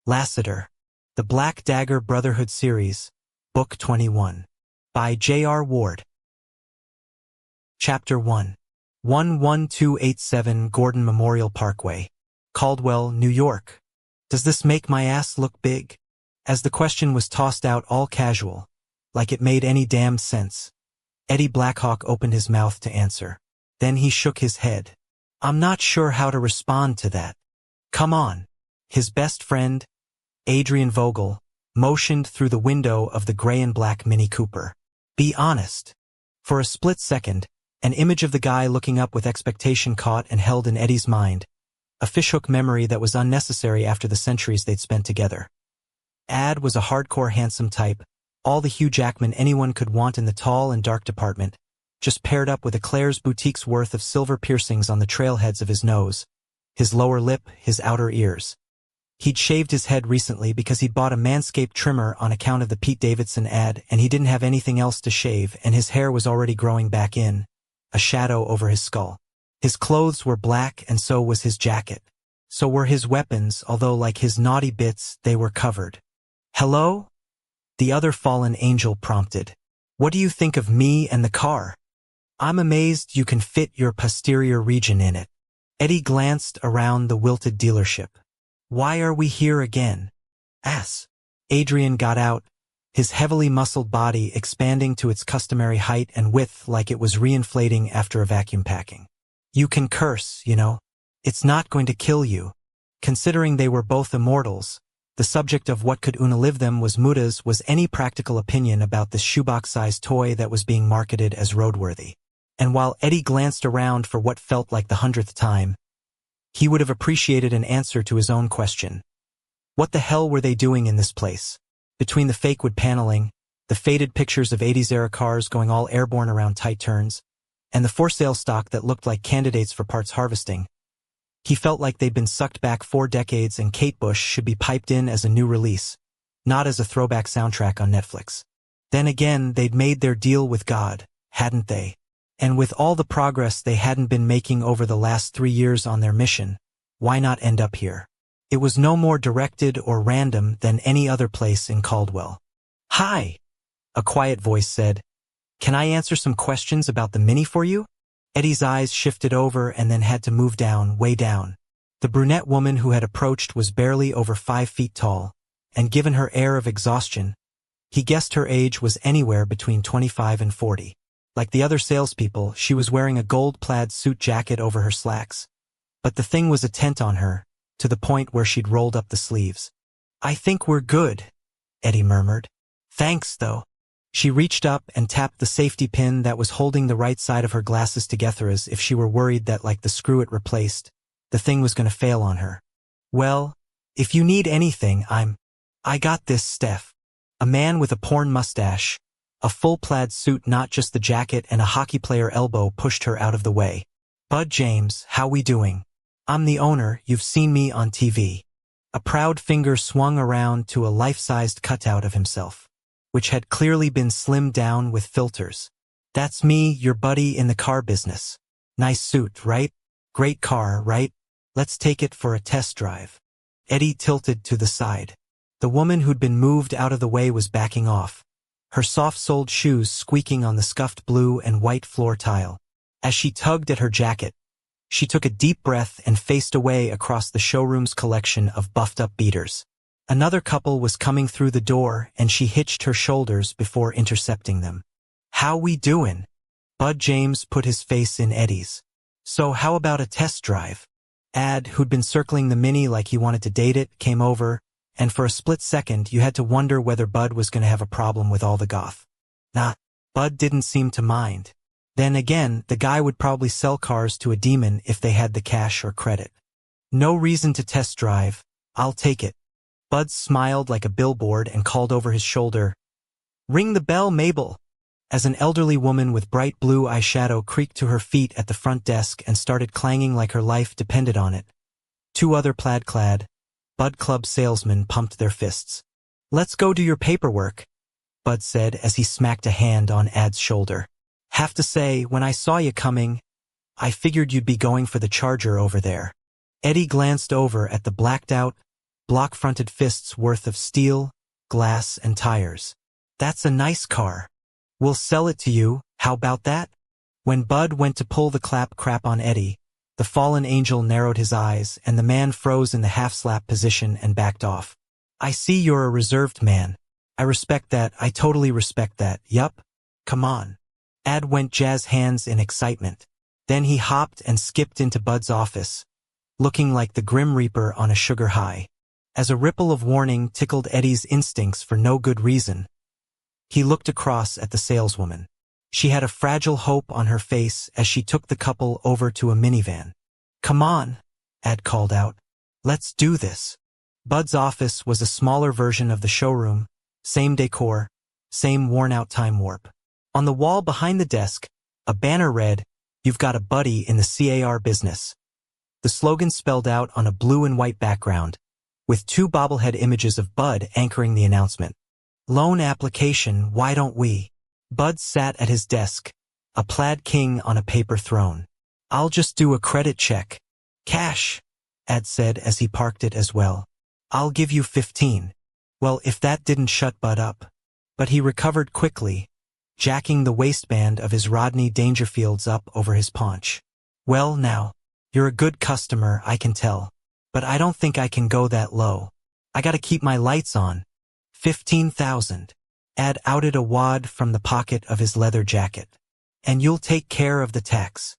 Lassiter. The Black Dagger Brotherhood Series, Book 21. By J.R. Ward. Chapter 1. 11287 Gordon Memorial Parkway, Caldwell, New York. Does this make my ass look big? As the question was tossed out all casual, like it made any damn sense, Eddie Blackhawk opened his mouth to answer. Then he shook his head. I'm not sure how to respond to that. Come on. His best friend, Adrian Vogel, motioned through the window of the gray and black Mini Cooper. Be honest. For a split second, an image of the guy looking up with expectation caught and held in Eddie's mind, a fishhook memory that was unnecessary after the centuries they'd spent together. Ad was a hardcore handsome type, all the Hugh Jackman anyone could want in the tall and dark department, just paired up with a Claire's boutique's worth of silver piercings on the trailheads of his nose, his lower lip, his outer ears. He'd shaved his head recently because he'd bought a Manscaped trimmer on account of the Pete Davidson ad, and he didn't have anything else to shave, and his hair was already growing back in, a shadow over his skull. His clothes were black, and so was his jacket. So were his weapons, although like his naughty bits, they were covered. Hello? The other fallen angel prompted. What do you think of me and the car? I'm amazed you can fit your posterior region in it. Eddie glanced around the wilted dealership. Why are we here again? Ass. Adrian got out, his heavily muscled body expanding to its customary height and width like it was reinflating after a vacuum packing. You can curse, you know. It's not going to kill you. Considering they were both immortals, the subject of what could unalive them was Muda's was any practical opinion about this shoebox-sized toy that was being marketed as roadworthy. And while Eddie glanced around for what felt like the 100th time, he would have appreciated an answer to his own question. What the hell were they doing in this place? Between the fake wood paneling, the faded pictures of 80s-era cars going all airborne around tight turns, and the for-sale stock that looked like candidates for parts harvesting, he felt like they'd been sucked back 4 decades and Kate Bush should be piped in as a new release, not as a throwback soundtrack on Netflix. Then again, they'd made their deal with God, hadn't they? And with all the progress they hadn't been making over the last 3 years on their mission, why not end up here? It was no more directed or random than any other place in Caldwell. Hi, a quiet voice said. Can I answer some questions about the Mini for you? Eddie's eyes shifted over and then had to move down, way down. The brunette woman who had approached was barely over 5 feet tall, and given her air of exhaustion, he guessed her age was anywhere between 25 and 40. Like the other salespeople, she was wearing a gold plaid suit jacket over her slacks. But the thing was a tent on her, to the point where she'd rolled up the sleeves. I think we're good, Eddie murmured. Thanks, though. She reached up and tapped the safety pin that was holding the right side of her glasses together as if she were worried that, like the screw it replaced, the thing was going to fail on her. Well, if you need anything, I got this, Steph. A man with a porn mustache, a full plaid suit, not just the jacket, and a hockey player elbow pushed her out of the way. Bud James, how we doing? I'm the owner, you've seen me on TV. A proud finger swung around to a life-sized cutout of himself, which had clearly been slimmed down with filters. That's me, your buddy in the car business. Nice suit, right? Great car, right? Let's take it for a test drive. Eddie tilted to the side. The woman who'd been moved out of the way was backing off, her soft-soled shoes squeaking on the scuffed blue and white floor tile. As she tugged at her jacket, she took a deep breath and faced away across the showroom's collection of buffed-up beaters. Another couple was coming through the door, and she hitched her shoulders before intercepting them. How we doin'? Bud James put his face in Eddie's. So how about a test drive? Ad, who'd been circling the Mini like he wanted to date it, came over, and for a split second you had to wonder whether Bud was going to have a problem with all the goth. Nah, Bud didn't seem to mind. Then again, the guy would probably sell cars to a demon if they had the cash or credit. No reason to test drive, I'll take it. Bud smiled like a billboard and called over his shoulder, Ring the bell, Mabel. As an elderly woman with bright blue eyeshadow creaked to her feet at the front desk and started clanging like her life depended on it. 2 other plaid-clad Bud Club salesmen pumped their fists. Let's go do your paperwork, Bud said as he smacked a hand on Ad's shoulder. Have to say, when I saw you coming, I figured you'd be going for the charger over there. Eddie glanced over at the blacked-out, block-fronted fists worth of steel, glass, and tires. That's a nice car. We'll sell it to you, how about that? When Bud went to pull the crap on Eddie, the fallen angel narrowed his eyes and the man froze in the half-slap position and backed off. I see you're a reserved man. I respect that, I totally respect that, yup. Come on. Ad went jazz hands in excitement. Then he hopped and skipped into Bud's office, looking like the Grim Reaper on a sugar high. As a ripple of warning tickled Eddie's instincts for no good reason, he looked across at the saleswoman. She had a fragile hope on her face as she took the couple over to a minivan. Come on, Ad called out. Let's do this. Bud's office was a smaller version of the showroom, same decor, same worn-out time warp. On the wall behind the desk, a banner read, "You've got a buddy in the CAR business." The slogan spelled out on a blue and white background, with two bobblehead images of Bud anchoring the announcement. Loan application, why don't we? Bud sat at his desk, a plaid king on a paper throne. I'll just do a credit check. Cash, Ad said as he parked it as well. I'll give you 15. Well, if that didn't shut Bud up. But he recovered quickly, jacking the waistband of his Rodney Dangerfields up over his paunch. Well now, you're a good customer, I can tell. But I don't think I can go that low. I gotta keep my lights on. 15,000. Ad outed a wad from the pocket of his leather jacket. And you'll take care of the tax.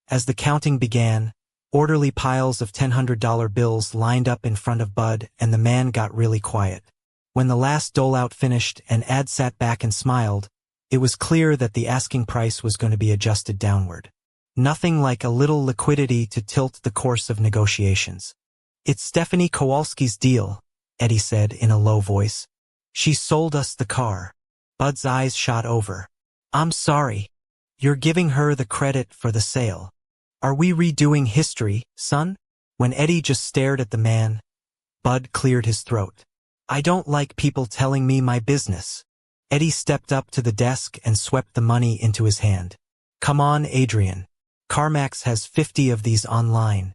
As the counting began, orderly piles of $100 bills lined up in front of Bud and the man got really quiet. When the last dole-out finished and Ad sat back and smiled, it was clear that the asking price was going to be adjusted downward. Nothing like a little liquidity to tilt the course of negotiations. It's Stephanie Kowalski's deal, Eddie said in a low voice. She sold us the car. Bud's eyes shot over. I'm sorry. You're giving her the credit for the sale. Are we redoing history, son? When Eddie just stared at the man, Bud cleared his throat. I don't like people telling me my business. Eddie stepped up to the desk and swept the money into his hand. Come on, Adrian. CarMax has 50 of these online.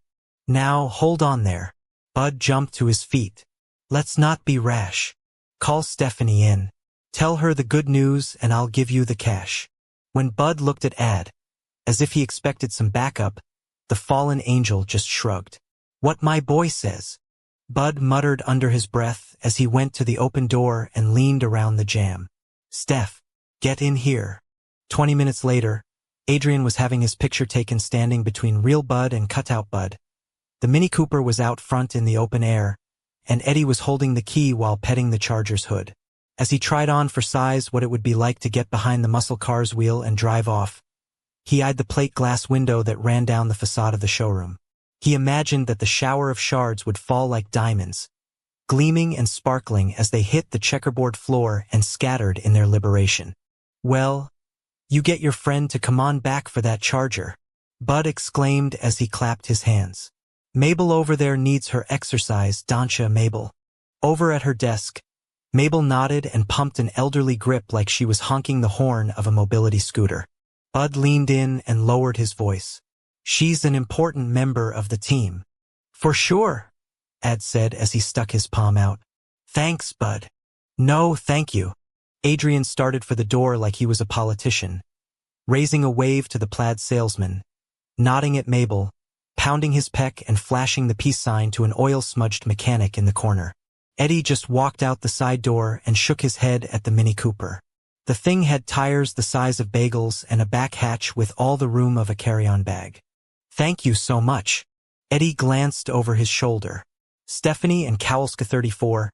Now, hold on there. Bud jumped to his feet. Let's not be rash. Call Stephanie in. Tell her the good news and I'll give you the cash. When Bud looked at Ad, as if he expected some backup, the fallen angel just shrugged. What my boy says. Bud muttered under his breath as he went to the open door and leaned around the jam. Steph, get in here. 20 minutes later, Adrian was having his picture taken standing between real Bud and cutout Bud. The Mini Cooper was out front in the open air, and Eddie was holding the key while petting the Charger's hood. As he tried on for size what it would be like to get behind the muscle car's wheel and drive off, he eyed the plate glass window that ran down the facade of the showroom. He imagined that the shower of shards would fall like diamonds, gleaming and sparkling as they hit the checkerboard floor and scattered in their liberation. Well, you get your friend to come on back for that Charger, Bud exclaimed as he clapped his hands. Mabel over there needs her exercise, don'tcha, Mabel? Over at her desk, Mabel nodded and pumped an elderly grip like she was honking the horn of a mobility scooter. Bud leaned in and lowered his voice. She's an important member of the team. For sure, Ad said as he stuck his palm out. Thanks, Bud. No, thank you. Adrian started for the door like he was a politician, raising a wave to the plaid salesman, nodding at Mabel, pounding his pec and flashing the peace sign to an oil-smudged mechanic in the corner. Eddie just walked out the side door and shook his head at the Mini Cooper. The thing had tires the size of bagels and a back hatch with all the room of a carry-on bag. Thank you so much. Eddie glanced over his shoulder. Stephanie and Kowalska 34,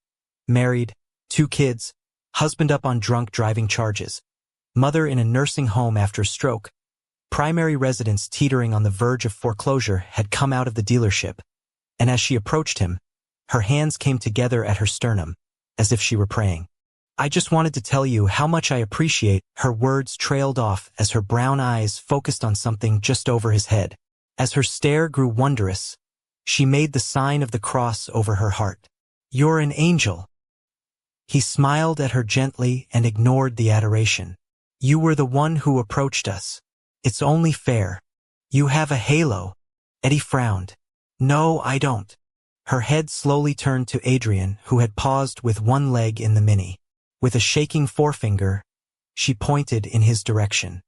married, 2 kids, husband up on drunk driving charges, mother in a nursing home after a stroke, primary residence teetering on the verge of foreclosure had come out of the dealership, and as she approached him, her hands came together at her sternum, as if she were praying. I just wanted to tell you how much I appreciate. Her words trailed off as her brown eyes focused on something just over his head. As her stare grew wondrous, she made the sign of the cross over her heart. You're an angel. He smiled at her gently and ignored the adoration. You were the one who approached us. It's only fair. You have a halo. Eddie frowned. No, I don't. Her head slowly turned to Adrian, who had paused with one leg in the mini. With a shaking forefinger, she pointed in his direction.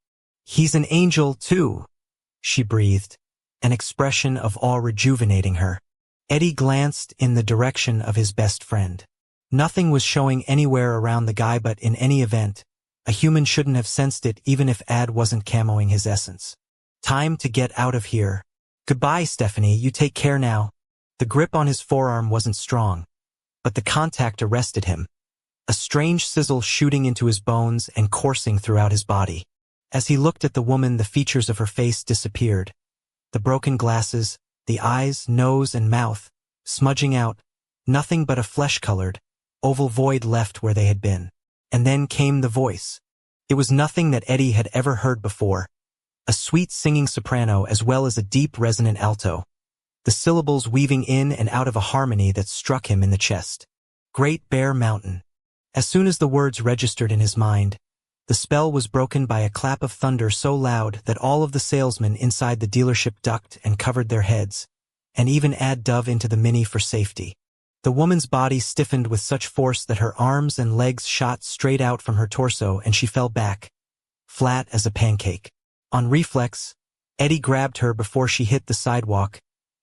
"He's an angel, too," she breathed, an expression of awe rejuvenating her. Eddie glanced in the direction of his best friend. Nothing was showing anywhere around the guy, but in any event, a human shouldn't have sensed it even if Ad wasn't camoing his essence. "Time to get out of here. Goodbye, Stephanie, you take care now." The grip on his forearm wasn't strong, but the contact arrested him, a strange sizzle shooting into his bones and coursing throughout his body. As he looked at the woman, the features of her face disappeared. The broken glasses, the eyes, nose, and mouth, smudging out, nothing but a flesh-colored, oval void left where they had been. And then came the voice. It was nothing that Eddie had ever heard before, a sweet singing soprano as well as a deep resonant alto, the syllables weaving in and out of a harmony that struck him in the chest. Great Bear Mountain. As soon as the words registered in his mind, the spell was broken by a clap of thunder so loud that all of the salesmen inside the dealership ducked and covered their heads, and even Ad dove into the Mini for safety. The woman's body stiffened with such force that her arms and legs shot straight out from her torso and she fell back, flat as a pancake. On reflex, Eddie grabbed her before she hit the sidewalk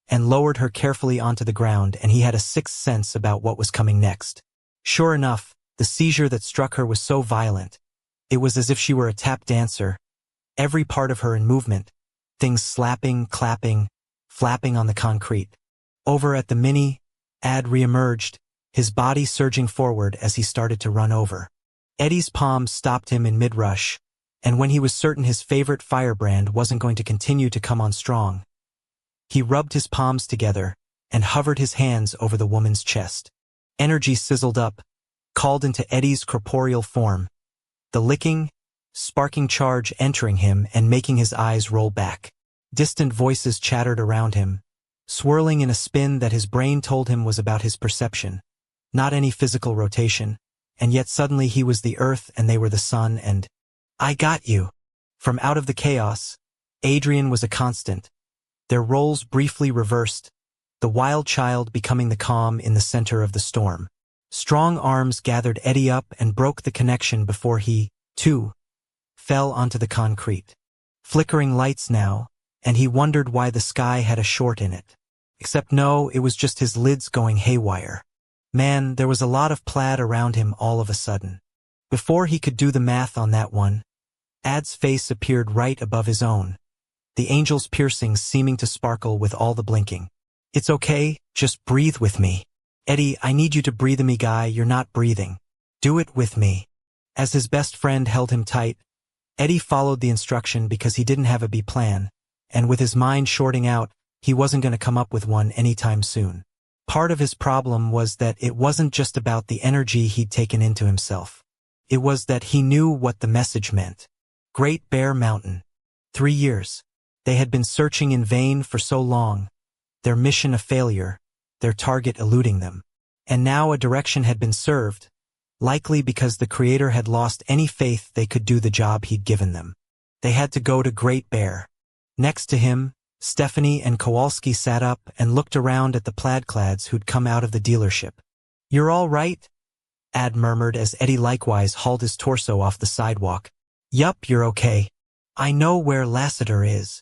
and lowered her carefully onto the ground, and he had a sixth sense about what was coming next. Sure enough, the seizure that struck her was so violent. It was as if she were a tap dancer, every part of her in movement, things slapping, clapping, flapping on the concrete. Over at the Mini, Ad reemerged, his body surging forward as he started to run over. Eddie's palm stopped him in mid-rush, and when he was certain his favorite firebrand wasn't going to continue to come on strong, he rubbed his palms together and hovered his hands over the woman's chest. Energy sizzled up, called into Eddie's corporeal form, the licking, sparking charge entering him and making his eyes roll back. Distant voices chattered around him, swirling in a spin that his brain told him was about his perception, not any physical rotation, and yet suddenly he was the earth and they were the sun, and "I got you." From out of the chaos, Adrian was a constant, their roles briefly reversed, the wild child becoming the calm in the center of the storm. Strong arms gathered Eddie up and broke the connection before he, too, fell onto the concrete. Flickering lights now, and he wondered why the sky had a short in it. Except no, it was just his lids going haywire. Man, there was a lot of plaid around him all of a sudden. Before he could do the math on that one, Ad's face appeared right above his own, the angel's piercings seeming to sparkle with all the blinking. "It's okay, just breathe with me." "Eddie, I need you to breathe me, guy, you're not breathing. Do it with me." As his best friend held him tight, Eddie followed the instruction because he didn't have a B plan, and with his mind shorting out, he wasn't going to come up with one anytime soon. Part of his problem was that it wasn't just about the energy he'd taken into himself. It was that he knew what the message meant. Great Bear Mountain. 3 years. They had been searching in vain for so long, their mission a failure, their target eluding them. And now a direction had been served, likely because the Creator had lost any faith they could do the job he'd given them. They had to go to Great Bear. Next to him, Stephanie and Kowalski sat up and looked around at the plaidclads who'd come out of the dealership. "You're all right?" Ad murmured as Eddie likewise hauled his torso off the sidewalk. "Yup, you're okay. I know where Lassiter is."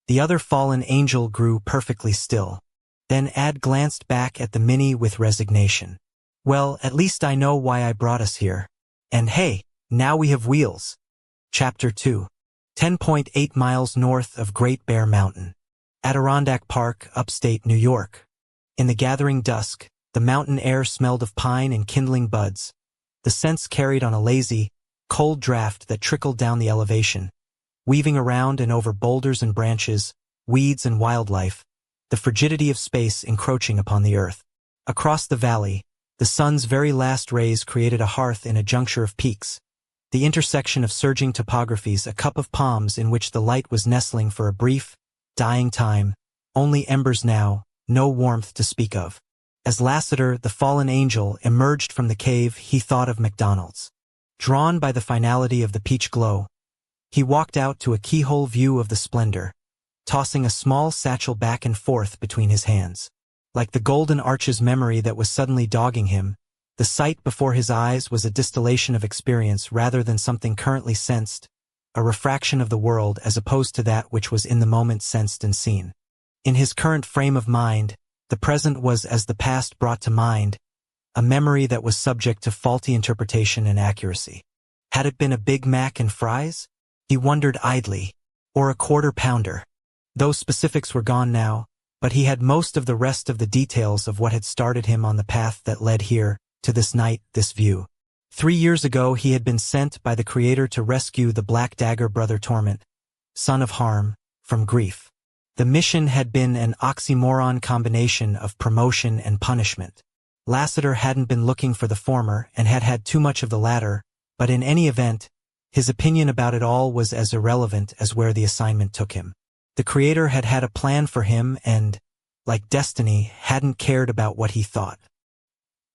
The other fallen angel grew perfectly still. Then Ad glanced back at the Mini with resignation. "Well, at least I know why I brought us here. And hey, now we have wheels." Chapter 2. 10.8 miles north of Great Bear Mountain. Adirondack Park, upstate New York. In the gathering dusk, the mountain air smelled of pine and kindling buds. The scents carried on a lazy, cold draft that trickled down the elevation, weaving around and over boulders and branches, weeds and wildlife, the frigidity of space encroaching upon the earth. Across the valley, the sun's very last rays created a hearth in a juncture of peaks, the intersection of surging topographies, a cup of palms in which the light was nestling for a brief, dying time, only embers now, no warmth to speak of. As Lassiter, the fallen angel, emerged from the cave, he thought of McDonald's. Drawn by the finality of the peach glow, he walked out to a keyhole view of the splendor, tossing a small satchel back and forth between his hands. Like the golden arches memory that was suddenly dogging him, the sight before his eyes was a distillation of experience rather than something currently sensed, a refraction of the world as opposed to that which was in the moment sensed and seen. In his current frame of mind, the present was as the past brought to mind, a memory that was subject to faulty interpretation and accuracy. Had it been a Big Mac and fries? He wondered idly. Or a quarter-pounder? Those specifics were gone now, but he had most of the rest of the details of what had started him on the path that led here, to this night, this view. 3 years ago he had been sent by the Creator to rescue the Black Dagger brother Torment, son of Harm, from grief. The mission had been an oxymoron combination of promotion and punishment. Lassiter hadn't been looking for the former and had had too much of the latter, but in any event, his opinion about it all was as irrelevant as where the assignment took him. The Creator had had a plan for him and, like destiny, hadn't cared about what he thought.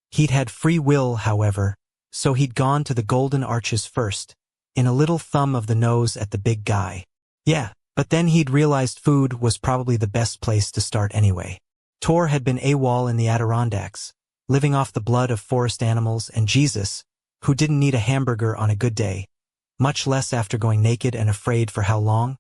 He'd had free will, however, so he'd gone to the Golden Arches first, in a little thumb of the nose at the big guy. Yeah, but then he'd realized food was probably the best place to start anyway. Tor had been AWOL in the Adirondacks, living off the blood of forest animals, and Jesus, who didn't need a hamburger on a good day, much less after going naked and afraid for how long?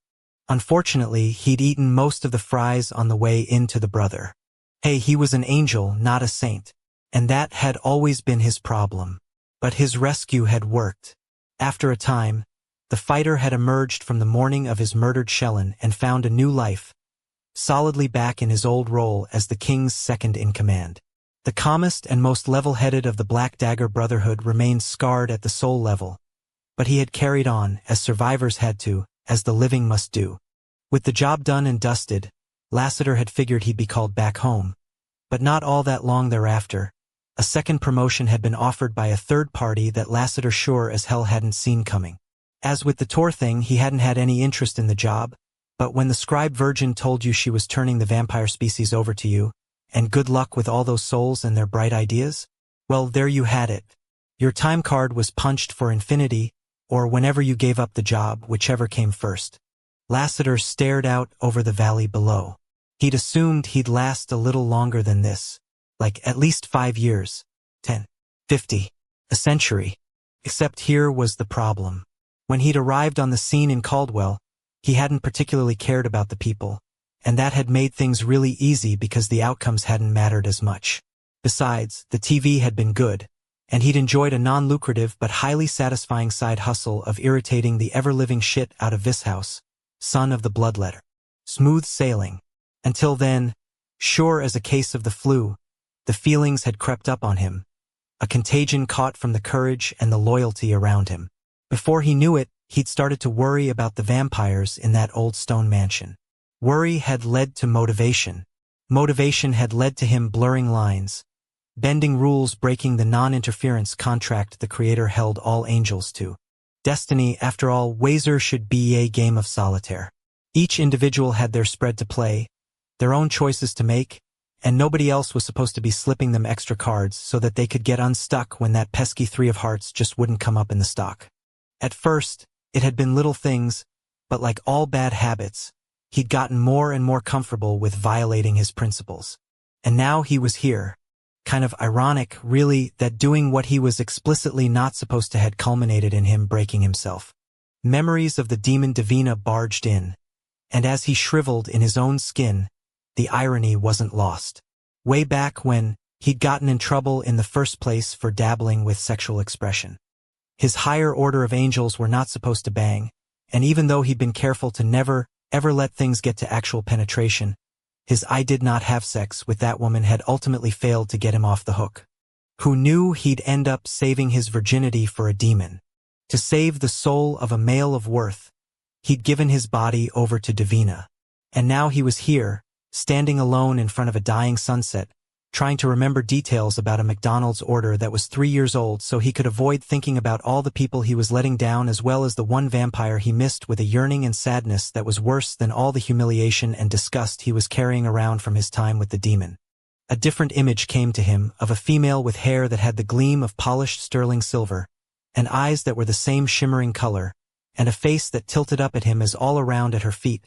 Unfortunately, he'd eaten most of the fries on the way into the brother. Hey, he was an angel, not a saint, and that had always been his problem. But his rescue had worked. After a time, the fighter had emerged from the morning of his murdered Shellin and found a new life, solidly back in his old role as the king's second-in-command. The calmest and most level-headed of the Black Dagger Brotherhood remained scarred at the soul level, but he had carried on, as survivors had to, as the living must do. With the job done and dusted, Lassiter had figured he'd be called back home. But not all that long thereafter, a second promotion had been offered by a third party that Lassiter sure as hell hadn't seen coming. As with the Tor thing, he hadn't had any interest in the job, but when the scribe virgin told you she was turning the vampire species over to you, and good luck with all those souls and their bright ideas, well, there you had it. Your time card was punched for infinity, or whenever you gave up the job, whichever came first. Lassiter stared out over the valley below. He'd assumed he'd last a little longer than this, like at least 5 years, 10, 50, a century. Except here was the problem. When he'd arrived on the scene in Caldwell, he hadn't particularly cared about the people, and that had made things really easy because the outcomes hadn't mattered as much. Besides, the TV had been good, and he'd enjoyed a non-lucrative but highly satisfying side hustle of irritating the ever-living shit out of Vishouse, son of the bloodletter. Smooth sailing. Until then, sure as a case of the flu, the feelings had crept up on him, a contagion caught from the courage and the loyalty around him. Before he knew it, he'd started to worry about the vampires in that old stone mansion. Worry had led to motivation. Motivation had led to him blurring lines, bending rules, breaking the non-interference contract the Creator held all angels to. Destiny, after all, Wazer should be a game of solitaire. Each individual had their spread to play, their own choices to make, and nobody else was supposed to be slipping them extra cards so that they could get unstuck when that pesky 3 of hearts just wouldn't come up in the stock. At first, it had been little things, but like all bad habits, he'd gotten more and more comfortable with violating his principles. And now he was here. Kind of ironic, really, that doing what he was explicitly not supposed to had culminated in him breaking himself. Memories of the demon Divina barged in, and as he shriveled in his own skin, the irony wasn't lost. Way back when, he'd gotten in trouble in the first place for dabbling with sexual expression. His higher order of angels were not supposed to bang, and even though he'd been careful to never, ever let things get to actual penetration, his I did not have sex with that woman had ultimately failed to get him off the hook. Who knew he'd end up saving his virginity for a demon? To save the soul of a male of worth, he'd given his body over to Divina. And now he was here, standing alone in front of a dying sunset, trying to remember details about a McDonald's order that was 3 years old so he could avoid thinking about all the people he was letting down as well as the one vampire he missed with a yearning and sadness that was worse than all the humiliation and disgust he was carrying around from his time with the demon. A different image came to him of a female with hair that had the gleam of polished sterling silver, and eyes that were the same shimmering color, and a face that tilted up at him as all around at her feet,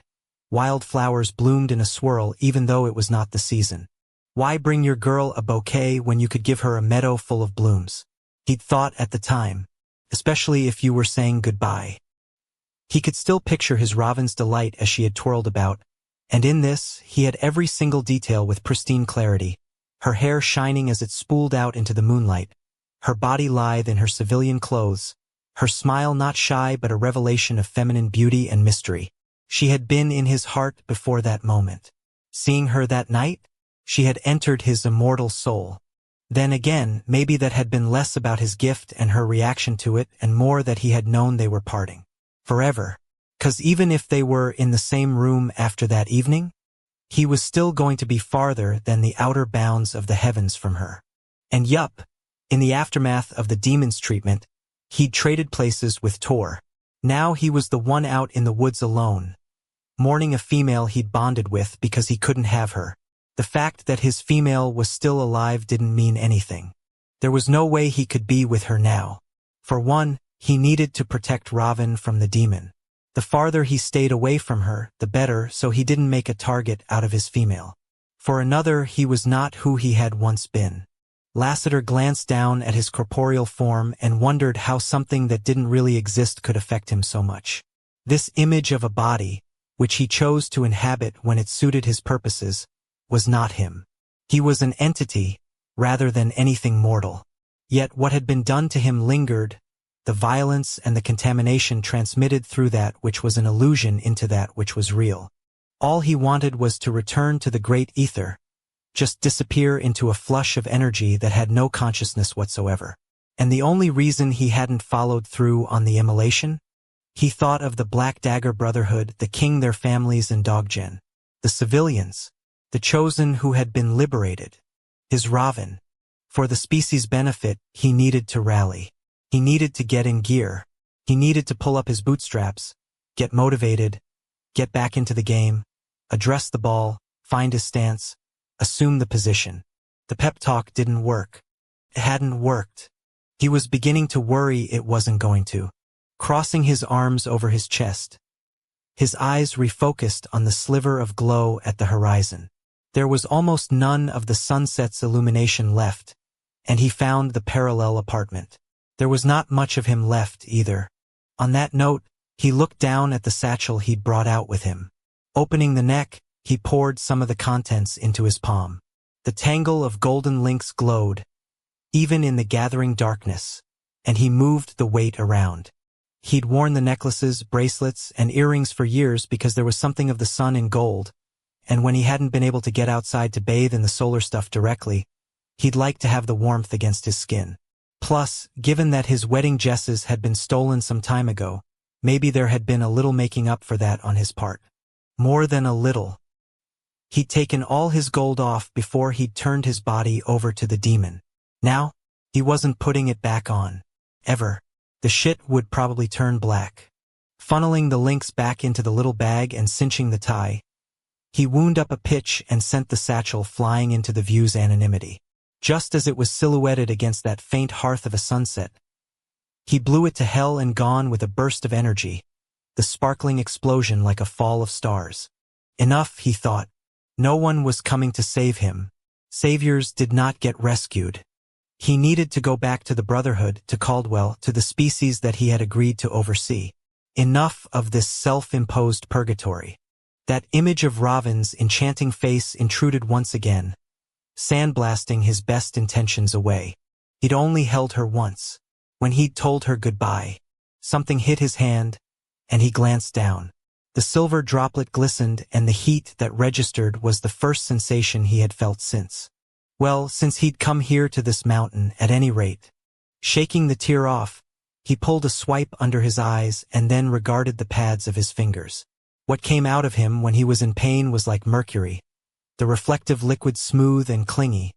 wild flowers bloomed in a swirl even though it was not the season. Why bring your girl a bouquet when you could give her a meadow full of blooms? He'd thought at the time, especially if you were saying goodbye. He could still picture his Raven's delight as she had twirled about, and in this, he had every single detail with pristine clarity, her hair shining as it spooled out into the moonlight, her body lithe in her civilian clothes, her smile not shy but a revelation of feminine beauty and mystery. She had been in his heart before that moment. Seeing her that night, she had entered his immortal soul. Then again, maybe that had been less about his gift and her reaction to it and more that he had known they were parting. Forever. 'Cause even if they were in the same room after that evening, he was still going to be farther than the outer bounds of the heavens from her. And yup, in the aftermath of the demon's treatment, he'd traded places with Tor. Now he was the one out in the woods alone, mourning a female he'd bonded with because he couldn't have her. The fact that his female was still alive didn't mean anything. There was no way he could be with her now. For one, he needed to protect Raven from the demon. The farther he stayed away from her, the better, so he didn't make a target out of his female. For another, he was not who he had once been. Lassiter glanced down at his corporeal form and wondered how something that didn't really exist could affect him so much. This image of a body, which he chose to inhabit when it suited his purposes, was not him. He was an entity, rather than anything mortal. Yet what had been done to him lingered, the violence and the contamination transmitted through that which was an illusion into that which was real. All he wanted was to return to the great ether, just disappear into a flush of energy that had no consciousness whatsoever. And the only reason he hadn't followed through on the immolation? He thought of the Black Dagger Brotherhood, the king, their families, and Doggen. The civilians, the chosen who had been liberated. His Raven. For the species' benefit, he needed to rally. He needed to get in gear. He needed to pull up his bootstraps, get motivated, get back into the game, address the ball, find his stance, assume the position. The pep talk didn't work. It hadn't worked. He was beginning to worry it wasn't going to. Crossing his arms over his chest, his eyes refocused on the sliver of glow at the horizon. There was almost none of the sunset's illumination left, and he found the parallel apartment. There was not much of him left either. On that note, he looked down at the satchel he'd brought out with him. Opening the neck, he poured some of the contents into his palm. The tangle of golden links glowed, even in the gathering darkness, and he moved the weight around. He'd worn the necklaces, bracelets, and earrings for years because there was something of the sun in gold, and when he hadn't been able to get outside to bathe in the solar stuff directly, he'd like to have the warmth against his skin. Plus, given that his wedding jesses had been stolen some time ago, maybe there had been a little making up for that on his part. More than a little. He'd taken all his gold off before he'd turned his body over to the demon. Now, he wasn't putting it back on. Ever. The shit would probably turn black. Funneling the links back into the little bag and cinching the tie, he wound up a pitch and sent the satchel flying into the view's anonymity. Just as it was silhouetted against that faint hearth of a sunset, he blew it to hell and gone with a burst of energy, the sparkling explosion like a fall of stars. Enough, he thought. No one was coming to save him. Saviors did not get rescued. He needed to go back to the Brotherhood, to Caldwell, to the species that he had agreed to oversee. Enough of this self-imposed purgatory. That image of Raven's enchanting face intruded once again, sandblasting his best intentions away. He'd only held her once. When he'd told her goodbye, something hit his hand, and he glanced down. The silver droplet glistened, and the heat that registered was the first sensation he had felt since. Well, since he'd come here to this mountain, at any rate. Shaking the tear off, he pulled a swipe under his eyes and then regarded the pads of his fingers. What came out of him when he was in pain was like mercury, the reflective liquid smooth and clingy,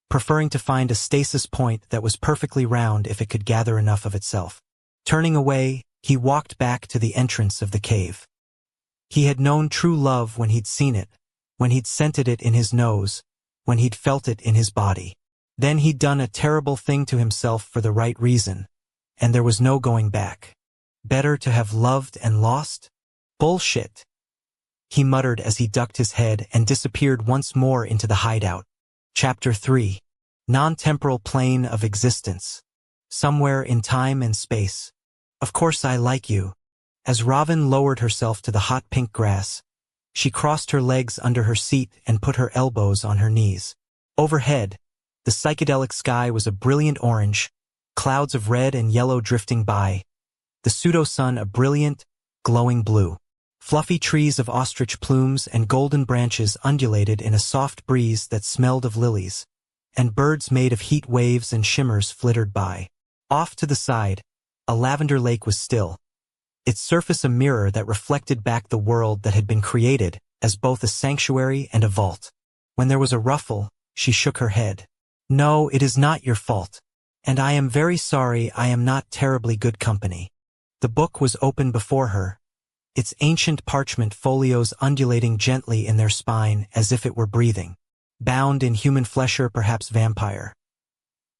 preferring to find a stasis point that was perfectly round if it could gather enough of itself. Turning away, he walked back to the entrance of the cave. He had known true love when he'd seen it, when he'd scented it in his nose, when he'd felt it in his body. Then he'd done a terrible thing to himself for the right reason, and there was no going back. Better to have loved and lost? Bullshit, he muttered as he ducked his head and disappeared once more into the hideout. Chapter 3. Non-temporal plane of existence. Somewhere in time and space. Of course I like you. As Robin lowered herself to the hot pink grass, she crossed her legs under her seat and put her elbows on her knees. Overhead, the psychedelic sky was a brilliant orange, clouds of red and yellow drifting by, the pseudo-sun a brilliant, glowing blue. Fluffy trees of ostrich plumes and golden branches undulated in a soft breeze that smelled of lilies, and birds made of heat waves and shimmers flittered by. Off to the side, a lavender lake was still, its surface a mirror that reflected back the world that had been created as both a sanctuary and a vault. When there was a ruffle, she shook her head. No, it is not your fault. And I am very sorry I am not terribly good company. The book was open before her, its ancient parchment folios undulating gently in their spine as if it were breathing. Bound in human flesh or perhaps vampire.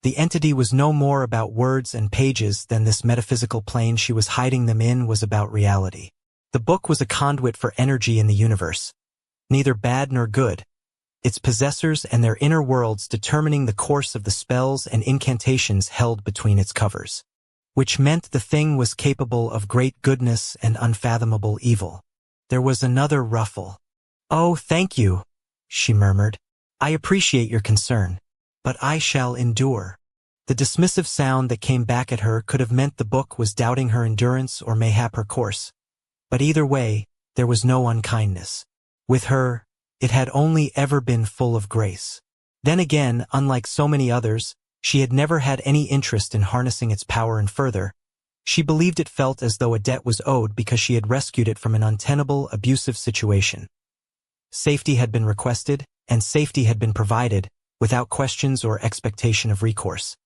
The entity was no more about words and pages than this metaphysical plane she was hiding them in was about reality. The book was a conduit for energy in the universe, neither bad nor good, its possessors and their inner worlds determining the course of the spells and incantations held between its covers. Which meant the thing was capable of great goodness and unfathomable evil. There was another ruffle. Oh, thank you, she murmured. I appreciate your concern, but I shall endure. The dismissive sound that came back at her could have meant the book was doubting her endurance or mayhap her course. But either way, there was no unkindness. With her, it had only ever been full of grace. Then again, unlike so many others, she had never had any interest in harnessing its power and further. She believed it felt as though a debt was owed because she had rescued it from an untenable, abusive situation. Safety had been requested, and safety had been provided, without questions or expectation of recourse.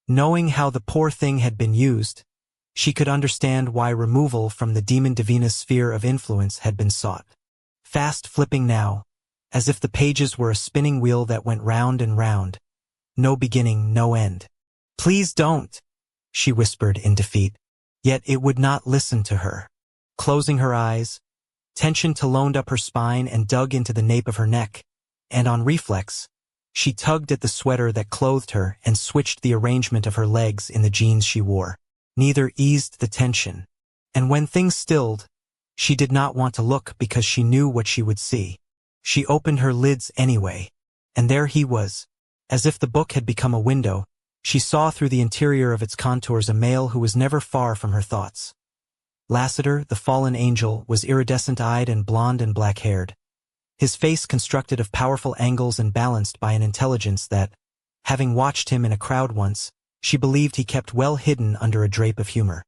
Knowing how the poor thing had been used, she could understand why removal from the demon Divina's sphere of influence had been sought. Fast flipping now, as if the pages were a spinning wheel that went round and round. No beginning, no end. Please don't, she whispered in defeat. Yet it would not listen to her. Closing her eyes, tension taloned up her spine and dug into the nape of her neck, and on reflex, she tugged at the sweater that clothed her and switched the arrangement of her legs in the jeans she wore. Neither eased the tension. And when things stilled, she did not want to look because she knew what she would see. She opened her lids anyway, and there he was. As if the book had become a window, she saw through the interior of its contours a male who was never far from her thoughts. Lassiter, the fallen angel, was iridescent-eyed and blonde and black-haired. His face constructed of powerful angles and balanced by an intelligence that, having watched him in a crowd once, she believed he kept well hidden under a drape of humor.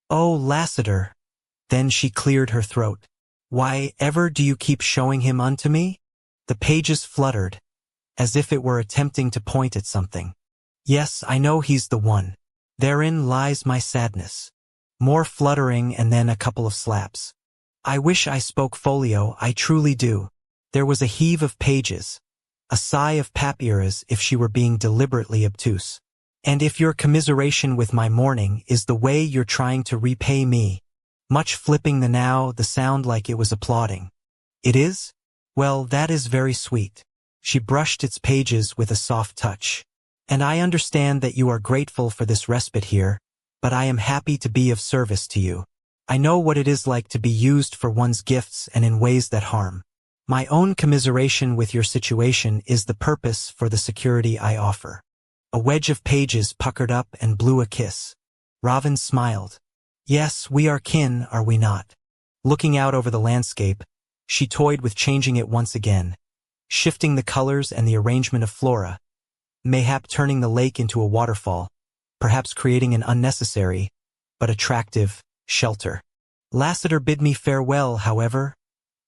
Oh, Lassiter! Then she cleared her throat. Why ever do you keep showing him unto me? The pages fluttered, as if it were attempting to point at something. Yes, I know he's the one. Therein lies my sadness. More fluttering and then a couple of slaps. I wish I spoke folio, I truly do. There was a heave of pages, a sigh of papier as if she were being deliberately obtuse. And if your commiseration with my mourning is the way you're trying to repay me, much flipping the now, the sound like it was applauding. It is? Well, that is very sweet. She brushed its pages with a soft touch. And I understand that you are grateful for this respite here, but I am happy to be of service to you. I know what it is like to be used for one's gifts and in ways that harm. My own commiseration with your situation is the purpose for the security I offer. A wedge of pages puckered up and blew a kiss. Robin smiled. Yes, we are kin, are we not? Looking out over the landscape, she toyed with changing it once again, shifting the colors and the arrangement of flora, mayhap turning the lake into a waterfall, perhaps creating an unnecessary, but attractive, shelter. Lassiter bid me farewell, however,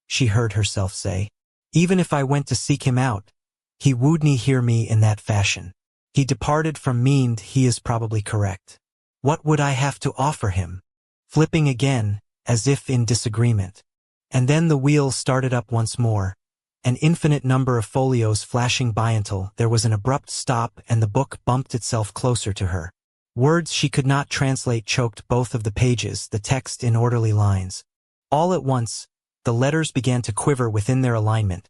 she heard herself say. Even if I went to seek him out, he wouldn't hear me in that fashion. He departed from Meand, he is probably correct. What would I have to offer him? Flipping again, as if in disagreement. And then the wheel started up once more, an infinite number of folios flashing by until there was an abrupt stop and the book bumped itself closer to her. Words she could not translate choked both of the pages, the text in orderly lines. All at once, the letters began to quiver within their alignment,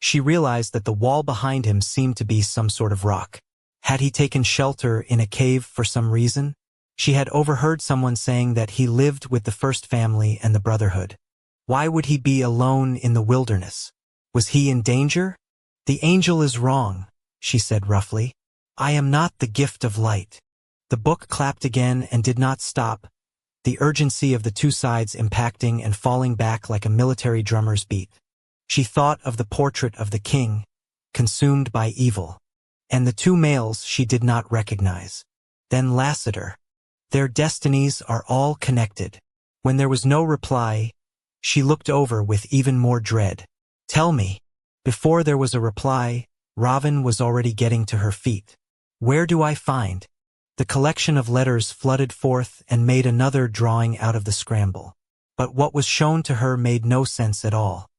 She realized that the wall behind him seemed to be some sort of rock. Had he taken shelter in a cave for some reason? She had overheard someone saying that he lived with the first family and the Brotherhood. Why would he be alone in the wilderness? Was he in danger? "The angel is wrong," she said roughly. "I am not the gift of light." The book clapped again and did not stop, the urgency of the two sides impacting and falling back like a military drummer's beat. She thought of the portrait of the king, consumed by evil, and the two males she did not recognize. Then Lassiter. Their destinies are all connected. When there was no reply, she looked over with even more dread. "Tell me." Before there was a reply, Robin was already getting to her feet. "Where do I find?" The collection of letters flooded forth and made another drawing out of the scramble. But what was shown to her made no sense at all.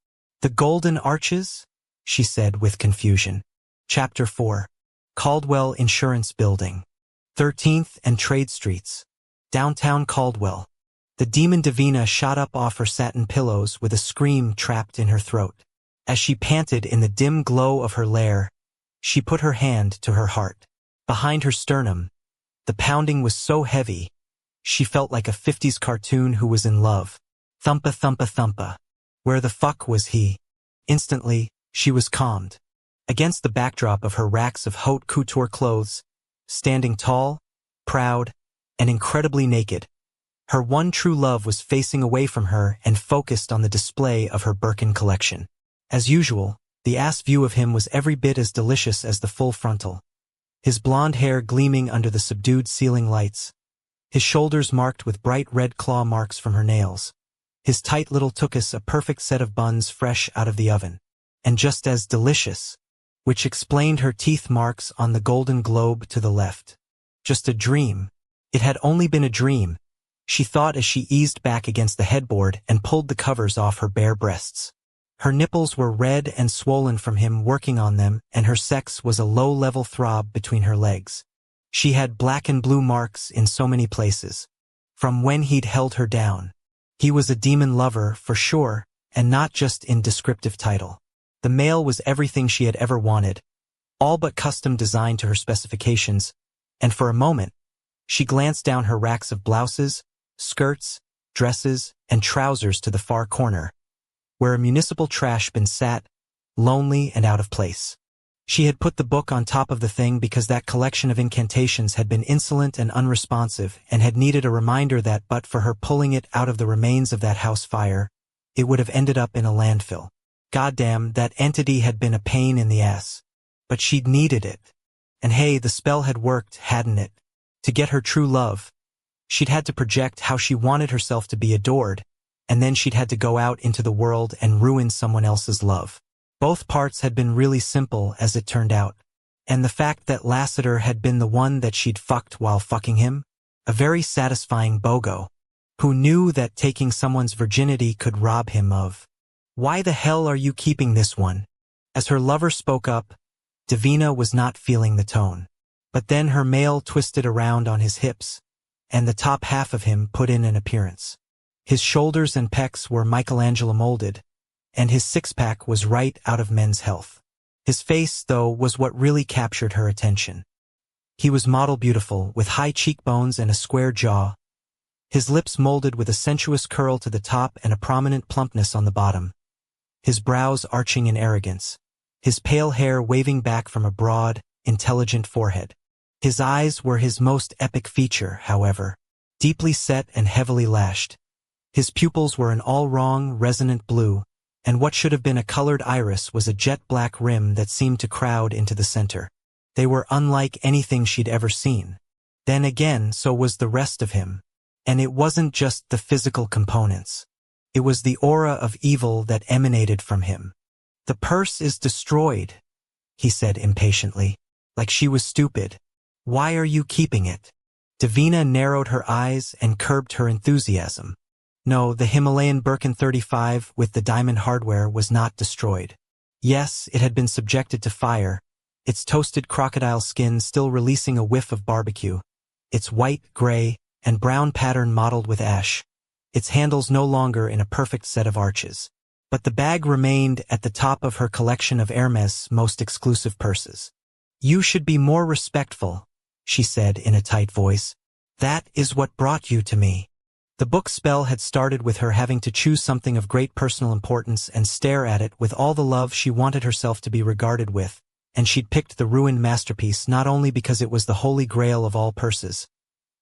"The Golden Arches?" she said with confusion. Chapter 4. Caldwell Insurance Building. 13th and Trade Streets. Downtown Caldwell. The demon Davina shot up off her satin pillows with a scream trapped in her throat. As she panted in the dim glow of her lair, she put her hand to her heart. Behind her sternum, the pounding was so heavy, she felt like a 50s cartoon who was in love. Thumpa thumpa thumpa. Where the fuck was he? Instantly, she was calmed. Against the backdrop of her racks of haute couture clothes, standing tall, proud, and incredibly naked, her one true love was facing away from her and focused on the display of her Birkin collection. As usual, the ass view of him was every bit as delicious as the full frontal. His blonde hair gleaming under the subdued ceiling lights, his shoulders marked with bright red claw marks from her nails, his tight little tuchus a perfect set of buns fresh out of the oven, and just as delicious, which explained her teeth marks on the golden globe to the left. Just a dream. It had only been a dream, she thought as she eased back against the headboard and pulled the covers off her bare breasts. Her nipples were red and swollen from him working on them, and her sex was a low-level throb between her legs. She had black and blue marks in so many places, from when he'd held her down. He was a demon lover, for sure, and not just in descriptive title. The male was everything she had ever wanted, all but custom designed to her specifications, and for a moment, she glanced down her racks of blouses, skirts, dresses, and trousers to the far corner, where a municipal trash bin sat, lonely and out of place. She had put the book on top of the thing because that collection of incantations had been insolent and unresponsive and had needed a reminder that but for her pulling it out of the remains of that house fire, it would have ended up in a landfill. Goddamn, that entity had been a pain in the ass. But she'd needed it. And hey, the spell had worked, hadn't it? To get her true love, she'd had to project how she wanted herself to be adored, and then she'd had to go out into the world and ruin someone else's love. Both parts had been really simple as it turned out. And the fact that Lassiter had been the one that she'd fucked while fucking him? A very satisfying bogo, who knew that taking someone's virginity could rob him of. "Why the hell are you keeping this one?" As her lover spoke up, Davina was not feeling the tone. But then her male twisted around on his hips, and the top half of him put in an appearance. His shoulders and pecs were Michelangelo molded, and his six-pack was right out of Men's Health. His face, though, was what really captured her attention. He was model beautiful, with high cheekbones and a square jaw, his lips molded with a sensuous curl to the top and a prominent plumpness on the bottom, his brows arching in arrogance, his pale hair waving back from a broad, intelligent forehead. His eyes were his most epic feature, however, deeply set and heavily lashed. His pupils were an all-wrong, resonant blue, and what should have been a colored iris was a jet-black rim that seemed to crowd into the center. They were unlike anything she'd ever seen. Then again, so was the rest of him. And it wasn't just the physical components. It was the aura of evil that emanated from him. "The purse is destroyed," he said impatiently, like she was stupid. "Why are you keeping it?" Davina narrowed her eyes and curbed her enthusiasm. No, the Himalayan Birkin 35 with the diamond hardware was not destroyed. Yes, it had been subjected to fire, its toasted crocodile skin still releasing a whiff of barbecue, its white, gray, and brown pattern mottled with ash, its handles no longer in a perfect set of arches. But the bag remained at the top of her collection of Hermes' most exclusive purses. "You should be more respectful," she said in a tight voice. "That is what brought you to me." The book spell had started with her having to choose something of great personal importance and stare at it with all the love she wanted herself to be regarded with, and she'd picked the ruined masterpiece not only because it was the holy grail of all purses,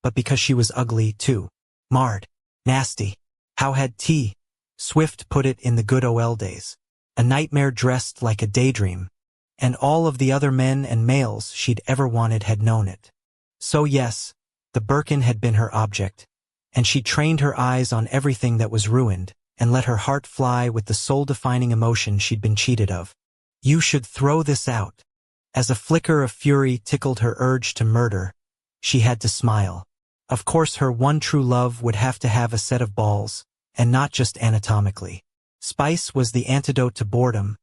but because she was ugly, too. Marred. Nasty. How had T. Swift put it in the good old days? A nightmare dressed like a daydream, and all of the other men and males she'd ever wanted had known it. So yes, the Birkin had been her object, and she trained her eyes on everything that was ruined, and let her heart fly with the soul-defining emotion she'd been cheated of. "You should throw this out." As a flicker of fury tickled her urge to murder, she had to smile. Of course her one true love would have to have a set of balls, and not just anatomically. Spice was the antidote to boredom,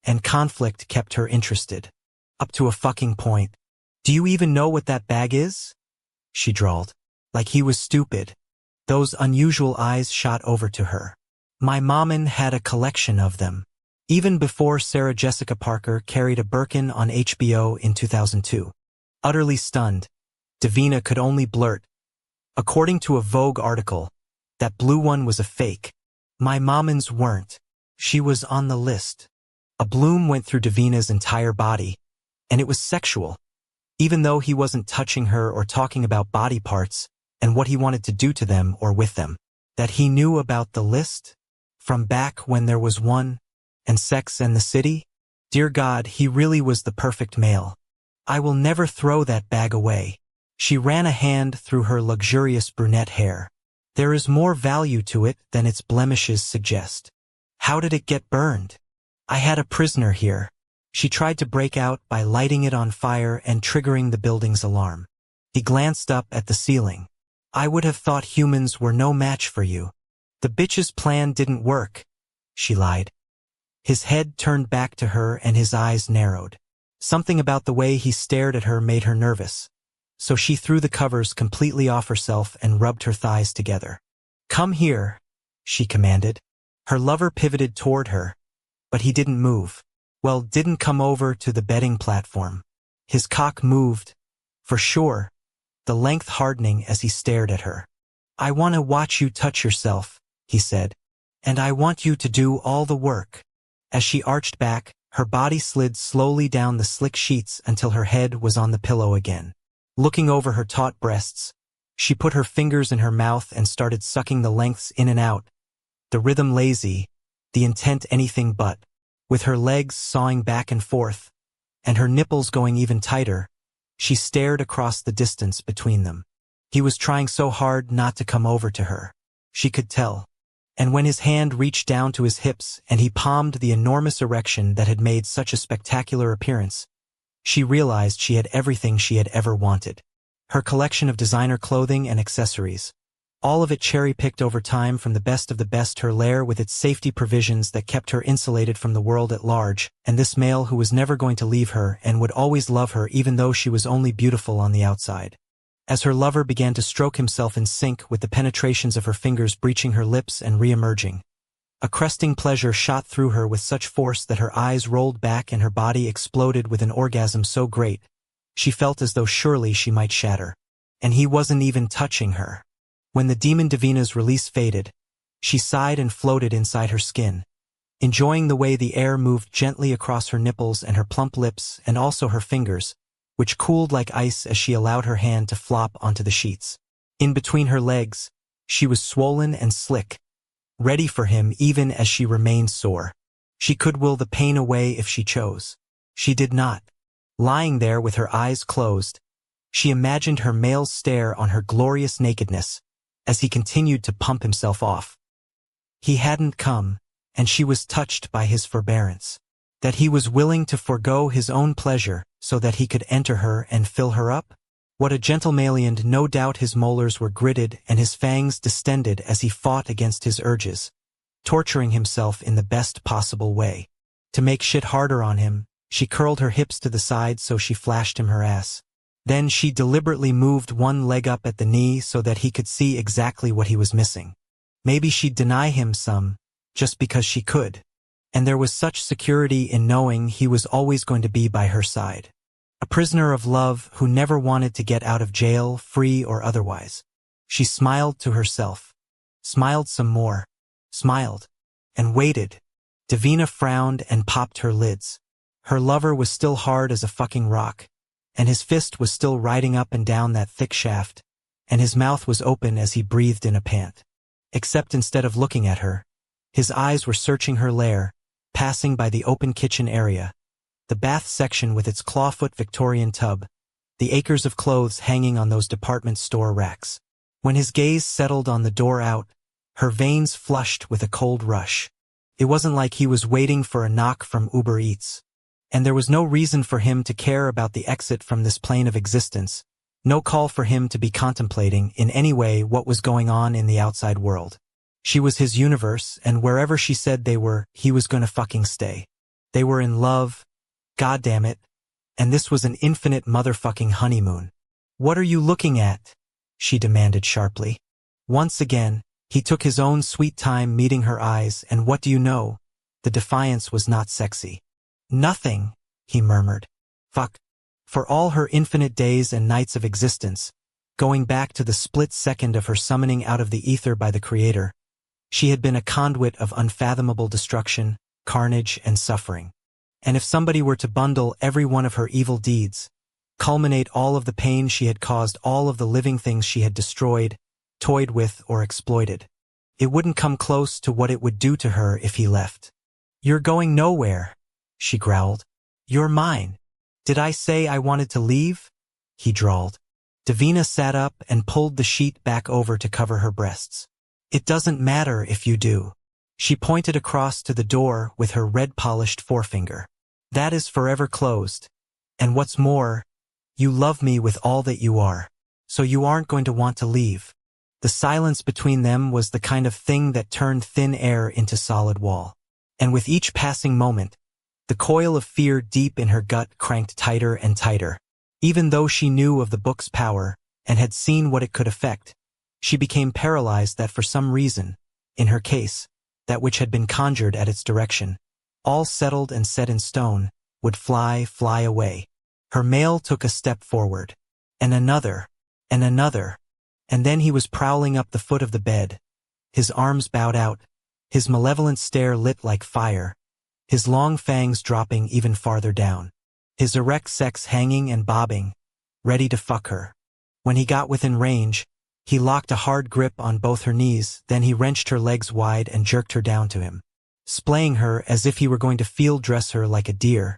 and conflict kept her interested. Up to a fucking point. "Do you even know what that bag is?" she drawled. Like he was stupid. Those unusual eyes shot over to her. "My mommin had a collection of them." Even before Sarah Jessica Parker carried a Birkin on HBO in 2002. Utterly stunned, Davina could only blurt, according to a Vogue article, that blue one was a fake. "My mommin's weren't. She was on the list." A bloom went through Davina's entire body, and it was sexual. Even though he wasn't touching her or talking about body parts and what he wanted to do to them or with them. That he knew about the list? From back when there was one, and Sex and the City? Dear God, he really was the perfect male. "I will never throw that bag away." She ran a hand through her luxurious brunette hair. "There is more value to it than its blemishes suggest." "How did it get burned?" "I had a prisoner here." She tried to break out by lighting it on fire and triggering the building's alarm. He glanced up at the ceiling. "I would have thought humans were no match for you." "The bitch's plan didn't work," she lied. His head turned back to her and his eyes narrowed. Something about the way he stared at her made her nervous. So she threw the covers completely off herself and rubbed her thighs together. "Come here," she commanded. Her lover pivoted toward her, but he didn't move. Well, didn't come over to the bedding platform. His cock moved, for sure, the length hardening as he stared at her. "I want to watch you touch yourself," he said, "and I want you to do all the work." As she arched back, her body slid slowly down the slick sheets until her head was on the pillow again. Looking over her taut breasts, she put her fingers in her mouth and started sucking the lengths in and out, the rhythm lazy, the intent anything but. With her legs sawing back and forth, and her nipples going even tighter, she stared across the distance between them. He was trying so hard not to come over to her. She could tell. And when his hand reached down to his hips and he palmed the enormous erection that had made such a spectacular appearance, she realized she had everything she had ever wanted. Her collection of designer clothing and accessories. All of it cherry-picked over time from the best of the best, her lair with its safety provisions that kept her insulated from the world at large, and this male who was never going to leave her and would always love her even though she was only beautiful on the outside. As her lover began to stroke himself in sync with the penetrations of her fingers breaching her lips and re-emerging, a cresting pleasure shot through her with such force that her eyes rolled back and her body exploded with an orgasm so great, she felt as though surely she might shatter. And he wasn't even touching her. When the demon Davina's release faded, she sighed and floated inside her skin, enjoying the way the air moved gently across her nipples and her plump lips and also her fingers, which cooled like ice as she allowed her hand to flop onto the sheets. In between her legs, she was swollen and slick, ready for him even as she remained sore. She could will the pain away if she chose. She did not. Lying there with her eyes closed, she imagined her male's stare on her glorious nakedness as he continued to pump himself off. He hadn't come, and she was touched by his forbearance. That he was willing to forego his own pleasure so that he could enter her and fill her up? What a gentleman, no doubt his molars were gritted and his fangs distended as he fought against his urges, torturing himself in the best possible way. To make shit harder on him, she curled her hips to the side so she flashed him her ass. Then she deliberately moved one leg up at the knee so that he could see exactly what he was missing. Maybe she'd deny him some, just because she could. And there was such security in knowing he was always going to be by her side. A prisoner of love who never wanted to get out of jail, free or otherwise. She smiled to herself. Smiled some more. Smiled. And waited. Davina frowned and popped her lids. Her lover was still hard as a fucking rock, and his fist was still riding up and down that thick shaft, and his mouth was open as he breathed in a pant. Except instead of looking at her, his eyes were searching her lair, passing by the open kitchen area, the bath section with its clawfoot Victorian tub, the acres of clothes hanging on those department store racks. When his gaze settled on the door out, her veins flushed with a cold rush. It wasn't like he was waiting for a knock from Uber Eats. And there was no reason for him to care about the exit from this plane of existence, no call for him to be contemplating in any way what was going on in the outside world. She was his universe, and wherever she said they were, he was gonna fucking stay. They were in love, goddammit, and this was an infinite motherfucking honeymoon. "What are you looking at?" she demanded sharply. Once again, he took his own sweet time meeting her eyes, and what do you know? The defiance was not sexy. "Nothing," he murmured. Fuck. For all her infinite days and nights of existence, going back to the split second of her summoning out of the ether by the Creator, she had been a conduit of unfathomable destruction, carnage, and suffering. And if somebody were to bundle every one of her evil deeds, culminate all of the pain she had caused all of the living things she had destroyed, toyed with, or exploited, it wouldn't come close to what it would do to her if he left. "You're going nowhere," she growled. "You're mine." "Did I say I wanted to leave?" he drawled. Davina sat up and pulled the sheet back over to cover her breasts. "It doesn't matter if you do." She pointed across to the door with her red-polished forefinger. "That is forever closed. And what's more, you love me with all that you are. So you aren't going to want to leave." The silence between them was the kind of thing that turned thin air into solid wall. And with each passing moment, the coil of fear deep in her gut cranked tighter and tighter. Even though she knew of the book's power and had seen what it could affect, she became paralyzed that for some reason, in her case, that which had been conjured at its direction, all settled and set in stone, would fly away. Her male took a step forward, and another, and then he was prowling up the foot of the bed, his arms bowed out, his malevolent stare lit like fire, his long fangs dropping even farther down, his erect sex hanging and bobbing, ready to fuck her. When he got within range, he locked a hard grip on both her knees, then he wrenched her legs wide and jerked her down to him. Splaying her as if he were going to field dress her like a deer.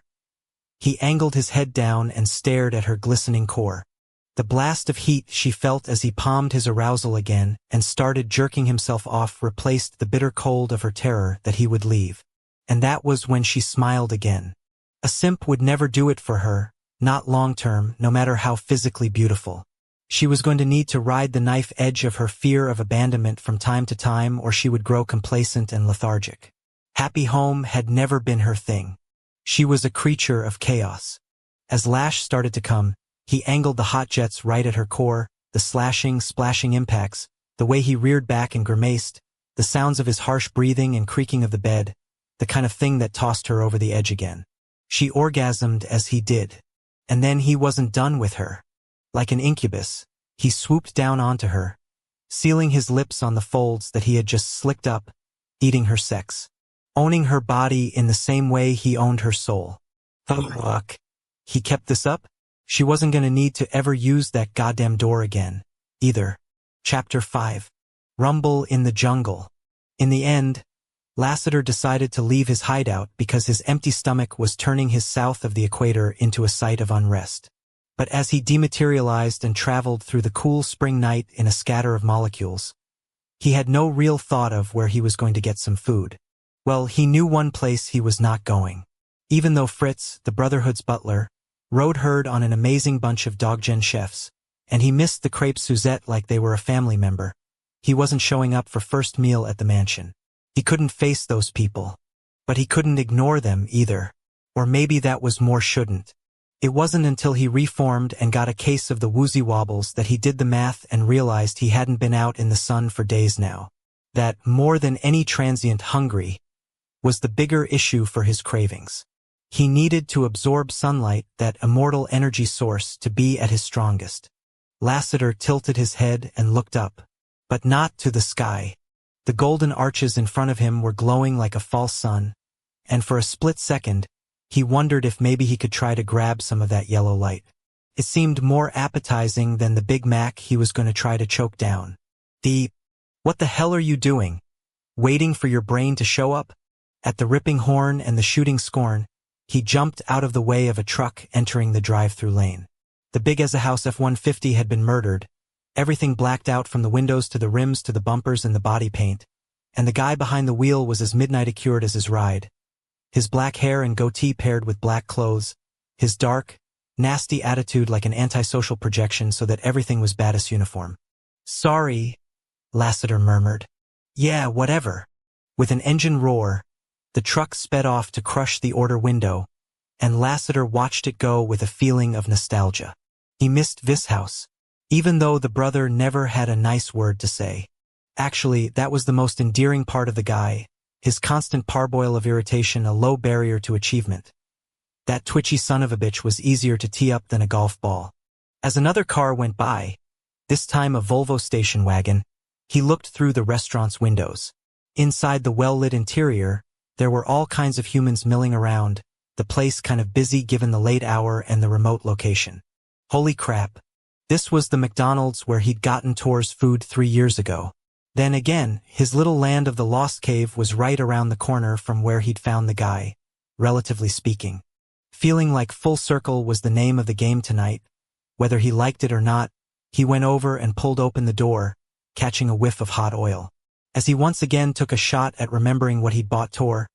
He angled his head down and stared at her glistening core. The blast of heat she felt as he palmed his arousal again and started jerking himself off replaced the bitter cold of her terror that he would leave. And that was when she smiled again. A simp would never do it for her, not long-term, no matter how physically beautiful. She was going to need to ride the knife edge of her fear of abandonment from time to time, or she would grow complacent and lethargic. Happy home had never been her thing. She was a creature of chaos. As Lash started to come, he angled the hot jets right at her core, the slashing, splashing impacts, the way he reared back and grimaced, the sounds of his harsh breathing and creaking of the bed, the kind of thing that tossed her over the edge again. She orgasmed as he did. And then he wasn't done with her. Like an incubus, he swooped down onto her, sealing his lips on the folds that he had just slicked up, eating her sex. Owning her body in the same way he owned her soul. Fuck. He kept this up? She wasn't gonna need to ever use that goddamn door again, either. Chapter 5. Rumble in the Jungle. In the end, Lassiter decided to leave his hideout because his empty stomach was turning his south of the equator into a site of unrest. But as he dematerialized and traveled through the cool spring night in a scatter of molecules, he had no real thought of where he was going to get some food. Well, he knew one place he was not going. Even though Fritz, the Brotherhood's butler, rode herd on an amazing bunch of dog-gen chefs, and he missed the crepe Suzette like they were a family member, he wasn't showing up for first meal at the mansion. He couldn't face those people. But he couldn't ignore them either. Or maybe that was more shouldn't. It wasn't until he reformed and got a case of the woozy wobbles that he did the math and realized he hadn't been out in the sun for days now. That, more than any transient hungry, was the bigger issue for his cravings. He needed to absorb sunlight, that immortal energy source, to be at his strongest. Lassiter tilted his head and looked up, but not to the sky. The golden arches in front of him were glowing like a false sun, and for a split second, he wondered if maybe he could try to grab some of that yellow light. It seemed more appetizing than the Big Mac he was going to try to choke down. What the hell are you doing? Waiting for your brain to show up? At the ripping horn and the shooting scorn, he jumped out of the way of a truck entering the drive-through lane. The big as a house F-150 had been murdered, everything blacked out from the windows to the rims to the bumpers and the body paint, and the guy behind the wheel was as midnight-accured as his ride. His black hair and goatee paired with black clothes, his dark, nasty attitude like an antisocial projection so that everything was Battis uniform. "Sorry," Lassiter murmured. "Yeah, whatever." With an engine roar, the truck sped off to crush the order window, and Lassiter watched it go with a feeling of nostalgia. He missed Vishouse, even though the brother never had a nice word to say. Actually, that was the most endearing part of the guy, his constant parboil of irritation, a low barrier to achievement. That twitchy son of a bitch was easier to tee up than a golf ball. As another car went by, this time a Volvo station wagon, he looked through the restaurant's windows. Inside the well-lit interior, there were all kinds of humans milling around, the place kind of busy given the late hour and the remote location. Holy crap. This was the McDonald's where he'd gotten Tor's food 3 years ago. Then again, his little land of the Lost Cave was right around the corner from where he'd found the guy, relatively speaking. Feeling like full circle was the name of the game tonight. Whether he liked it or not, he went over and pulled open the door, catching a whiff of hot oil. As he once again took a shot at remembering what he'd bought Tor,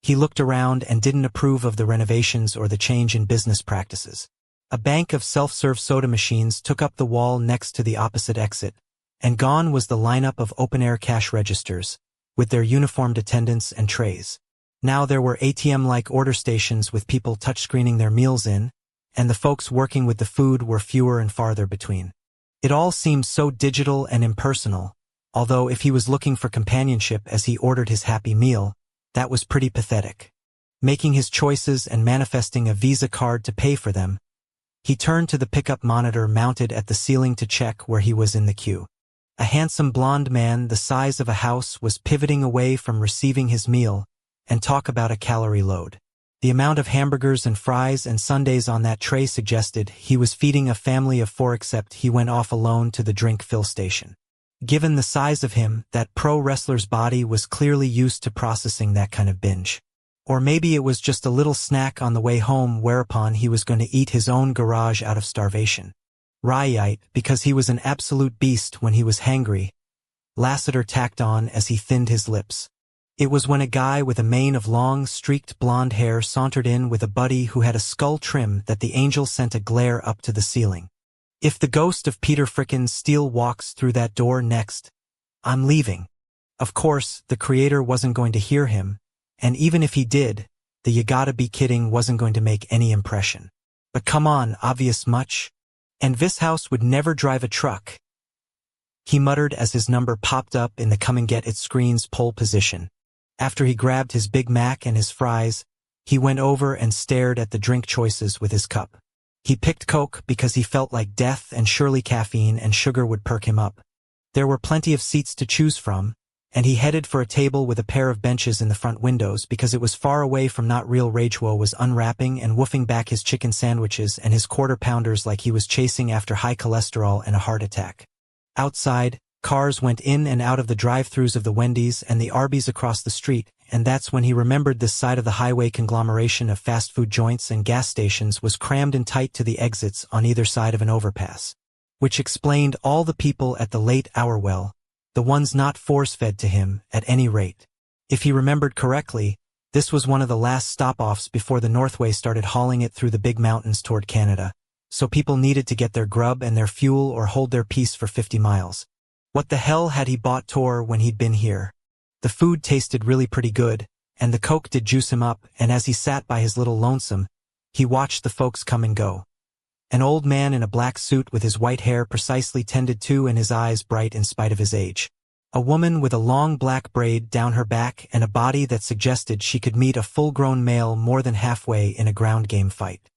he looked around and didn't approve of the renovations or the change in business practices. A bank of self-serve soda machines took up the wall next to the opposite exit, and gone was the lineup of open-air cash registers, with their uniformed attendants and trays. Now there were ATM-like order stations with people touchscreening their meals in, and the folks working with the food were fewer and farther between. It all seemed so digital and impersonal, although if he was looking for companionship as he ordered his happy meal, that was pretty pathetic. Making his choices and manifesting a Visa card to pay for them, he turned to the pickup monitor mounted at the ceiling to check where he was in the queue. A handsome blonde man the size of a house was pivoting away from receiving his meal, and talk about a calorie load. The amount of hamburgers and fries and sundaes on that tray suggested he was feeding a family of 4, except he went off alone to the drink fill station. Given the size of him, that pro wrestler's body was clearly used to processing that kind of binge. Or maybe it was just a little snack on the way home, whereupon he was going to eat his own garage out of starvation. Right, because he was an absolute beast when he was hangry, Lassiter tacked on as he thinned his lips. It was when a guy with a mane of long, streaked blonde hair sauntered in with a buddy who had a skull trim that the angel sent a glare up to the ceiling. If the ghost of Peter frickin' Steele walks through that door next, I'm leaving. Of course, the creator wasn't going to hear him, and even if he did, the "you gotta be kidding" wasn't going to make any impression. But come on, obvious much? And Vishouse would never drive a truck, he muttered as his number popped up in the come and get it screen's pole position. After he grabbed his Big Mac and his fries, he went over and stared at the drink choices with his cup. He picked Coke because he felt like death, and surely caffeine and sugar would perk him up. There were plenty of seats to choose from, and he headed for a table with a pair of benches in the front windows because it was far away from Not Real Rachel was unwrapping and woofing back his chicken sandwiches and his quarter-pounders like he was chasing after high cholesterol and a heart attack. Outside, cars went in and out of the drive-thrus of the Wendy's and the Arby's across the street, and that's when he remembered this side of the highway conglomeration of fast food joints and gas stations was crammed in tight to the exits on either side of an overpass. Which explained all the people at the late hour well, the ones not force-fed to him, at any rate. If he remembered correctly, this was one of the last stop-offs before the Northway started hauling it through the big mountains toward Canada, so people needed to get their grub and their fuel or hold their peace for 50 miles. What the hell had he bought Tor when he'd been here? The food tasted really pretty good, and the Coke did juice him up, and as he sat by his little lonesome, he watched the folks come and go. An old man in a black suit with his white hair precisely tended to and his eyes bright in spite of his age. A woman with a long black braid down her back and a body that suggested she could meet a full-grown male more than halfway in a ground game fight.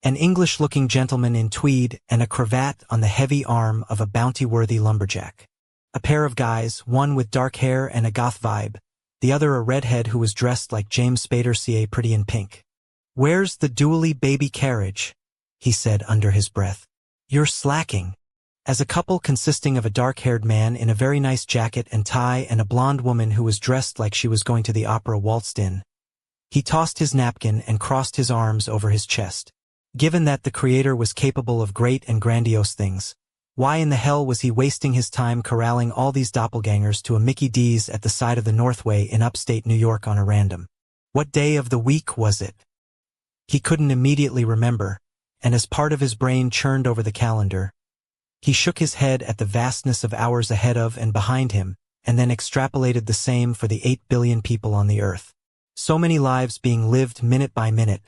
An English-looking gentleman in tweed and a cravat on the heavy arm of a bounty-worthy lumberjack. A pair of guys, one with dark hair and a goth vibe, the other a redhead who was dressed like James Spader ca Pretty in Pink. "Where's the dually baby carriage?" he said under his breath. "You're slacking." As a couple consisting of a dark-haired man in a very nice jacket and tie and a blonde woman who was dressed like she was going to the opera waltzed in, he tossed his napkin and crossed his arms over his chest. Given that the creator was capable of great and grandiose things, why in the hell was he wasting his time corralling all these doppelgangers to a Mickey D's at the side of the Northway in upstate New York on a random? What day of the week was it? He couldn't immediately remember, and as part of his brain churned over the calendar, he shook his head at the vastness of hours ahead of and behind him, and then extrapolated the same for the 8 billion people on the earth. So many lives being lived minute by minute,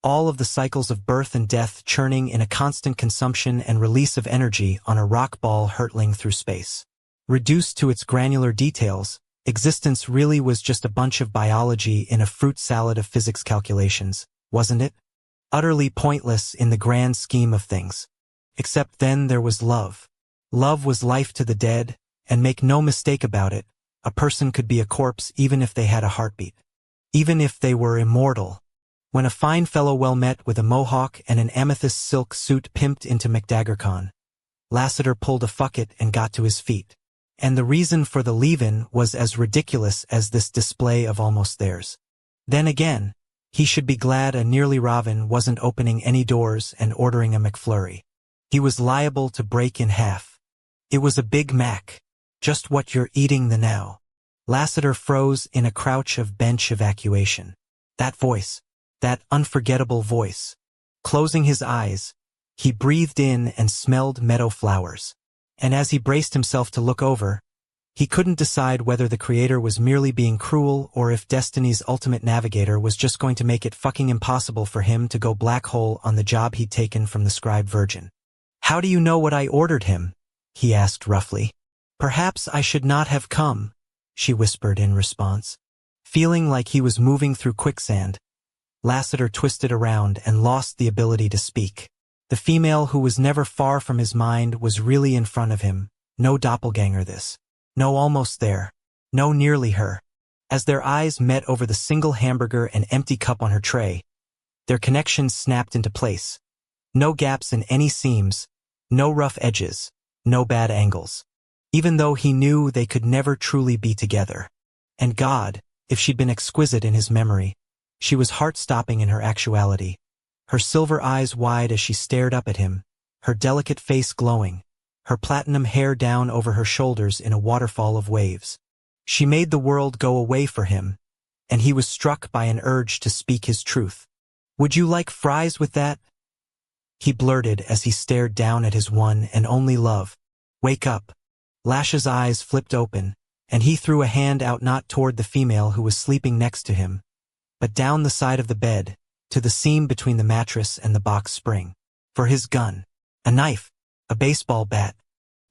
all of the cycles of birth and death churning in a constant consumption and release of energy on a rock ball hurtling through space. Reduced to its granular details, existence really was just a bunch of biology in a fruit salad of physics calculations, wasn't it? Utterly pointless in the grand scheme of things. Except then there was love. Love was life to the dead, and make no mistake about it, a person could be a corpse even if they had a heartbeat. Even if they were immortal. When a fine fellow well met with a mohawk and an amethyst silk suit pimped into McDaggercon, Lassiter pulled a fuck it and got to his feet. And the reason for the leave-in was as ridiculous as this display of almost theirs. Then again, he should be glad a nearly Robin wasn't opening any doors and ordering a McFlurry. He was liable to break in half. It was a Big Mac. Just what you're eating the now. Lassiter froze in a crouch of bench evacuation. That voice. That unforgettable voice. Closing his eyes, he breathed in and smelled meadow flowers. And as he braced himself to look over, he couldn't decide whether the creator was merely being cruel or if Destiny's ultimate navigator was just going to make it fucking impossible for him to go black hole on the job he'd taken from the scribe virgin. "How do you know what I ordered him?" he asked roughly. "Perhaps I should not have come," she whispered in response. Feeling like he was moving through quicksand, Lassiter twisted around and lost the ability to speak. The female who was never far from his mind was really in front of him. No doppelganger this. No almost there. No nearly her. As their eyes met over the single hamburger and empty cup on her tray, their connections snapped into place. No gaps in any seams, no rough edges, no bad angles. Even though he knew they could never truly be together. And God, if she'd been exquisite in his memory, she was heart-stopping in her actuality. Her silver eyes wide as she stared up at him, her delicate face glowing, her platinum hair down over her shoulders in a waterfall of waves. She made the world go away for him, and he was struck by an urge to speak his truth. "Would you like fries with that?" he blurted as he stared down at his one and only love. "Wake up." Lash's eyes flipped open, and he threw a hand out not toward the female who was sleeping next to him, but down the side of the bed, to the seam between the mattress and the box spring. For his gun. A knife. A baseball bat.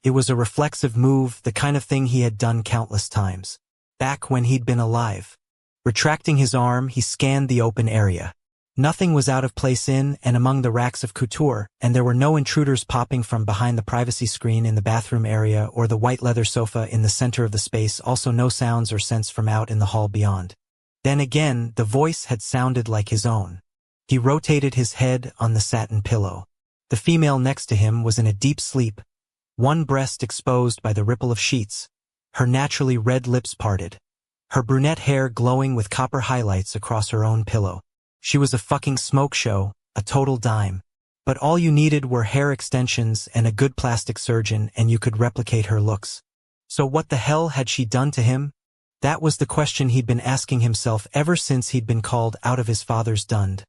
It was a reflexive move, the kind of thing he had done countless times. Back when he'd been alive. Retracting his arm, he scanned the open area. Nothing was out of place in and among the racks of couture, and there were no intruders popping from behind the privacy screen in the bathroom area or the white leather sofa in the center of the space, also no sounds or scents from out in the hall beyond. Then again, the voice had sounded like his own. He rotated his head on the satin pillow. The female next to him was in a deep sleep, one breast exposed by the ripple of sheets, her naturally red lips parted, her brunette hair glowing with copper highlights across her own pillow. She was a fucking smoke show, a total dime. But all you needed were hair extensions and a good plastic surgeon and you could replicate her looks. So what the hell had she done to him? That was the question he'd been asking himself ever since he'd been called out of his father's dund.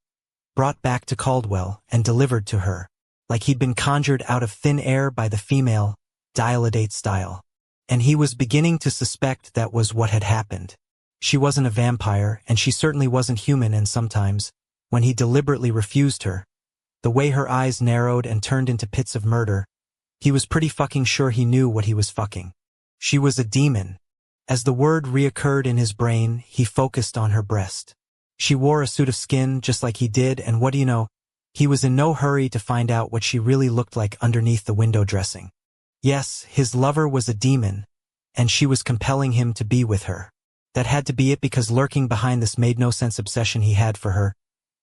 Brought back to Caldwell and delivered to her, like he'd been conjured out of thin air by the female, dial-a-date style. And he was beginning to suspect that was what had happened. She wasn't a vampire, and she certainly wasn't human, and sometimes, when he deliberately refused her, the way her eyes narrowed and turned into pits of murder, he was pretty fucking sure he knew what he was fucking. She was a demon. As the word reoccurred in his brain, he focused on her breast. She wore a suit of skin just like he did, and what do you know? He was in no hurry to find out what she really looked like underneath the window dressing. Yes, his lover was a demon, and she was compelling him to be with her. That had to be it, because lurking behind this made-no-sense obsession he had for her,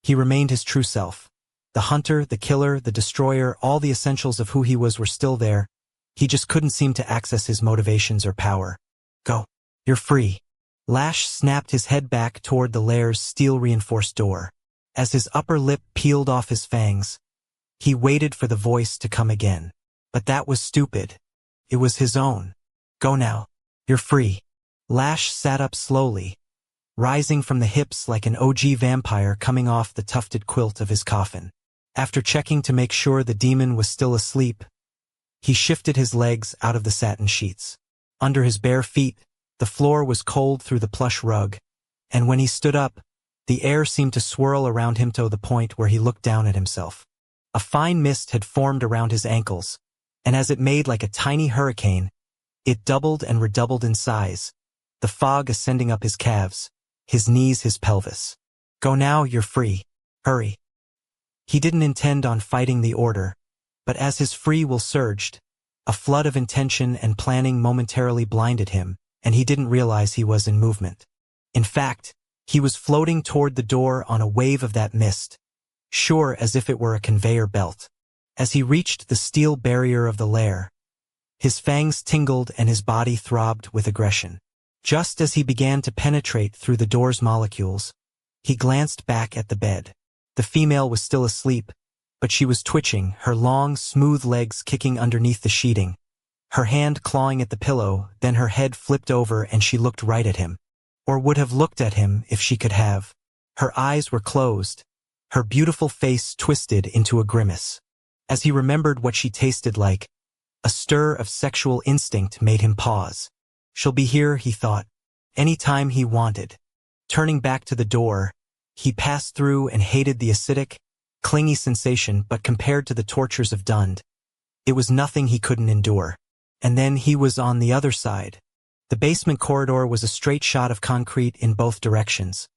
he remained his true self. The hunter, the killer, the destroyer, all the essentials of who he was were still there. He just couldn't seem to access his motivations or power. Go. You're free. Lash snapped his head back toward the lair's steel-reinforced door. As his upper lip peeled off his fangs, he waited for the voice to come again. But that was stupid. It was his own. Go now. You're free. Lash sat up slowly, rising from the hips like an OG vampire coming off the tufted quilt of his coffin. After checking to make sure the demon was still asleep, he shifted his legs out of the satin sheets. Under his bare feet, the floor was cold through the plush rug, and when he stood up, the air seemed to swirl around him to the point where he looked down at himself. A fine mist had formed around his ankles, and as it made like a tiny hurricane, it doubled and redoubled in size, the fog ascending up his calves, his knees, his pelvis. Go now, you're free. Hurry. He didn't intend on fighting the order, but as his free will surged, a flood of intention and planning momentarily blinded him, and he didn't realize he was in movement. In fact, he was floating toward the door on a wave of that mist, sure as if it were a conveyor belt. As he reached the steel barrier of the lair, his fangs tingled and his body throbbed with aggression. Just as he began to penetrate through the door's molecules, he glanced back at the bed. The female was still asleep, but she was twitching, her long, smooth legs kicking underneath the sheeting, her hand clawing at the pillow. Then her head flipped over and she looked right at him. Or would have looked at him if she could have. Her eyes were closed, her beautiful face twisted into a grimace. As he remembered what she tasted like, a stir of sexual instinct made him pause. She'll be here, he thought, any time he wanted. Turning back to the door, he passed through and hated the acidic, clingy sensation, but compared to the tortures of Dund, it was nothing he couldn't endure. And then he was on the other side. The basement corridor was a straight shot of concrete in both directions.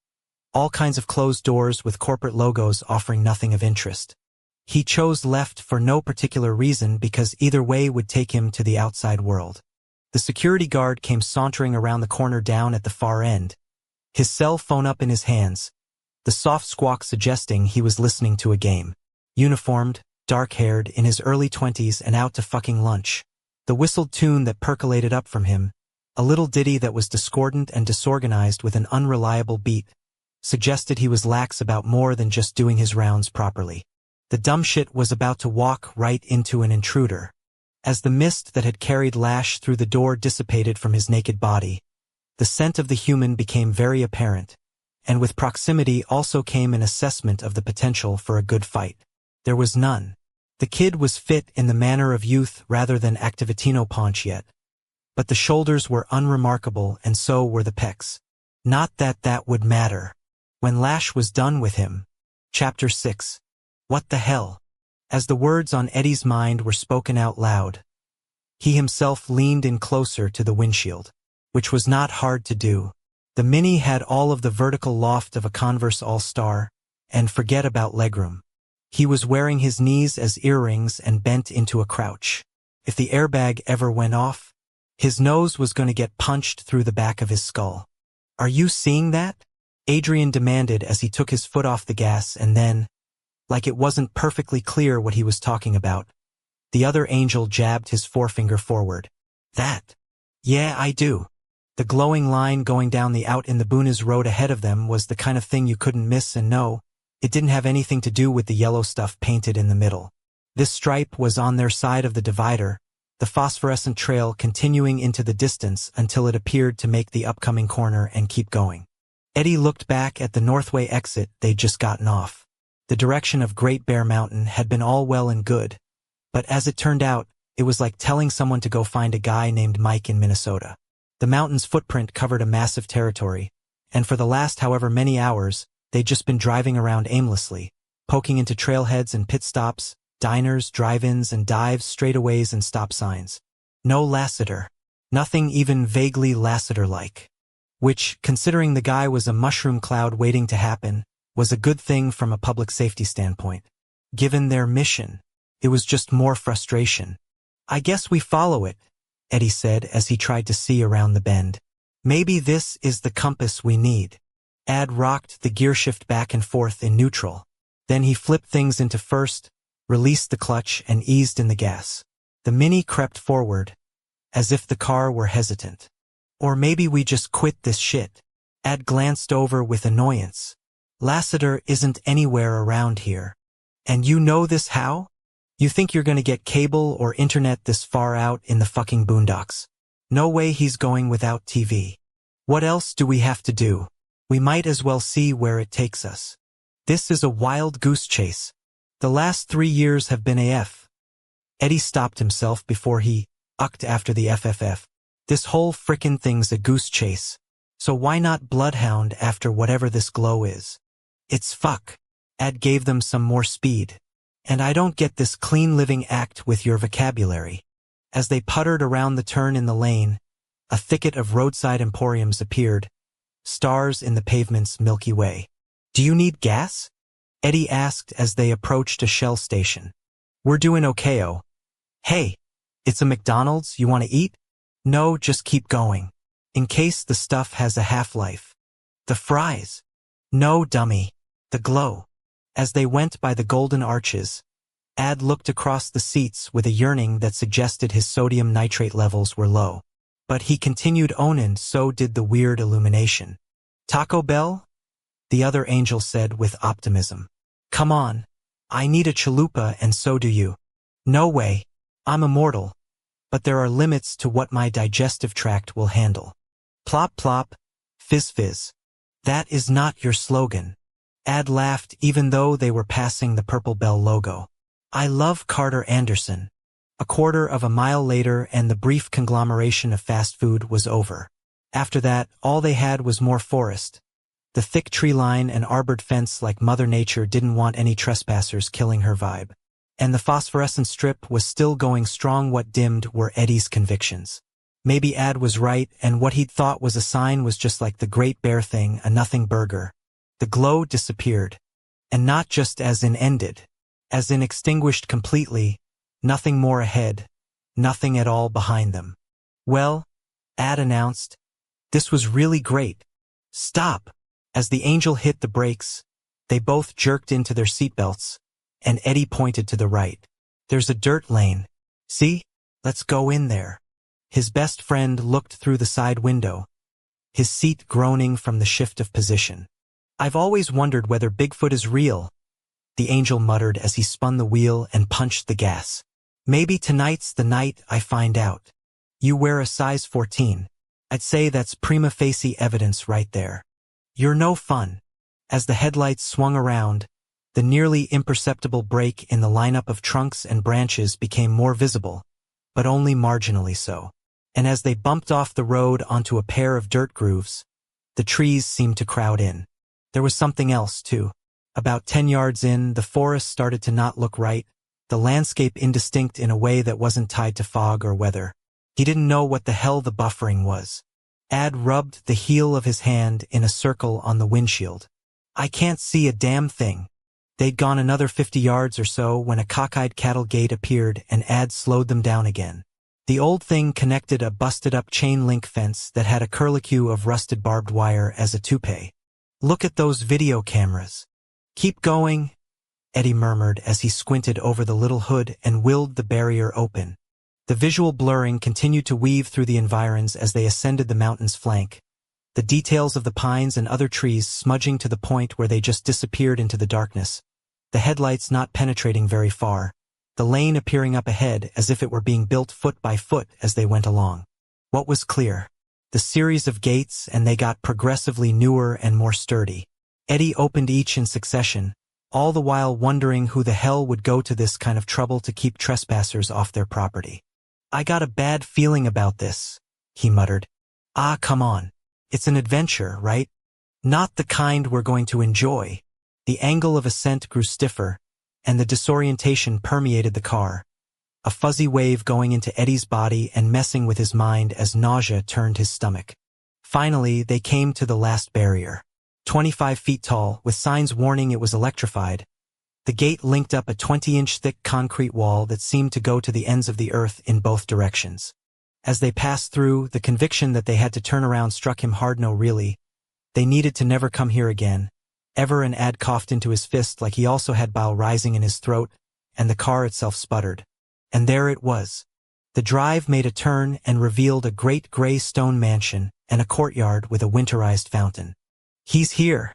All kinds of closed doors with corporate logos offering nothing of interest. He chose left for no particular reason, because either way would take him to the outside world. The security guard came sauntering around the corner down at the far end, his cell phone up in his hands, the soft squawk suggesting he was listening to a game. Uniformed, dark-haired, in his early 20s and out to fucking lunch. The whistled tune that percolated up from him, a little ditty that was discordant and disorganized with an unreliable beat, suggested he was lax about more than just doing his rounds properly. The dumb shit was about to walk right into an intruder. As the mist that had carried Lash through the door dissipated from his naked body, the scent of the human became very apparent, and with proximity also came an assessment of the potential for a good fight. There was none. The kid was fit in the manner of youth rather than activitino paunch yet, but the shoulders were unremarkable and so were the pecs. Not that that would matter. When Lash was done with him. Chapter 6. What the hell? As the words on Eddie's mind were spoken out loud, he himself leaned in closer to the windshield, which was not hard to do. The Mini had all of the vertical loft of a Converse All-Star, and forget about legroom. He was wearing his knees as earrings and bent into a crouch. If the airbag ever went off, his nose was going to get punched through the back of his skull. Are you seeing that? Adrian demanded as he took his foot off the gas, and then, like it wasn't perfectly clear what he was talking about, the other angel jabbed his forefinger forward. That. Yeah, I do. The glowing line going down the out in the Bunas road ahead of them was the kind of thing you couldn't miss, and no, it didn't have anything to do with the yellow stuff painted in the middle. This stripe was on their side of the divider, the phosphorescent trail continuing into the distance until it appeared to make the upcoming corner and keep going. Eddie looked back at the Northway exit they'd just gotten off. The direction of Great Bear Mountain had been all well and good, but as it turned out, it was like telling someone to go find a guy named Mike in Minnesota. The mountain's footprint covered a massive territory, and for the last however many hours, they'd just been driving around aimlessly, poking into trailheads and pit stops, diners, drive-ins and dives, straightaways and stop signs. No Lassiter. Nothing even vaguely Lassiter-like. Which, considering the guy was a mushroom cloud waiting to happen, was a good thing from a public safety standpoint. Given their mission, it was just more frustration. "I guess we follow it," Eddie said as he tried to see around the bend. "Maybe this is the compass we need." Ad rocked the gearshift back and forth in neutral. Then he flipped things into first, released the clutch, and eased in the gas. The Mini crept forward, as if the car were hesitant. "Or maybe we just quit this shit." Ad glanced over with annoyance. "Lassiter isn't anywhere around here. And you know this how? You think you're gonna get cable or internet this far out in the fucking boondocks? No way he's going without TV. What else do we have to do? We might as well see where it takes us. This is a wild goose chase. The last 3 years have been AF." Eddie stopped himself before he ucked after the FFF. "This whole frickin' thing's a goose chase. So why not bloodhound after whatever this glow is? It's fuck." Ad gave them some more speed. "And I don't get this clean living act with your vocabulary." As they puttered around the turn in the lane, a thicket of roadside emporiums appeared, stars in the pavement's Milky Way. "Do you need gas?" Eddie asked as they approached a Shell station. "We're doing okay-o." "Hey, it's a McDonald's, you want to eat?" "No, just keep going. In case the stuff has a half-life." "The fries?" "No, dummy. The glow." As they went by the golden arches, Ad looked across the seats with a yearning that suggested his sodium nitrate levels were low. But he continued on, and so did the weird illumination. "Taco Bell?" the other angel said with optimism. "Come on. I need a chalupa and so do you." "No way. I'm immortal. But there are limits to what my digestive tract will handle." "Plop plop, fizz fizz. That is not your slogan." Ad laughed even though they were passing the Purple Bell logo. "I love Carter Anderson." A quarter of a mile later and the brief conglomeration of fast food was over. After that, all they had was more forest. The thick tree line and arbored fence, like Mother Nature didn't want any trespassers killing her vibe. And the phosphorescent strip was still going strong. What dimmed were Eddie's convictions. Maybe Ad was right, and what he'd thought was a sign was just like the Great Bear thing, a nothing burger. The glow disappeared. And not just as in ended. As in extinguished completely, nothing more ahead, nothing at all behind them. "Well," Ad announced, "this was really great." "Stop!" As the angel hit the brakes, they both jerked into their seatbelts, and Eddie pointed to the right. "There's a dirt lane. See? Let's go in there." His best friend looked through the side window, his seat groaning from the shift of position. "I've always wondered whether Bigfoot is real," the angel muttered as he spun the wheel and punched the gas. "Maybe tonight's the night I find out." "You wear a size 14. I'd say that's prima facie evidence right there. You're no fun." As the headlights swung around, the nearly imperceptible break in the lineup of trunks and branches became more visible, but only marginally so. And as they bumped off the road onto a pair of dirt grooves, the trees seemed to crowd in. There was something else, too. About 10 yards in, the forest started to not look right, the landscape indistinct in a way that wasn't tied to fog or weather. He didn't know what the hell the buffering was. Ad rubbed the heel of his hand in a circle on the windshield. "I can't see a damn thing." They'd gone another 50 yards or so when a cockeyed cattle gate appeared and Ad slowed them down again. The old thing connected a busted-up chain-link fence that had a curlicue of rusted barbed wire as a toupee. "Look at those video cameras." "Keep going," Eddie murmured as he squinted over the little hood and willed the barrier open. The visual blurring continued to weave through the environs as they ascended the mountain's flank, the details of the pines and other trees smudging to the point where they just disappeared into the darkness, the headlights not penetrating very far, the lane appearing up ahead as if it were being built foot by foot as they went along. What was clear? The series of gates, and they got progressively newer and more sturdy. Eddie opened each in succession, all the while wondering who the hell would go to this kind of trouble to keep trespassers off their property. "I got a bad feeling about this," he muttered. "Ah, come on. It's an adventure, right? Not the kind we're going to enjoy." The angle of ascent grew stiffer, and the disorientation permeated the car. a fuzzy wave going into Eddie's body and messing with his mind as nausea turned his stomach. Finally, they came to the last barrier. 25 feet tall, with signs warning it was electrified, the gate linked up a 20-inch thick concrete wall that seemed to go to the ends of the earth in both directions. As they passed through, the conviction that they had to turn around struck him hard. No, really. They needed to never come here again. Ever and Ad coughed into his fist like he also had bile rising in his throat, and the car itself sputtered. And there it was. The drive made a turn and revealed a great gray stone mansion and a courtyard with a winterized fountain. "He's here,"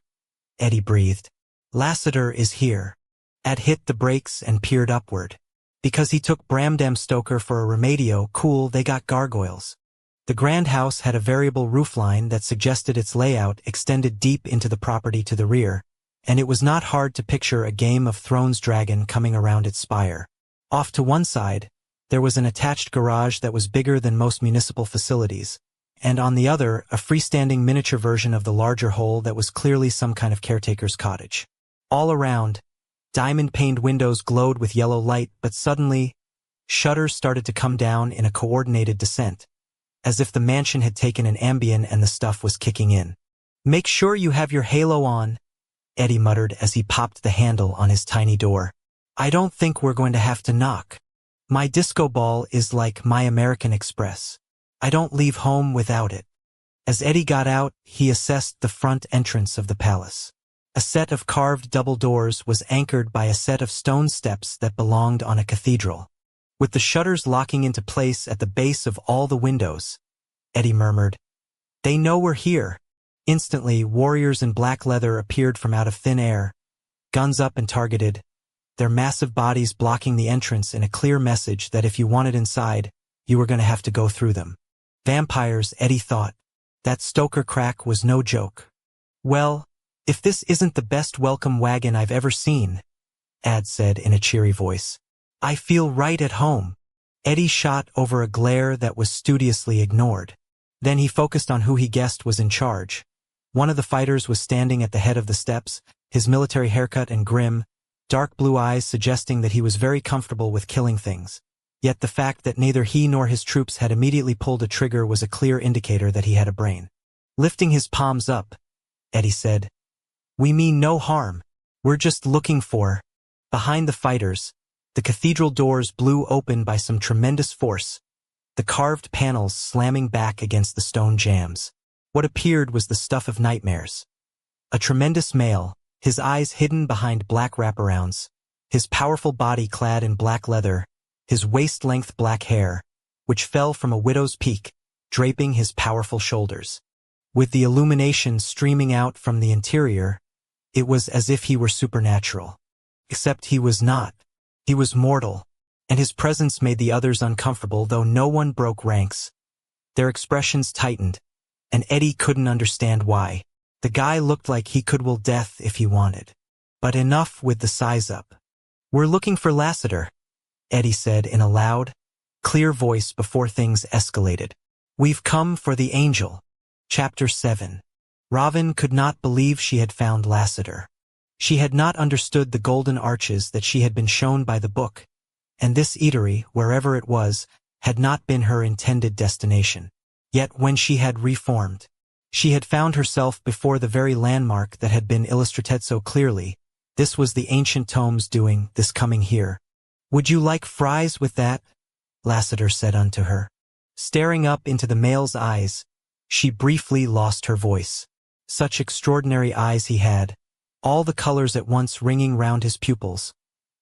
Eddie breathed. "Lassiter is here." Ad hit the brakes and peered upward. Because he took Bramdam Stoker for a Remedio, cool, they got gargoyles. The grand house had a variable roofline that suggested its layout extended deep into the property to the rear, and it was not hard to picture a Game of Thrones dragon coming around its spire. Off to one side, there was an attached garage that was bigger than most municipal facilities, and on the other, a freestanding miniature version of the larger whole that was clearly some kind of caretaker's cottage. All around, diamond-paned windows glowed with yellow light, but suddenly, shutters started to come down in a coordinated descent, as if the mansion had taken an Ambien and the stuff was kicking in. "Make sure you have your halo on," Eddie muttered as he popped the handle on his tiny door. "I don't think we're going to have to knock. My disco ball is like my American Express. I don't leave home without it." As Eddie got out, he assessed the front entrance of the palace. A set of carved double doors was anchored by a set of stone steps that belonged on a cathedral. With the shutters locking into place at the base of all the windows, Eddie murmured, "They know we're here." Instantly, warriors in black leather appeared from out of thin air, guns up and targeted, their massive bodies blocking the entrance in a clear message that if you wanted inside, you were going to have to go through them. Vampires, Eddie thought. That Stoker crack was no joke. "Well, if this isn't the best welcome wagon I've ever seen," Ad said in a cheery voice. "I feel right at home." Eddie shot over a glare that was studiously ignored. Then he focused on who he guessed was in charge. One of the fighters was standing at the head of the steps, his military haircut and grim, dark blue eyes suggesting that he was very comfortable with killing things. Yet the fact that neither he nor his troops had immediately pulled a trigger was a clear indicator that he had a brain. Lifting his palms up, Eddie said, "We mean no harm. We're just looking for..." Behind the fighters, the cathedral doors blew open by some tremendous force, the carved panels slamming back against the stone jambs. What appeared was the stuff of nightmares. A tremendous male, his eyes hidden behind black wraparounds, his powerful body clad in black leather, his waist-length black hair, which fell from a widow's peak, draping his powerful shoulders. With the illumination streaming out from the interior, it was as if he were supernatural. Except he was not. He was mortal, and his presence made the others uncomfortable, though no one broke ranks. Their expressions tightened, and Eddie couldn't understand why. The guy looked like he could will death if he wanted. But enough with the size up. "We're looking for Lassiter," Eddie said in a loud, clear voice before things escalated. "We've come for the angel." Chapter 7. Robin could not believe she had found Lassiter. She had not understood the golden arches that she had been shown by the book, and this eatery, wherever it was, had not been her intended destination. Yet when she had reformed, she had found herself before the very landmark that had been illustrated so clearly. This was the ancient tomes doing this coming here. "Would you like fries with that?" Lassiter said unto her. Staring up into the male's eyes, she briefly lost her voice. Such extraordinary eyes he had, all the colors at once ringing round his pupils,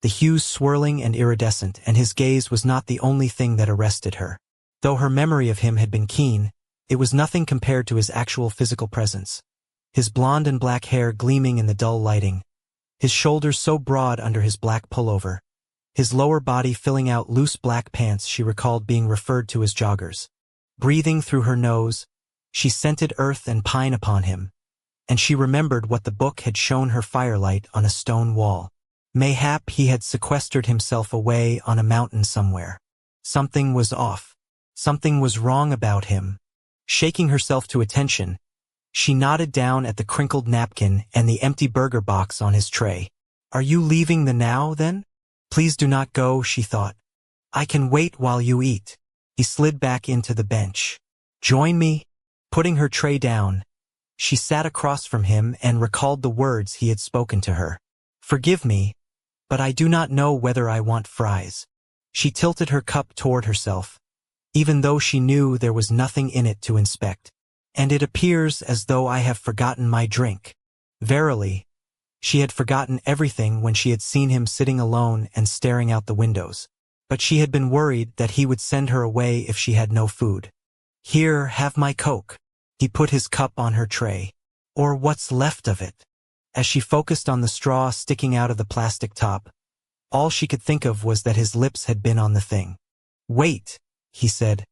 the hues swirling and iridescent, and his gaze was not the only thing that arrested her. Though her memory of him had been keen, it was nothing compared to his actual physical presence. His blonde and black hair gleaming in the dull lighting, his shoulders so broad under his black pullover, his lower body filling out loose black pants she recalled being referred to as joggers. Breathing through her nose, she scented earth and pine upon him, and she remembered what the book had shown her firelight on a stone wall. Mayhap he had sequestered himself away on a mountain somewhere. Something was off. Something was wrong about him. Shaking herself to attention, she nodded down at the crinkled napkin and the empty burger box on his tray. "Are you leaving the now, then? Please do not go," she thought. I can wait while you eat. He slid back into the bench. Join me? Putting her tray down, she sat across from him and recalled the words he had spoken to her. Forgive me, but I do not know whether I want fries. She tilted her cup toward herself, even though she knew there was nothing in it to inspect. And it appears as though I have forgotten my drink. Verily, she had forgotten everything when she had seen him sitting alone and staring out the windows. But she had been worried that he would send her away if she had no food. Here, have my Coke. He put his cup on her tray. Or what's left of it. As she focused on the straw sticking out of the plastic top, all she could think of was that his lips had been on the thing. Wait, he said.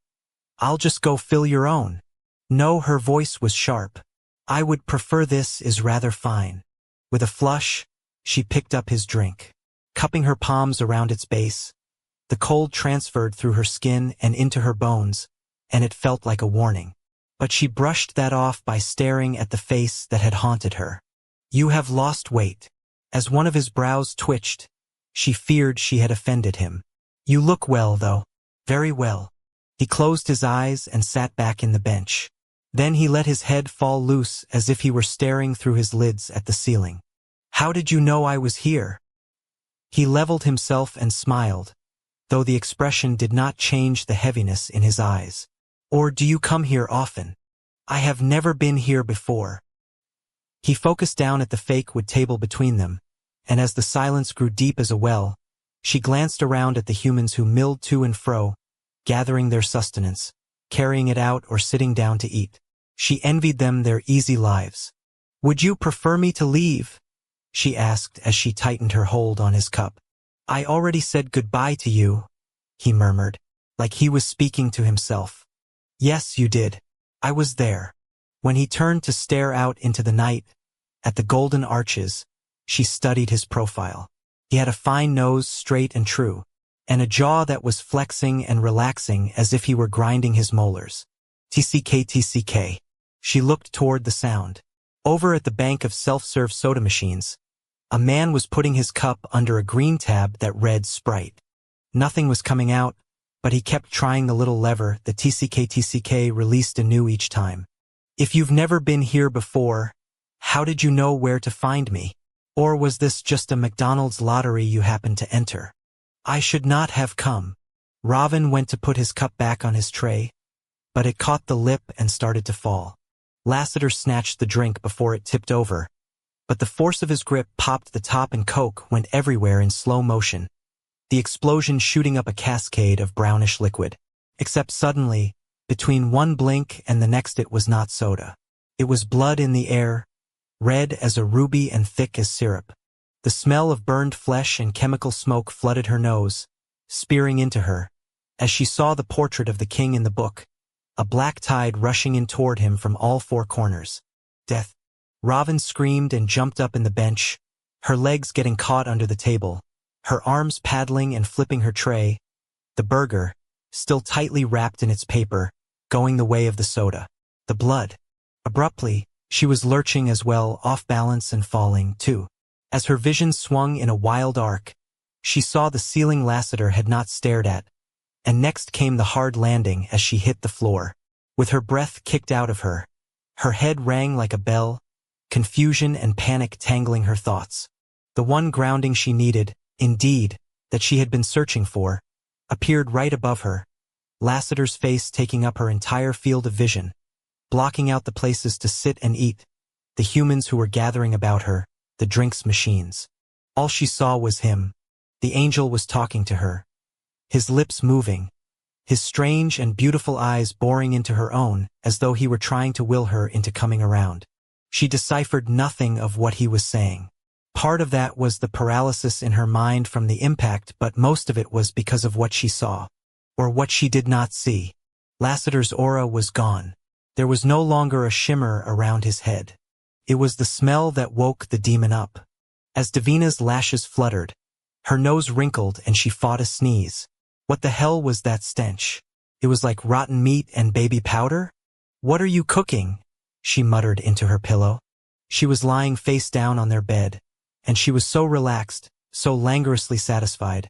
I'll just go fill your own. No, her voice was sharp. I would prefer this is rather fine. With a flush, she picked up his drink. Cupping her palms around its base, the cold transferred through her skin and into her bones, and it felt like a warning. But she brushed that off by staring at the face that had haunted her. You have lost weight. As one of his brows twitched, she feared she had offended him. You look well, though. Very well. He closed his eyes and sat back in the bench. Then he let his head fall loose as if he were staring through his lids at the ceiling. How did you know I was here? He leveled himself and smiled, though the expression did not change the heaviness in his eyes. Or do you come here often? I have never been here before. He focused down at the fake wood table between them, and as the silence grew deep as a well, she glanced around at the humans who milled to and fro, gathering their sustenance, carrying it out or sitting down to eat. She envied them their easy lives. Would you prefer me to leave? She asked as she tightened her hold on his cup. I already said goodbye to you, he murmured, like he was speaking to himself. Yes, you did. I was there. When he turned to stare out into the night, at the golden arches, she studied his profile. He had a fine nose, straight and true, and a jaw that was flexing and relaxing as if he were grinding his molars. TCK, TCK. She looked toward the sound. Over at the bank of self-serve soda machines, a man was putting his cup under a green tab that read Sprite. Nothing was coming out, but he kept trying the little lever the TCK released anew each time. If you've never been here before, how did you know where to find me? Or was this just a McDonald's lottery you happened to enter? I should not have come. Robin went to put his cup back on his tray, but it caught the lip and started to fall. Lassiter snatched the drink before it tipped over, but the force of his grip popped the top and Coke went everywhere in slow motion, the explosion shooting up a cascade of brownish liquid. Except suddenly, between one blink and the next, it was not soda. It was blood in the air, red as a ruby and thick as syrup. The smell of burned flesh and chemical smoke flooded her nose, spearing into her, as she saw the portrait of the king in the book, a black tide rushing in toward him from all four corners. Death. Robin screamed and jumped up in the bench, her legs getting caught under the table, her arms paddling and flipping her tray, the burger, still tightly wrapped in its paper, going the way of the soda. The blood. Abruptly, she was lurching as well, off balance and falling, too. As her vision swung in a wild arc, she saw the ceiling Lassiter had not stared at, and next came the hard landing as she hit the floor. With her breath kicked out of her, her head rang like a bell, confusion and panic tangling her thoughts. The one grounding she needed, indeed, that she had been searching for, appeared right above her, Lassiter's face taking up her entire field of vision, blocking out the places to sit and eat, the humans who were gathering about her, the drinks machines. All she saw was him. The angel was talking to her, his lips moving, his strange and beautiful eyes boring into her own as though he were trying to will her into coming around. She deciphered nothing of what he was saying. Part of that was the paralysis in her mind from the impact, but most of it was because of what she saw, or what she did not see. Lassiter's aura was gone. There was no longer a shimmer around his head. It was the smell that woke the demon up. As Davina's lashes fluttered, her nose wrinkled and she fought a sneeze. What the hell was that stench? It was like rotten meat and baby powder? What are you cooking? She muttered into her pillow. She was lying face down on their bed, and she was so relaxed, so languorously satisfied,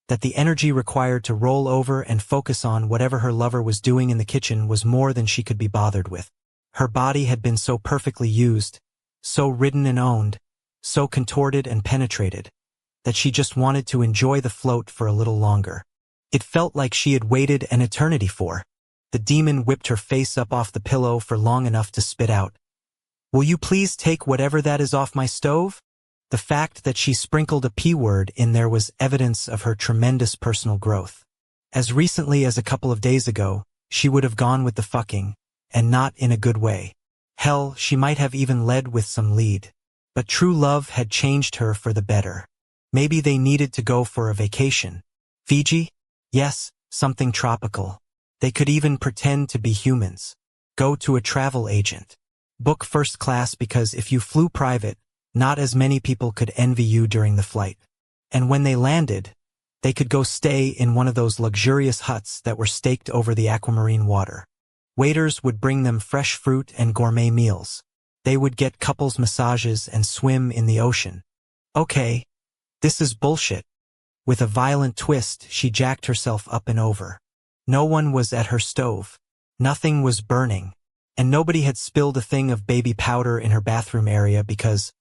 that the energy required to roll over and focus on whatever her lover was doing in the kitchen was more than she could be bothered with. Her body had been so perfectly used, so ridden and owned, so contorted and penetrated, that she just wanted to enjoy the float for a little longer. It felt like she had waited an eternity for. The demon whipped her face up off the pillow for long enough to spit out, "Will you please take whatever that is off my stove?" The fact that she sprinkled a P-word in there was evidence of her tremendous personal growth. As recently as a couple of days ago, she would have gone with the fucking, and not in a good way. Hell, she might have even led with some lead. But true love had changed her for the better. Maybe they needed to go for a vacation. Fiji? Yes, something tropical. They could even pretend to be humans. Go to a travel agent. Book first class because if you flew private, not as many people could envy you during the flight. And when they landed, they could go stay in one of those luxurious huts that were staked over the aquamarine water. Waiters would bring them fresh fruit and gourmet meals. They would get couples massages and swim in the ocean. Okay, this is bullshit. With a violent twist, she jacked herself up and over. No one was at her stove. Nothing was burning. And nobody had spilled a thing of baby powder in her bathroom area because,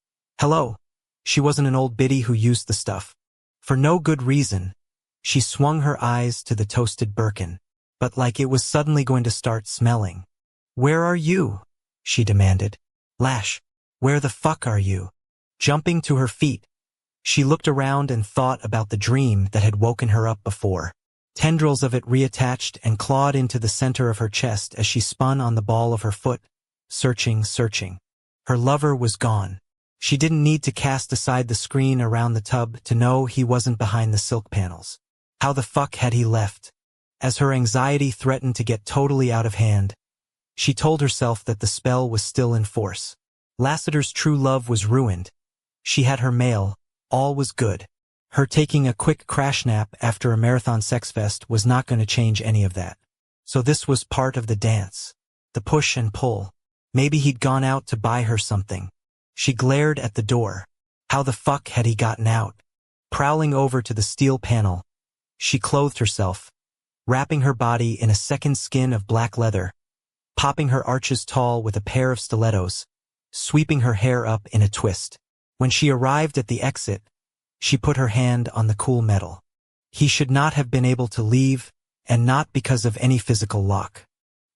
hello, she wasn't an old biddy who used the stuff. For no good reason, she swung her eyes to the toasted Birkin, but like it was suddenly going to start smelling. "Where are you?" she demanded. "Lash, where the fuck are you?" Jumping to her feet, she looked around and thought about the dream that had woken her up before. Tendrils of it reattached and clawed into the center of her chest as she spun on the ball of her foot, searching. Her lover was gone. She didn't need to cast aside the screen around the tub to know he wasn't behind the silk panels. How the fuck had he left? As her anxiety threatened to get totally out of hand, she told herself that the spell was still in force. Lassiter's true love was ruined. She had her mail. All was good. Her taking a quick crash nap after a marathon sex fest was not going to change any of that. So this was part of the dance. The push and pull. Maybe he'd gone out to buy her something. She glared at the door. How the fuck had he gotten out? Prowling over to the steel panel, she clothed herself, wrapping her body in a second skin of black leather, popping her arches tall with a pair of stilettos, sweeping her hair up in a twist. When she arrived at the exit, she put her hand on the cool metal. He should not have been able to leave, and not because of any physical lock.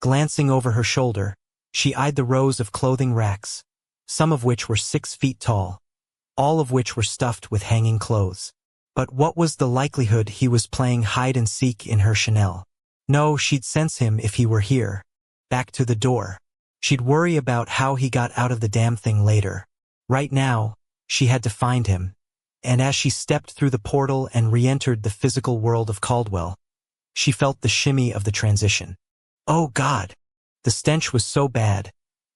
Glancing over her shoulder, she eyed the rows of clothing racks, some of which were 6 feet tall, all of which were stuffed with hanging clothes. But what was the likelihood he was playing hide-and-seek in her Chanel? No, she'd sense him if he were here. Back to the door. She'd worry about how he got out of the damn thing later. Right now, she had to find him. And as she stepped through the portal and re-entered the physical world of Caldwell, she felt the shimmy of the transition. Oh God! The stench was so bad.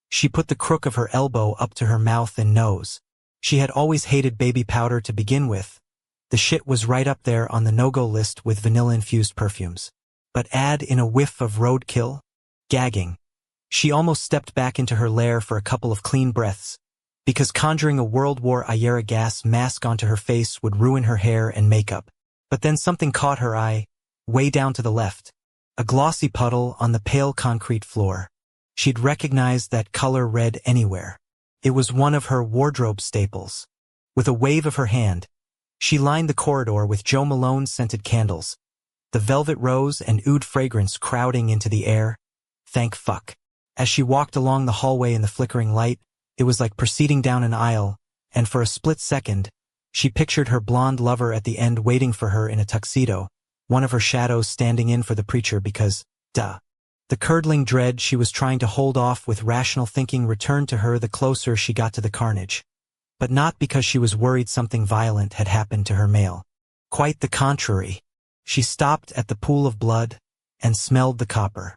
She put the crook of her elbow up to her mouth and nose. She had always hated baby powder to begin with. The shit was right up there on the no-go list with vanilla-infused perfumes. But add in a whiff of roadkill? Gagging. She almost stepped back into her lair for a couple of clean breaths, because conjuring a World War IRA gas mask onto her face would ruin her hair and makeup. But then something caught her eye, way down to the left. A glossy puddle on the pale concrete floor. She'd recognize that color red anywhere. It was one of her wardrobe staples. With a wave of her hand, she lined the corridor with Joe Malone-scented candles, the velvet rose and oud fragrance crowding into the air. Thank fuck. As she walked along the hallway in the flickering light, it was like proceeding down an aisle, and for a split second, she pictured her blonde lover at the end waiting for her in a tuxedo, one of her shadows standing in for the preacher because, duh. The curdling dread she was trying to hold off with rational thinking returned to her the closer she got to the carnage. But not because she was worried something violent had happened to her mail. Quite the contrary. She stopped at the pool of blood and smelled the copper.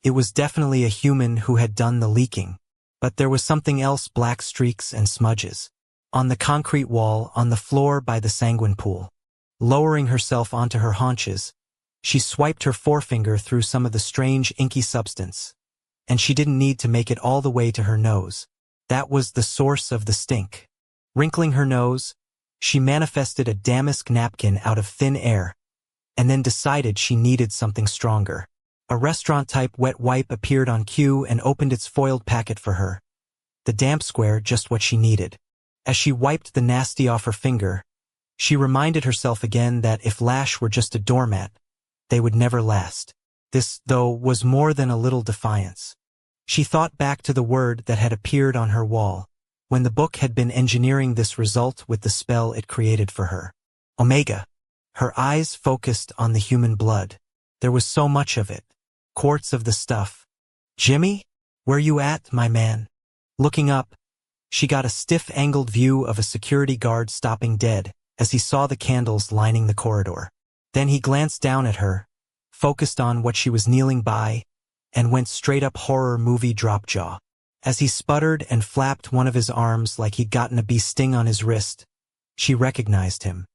It was definitely a human who had done the leaking. But there was something else, black streaks and smudges. On the concrete wall, on the floor by the sanguine pool. Lowering herself onto her haunches, she swiped her forefinger through some of the strange inky substance. And she didn't need to make it all the way to her nose. That was the source of the stink. Wrinkling her nose, she manifested a damask napkin out of thin air, and then decided she needed something stronger. A restaurant-type wet wipe appeared on cue and opened its foiled packet for her. The damp square, just what she needed. As she wiped the nasty off her finger, she reminded herself again that if Lash were just a doormat, they would never last. This, though, was more than a little defiance. She thought back to the word that had appeared on her wall, when the book had been engineering this result with the spell it created for her. Omega. Her eyes focused on the human blood. There was so much of it. Quarts of the stuff. Jimmy? Where you at, my man? Looking up, she got a stiff angled view of a security guard stopping dead as he saw the candles lining the corridor. Then he glanced down at her, focused on what she was kneeling by, and went straight up horror movie drop jaw. As he sputtered and flapped one of his arms like he'd gotten a bee sting on his wrist, she recognized him.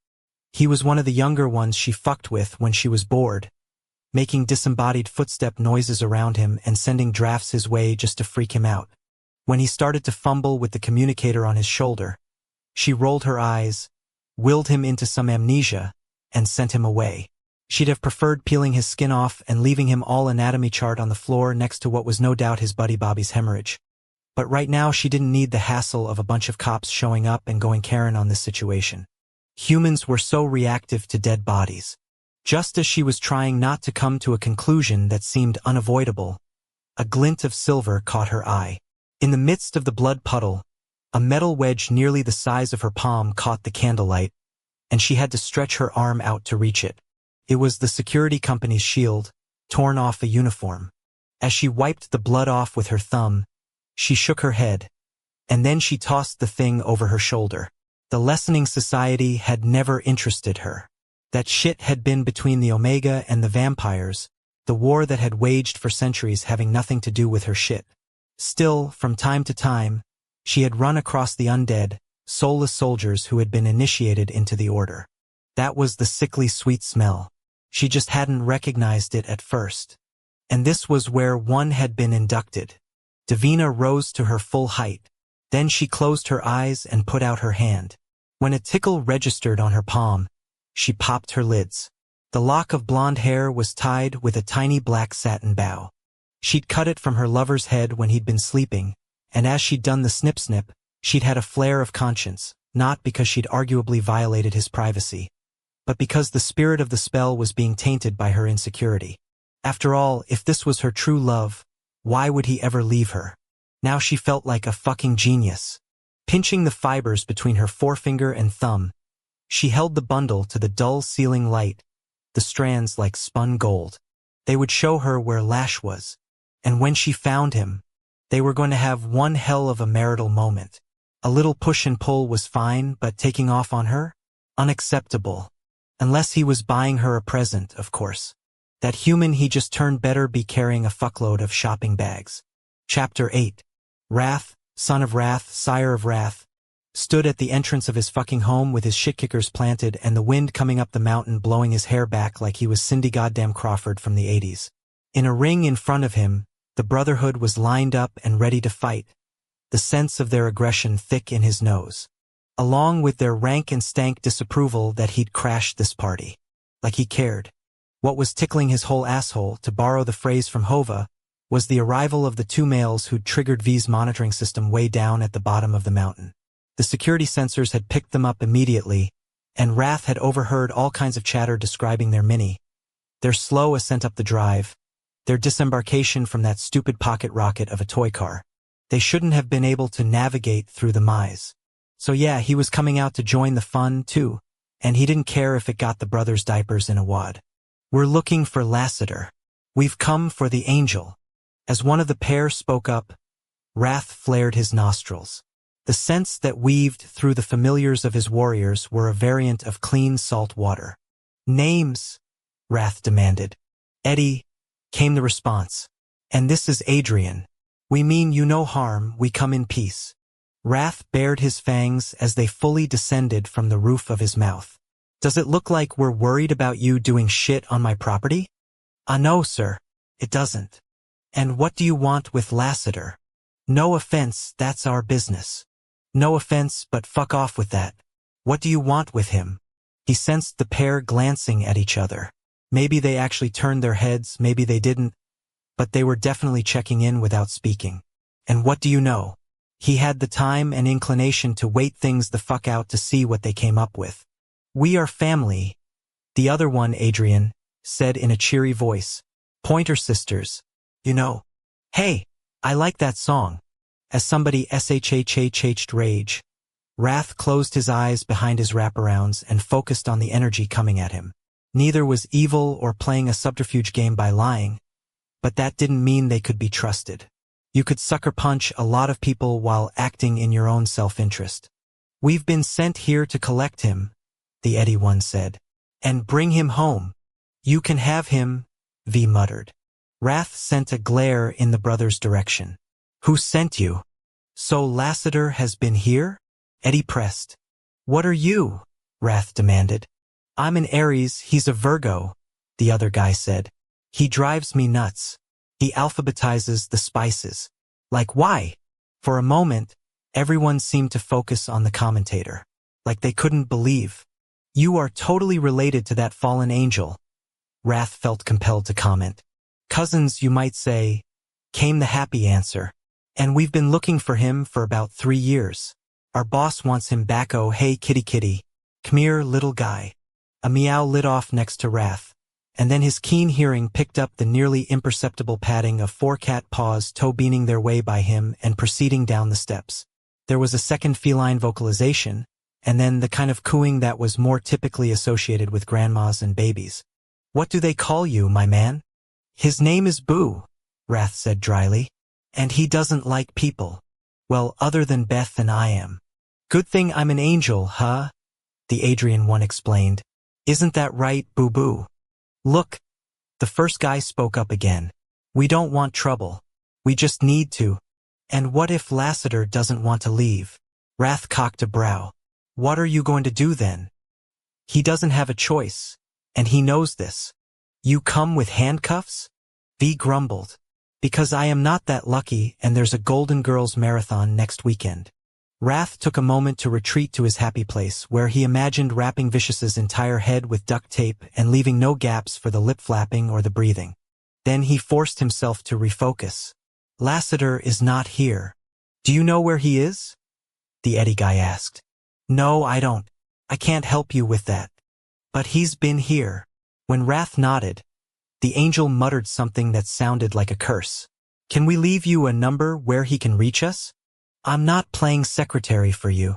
He was one of the younger ones she fucked with when she was bored, making disembodied footstep noises around him and sending drafts his way just to freak him out. When he started to fumble with the communicator on his shoulder, she rolled her eyes, willed him into some amnesia, and sent him away. She'd have preferred peeling his skin off and leaving him all anatomy chart on the floor next to what was no doubt his buddy Bobby's hemorrhage. But right now she didn't need the hassle of a bunch of cops showing up and going Karen on this situation. Humans were so reactive to dead bodies. Just as she was trying not to come to a conclusion that seemed unavoidable, a glint of silver caught her eye. In the midst of the blood puddle, a metal wedge nearly the size of her palm caught the candlelight, and she had to stretch her arm out to reach it. It was the security company's shield, torn off a uniform. As she wiped the blood off with her thumb, she shook her head, and then she tossed the thing over her shoulder. The lessening society had never interested her. That shit had been between the Omega and the vampires, the war that had waged for centuries having nothing to do with her shit. Still, from time to time, she had run across the undead, soulless soldiers who had been initiated into the order. That was the sickly sweet smell. She just hadn't recognized it at first. And this was where one had been inducted. Davina rose to her full height. Then she closed her eyes and put out her hand. When a tickle registered on her palm, she popped her lids. The lock of blonde hair was tied with a tiny black satin bow. She'd cut it from her lover's head when he'd been sleeping, and as she'd done the snip-snip, she'd had a flare of conscience, not because she'd arguably violated his privacy, but because the spirit of the spell was being tainted by her insecurity. After all, if this was her true love, why would he ever leave her? Now she felt like a fucking genius. Pinching the fibers between her forefinger and thumb, she held the bundle to the dull ceiling light, the strands like spun gold. They would show her where Lash was, and when she found him, they were going to have one hell of a marital moment. A little push and pull was fine, but taking off on her? Unacceptable. Unless he was buying her a present, of course. That human he just turned better be carrying a fuckload of shopping bags. Chapter 8. Wrath, son of Wrath, sire of Wrath, stood at the entrance of his fucking home with his shit-kickers planted and the wind coming up the mountain blowing his hair back like he was Cindy Goddamn Crawford from the 80s. In a ring in front of him, the Brotherhood was lined up and ready to fight, the sense of their aggression thick in his nose, along with their rank and stank disapproval that he'd crashed this party. Like he cared. What was tickling his whole asshole, to borrow the phrase from Hova, was the arrival of the two males who'd triggered V's monitoring system way down at the bottom of the mountain. The security sensors had picked them up immediately, and Wrath had overheard all kinds of chatter describing their mini, their slow ascent up the drive, their disembarkation from that stupid pocket rocket of a toy car. They shouldn't have been able to navigate through the maze. So yeah, he was coming out to join the fun, too, and he didn't care if it got the brothers' diapers in a wad. We're looking for Lassiter. We've come for the angel. As one of the pair spoke up, Wrath flared his nostrils. The scents that weaved through the familiars of his warriors were a variant of clean salt water. Names, Wrath demanded. Eddie, came the response. And this is Adrian. We mean you no harm, we come in peace. Wrath bared his fangs as they fully descended from the roof of his mouth. Does it look like we're worried about you doing shit on my property? No, sir. It doesn't. And what do you want with Lassiter? No offense, that's our business. No offense, but fuck off with that. What do you want with him? He sensed the pair glancing at each other. Maybe they actually turned their heads, maybe they didn't, but they were definitely checking in without speaking. And what do you know? He had the time and inclination to wait things the fuck out to see what they came up with. We are family, the other one, Adrian, said in a cheery voice. Pointer Sisters. You know. Hey, I like that song. As somebody shhhhed rage. Wrath closed his eyes behind his wraparounds and focused on the energy coming at him. Neither was evil or playing a subterfuge game by lying, but that didn't mean they could be trusted. You could sucker punch a lot of people while acting in your own self-interest. We've been sent here to collect him, the Eddie one said, and bring him home. You can have him, V muttered. Wrath sent a glare in the brother's direction. Who sent you? So Lassiter has been here? Eddie pressed. What are you? Wrath demanded. I'm an Aries, he's a Virgo, the other guy said. He drives me nuts. He alphabetizes the spices. Like why? For a moment, everyone seemed to focus on the commentator. Like they couldn't believe. You are totally related to that fallen angel. Wrath felt compelled to comment. Cousins, you might say, came the happy answer. And we've been looking for him for about 3 years. Our boss wants him back. Oh, hey, kitty. Come here, little guy. A meow lit off next to Wrath, and then his keen hearing picked up the nearly imperceptible padding of 4 cat paws toe-beaning their way by him and proceeding down the steps. There was a second feline vocalization, and then the kind of cooing that was more typically associated with grandmas and babies. What do they call you, my man? His name is Boo, Wrath said dryly. And he doesn't like people. Well, other than Beth and I am. Good thing I'm an angel, huh? The Adrian one explained. Isn't that right, Boo-Boo? Look, the first guy spoke up again. We don't want trouble. We just need to. And what if Lassiter doesn't want to leave? Wrath cocked a brow. What are you going to do then? He doesn't have a choice, and he knows this. You come with handcuffs? V grumbled. Because I am not that lucky and there's a Golden Girls marathon next weekend. Wrath took a moment to retreat to his happy place where he imagined wrapping Vicious's entire head with duct tape and leaving no gaps for the lip flapping or the breathing. Then he forced himself to refocus. Lassiter is not here. Do you know where he is? The Eddie guy asked. No, I don't. I can't help you with that. But he's been here. When Wrath nodded, the angel muttered something that sounded like a curse. Can we leave you a number where he can reach us? I'm not playing secretary for you.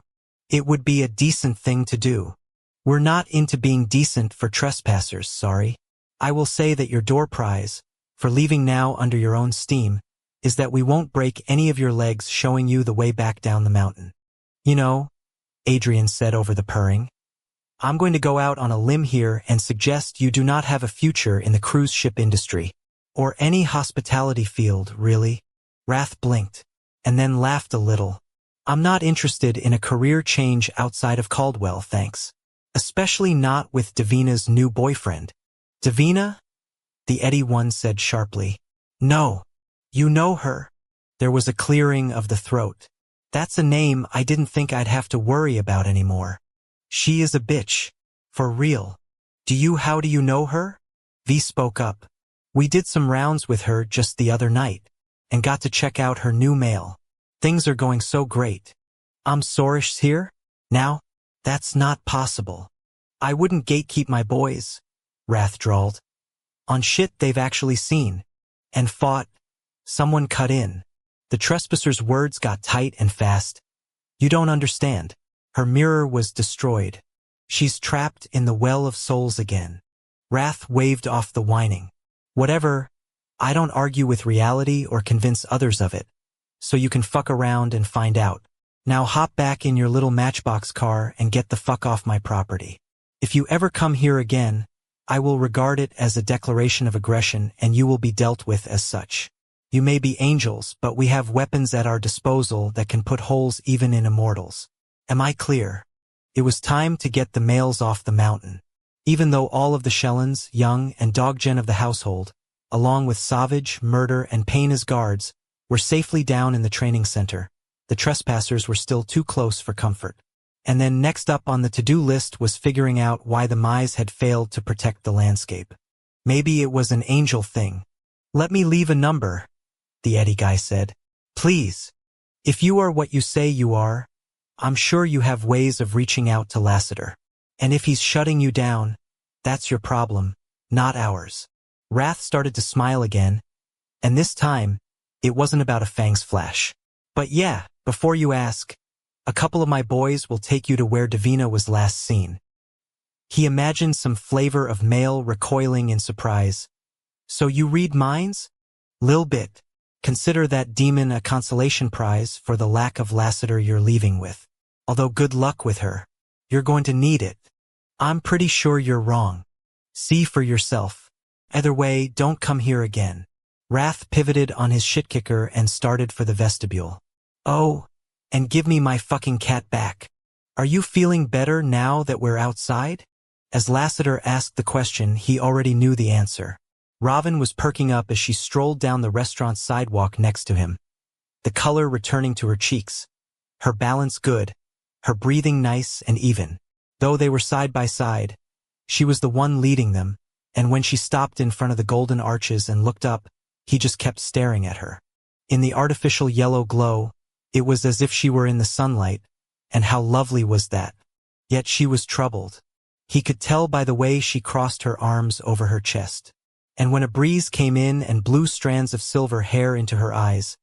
It would be a decent thing to do. We're not into being decent for trespassers, sorry. I will say that your door prize, for leaving now under your own steam, is that we won't break any of your legs showing you the way back down the mountain. You know, Adrian said over the purring, I'm going to go out on a limb here and suggest you do not have a future in the cruise ship industry. Or any hospitality field, really. Wrath blinked, and then laughed a little. I'm not interested in a career change outside of Caldwell, thanks. Especially not with Davina's new boyfriend. Davina? The Eddie one said sharply. No. You know her. There was a clearing of the throat. That's a name I didn't think I'd have to worry about anymore. She is a bitch. For real. How do you know her? V spoke up. We did some rounds with her just the other night, and got to check out her new mail. Things are going so great. I'm Sorish here? Now? That's not possible. I wouldn't gatekeep my boys, Wrath drawled. On shit they've actually seen. And fought. Someone cut in. The trespasser's words got tight and fast. You don't understand. Her mirror was destroyed. She's trapped in the well of souls again. Wrath waved off the whining. Whatever, I don't argue with reality or convince others of it. So you can fuck around and find out. Now hop back in your little matchbox car and get the fuck off my property. If you ever come here again, I will regard it as a declaration of aggression and you will be dealt with as such. You may be angels, but we have weapons at our disposal that can put holes even in immortals. Am I clear? It was time to get the males off the mountain. Even though all of the Shellens, Young, and Doggen of the household, along with Savage, Murder, and Pain as guards, were safely down in the training center, the trespassers were still too close for comfort. And then next up on the to-do list was figuring out why the Mize had failed to protect the landscape. Maybe it was an angel thing. Let me leave a number, the Eddie guy said. Please. If you are what you say you are, I'm sure you have ways of reaching out to Lassiter. And if he's shutting you down, that's your problem, not ours. Wrath started to smile again, and this time, it wasn't about a fang's flash. But yeah, before you ask, a couple of my boys will take you to where Davina was last seen. He imagined some flavor of male recoiling in surprise. So you read minds? Lil bit. Consider that demon a consolation prize for the lack of Lassiter you're leaving with. Although good luck with her. You're going to need it. I'm pretty sure you're wrong. See for yourself. Either way, don't come here again. Wrath pivoted on his shitkicker and started for the vestibule. Oh, and give me my fucking cat back. Are you feeling better now that we're outside? As Lassiter asked the question, he already knew the answer. Robin was perking up as she strolled down the restaurant sidewalk next to him, the color returning to her cheeks, her balance good, her breathing nice and even. Though they were side by side, she was the one leading them, and when she stopped in front of the golden arches and looked up, he just kept staring at her. In the artificial yellow glow, it was as if she were in the sunlight, and how lovely was that. Yet she was troubled. He could tell by the way she crossed her arms over her chest. And when a breeze came in and blew strands of silver hair into her eyes,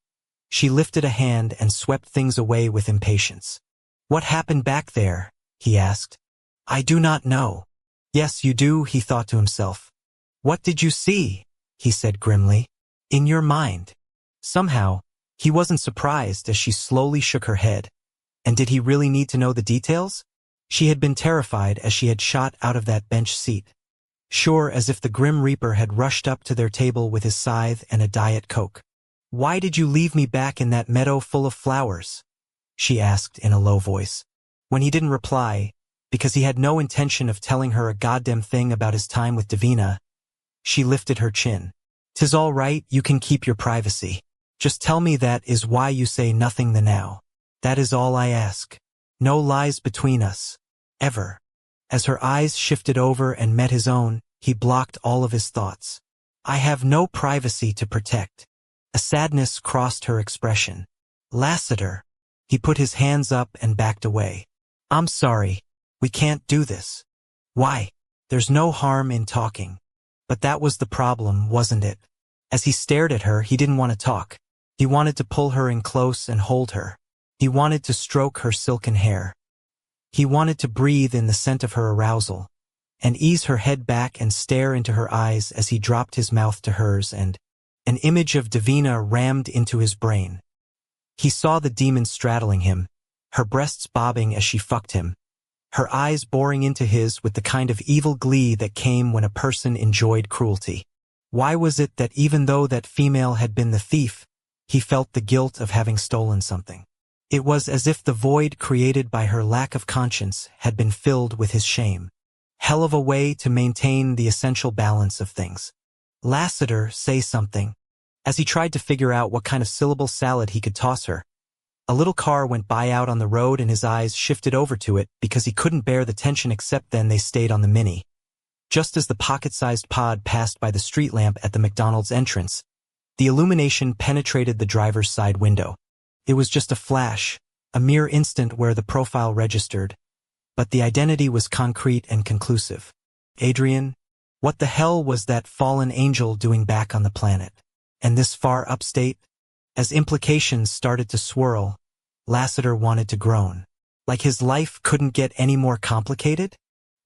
she lifted a hand and swept things away with impatience. What happened back there? He asked. I do not know. Yes, you do, he thought to himself. What did you see? He said grimly. In your mind. Somehow, he wasn't surprised as she slowly shook her head. And did he really need to know the details? She had been terrified as she had shot out of that bench seat. Sure as if the Grim Reaper had rushed up to their table with his scythe and a Diet Coke. Why did you leave me back in that meadow full of flowers? She asked in a low voice. When he didn't reply, because he had no intention of telling her a goddamn thing about his time with Davina, she lifted her chin. 'Tis all right, you can keep your privacy. Just tell me that is why you say nothing the now. That is all I ask. No lies between us. Ever. As her eyes shifted over and met his own, he blocked all of his thoughts. I have no privacy to protect. A sadness crossed her expression. Lassiter. He put his hands up and backed away. I'm sorry. We can't do this. Why? There's no harm in talking. But that was the problem, wasn't it? As he stared at her, he didn't want to talk. He wanted to pull her in close and hold her. He wanted to stroke her silken hair. He wanted to breathe in the scent of her arousal, and ease her head back and stare into her eyes as he dropped his mouth to hers, and an image of Davina rammed into his brain. He saw the demon straddling him, her breasts bobbing as she fucked him, her eyes boring into his with the kind of evil glee that came when a person enjoyed cruelty. Why was it that even though that female had been the thief, he felt the guilt of having stolen something? It was as if the void created by her lack of conscience had been filled with his shame. Hell of a way to maintain the essential balance of things. Lassiter, say something. As he tried to figure out what kind of syllable salad he could toss her, a little car went by out on the road and his eyes shifted over to it because he couldn't bear the tension, except then they stayed on the Mini. Just as the pocket-sized pod passed by the street lamp at the McDonald's entrance, the illumination penetrated the driver's side window. It was just a flash, a mere instant where the profile registered, but the identity was concrete and conclusive. Adrian, what the hell was that fallen angel doing back on the planet? And this far upstate? As implications started to swirl, Lassiter wanted to groan. Like his life couldn't get any more complicated?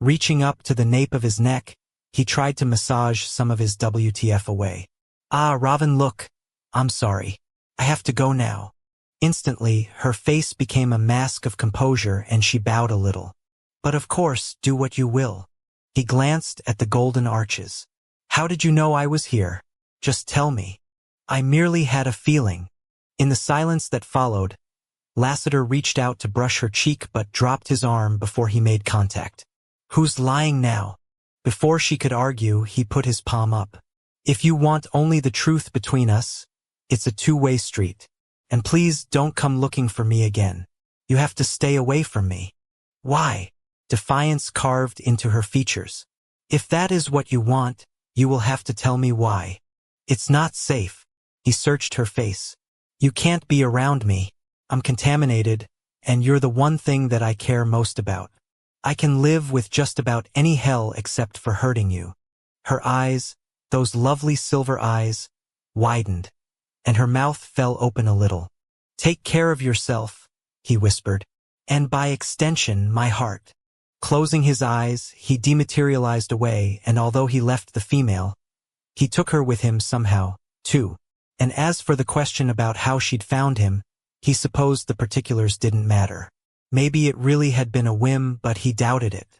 Reaching up to the nape of his neck, he tried to massage some of his WTF away. Ah, Robin, look. I'm sorry. I have to go now. Instantly, her face became a mask of composure and she bowed a little. But of course, do what you will. He glanced at the golden arches. How did you know I was here? Just tell me. I merely had a feeling. In the silence that followed, Lassiter reached out to brush her cheek but dropped his arm before he made contact. Who's lying now? Before she could argue, he put his palm up. If you want only the truth between us, it's a two-way street. And please don't come looking for me again. You have to stay away from me. Why? Defiance carved into her features. If that is what you want, You will have to tell me why. It's not safe. He searched her face. You can't be around me. I'm contaminated, and you're the one thing that I care most about. I can live with just about any hell except for hurting you. Her eyes, those lovely silver eyes, widened, and her mouth fell open a little. Take care of yourself, he whispered, and by extension, my heart. Closing his eyes, he dematerialized away, and although he left the female, he took her with him somehow, too. And as for the question about how she'd found him, he supposed the particulars didn't matter. Maybe it really had been a whim, but he doubted it.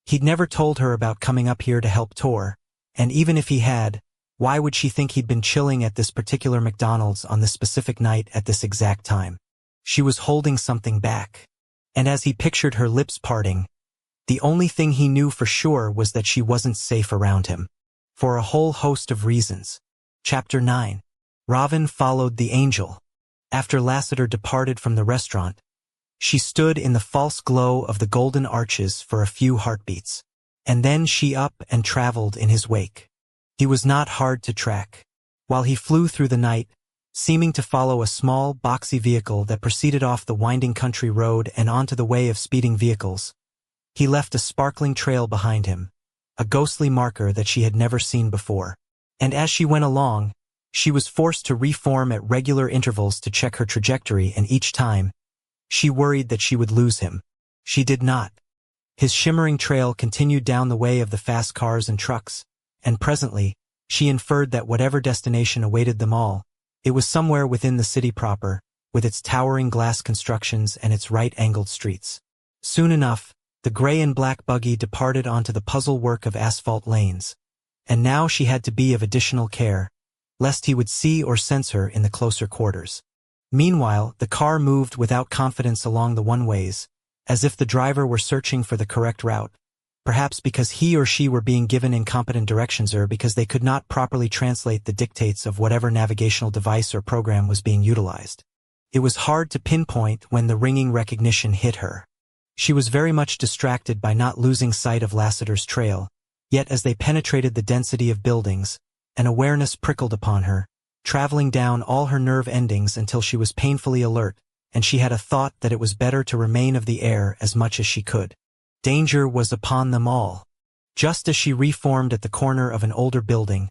He'd never told her about coming up here to help Tor, and even if he had, why would she think he'd been chilling at this particular McDonald's on this specific night at this exact time? She was holding something back. And as he pictured her lips parting, the only thing he knew for sure was that she wasn't safe around him. For a whole host of reasons. Chapter 9. Ravin followed the angel. After Lassiter departed from the restaurant, she stood in the false glow of the golden arches for a few heartbeats. And then she up and traveled in his wake. He was not hard to track. While he flew through the night, seeming to follow a small, boxy vehicle that proceeded off the winding country road and onto the way of speeding vehicles, he left a sparkling trail behind him, a ghostly marker that she had never seen before. And as she went along, she was forced to reform at regular intervals to check her trajectory, and each time, she worried that she would lose him. She did not. His shimmering trail continued down the way of the fast cars and trucks, and presently, she inferred that whatever destination awaited them all, it was somewhere within the city proper, with its towering glass constructions and its right-angled streets. Soon enough, the gray and black buggy departed onto the puzzle work of asphalt lanes, and now she had to be of additional care, lest he would see or sense her in the closer quarters. Meanwhile, the car moved without confidence along the one-ways, as if the driver were searching for the correct route, perhaps because he or she were being given incompetent directions or because they could not properly translate the dictates of whatever navigational device or program was being utilized. It was hard to pinpoint when the ringing recognition hit her. She was very much distracted by not losing sight of Lassiter's trail, yet as they penetrated the density of buildings, an awareness prickled upon her, traveling down all her nerve endings until she was painfully alert, and she had a thought that it was better to remain of the air as much as she could. Danger was upon them all. Just as she reformed at the corner of an older building,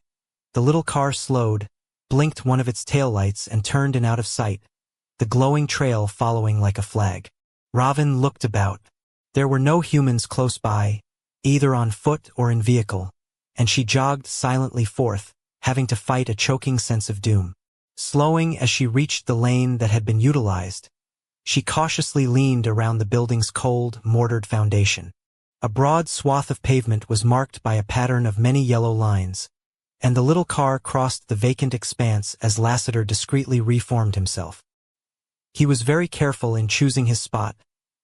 the little car slowed, blinked one of its taillights and turned and out of sight, the glowing trail following like a flag. Ravin looked about. There were no humans close by, either on foot or in vehicle, and she jogged silently forth, having to fight a choking sense of doom. Slowing as she reached the lane that had been utilized, she cautiously leaned around the building's cold, mortared foundation. A broad swath of pavement was marked by a pattern of many yellow lines, and the little car crossed the vacant expanse as Lassiter discreetly reformed himself. He was very careful in choosing his spot,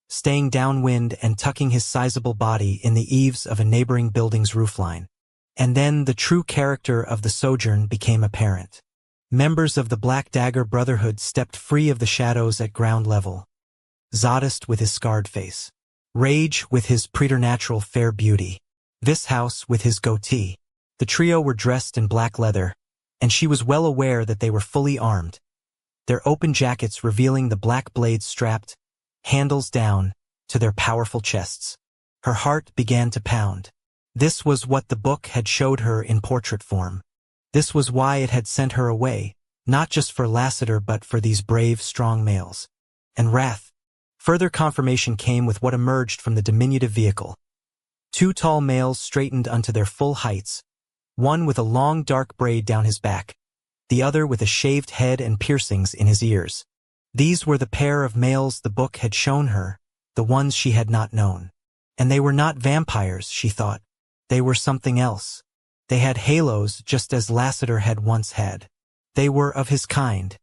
staying downwind and tucking his sizable body in the eaves of a neighboring building's roofline. And then the true character of the sojourn became apparent. Members of the Black Dagger Brotherhood stepped free of the shadows at ground level. Zadist with his scarred face. Rage with his preternatural fair beauty. Vishouse with his goatee. The trio were dressed in black leather, and she was well aware that they were fully armed, their open jackets revealing the black blades strapped, handles down, to their powerful chests. Her heart began to pound. This was what the book had showed her in portrait form. This was why it had sent her away, not just for Lassiter but for these brave, strong males. And wrath. Further confirmation came with what emerged from the diminutive vehicle. Two tall males straightened unto their full heights, one with a long dark braid down his back, the other with a shaved head and piercings in his ears. These were the pair of males the book had shown her, the ones she had not known. And they were not vampires, she thought. They were something else. They had halos just as Lassiter had once had. They were of his kind,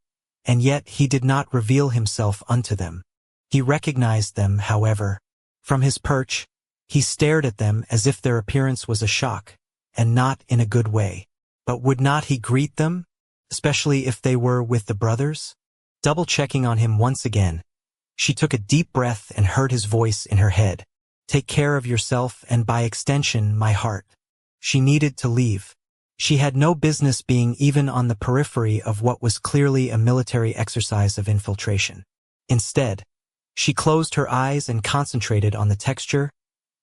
and yet he did not reveal himself unto them. He recognized them, however. From his perch, he stared at them as if their appearance was a shock, and not in a good way. But would not he greet them, especially if they were with the brothers? Double-checking on him once again, she took a deep breath and heard his voice in her head. Take care of yourself and by extension my heart. She needed to leave. She had no business being even on the periphery of what was clearly a military exercise of infiltration. Instead, she closed her eyes and concentrated on the texture,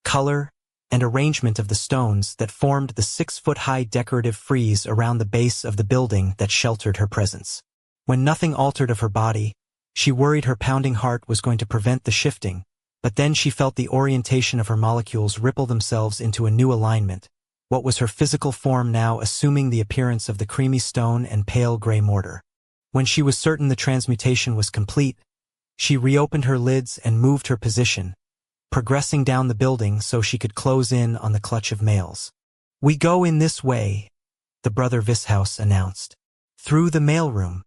color, and arrangement of the stones that formed the 6-foot-high decorative frieze around the base of the building that sheltered her presence. When nothing altered of her body, she worried her pounding heart was going to prevent the shifting, but then she felt the orientation of her molecules ripple themselves into a new alignment. What was her physical form now assuming the appearance of the creamy stone and pale gray mortar? When she was certain the transmutation was complete, she reopened her lids and moved her position, progressing down the building so she could close in on the clutch of males. "We go in this way," the brother Vishouse announced. Through the mailroom.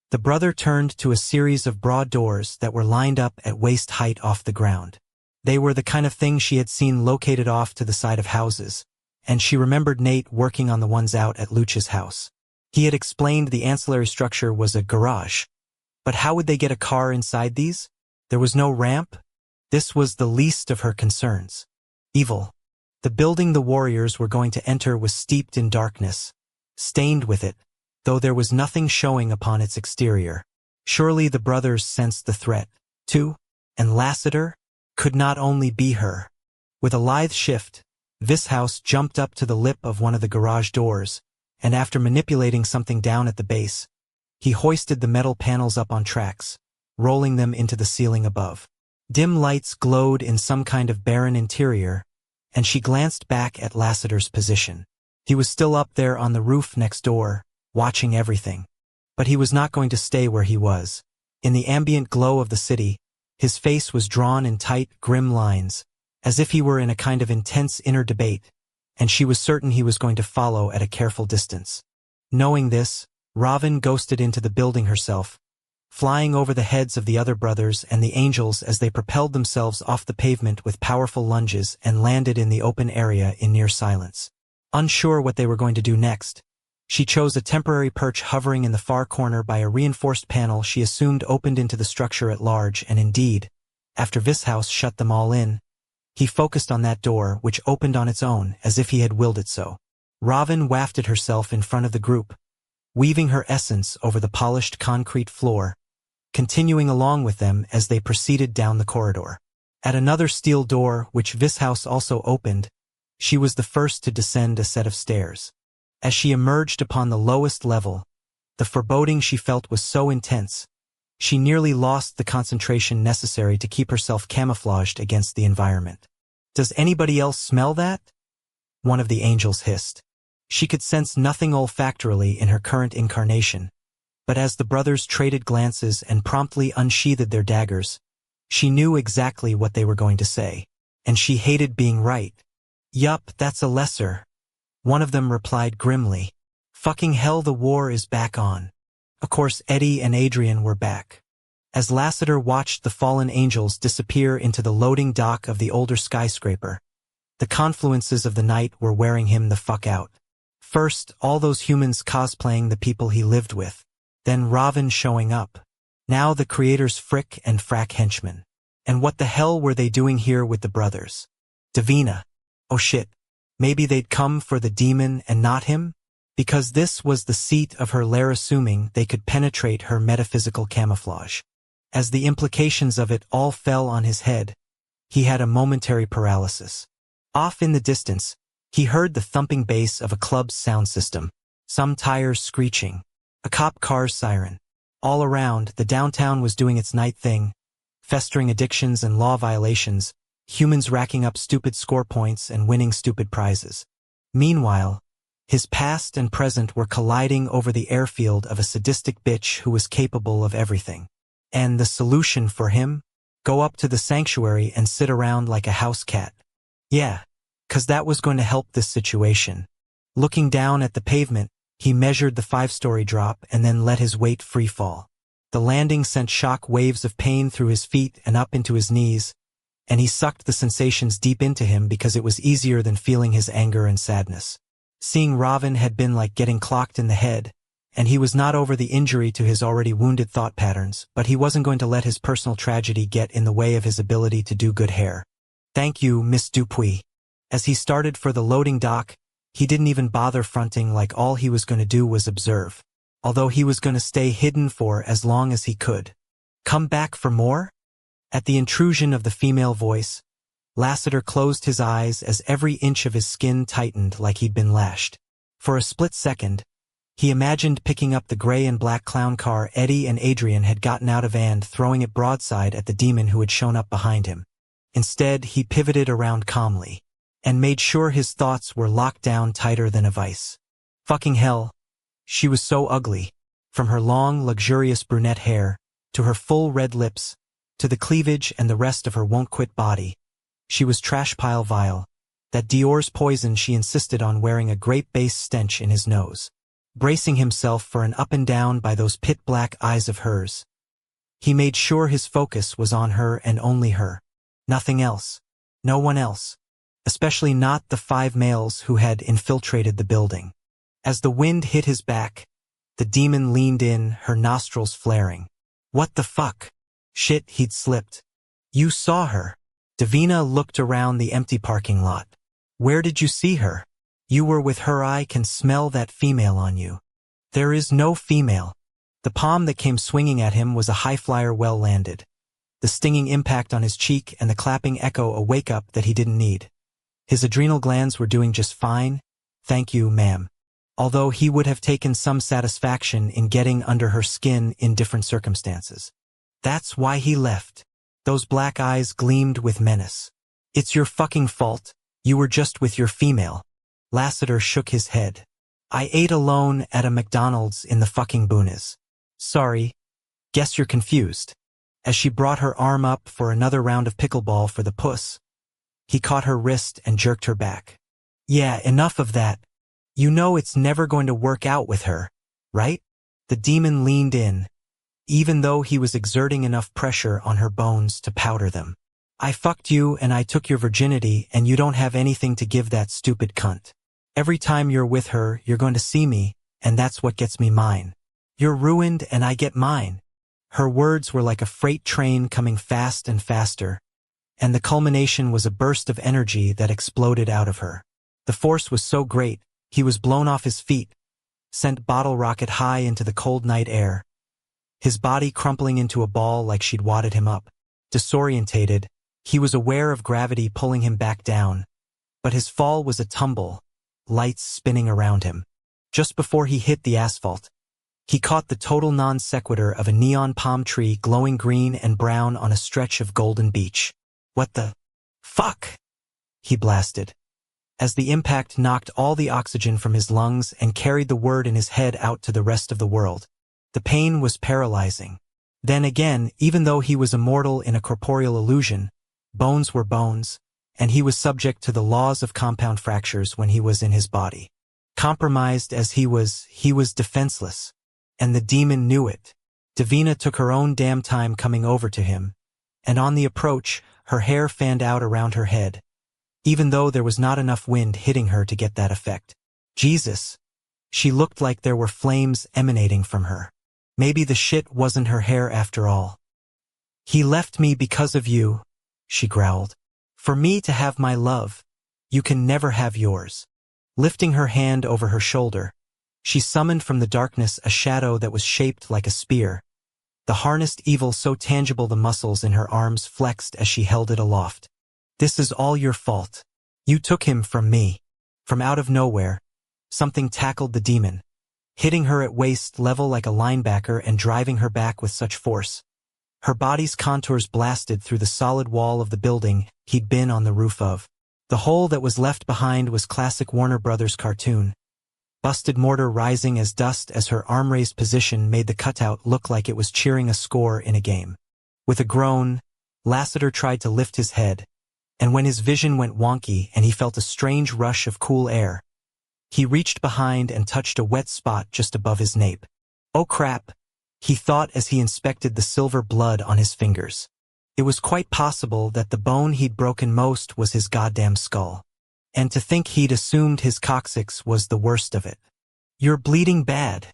The brother turned to a series of broad doors that were lined up at waist height off the ground. They were the kind of thing she had seen located off to the side of houses, and she remembered Nate working on the ones out at Luch's house. He had explained the ancillary structure was a garage. But how would they get a car inside these? There was no ramp? This was the least of her concerns. Evil. The building the warriors were going to enter was steeped in darkness, stained with it, though there was nothing showing upon its exterior. Surely the brothers sensed the threat, too, and Lassiter could not only be her. With a lithe shift, Vishouse jumped up to the lip of one of the garage doors, and after manipulating something down at the base, he hoisted the metal panels up on tracks, rolling them into the ceiling above. Dim lights glowed in some kind of barren interior, and she glanced back at Lassiter's position. He was still up there on the roof next door, watching everything. But he was not going to stay where he was. In the ambient glow of the city, his face was drawn in tight, grim lines, as if he were in a kind of intense inner debate, and she was certain he was going to follow at a careful distance. Knowing this, Ravin ghosted into the building herself, flying over the heads of the other brothers and the angels as they propelled themselves off the pavement with powerful lunges and landed in the open area in near silence. Unsure what they were going to do next, she chose a temporary perch hovering in the far corner by a reinforced panel she assumed opened into the structure at large, and indeed, after Vishouse shut them all in, he focused on that door which opened on its own as if he had willed it so. Ravin wafted herself in front of the group, weaving her essence over the polished concrete floor, continuing along with them as they proceeded down the corridor. At another steel door, which Vishouse also opened, she was the first to descend a set of stairs. As she emerged upon the lowest level, the foreboding she felt was so intense, she nearly lost the concentration necessary to keep herself camouflaged against the environment. "Does anybody else smell that?" one of the angels hissed. She could sense nothing olfactorily in her current incarnation, but as the brothers traded glances and promptly unsheathed their daggers, she knew exactly what they were going to say, and she hated being right. "Yup, that's a lesser," one of them replied grimly. "Fucking hell, the war is back on." Of course, Eddie and Adrian were back. As Lassiter watched the fallen angels disappear into the loading dock of the older skyscraper, the confluences of the night were wearing him the fuck out. First, all those humans cosplaying the people he lived with. Then Ravin showing up. Now the creator's Frick and Frack henchmen. And what the hell were they doing here with the brothers? Davina. Oh shit. Maybe they'd come for the demon and not him? Because this was the seat of her lair, assuming they could penetrate her metaphysical camouflage. As the implications of it all fell on his head, he had a momentary paralysis. Off in the distance, he heard the thumping bass of a club's sound system, some tires screeching, a cop car's siren. All around, the downtown was doing its night thing, festering addictions and law violations, humans racking up stupid score points and winning stupid prizes. Meanwhile, his past and present were colliding over the airfield of a sadistic bitch who was capable of everything. And the solution for him? Go up to the sanctuary and sit around like a house cat. Yeah, 'cause that was going to help this situation. Looking down at the pavement, he measured the 5-story drop and then let his weight free fall. The landing sent shock waves of pain through his feet and up into his knees, and he sucked the sensations deep into him because it was easier than feeling his anger and sadness. Seeing Ravin had been like getting clocked in the head, and he was not over the injury to his already wounded thought patterns, but he wasn't going to let his personal tragedy get in the way of his ability to do good hair. "Thank you, Miss Dupuis." As he started for the loading dock, He didn't even bother fronting, like all he was going to do was observe. Although he was going to stay hidden for as long as he could. Come back for more? At the intrusion of the female voice, Lassiter closed his eyes as every inch of his skin tightened like he'd been lashed. For a split second, he imagined picking up the gray and black clown car Eddie and Adrian had gotten out of and throwing it broadside at the demon who had shown up behind him. Instead, he pivoted around calmly and made sure his thoughts were locked down tighter than a vice. Fucking hell. She was so ugly. From her long, luxurious brunette hair, to her full red lips, to the cleavage and the rest of her won't-quit body. She was trash pile vile. That Dior's poison she insisted on wearing a grape-based stench in his nose. Bracing himself for an up and down by those pit-black eyes of hers. He made sure his focus was on her and only her. Nothing else. No one else. Especially not the 5 males who had infiltrated the building. As the wind hit his back, the demon leaned in, her nostrils flaring. What the fuck? Shit, he'd slipped. You saw her. Davina looked around the empty parking lot. Where did you see her? You were with her. I can smell that female on you. There is no female. The palm that came swinging at him was a high flyer well landed. The stinging impact on his cheek and the clapping echo a wake-up that he didn't need. His adrenal glands were doing just fine. Thank you, ma'am. Although he would have taken some satisfaction in getting under her skin in different circumstances. That's why he left. Those black eyes gleamed with menace. It's your fucking fault. You were just with your female. Lassiter shook his head. I ate alone at a McDonald's in the fucking boonies. Sorry. Guess you're confused. As she brought her arm up for another round of pickleball for the puss, he caught her wrist and jerked her back. Yeah, enough of that. You know it's never going to work out with her, right? The demon leaned in, even though he was exerting enough pressure on her bones to powder them. I fucked you and I took your virginity and you don't have anything to give that stupid cunt. Every time you're with her, you're going to see me, and that's what gets me mine. You're ruined and I get mine. Her words were like a freight train coming fast and faster, and the culmination was a burst of energy that exploded out of her. The force was so great, he was blown off his feet, sent bottle rocket high into the cold night air, his body crumpling into a ball like she'd wadded him up. Disorientated, he was aware of gravity pulling him back down, but his fall was a tumble, lights spinning around him. Just before he hit the asphalt, he caught the total non sequitur of a neon palm tree glowing green and brown on a stretch of golden beach. What the fuck? He blasted, as the impact knocked all the oxygen from his lungs and carried the word in his head out to the rest of the world. The pain was paralyzing. Then again, even though he was immortal in a corporeal illusion, bones were bones, and he was subject to the laws of compound fractures when he was in his body. Compromised as he was defenseless. And the demon knew it. Davina took her own damn time coming over to him, and on the approach, her hair fanned out around her head, even though there was not enough wind hitting her to get that effect. Jesus. She looked like there were flames emanating from her. Maybe the shit wasn't her hair after all. He left me because of you, she growled. For me to have my love, you can never have yours. Lifting her hand over her shoulder, she summoned from the darkness a shadow that was shaped like a spear, the harnessed evil so tangible the muscles in her arms flexed as she held it aloft. This is all your fault. You took him from me. From out of nowhere, something tackled the demon, hitting her at waist level like a linebacker and driving her back with such force. Her body's contours blasted through the solid wall of the building he'd been on the roof of. The hole that was left behind was classic Warner Brothers cartoon. Busted mortar rising as dust as her arm-raised position made the cutout look like it was cheering a score in a game. With a groan, Lassiter tried to lift his head, and when his vision went wonky and he felt a strange rush of cool air, he reached behind and touched a wet spot just above his nape. Oh crap, he thought as he inspected the silver blood on his fingers. It was quite possible that the bone he'd broken most was his goddamn skull. And to think he'd assumed his coccyx was the worst of it. You're bleeding bad,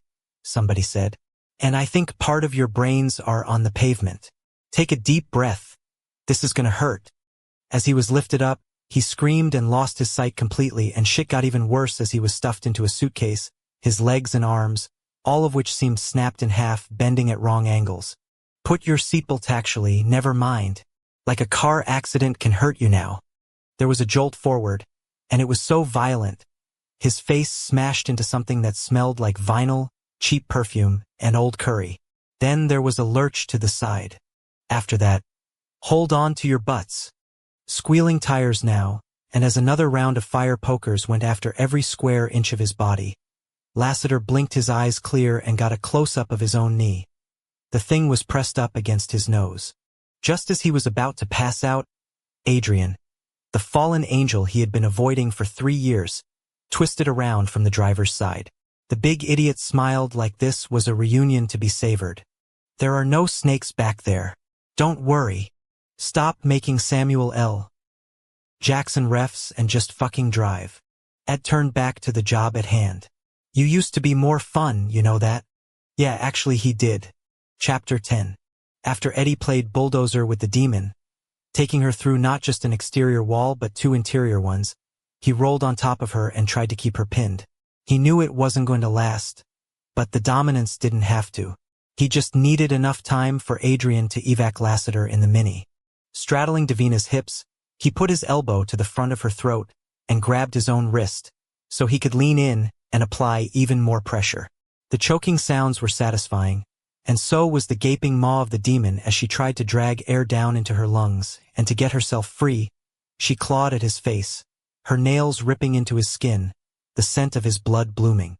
somebody said. And I think part of your brains are on the pavement. Take a deep breath. This is gonna hurt. As he was lifted up, He screamed and lost his sight completely, and shit got even worse as he was stuffed into a suitcase, his legs and arms, all of which seemed snapped in half, bending at wrong angles. Put your seatbelt actually, never mind. Like a car accident can hurt you now. There was a jolt forward, and it was so violent. His face smashed into something that smelled like vinyl, cheap perfume, and old curry. Then there was a lurch to the side. After that, hold on to your butts. Squealing tires now, and as another round of fire pokers went after every square inch of his body, Lassiter blinked his eyes clear and got a close-up of his own knee. The thing was pressed up against his nose. Just as he was about to pass out, Adrian, the fallen angel he had been avoiding for 3 years, twisted around from the driver's side. The big idiot smiled like this was a reunion to be savored. There are no snakes back there. Don't worry. Stop making Samuel L. Jackson refs and just fucking drive. Ed turned back to the job at hand. You used to be more fun, you know that? Yeah, actually he did. Chapter 10. After Eddie played bulldozer with the demon, taking her through not just an exterior wall but 2 interior ones, he rolled on top of her and tried to keep her pinned. He knew it wasn't going to last, but the dominance didn't have to. He just needed enough time for Adrian to evac Lassiter in the Mini. Straddling Davina's hips, he put his elbow to the front of her throat and grabbed his own wrist, so he could lean in and apply even more pressure. The choking sounds were satisfying, and so was the gaping maw of the demon as she tried to drag air down into her lungs, and to get herself free, she clawed at his face, her nails ripping into his skin, the scent of his blood blooming.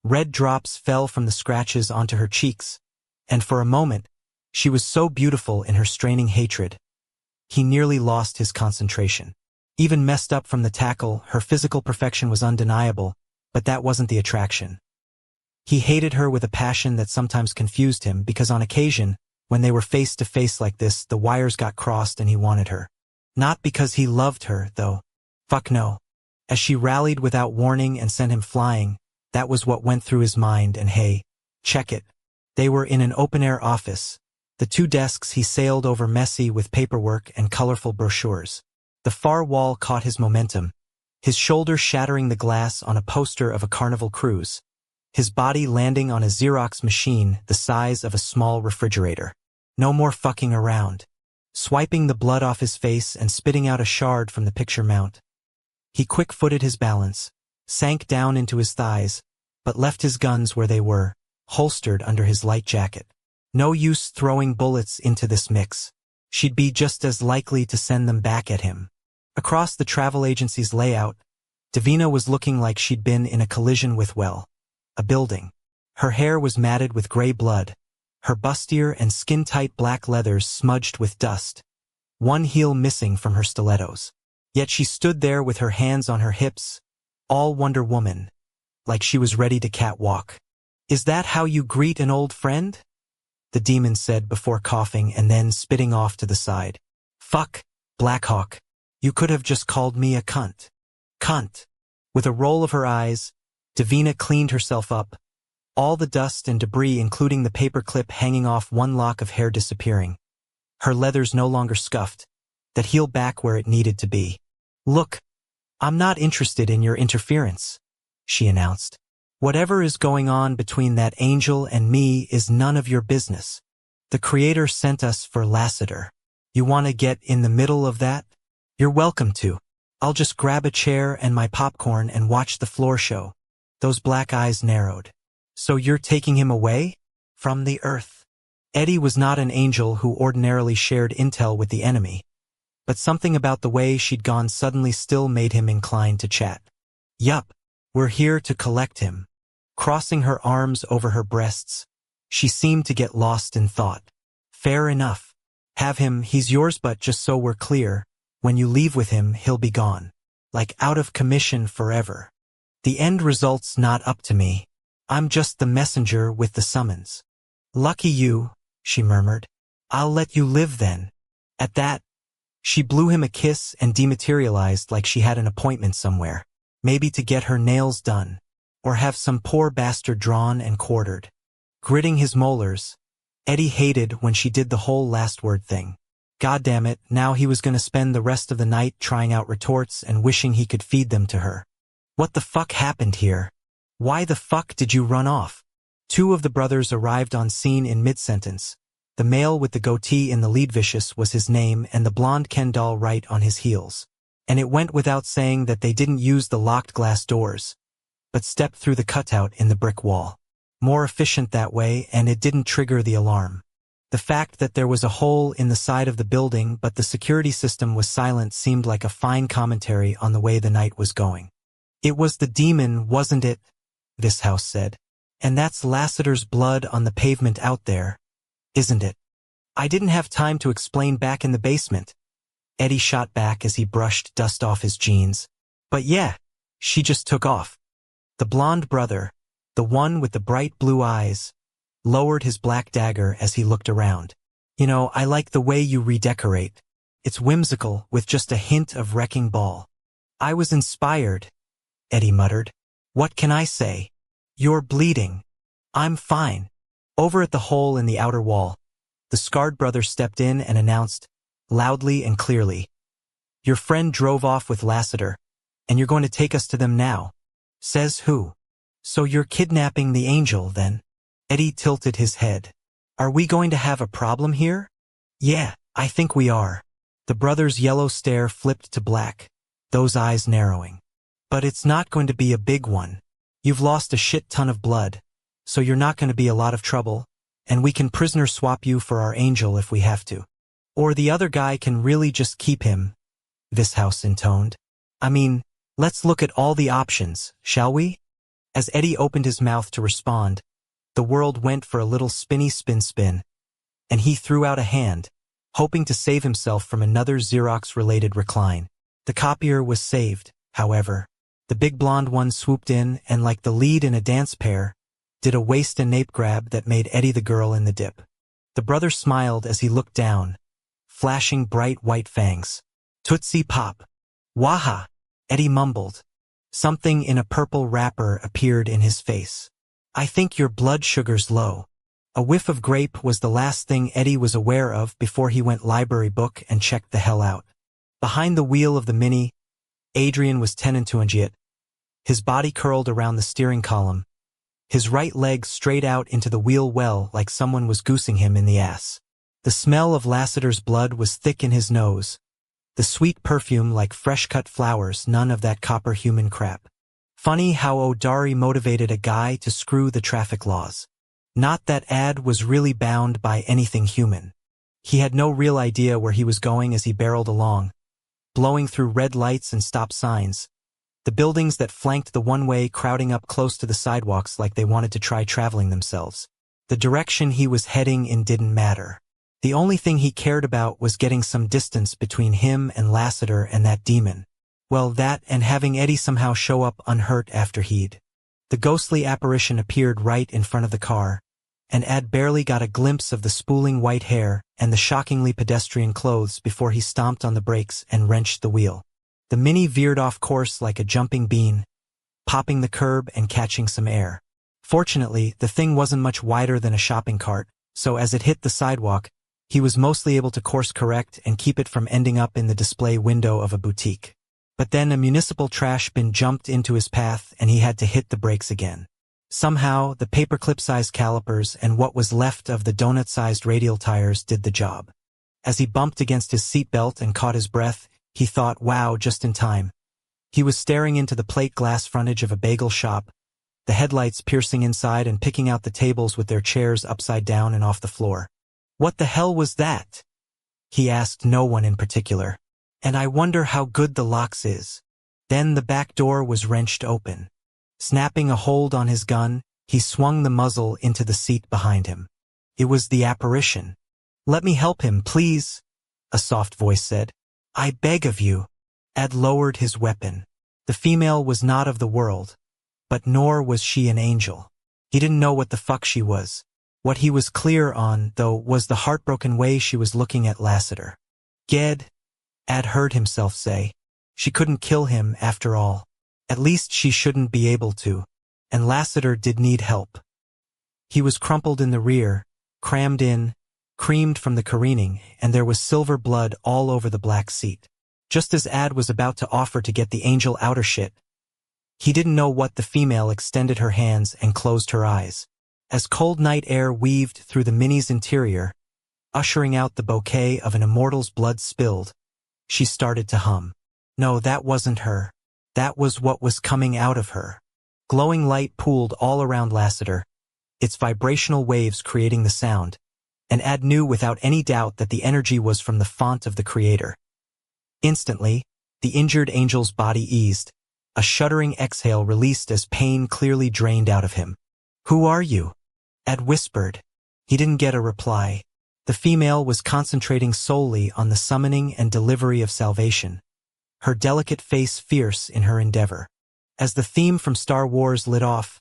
Red drops fell from the scratches onto her cheeks, and for a moment, she was so beautiful in her straining hatred. He nearly lost his concentration. Even messed up from the tackle, her physical perfection was undeniable, but that wasn't the attraction. He hated her with a passion that sometimes confused him because on occasion, when they were face to face like this, the wires got crossed and he wanted her. Not because he loved her, though. Fuck no. As she rallied without warning and sent him flying, that was what went through his mind, and hey, check it. They were in an open-air office. The 2 desks he sailed over messy with paperwork and colorful brochures. The far wall caught his momentum, his shoulder shattering the glass on a poster of a Carnival cruise, his body landing on a Xerox machine the size of a small refrigerator. No more fucking around. Swiping the blood off his face and spitting out a shard from the picture mount. He quick-footed his balance, sank down into his thighs, but left his guns where they were, holstered under his light jacket. No use throwing bullets into this mix. She'd be just as likely to send them back at him. Across the travel agency's layout, Davina was looking like she'd been in a collision with, well, a building. Her hair was matted with gray blood, her bustier and skin-tight black leathers smudged with dust, one heel missing from her stilettos. Yet she stood there with her hands on her hips, all Wonder Woman, like she was ready to catwalk. Is that how you greet an old friend? The demon said before coughing and then spitting off to the side. Fuck, Blackhawk. You could have just called me a cunt. Cunt. With a roll of her eyes, Davina cleaned herself up, all the dust and debris including the paperclip hanging off one lock of hair disappearing. Her leathers no longer scuffed, that heel back where it needed to be. Look, I'm not interested in your interference, she announced. Whatever is going on between that angel and me is none of your business. The Creator sent us for Lassiter. You want to get in the middle of that? You're welcome to. I'll just grab a chair and my popcorn and watch the floor show. Those black eyes narrowed. So you're taking him away? From the earth. Eddie was not an angel who ordinarily shared intel with the enemy, but something about the way she'd gone suddenly still made him inclined to chat. Yup, we're here to collect him. Crossing her arms over her breasts, she seemed to get lost in thought. Fair enough. Have him, he's yours, but just so we're clear, when you leave with him, he'll be gone. Like out of commission forever. The end result's not up to me. I'm just the messenger with the summons. Lucky you, she murmured. I'll let you live then. At that, she blew him a kiss and dematerialized like she had an appointment somewhere. Maybe to get her nails done. Or have some poor bastard drawn and quartered. Gritting his molars, Eddie hated when she did the whole last word thing. Goddamn it, now he was gonna spend the rest of the night trying out retorts and wishing he could feed them to her. What the fuck happened here? Why the fuck did you run off? Two of the brothers arrived on scene in mid-sentence. The male with the goatee in the lead, Vicious, was his name, and the blonde Ken doll right on his heels. And it went without saying that they didn't use the locked glass doors, but stepped through the cutout in the brick wall. More efficient that way, and it didn't trigger the alarm. The fact that there was a hole in the side of the building but the security system was silent seemed like a fine commentary on the way the night was going. It was the demon, wasn't it? This house said. And that's Lassiter's blood on the pavement out there, isn't it? I didn't have time to explain back in the basement. Eddie shot back as he brushed dust off his jeans. But yeah, she just took off. The blonde brother, the one with the bright blue eyes, lowered his black dagger as he looked around. You know, I like the way you redecorate. It's whimsical, with just a hint of wrecking ball. I was inspired, Eddie muttered. What can I say? You're bleeding. I'm fine. Over at the hole in the outer wall, the scarred brother stepped in and announced, loudly and clearly, your friend drove off with Lassiter, and you're going to take us to them now. Says who? So you're kidnapping the angel, then? Eddie tilted his head. Are we going to have a problem here? Yeah, I think we are. The brother's yellow stare flipped to black, those eyes narrowing. But it's not going to be a big one. You've lost a shit ton of blood, so you're not going to be a lot of trouble, and we can prisoner swap you for our angel if we have to. Or the other guy can really just keep him, this house intoned. I mean, let's look at all the options, shall we? As Eddie opened his mouth to respond, the world went for a little spinny spin, and he threw out a hand, hoping to save himself from another Xerox-related recline. The copier was saved, however. The big blonde one swooped in and, like the lead in a dance pair, did a waist and nape grab that made Eddie the girl in the dip. The brother smiled as he looked down, flashing bright white fangs. Tootsie Pop. Waha! Eddie mumbled. Something in a purple wrapper appeared in his face. I think your blood sugar's low. A whiff of grape was the last thing Eddie was aware of before he went library book and checked the hell out. Behind the wheel of the Mini, Adrian was tenantuangiat, his body curled around the steering column, his right leg straight out into the wheel well like someone was goosing him in the ass. The smell of Lassiter's blood was thick in his nose, the sweet perfume like fresh-cut flowers, none of that copper human crap. Funny how O'Dari motivated a guy to screw the traffic laws. Not that Ad was really bound by anything human. He had no real idea where he was going as he barreled along, blowing through red lights and stop signs, the buildings that flanked the one-way crowding up close to the sidewalks like they wanted to try traveling themselves. The direction he was heading in didn't matter. The only thing he cared about was getting some distance between him and Lassiter and that demon. Well, that and having Eddie somehow show up unhurt after he'd. The ghostly apparition appeared right in front of the car, and Ad barely got a glimpse of the spooling white hair and the shockingly pedestrian clothes before he stomped on the brakes and wrenched the wheel. The Mini veered off course like a jumping bean, popping the curb and catching some air. Fortunately, the thing wasn't much wider than a shopping cart, so as it hit the sidewalk, he was mostly able to course correct and keep it from ending up in the display window of a boutique. But then a municipal trash bin jumped into his path and he had to hit the brakes again. Somehow, the paperclip-sized calipers and what was left of the donut-sized radial tires did the job. As he bumped against his seatbelt and caught his breath, he thought, wow, just in time. He was staring into the plate glass frontage of a bagel shop, the headlights piercing inside and picking out the tables with their chairs upside down and off the floor. What the hell was that? He asked no one in particular. And I wonder how good the locks is. Then the back door was wrenched open. Snapping a hold on his gun, he swung the muzzle into the seat behind him. It was the apparition. Let me help him, please, a soft voice said. I beg of you. Ad lowered his weapon. The female was not of the world, but nor was she an angel. He didn't know what the fuck she was. What he was clear on, though, was the heartbroken way she was looking at Lassiter. Ged, Ad heard himself say. She couldn't kill him after all. At least she shouldn't be able to. And Lassiter did need help. He was crumpled in the rear, crammed in, creamed from the careening, and there was silver blood all over the black seat. Just as Ad was about to offer to get the angel outer shit, he didn't know what the female extended her hands and closed her eyes. As cold night air weaved through the Mini's interior, ushering out the bouquet of an immortal's blood spilled, she started to hum. No, that wasn't her. That was what was coming out of her. Glowing light pooled all around Lassiter, its vibrational waves creating the sound, and Ad knew without any doubt that the energy was from the font of the Creator. Instantly, the injured angel's body eased. A shuddering exhale released as pain clearly drained out of him. "Who are you?" Ad whispered. He didn't get a reply. The female was concentrating solely on the summoning and delivery of salvation, her delicate face fierce in her endeavor. As the theme from Star Wars lit off,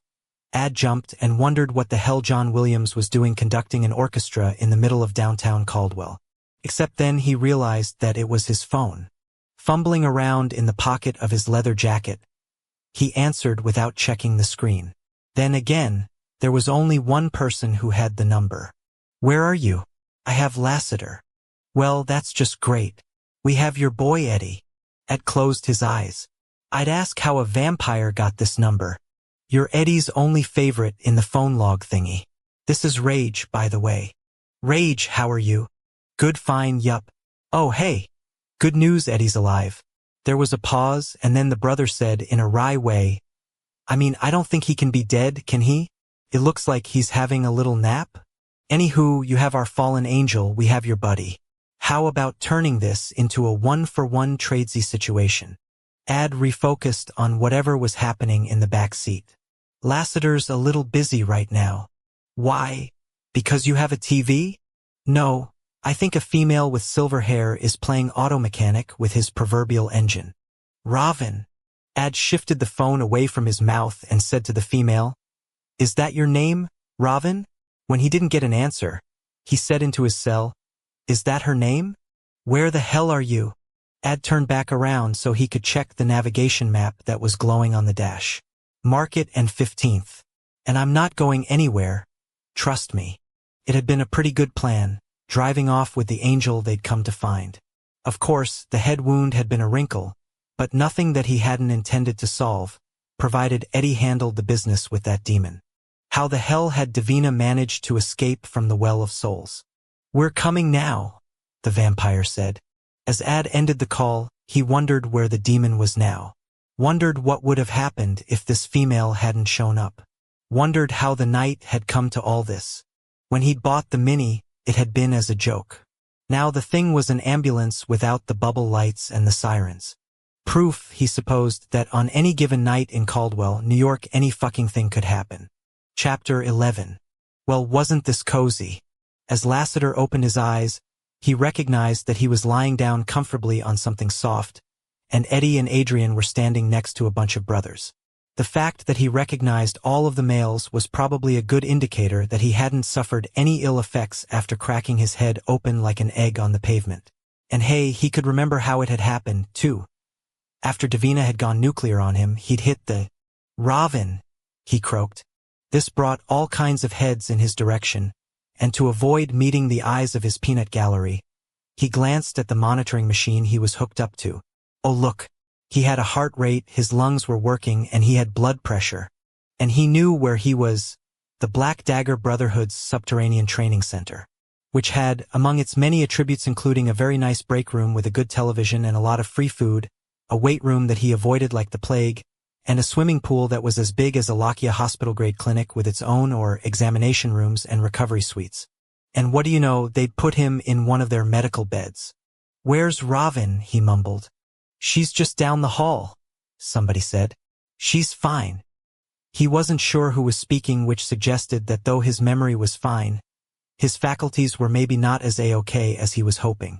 Ad jumped and wondered what the hell John Williams was doing conducting an orchestra in the middle of downtown Caldwell. Except then he realized that it was his phone. Fumbling around in the pocket of his leather jacket, he answered without checking the screen. Then again, there was only one person who had the number. "Where are you?" "I have Lassiter." "Well, that's just great. We have your boy Eddie." Ed closed his eyes. "I'd ask how a vampire got this number. You're Eddie's only favorite in the phone log thingy. This is Rage, by the way." "Rage, how are you?" "Good, fine, yup." "Oh, hey. Good news, Eddie's alive." There was a pause, and then the brother said in a wry way, "I mean, I don't think he can be dead, can he? It looks like he's having a little nap. Anywho, you have our fallen angel, we have your buddy. How about turning this into a one-for-one tradesy situation?" Ad refocused on whatever was happening in the back seat. "Lassiter's a little busy right now." "Why? Because you have a TV?" "No, I think a female with silver hair is playing auto mechanic with his proverbial engine." "Robin." Ad shifted the phone away from his mouth and said to the female, "Is that your name, Robin?" When he didn't get an answer, he said into his cell, "Is that her name? Where the hell are you?" Ad turned back around so he could check the navigation map that was glowing on the dash. "Market and 15th. And I'm not going anywhere. Trust me." It had been a pretty good plan, driving off with the angel they'd come to find. Of course, the head wound had been a wrinkle, but nothing that he hadn't intended to solve, provided Eddie handled the business with that demon. How the hell had Davina managed to escape from the Well of Souls? "We're coming now," the vampire said. As Ad ended the call, he wondered where the demon was now. Wondered what would have happened if this female hadn't shown up. Wondered how the night had come to all this. When he'd bought the Mini, it had been as a joke. Now the thing was an ambulance without the bubble lights and the sirens. Proof, he supposed, that on any given night in Caldwell, New York, any fucking thing could happen. Chapter 11. Well, wasn't this cozy? As Lassiter opened his eyes, he recognized that he was lying down comfortably on something soft, and Eddie and Adrian were standing next to a bunch of brothers. The fact that he recognized all of the males was probably a good indicator that he hadn't suffered any ill effects after cracking his head open like an egg on the pavement. And hey, he could remember how it had happened, too. After Davina had gone nuclear on him, he'd hit the "Robin," he croaked. This brought all kinds of heads in his direction, and to avoid meeting the eyes of his peanut gallery, he glanced at the monitoring machine he was hooked up to. Oh look, he had a heart rate, his lungs were working, and he had blood pressure. And he knew where he was, the Black Dagger Brotherhood's subterranean training center, which had, among its many attributes including a very nice break room with a good television and a lot of free food, a weight room that he avoided like the plague, and a swimming pool that was as big as a Lakia hospital-grade clinic with its own or examination rooms and recovery suites. And what do you know, they'd put him in one of their medical beds. "Where's Robin?" he mumbled. "She's just down the hall," somebody said. "She's fine." He wasn't sure who was speaking, which suggested that though his memory was fine, his faculties were maybe not as A-okay as he was hoping.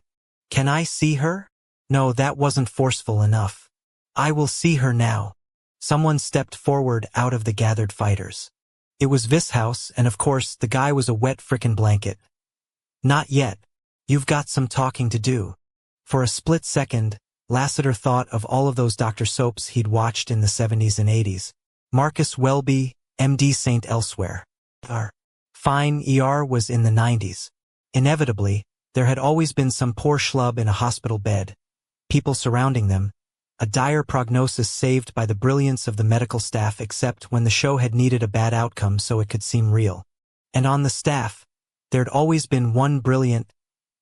"Can I see her?" No, that wasn't forceful enough. "I will see her now." Someone stepped forward out of the gathered fighters. It was Vishouse, and of course, the guy was a wet frickin' blanket. "Not yet. You've got some talking to do." For a split second, Lassiter thought of all of those Dr. Soaps he'd watched in the 70s and 80s. Marcus Welby, MD St. Elsewhere. Fine, ER was in the 90s. Inevitably, there had always been some poor schlub in a hospital bed, people surrounding them, a dire prognosis saved by the brilliance of the medical staff except when the show had needed a bad outcome so it could seem real. And on the staff, there'd always been one brilliant,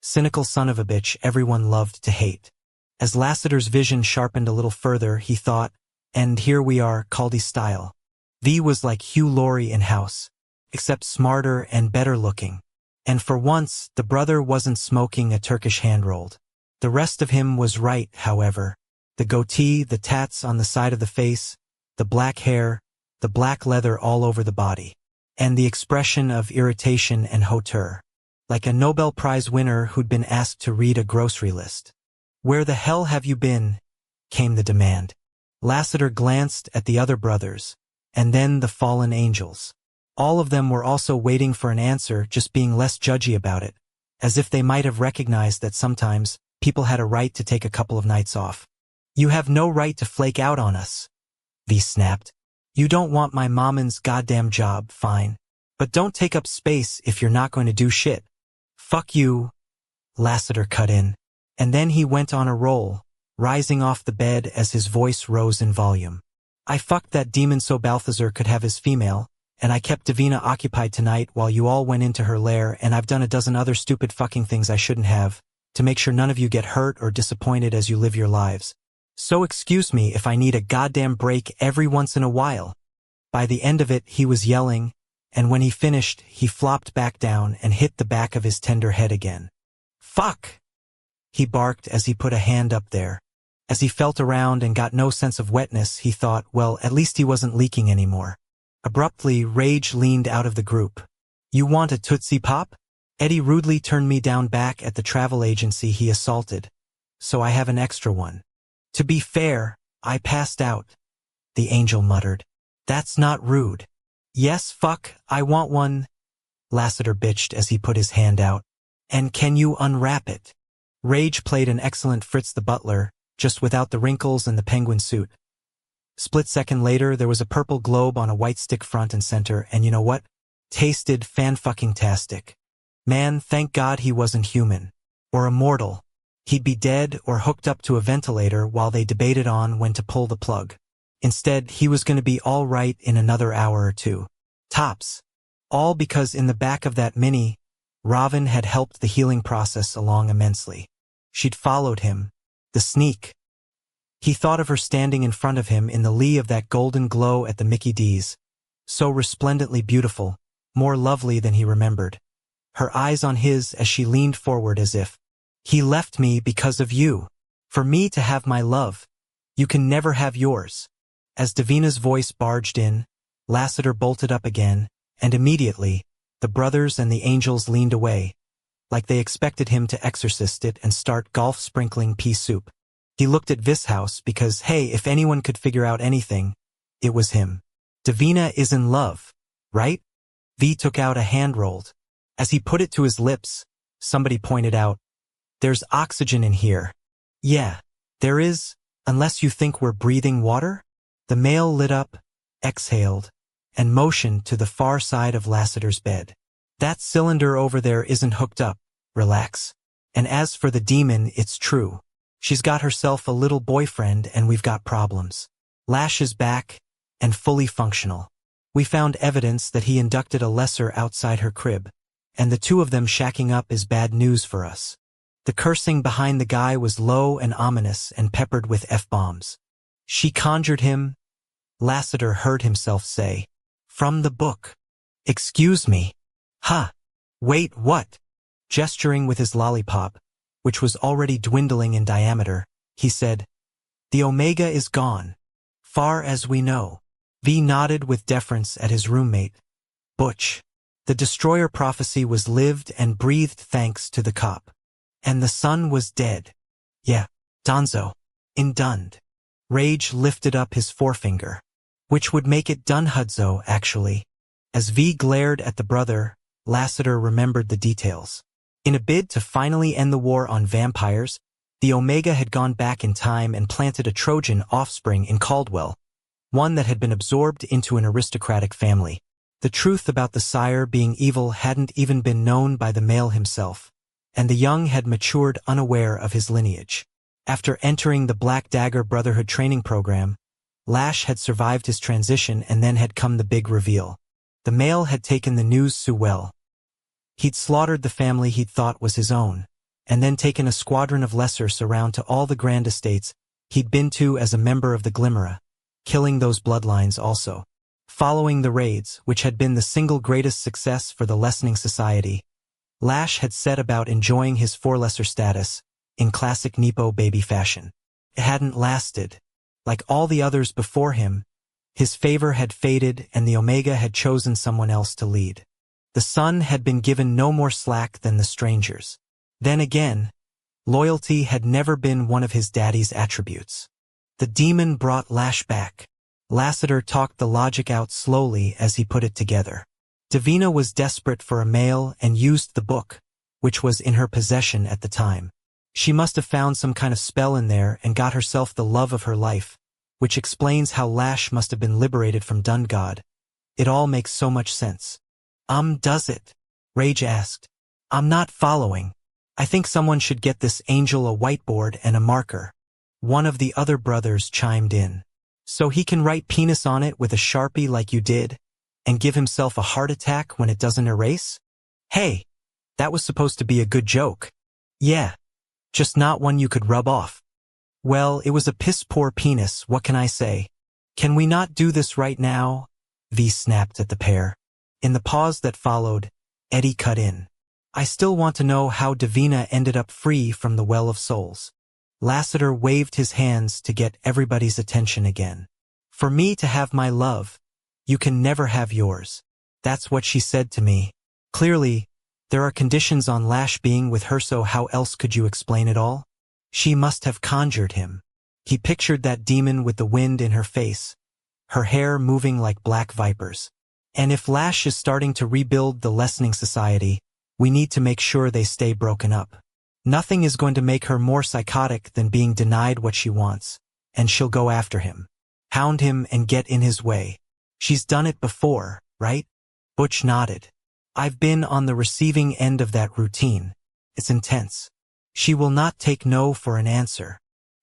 cynical son of a bitch everyone loved to hate. As Lassiter's vision sharpened a little further, he thought, and here we are, Caldy style. V was like Hugh Laurie in House, except smarter and better looking. And for once, the brother wasn't smoking a Turkish hand-rolled. The rest of him was right, however. The goatee, the tats on the side of the face, the black hair, the black leather all over the body, and the expression of irritation and hauteur. Like a Nobel Prize winner who'd been asked to read a grocery list. "Where the hell have you been?" came the demand. Lassiter glanced at the other brothers, and then the fallen angels. All of them were also waiting for an answer, just being less judgy about it, as if they might have recognized that sometimes people had a right to take a couple of nights off. "You have no right to flake out on us," V snapped. "You don't want my mommin's goddamn job, fine. But don't take up space if you're not going to do shit." "Fuck you," Lassiter cut in. And then he went on a roll, rising off the bed as his voice rose in volume. "I fucked that demon so Balthazar could have his female, and I kept Davina occupied tonight while you all went into her lair, and I've done a dozen other stupid fucking things I shouldn't have, to make sure none of you get hurt or disappointed as you live your lives. So excuse me if I need a goddamn break every once in a while." By the end of it, he was yelling, and when he finished, he flopped back down and hit the back of his tender head again. "Fuck!" he barked as he put a hand up there. As he felt around and got no sense of wetness, he thought, well, at least he wasn't leaking anymore. Abruptly, Rage leaned out of the group. "You want a Tootsie Pop?" "Eddie rudely turned me down back at the travel agency he assaulted, so I have an extra one." "To be fair, I passed out," the angel muttered. "That's not rude." "Yes, fuck, I want one," Lassiter bitched as he put his hand out. "And can you unwrap it?" Rage played an excellent Fritz the Butler, just without the wrinkles and the penguin suit. Split second later, there was a purple globe on a white stick front and center, and you know what? Tasted fan-fucking-tastic. Man, thank God he wasn't human. Or immortal. He'd be dead or hooked up to a ventilator while they debated on when to pull the plug. Instead, he was going to be all right in another hour or two. Tops. All because in the back of that Mini, Robin had helped the healing process along immensely. She'd followed him. The sneak. He thought of her standing in front of him in the lee of that golden glow at the Mickey D's. So resplendently beautiful, more lovely than he remembered. Her eyes on his as she leaned forward as if, "He left me because of you. For me to have my love. You can never have yours." As Davina's voice barged in, Lassiter bolted up again, and immediately, the brothers and the angels leaned away, like they expected him to exorcist it and start golf-sprinkling pea soup. He looked at Vishouse because, hey, if anyone could figure out anything, it was him. "Davina is in love, right?" V took out a hand-rolled. As he put it to his lips, somebody pointed out, "There's oxygen in here." "Yeah, there is, unless you think we're breathing water?" The male lit up, exhaled, and motioned to the far side of Lassiter's bed. "That cylinder over there isn't hooked up, relax. And as for the demon, it's true. She's got herself a little boyfriend and we've got problems. Lash is back, and fully functional. We found evidence that he inducted a lesser outside her crib, and the two of them shacking up is bad news for us." The cursing behind the guy was low and ominous and peppered with F-bombs. "She conjured him," Lassiter heard himself say. "From the book." "Excuse me." "Huh. Wait, what?" Gesturing with his lollipop, which was already dwindling in diameter, he said, "The Omega is gone. Far as we know." V nodded with deference at his roommate. "Butch. The destroyer prophecy was lived and breathed thanks to the cop. And the son was dead. Yeah, Donzo. Indunned." Rage lifted up his forefinger. "Which would make it Dunhudzo, actually." As V glared at the brother, Lassiter remembered the details. In a bid to finally end the war on vampires, the Omega had gone back in time and planted a Trojan offspring in Caldwell, one that had been absorbed into an aristocratic family. The truth about the sire being evil hadn't even been known by the male himself, and the young had matured unaware of his lineage. After entering the Black Dagger Brotherhood training program, Lash had survived his transition, and then had come the big reveal. The male had taken the news so well. He'd slaughtered the family he'd thought was his own, and then taken a squadron of Lassiters around to all the grand estates he'd been to as a member of the Glimmerah, killing those bloodlines also. Following the raids, which had been the single greatest success for the Lessening Society, Lash had set about enjoying his forelesser status, in classic Nepo baby fashion. It hadn't lasted. Like all the others before him, his favor had faded and the Omega had chosen someone else to lead. The son had been given no more slack than the strangers. Then again, loyalty had never been one of his daddy's attributes. The demon brought Lash back. Lassiter talked the logic out slowly as he put it together. Davina was desperate for a male and used the book, which was in her possession at the time. She must have found some kind of spell in there and got herself the love of her life, which explains how Lash must have been liberated from Dungod. It all makes so much sense. Does it? Rage asked. I'm not following. I think someone should get this angel a whiteboard and a marker. One of the other brothers chimed in. So he can write penis on it with a Sharpie like you did, and give himself a heart attack when it doesn't erase? Hey, that was supposed to be a good joke. Yeah, just not one you could rub off. Well, it was a piss-poor penis, what can I say? Can we not do this right now? V snapped at the pair. In the pause that followed, Eddie cut in. I still want to know how Davina ended up free from the Well of Souls. Lassiter waved his hands to get everybody's attention again. For me to have my love, you can never have yours. That's what she said to me. Clearly, there are conditions on Lash being with her, so how else could you explain it all? She must have conjured him. He pictured that demon with the wind in her face, her hair moving like black vipers. And if Lash is starting to rebuild the Lessening Society, we need to make sure they stay broken up. Nothing is going to make her more psychotic than being denied what she wants, and she'll go after him. Hound him and get in his way. She's done it before, right? Butch nodded. I've been on the receiving end of that routine. It's intense. She will not take no for an answer.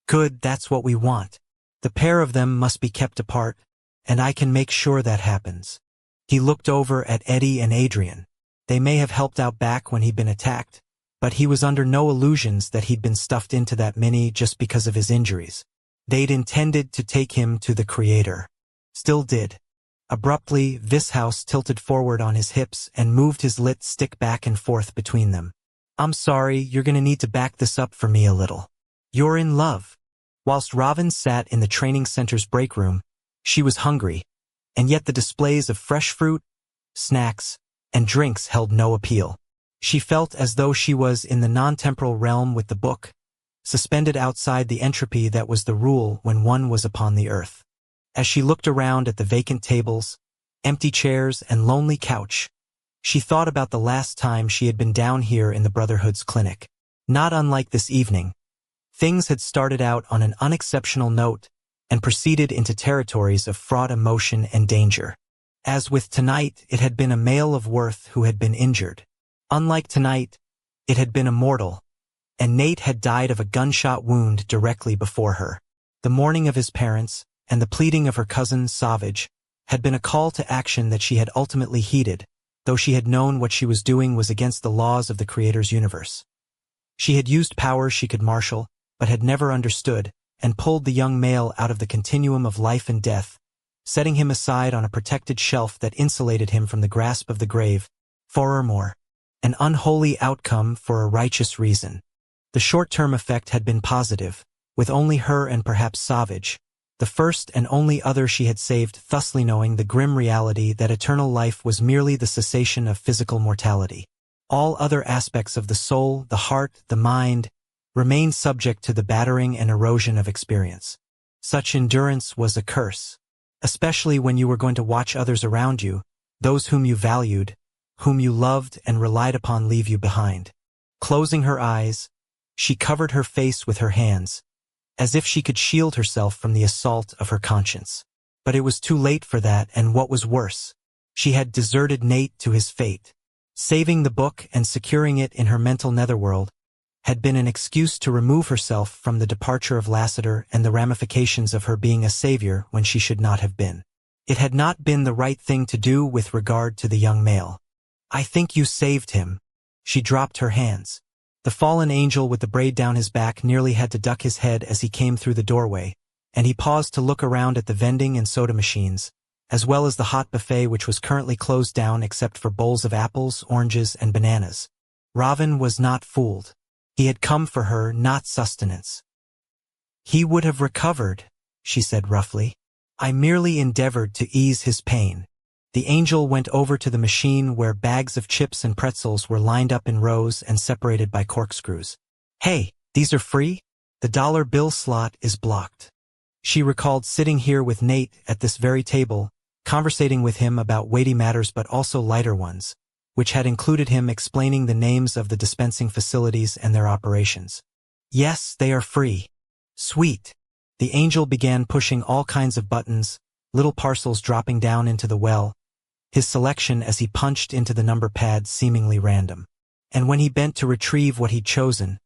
Good, that's what we want. The pair of them must be kept apart, and I can make sure that happens. He looked over at Eddie and Adrian. They may have helped out back when he'd been attacked, but he was under no illusions that he'd been stuffed into that mini just because of his injuries. They'd intended to take him to the Creator. Still did. Abruptly, Vishouse tilted forward on his hips and moved his lit stick back and forth between them. I'm sorry, you're gonna need to back this up for me a little. You're in love. Whilst Robin sat in the training center's break room, she was hungry, and yet the displays of fresh fruit, snacks, and drinks held no appeal. She felt as though she was in the non-temporal realm with the book, suspended outside the entropy that was the rule when one was upon the earth. As she looked around at the vacant tables, empty chairs, and lonely couch, she thought about the last time she had been down here in the Brotherhood's clinic. Not unlike this evening, things had started out on an unexceptional note and proceeded into territories of fraught emotion and danger. As with tonight, it had been a male of worth who had been injured. Unlike tonight, it had been a mortal, and Nate had died of a gunshot wound directly before her. The mourning of his parents, and the pleading of her cousin, Savage, had been a call to action that she had ultimately heeded, though she had known what she was doing was against the laws of the Creator's universe. She had used powers she could marshal, but had never understood, and pulled the young male out of the continuum of life and death, setting him aside on a protected shelf that insulated him from the grasp of the grave. Furthermore, an unholy outcome for a righteous reason. The short-term effect had been positive, with only her and perhaps Savage, the first and only other she had saved, thusly knowing the grim reality that eternal life was merely the cessation of physical mortality. All other aspects of the soul, the heart, the mind, remained subject to the battering and erosion of experience. Such endurance was a curse, especially when you were going to watch others around you, those whom you valued, whom you loved and relied upon, leave you behind. Closing her eyes, she covered her face with her hands, as if she could shield herself from the assault of her conscience. But it was too late for that, and what was worse, She had deserted Nate to his fate. Saving the book and securing it in her mental netherworld had been an excuse to remove herself from the departure of Lassiter and the ramifications of her being a savior when she should not have been. It had not been the right thing to do with regard to the young male. "I think you saved him." She dropped her hands. The fallen angel with the braid down his back nearly had to duck his head as he came through the doorway, and he paused to look around at the vending and soda machines, as well as the hot buffet which was currently closed down except for bowls of apples, oranges, and bananas. Raven was not fooled. He had come for her, not sustenance. "He would have recovered," she said roughly. "I merely endeavored to ease his pain." The angel went over to the machine where bags of chips and pretzels were lined up in rows and separated by corkscrews. "Hey, these are free? The dollar bill slot is blocked." She recalled sitting here with Nate at this very table, conversating with him about weighty matters but also lighter ones, which had included him explaining the names of the dispensing facilities and their operations. "Yes, they are free." "Sweet." The angel began pushing all kinds of buttons, little parcels dropping down into the well, his selection as he punched into the number pad seemingly random. And when he bent to retrieve what he'd chosen,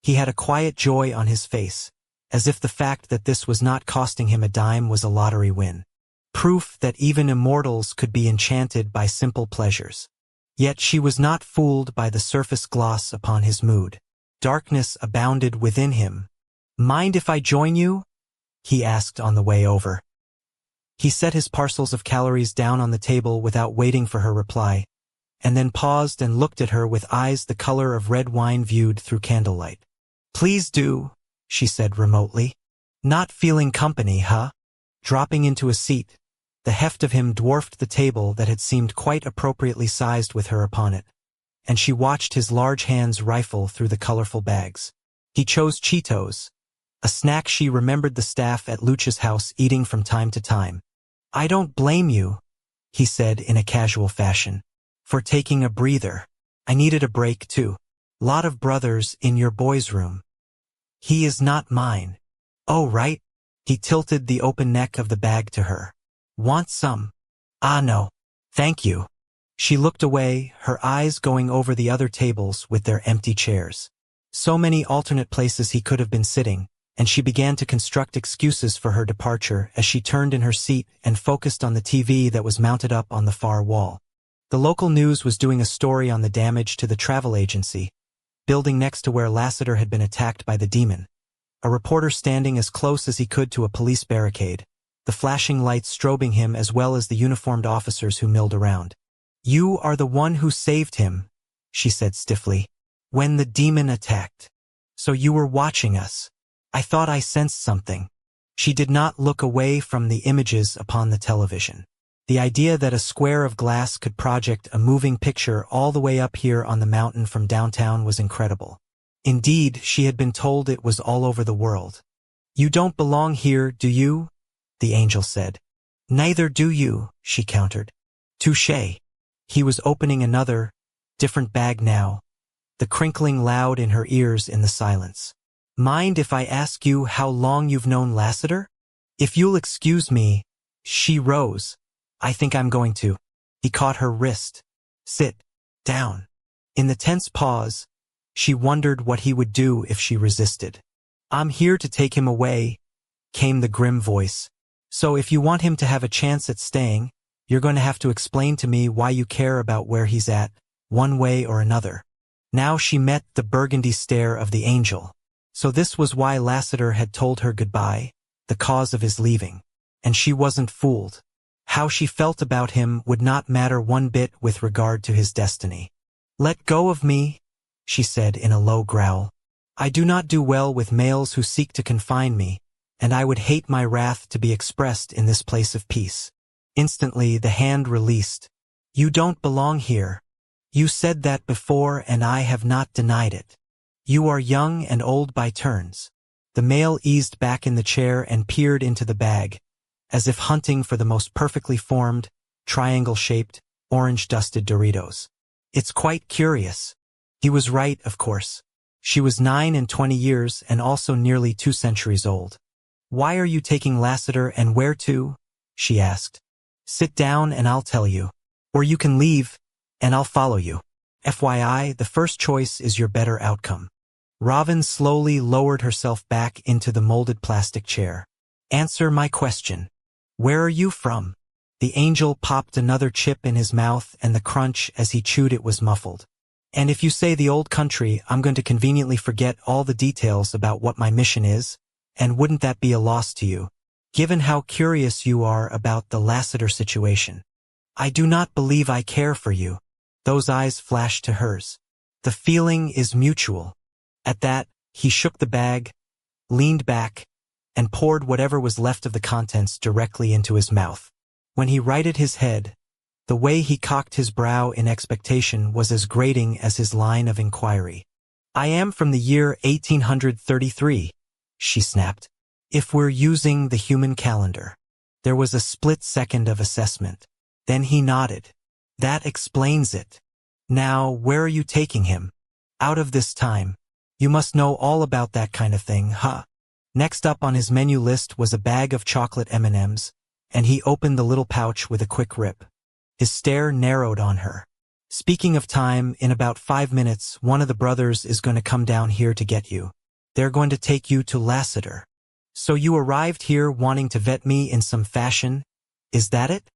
he had a quiet joy on his face, as if the fact that this was not costing him a dime was a lottery win. Proof that even immortals could be enchanted by simple pleasures. Yet she was not fooled by the surface gloss upon his mood. Darkness abounded within him. "Mind if I join you?" he asked on the way over. He set his parcels of calories down on the table without waiting for her reply, and then paused and looked at her with eyes the color of red wine viewed through candlelight. "Please do," she said remotely. "Not feeling company, huh?" Dropping into a seat, the heft of him dwarfed the table that had seemed quite appropriately sized with her upon it, and she watched his large hands rifle through the colorful bags. He chose Cheetos, a snack she remembered the staff at Lucha's house eating from time to time. "I don't blame you," he said in a casual fashion, "for taking a breather. I needed a break too. Lot of brothers in your boys' room." "He is not mine." "Oh, right." He tilted the open neck of the bag to her. "Want some?" "Ah, no. Thank you." She looked away, her eyes going over the other tables with their empty chairs. So many alternate places he could have been sitting, and she began to construct excuses for her departure as she turned in her seat and focused on the TV that was mounted up on the far wall. The local news was doing a story on the damage to the travel agency, building next to where Lassiter had been attacked by the demon. A reporter standing as close as he could to a police barricade, the flashing lights strobing him as well as the uniformed officers who milled around. "You are the one who saved him," she said stiffly, "when the demon attacked. So you were watching us. I thought I sensed something." She did not look away from the images upon the television. The idea that a square of glass could project a moving picture all the way up here on the mountain from downtown was incredible. Indeed, she had been told it was all over the world. "You don't belong here, do you?" the angel said. "Neither do you," she countered. "Touché." He was opening another, different bag now, the crinkling loud in her ears in the silence. "Mind if I ask you how long you've known Lassiter?" "If you'll excuse me." She rose. "I think I'm going to." He caught her wrist. "Sit down." In the tense pause, she wondered what he would do if she resisted. "I'm here to take him away," came the grim voice. "So if you want him to have a chance at staying, you're going to have to explain to me why you care about where he's at, one way or another." Now she met the burgundy stare of the angel. So this was why Lassiter had told her goodbye, the cause of his leaving. And she wasn't fooled. How she felt about him would not matter one bit with regard to his destiny. "Let go of me," she said in a low growl. "I do not do well with males who seek to confine me, and I would hate my wrath to be expressed in this place of peace." Instantly the hand released. "You don't belong here. You said that before and I have not denied it. You are young and old by turns." The male eased back in the chair and peered into the bag, as if hunting for the most perfectly formed, triangle-shaped, orange-dusted Doritos. "It's quite curious." He was right, of course. She was 9 and 20 years and also nearly 2 centuries old. "Why are you taking Lassiter and where to?" she asked. "Sit down and I'll tell you." Or you can leave, and I'll follow you. FYI, the first choice is your better outcome. Robin slowly lowered herself back into the molded plastic chair. Answer my question. Where are you from? The angel popped another chip in his mouth, and the crunch as he chewed it was muffled. And if you say the old country, I'm going to conveniently forget all the details about what my mission is, and wouldn't that be a loss to you, given how curious you are about the Lassiter situation? I do not believe I care for you. Those eyes flashed to hers. The feeling is mutual. At that, he shook the bag, leaned back, and poured whatever was left of the contents directly into his mouth. When he righted his head, the way he cocked his brow in expectation was as grating as his line of inquiry. I am from the year 1833, she snapped. If we're using the human calendar. There was a split second of assessment. Then he nodded. That explains it. Now, where are you taking him? Out of this time. You must know all about that kind of thing, huh? Next up on his menu list was a bag of chocolate M&Ms, and he opened the little pouch with a quick rip. His stare narrowed on her. Speaking of time, in about 5 minutes, one of the brothers is going to come down here to get you. They're going to take you to Lassiter. So you arrived here wanting to vet me in some fashion? Is that it?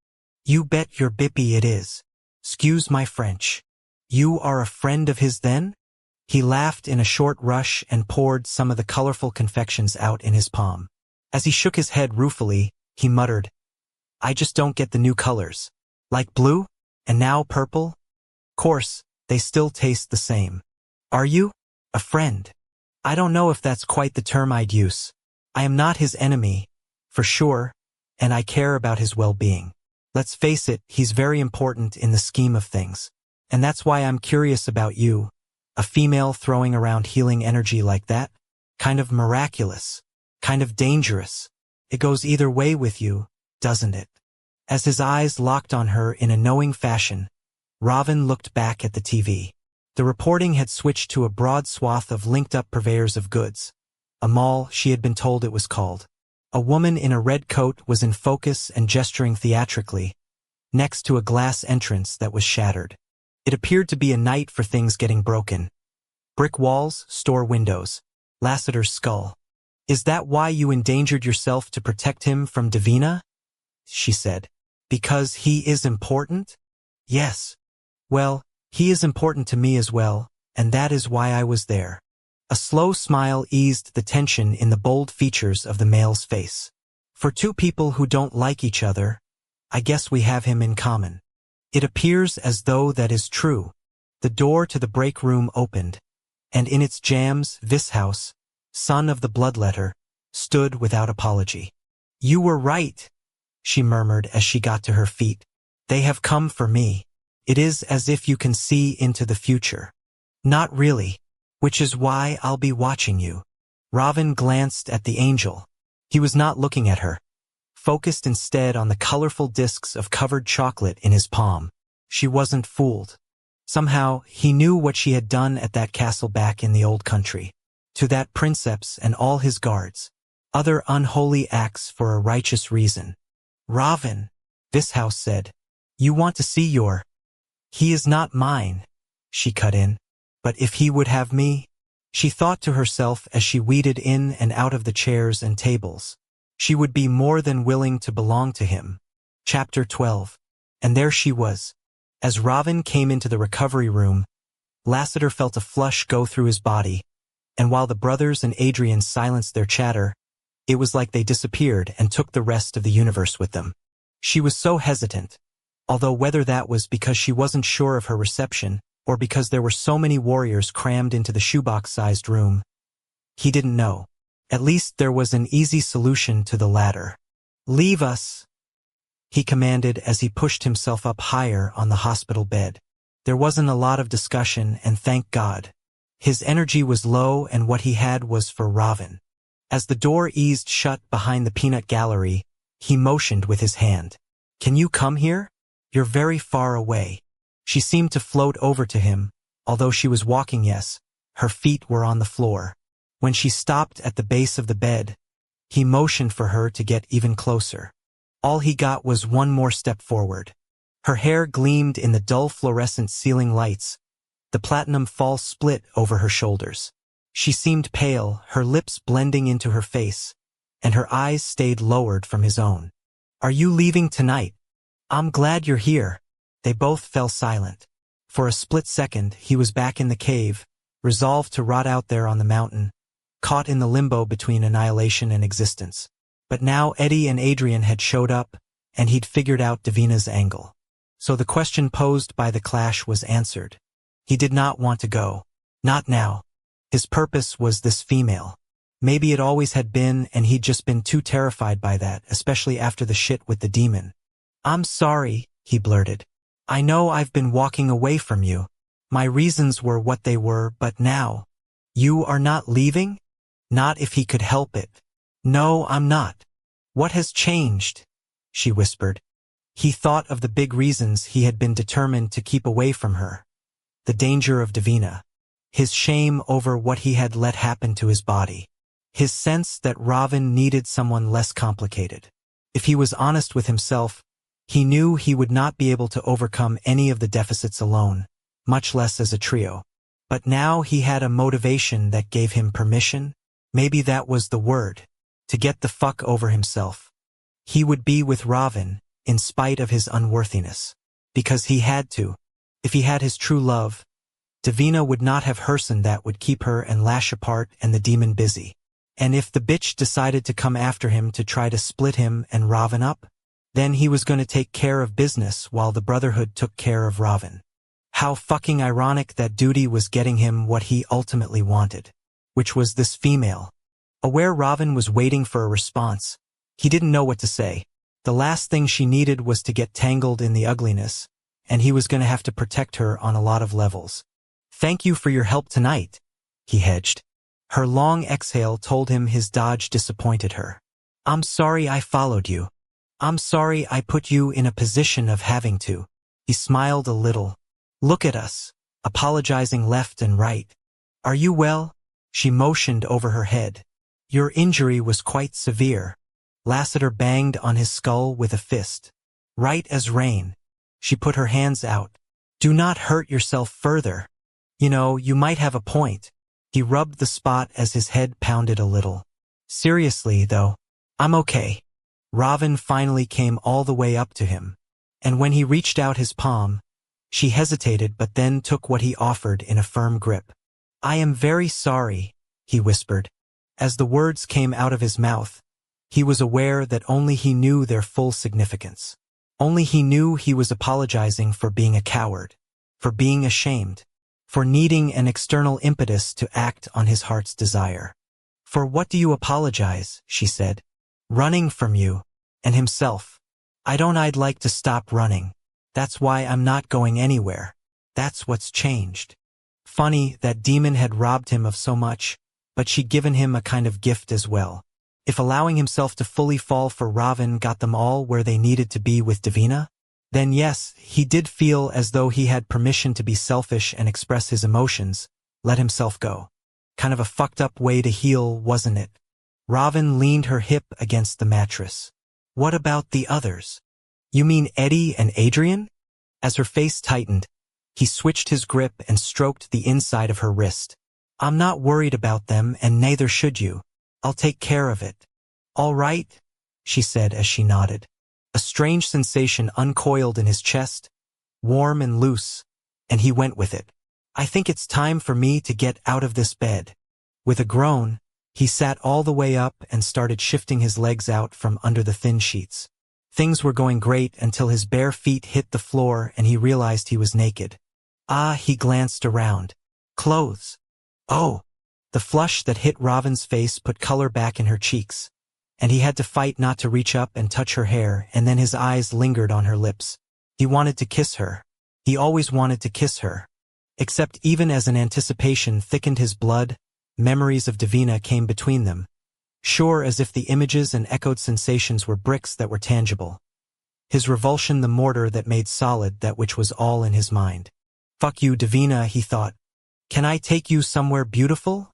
You bet your bippy it is. Excuse my French. You are a friend of his then? He laughed in a short rush and poured some of the colorful confections out in his palm. As he shook his head ruefully, he muttered, I just don't get the new colors. Like blue? And now purple? Course, they still taste the same. Are you? A friend? I don't know if that's quite the term I'd use. I am not his enemy, for sure, and I care about his well-being. Let's face it, he's very important in the scheme of things. And that's why I'm curious about you. A female throwing around healing energy like that? Kind of miraculous. Kind of dangerous. It goes either way with you, doesn't it? As his eyes locked on her in a knowing fashion, Robin looked back at the TV. The reporting had switched to a broad swath of linked-up purveyors of goods. A mall, she had been told it was called. A woman in a red coat was in focus and gesturing theatrically, next to a glass entrance that was shattered. It appeared to be a night for things getting broken. Brick walls, store windows. Lassiter's skull. Is that why you endangered yourself to protect him from Davina? She said. Because he is important? Yes. Well, he is important to me as well, and that is why I was there. A slow smile eased the tension in the bold features of the male's face. For two people who don't like each other, I guess we have him in common. It appears as though that is true. The door to the break room opened, and in its jams, Vishouse, son of the bloodletter, stood without apology. You were right, she murmured as she got to her feet. They have come for me. It is as if you can see into the future. Not really, which is why I'll be watching you. Robin glanced at the angel. He was not looking at her, focused instead on the colorful discs of covered chocolate in his palm. She wasn't fooled. Somehow, he knew what she had done at that castle back in the old country. To that princeps and all his guards. Other unholy acts for a righteous reason. Robin, Vishouse said. You want to see your... He is not mine, she cut in. But if he would have me? She thought to herself as she weeded in and out of the chairs and tables. She would be more than willing to belong to him. Chapter 12. And there she was. As Robin came into the recovery room, Lassiter felt a flush go through his body, and while the brothers and Adrian silenced their chatter, it was like they disappeared and took the rest of the universe with them. She was so hesitant, although whether that was because she wasn't sure of her reception or because there were so many warriors crammed into the shoebox-sized room, he didn't know. At least there was an easy solution to the latter. Leave us, he commanded as he pushed himself up higher on the hospital bed. There wasn't a lot of discussion, and thank God. His energy was low, and what he had was for Robin. As the door eased shut behind the peanut gallery, he motioned with his hand. Can you come here? You're very far away. She seemed to float over to him, although she was walking, yes, her feet were on the floor. When she stopped at the base of the bed, he motioned for her to get even closer. All he got was one more step forward. Her hair gleamed in the dull fluorescent ceiling lights, the platinum fall split over her shoulders. She seemed pale, her lips blending into her face, and her eyes stayed lowered from his own. "Are you leaving tonight?" "I'm glad you're here." They both fell silent. For a split second, he was back in the cave, resolved to rot out there on the mountain, caught in the limbo between annihilation and existence. But now Eddie and Adrian had showed up, and he'd figured out Davina's angle. So the question posed by the clash was answered. He did not want to go. Not now. His purpose was this female. Maybe it always had been, and he'd just been too terrified by that, especially after the shit with the demon. "I'm sorry," he blurted. "I know I've been walking away from you. My reasons were what they were, but now." "You are not leaving?" "Not if he could help it." "No, I'm not." "What has changed?" she whispered. He thought of the big reasons he had been determined to keep away from her. The danger of Davina. His shame over what he had let happen to his body. His sense that Ravin needed someone less complicated. If he was honest with himself, he knew he would not be able to overcome any of the deficits alone, much less as a trio. But now he had a motivation that gave him permission. Maybe that was the word. To get the fuck over himself. He would be with Ravin, in spite of his unworthiness. Because he had to. If he had his true love, Davina would not have Herson that would keep her and Lash apart and the demon busy. And if the bitch decided to come after him to try to split him and Ravin up, then he was going to take care of business while the Brotherhood took care of Ravin. How fucking ironic that duty was getting him what he ultimately wanted. Which was this female. Aware Ravin was waiting for a response, he didn't know what to say. The last thing she needed was to get tangled in the ugliness, and he was going to have to protect her on a lot of levels. "Thank you for your help tonight," he hedged. Her long exhale told him his dodge disappointed her. "I'm sorry I followed you. I'm sorry I put you in a position of having to." He smiled a little. "Look at us, apologizing left and right. Are you well?" She motioned over her head. "Your injury was quite severe." Lassiter banged on his skull with a fist. "Right as rain." She put her hands out. "Do not hurt yourself further. You know, you might have a point." He rubbed the spot as his head pounded a little. "Seriously, though, I'm okay." Ravin finally came all the way up to him. And when he reached out his palm, she hesitated but then took what he offered in a firm grip. "I am very sorry," he whispered. As the words came out of his mouth, he was aware that only he knew their full significance. Only he knew he was apologizing for being a coward, for being ashamed, for needing an external impetus to act on his heart's desire. "For what do you apologize?" she said. "Running from you, and himself. I'd like to stop running. That's why I'm not going anywhere. That's what's changed." Funny, that demon had robbed him of so much, but she'd given him a kind of gift as well. If allowing himself to fully fall for Ravin got them all where they needed to be with Davina, then yes, he did feel as though he had permission to be selfish and express his emotions, let himself go. Kind of a fucked up way to heal, wasn't it? Ravin leaned her hip against the mattress. "What about the others?" "You mean Eddie and Adrian?" As her face tightened, he switched his grip and stroked the inside of her wrist. "I'm not worried about them, and neither should you. I'll take care of it." "All right," she said as she nodded. A strange sensation uncoiled in his chest, warm and loose, and he went with it. "I think it's time for me to get out of this bed." With a groan, he sat all the way up and started shifting his legs out from under the thin sheets. Things were going great until his bare feet hit the floor and he realized he was naked. He glanced around. Clothes. Oh! The flush that hit Ravin's face put color back in her cheeks, and he had to fight not to reach up and touch her hair, and then his eyes lingered on her lips. He wanted to kiss her. He always wanted to kiss her. Except even as an anticipation thickened his blood, memories of Davina came between them, sure as if the images and echoed sensations were bricks that were tangible. His revulsion the mortar that made solid that which was all in his mind. "Fuck you, Davina," he thought. "Can I take you somewhere beautiful?"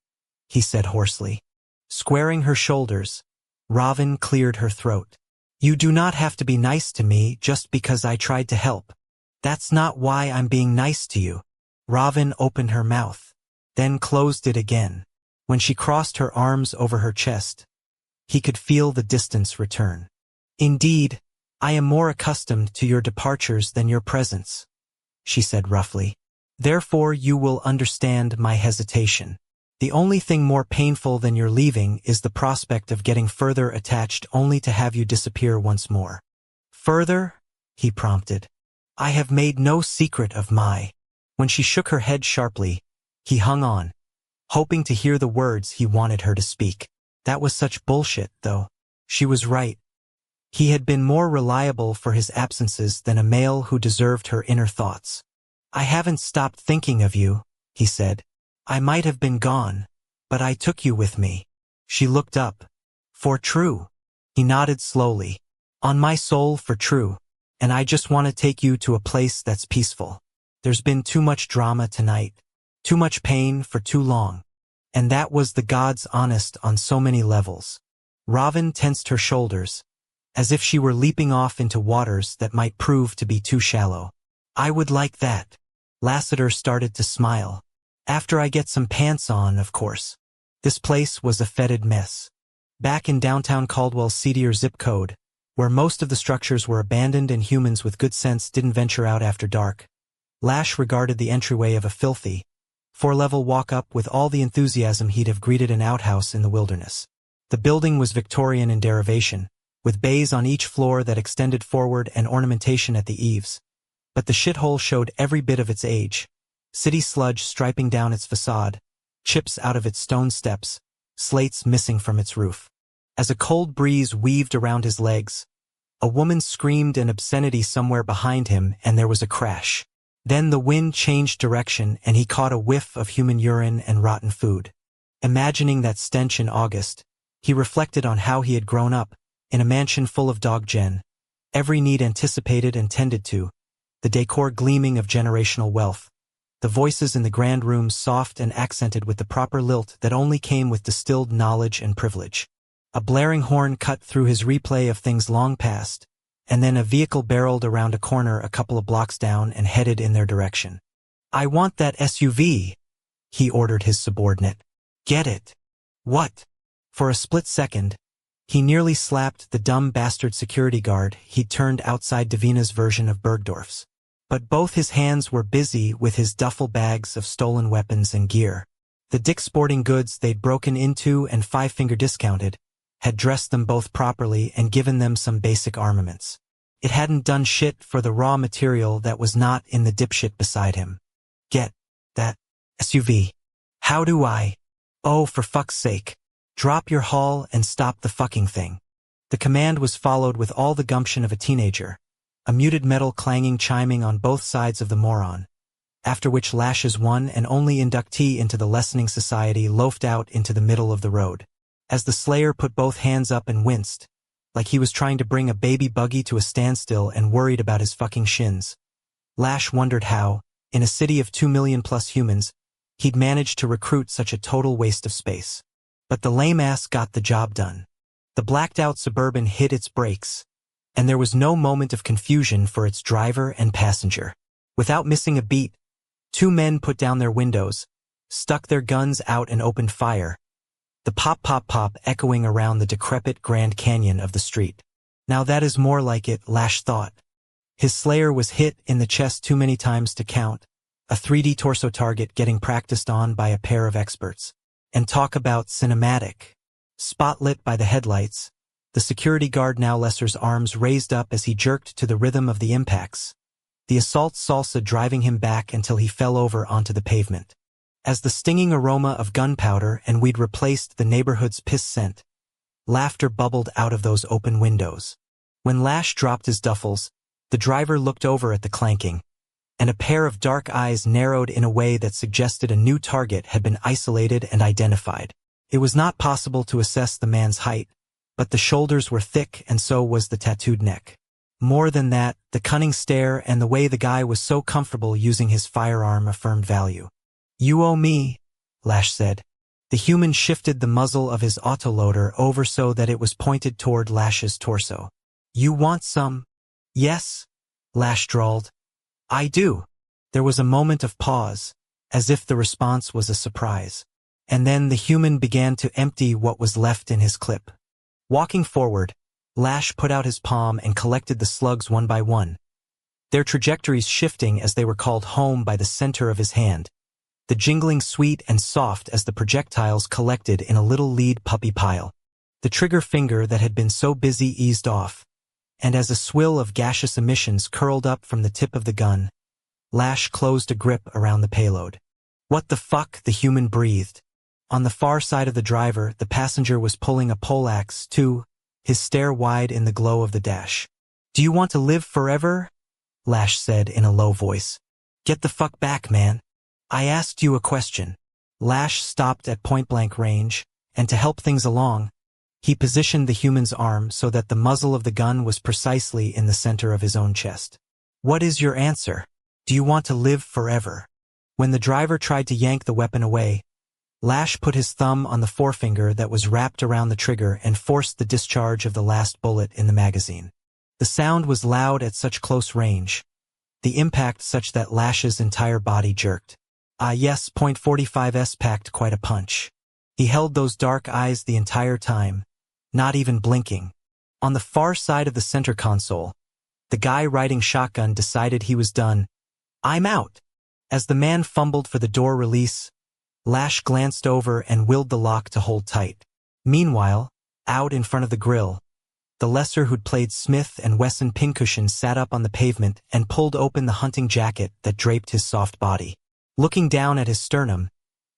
he said hoarsely. Squaring her shoulders, Ravin cleared her throat. "You do not have to be nice to me just because I tried to help." That's not why I'm being nice to you. Robin opened her mouth, then closed it again. When she crossed her arms over her chest, he could feel the distance return. Indeed, I am more accustomed to your departures than your presence, she said roughly. Therefore you will understand my hesitation. The only thing more painful than your leaving is the prospect of getting further attached only to have you disappear once more. Further? He prompted. I have made no secret of my. When she shook her head sharply, he hung on, hoping to hear the words he wanted her to speak. That was such bullshit, though. She was right. He had been more reliable for his absences than a male who deserved her inner thoughts. I haven't stopped thinking of you, he said. I might have been gone, but I took you with me. She looked up. For true. He nodded slowly. On my soul for true. And I just want to take you to a place that's peaceful. There's been too much drama tonight. Too much pain for too long. And that was the God's honest on so many levels. Robin tensed her shoulders, as if she were leaping off into waters that might prove to be too shallow. I would like that. Lassiter started to smile. After I get some pants on, of course. This place was a fetid mess. Back in downtown Caldwell's seedier zip code, where most of the structures were abandoned and humans with good sense didn't venture out after dark, Lash regarded the entryway of a filthy, four-level walk-up with all the enthusiasm he'd have greeted an outhouse in the wilderness. The building was Victorian in derivation, with bays on each floor that extended forward and ornamentation at the eaves. But the shithole showed every bit of its age. City sludge striping down its facade, chips out of its stone steps, slates missing from its roof. As a cold breeze weaved around his legs, a woman screamed an obscenity somewhere behind him and there was a crash. Then the wind changed direction and he caught a whiff of human urine and rotten food. Imagining that stench in August, he reflected on how he had grown up, in a mansion full of dog-gen, every need anticipated and tended to, the decor gleaming of generational wealth, the voices in the grand rooms soft and accented with the proper lilt that only came with distilled knowledge and privilege. A blaring horn cut through his replay of things long past, and then a vehicle barreled around a corner a couple of blocks down and headed in their direction. I want that SUV, he ordered his subordinate. Get it. What? For a split second, he nearly slapped the dumb bastard security guard he'd turned outside Davina's version of Bergdorf's. But both his hands were busy with his duffel bags of stolen weapons and gear. The Dick's Sporting Goods they'd broken into and five-finger discounted had dressed them both properly and given them some basic armaments. It hadn't done shit for the raw material that was not in the dipshit beside him. Get that SUV. How do I? Oh, for fuck's sake. Drop your haul and stop the fucking thing. The command was followed with all the gumption of a teenager, a muted metal clanging chiming on both sides of the moron, after which Lash's one and only inductee into the lessening society loafed out into the middle of the road. As the slayer put both hands up and winced, like he was trying to bring a baby buggy to a standstill and worried about his fucking shins, Lash wondered how, in a city of 2 million plus humans, he'd managed to recruit such a total waste of space. But the lame ass got the job done. The blacked-out Suburban hit its brakes, and there was no moment of confusion for its driver and passenger. Without missing a beat, two men put down their windows, stuck their guns out and opened fire, the pop-pop-pop echoing around the decrepit Grand Canyon of the street. Now that is more like it, Lash thought. His slayer was hit in the chest too many times to count, a 3D torso target getting practiced on by a pair of experts. And talk about cinematic. Spotlit by the headlights, the security guard now Lesser's arms raised up as he jerked to the rhythm of the impacts, the assault salsa driving him back until he fell over onto the pavement. As the stinging aroma of gunpowder and we'd replaced the neighborhood's piss scent, laughter bubbled out of those open windows. When Lash dropped his duffels, the driver looked over at the clanking, and a pair of dark eyes narrowed in a way that suggested a new target had been isolated and identified. It was not possible to assess the man's height, but the shoulders were thick and so was the tattooed neck. More than that, the cunning stare and the way the guy was so comfortable using his firearm affirmed value. You owe me, Lash said. The human shifted the muzzle of his autoloader over so that it was pointed toward Lash's torso. You want some? Yes, Lash drawled. I do. There was a moment of pause, as if the response was a surprise. And then the human began to empty what was left in his clip. Walking forward, Lash put out his palm and collected the slugs one by one, their trajectories shifting as they were called home by the center of his hand, the jingling sweet and soft as the projectiles collected in a little lead puppy pile. The trigger finger that had been so busy eased off, and as a swill of gaseous emissions curled up from the tip of the gun, Lash closed a grip around the payload. What the fuck, the human breathed. On the far side of the driver, the passenger was pulling a poleaxe too, his stare wide in the glow of the dash. Do you want to live forever? Lash said in a low voice. Get the fuck back, man. I asked you a question. Lash stopped at point-blank range, and to help things along, he positioned the human's arm so that the muzzle of the gun was precisely in the center of his own chest. What is your answer? Do you want to live forever? When the driver tried to yank the weapon away, Lash put his thumb on the forefinger that was wrapped around the trigger and forced the discharge of the last bullet in the magazine. The sound was loud at such close range, the impact such that Lash's entire body jerked. Ah yes, .45s packed quite a punch. He held those dark eyes the entire time, not even blinking. On the far side of the center console, the guy riding shotgun decided he was done. I'm out. As the man fumbled for the door release, Lash glanced over and willed the lock to hold tight. Meanwhile, out in front of the grill, the lesser who'd played Smith and Wesson pincushion sat up on the pavement and pulled open the hunting jacket that draped his soft body. Looking down at his sternum,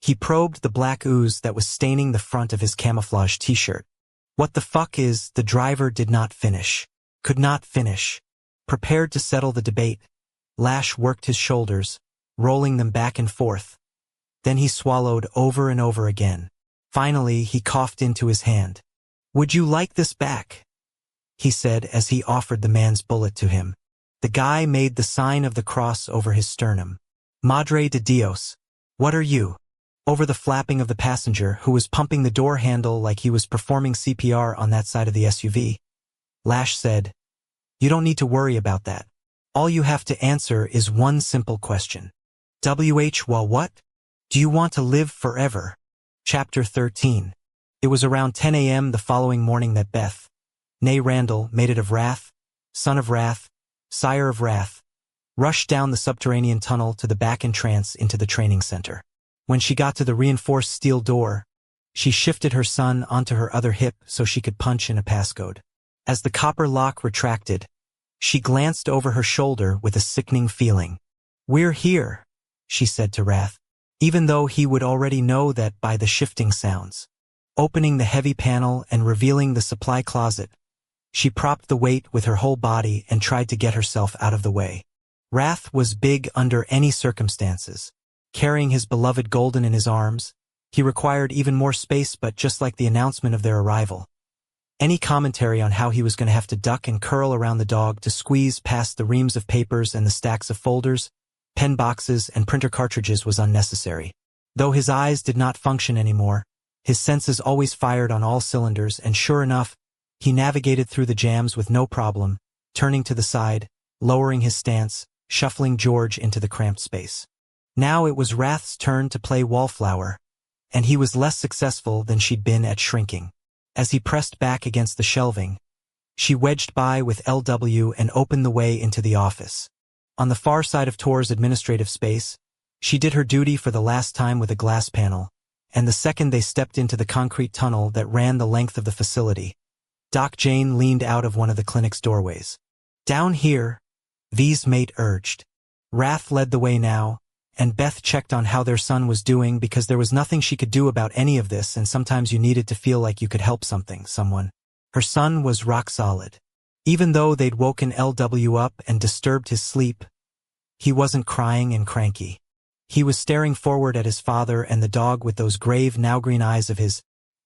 he probed the black ooze that was staining the front of his camouflage t-shirt. What the fuck is, the driver did not finish. Could not finish. Prepared to settle the debate, Lash worked his shoulders, rolling them back and forth. Then he swallowed over and over again. Finally, he coughed into his hand. Would you like this back? He said as he offered the man's bullet to him. The guy made the sign of the cross over his sternum. Madre de Dios. What are you? Over the flapping of the passenger, who was pumping the door handle like he was performing CPR on that side of the SUV, Lash said, You don't need to worry about that. All you have to answer is one simple question. Well, what? Do you want to live forever? Chapter 13. It was around 10 a.m. the following morning that Beth, née Randall, mated of Wrath, son of Wrath, sire of Wrath, rushed down the subterranean tunnel to the back entrance into the training center. When she got to the reinforced steel door, she shifted her son onto her other hip so she could punch in a passcode. As the copper lock retracted, she glanced over her shoulder with a sickening feeling. We're here, she said to Wrath, even though he would already know that by the shifting sounds. Opening the heavy panel and revealing the supply closet, she propped the weight with her whole body and tried to get herself out of the way. Wrath was big under any circumstances. Carrying his beloved Golden in his arms, he required even more space, but just like the announcement of their arrival, any commentary on how he was going to have to duck and curl around the dog to squeeze past the reams of papers and the stacks of folders, pen boxes, and printer cartridges was unnecessary. Though his eyes did not function anymore, his senses always fired on all cylinders, and sure enough, he navigated through the jams with no problem, turning to the side, lowering his stance, shuffling George into the cramped space. Now it was Wrath's turn to play wallflower, and he was less successful than she'd been at shrinking. As he pressed back against the shelving, she wedged by with LW and opened the way into the office. On the far side of Tor's administrative space, she did her duty for the last time with a glass panel, and the second they stepped into the concrete tunnel that ran the length of the facility, Doc Jane leaned out of one of the clinic's doorways. Down here, V's mate urged. Wrath led the way now, and Beth checked on how their son was doing because there was nothing she could do about any of this, and sometimes you needed to feel like you could help someone. Her son was rock solid. Even though they'd woken LW up and disturbed his sleep, he wasn't crying and cranky. He was staring forward at his father and the dog with those grave, now green eyes of his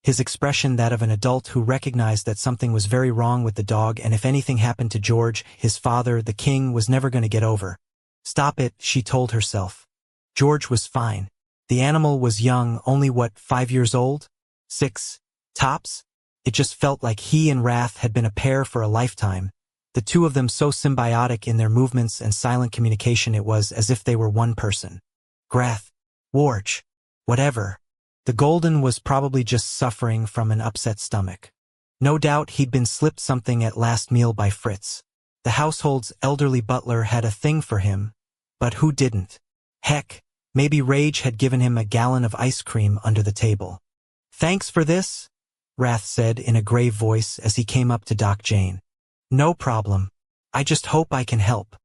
expression that of an adult who recognized that something was very wrong with the dog, and if anything happened to George, his father, the king, was never going to get over. Stop it, she told herself. George was fine. The animal was young, only 5 years old? 6, tops? It just felt like he and Wrath had been a pair for a lifetime, The two of them so symbiotic in their movements and silent communication it was as if they were one person. Grath, Warch, whatever. The Golden was probably just suffering from an upset stomach. No doubt he'd been slipped something at last meal by Fritz. The household's elderly butler had a thing for him, but who didn't? Heck, maybe Rage had given him a gallon of ice cream under the table. "Thanks for this," Wrath said in a grave voice as he came up to Doc Jane. "No problem. I just hope I can help."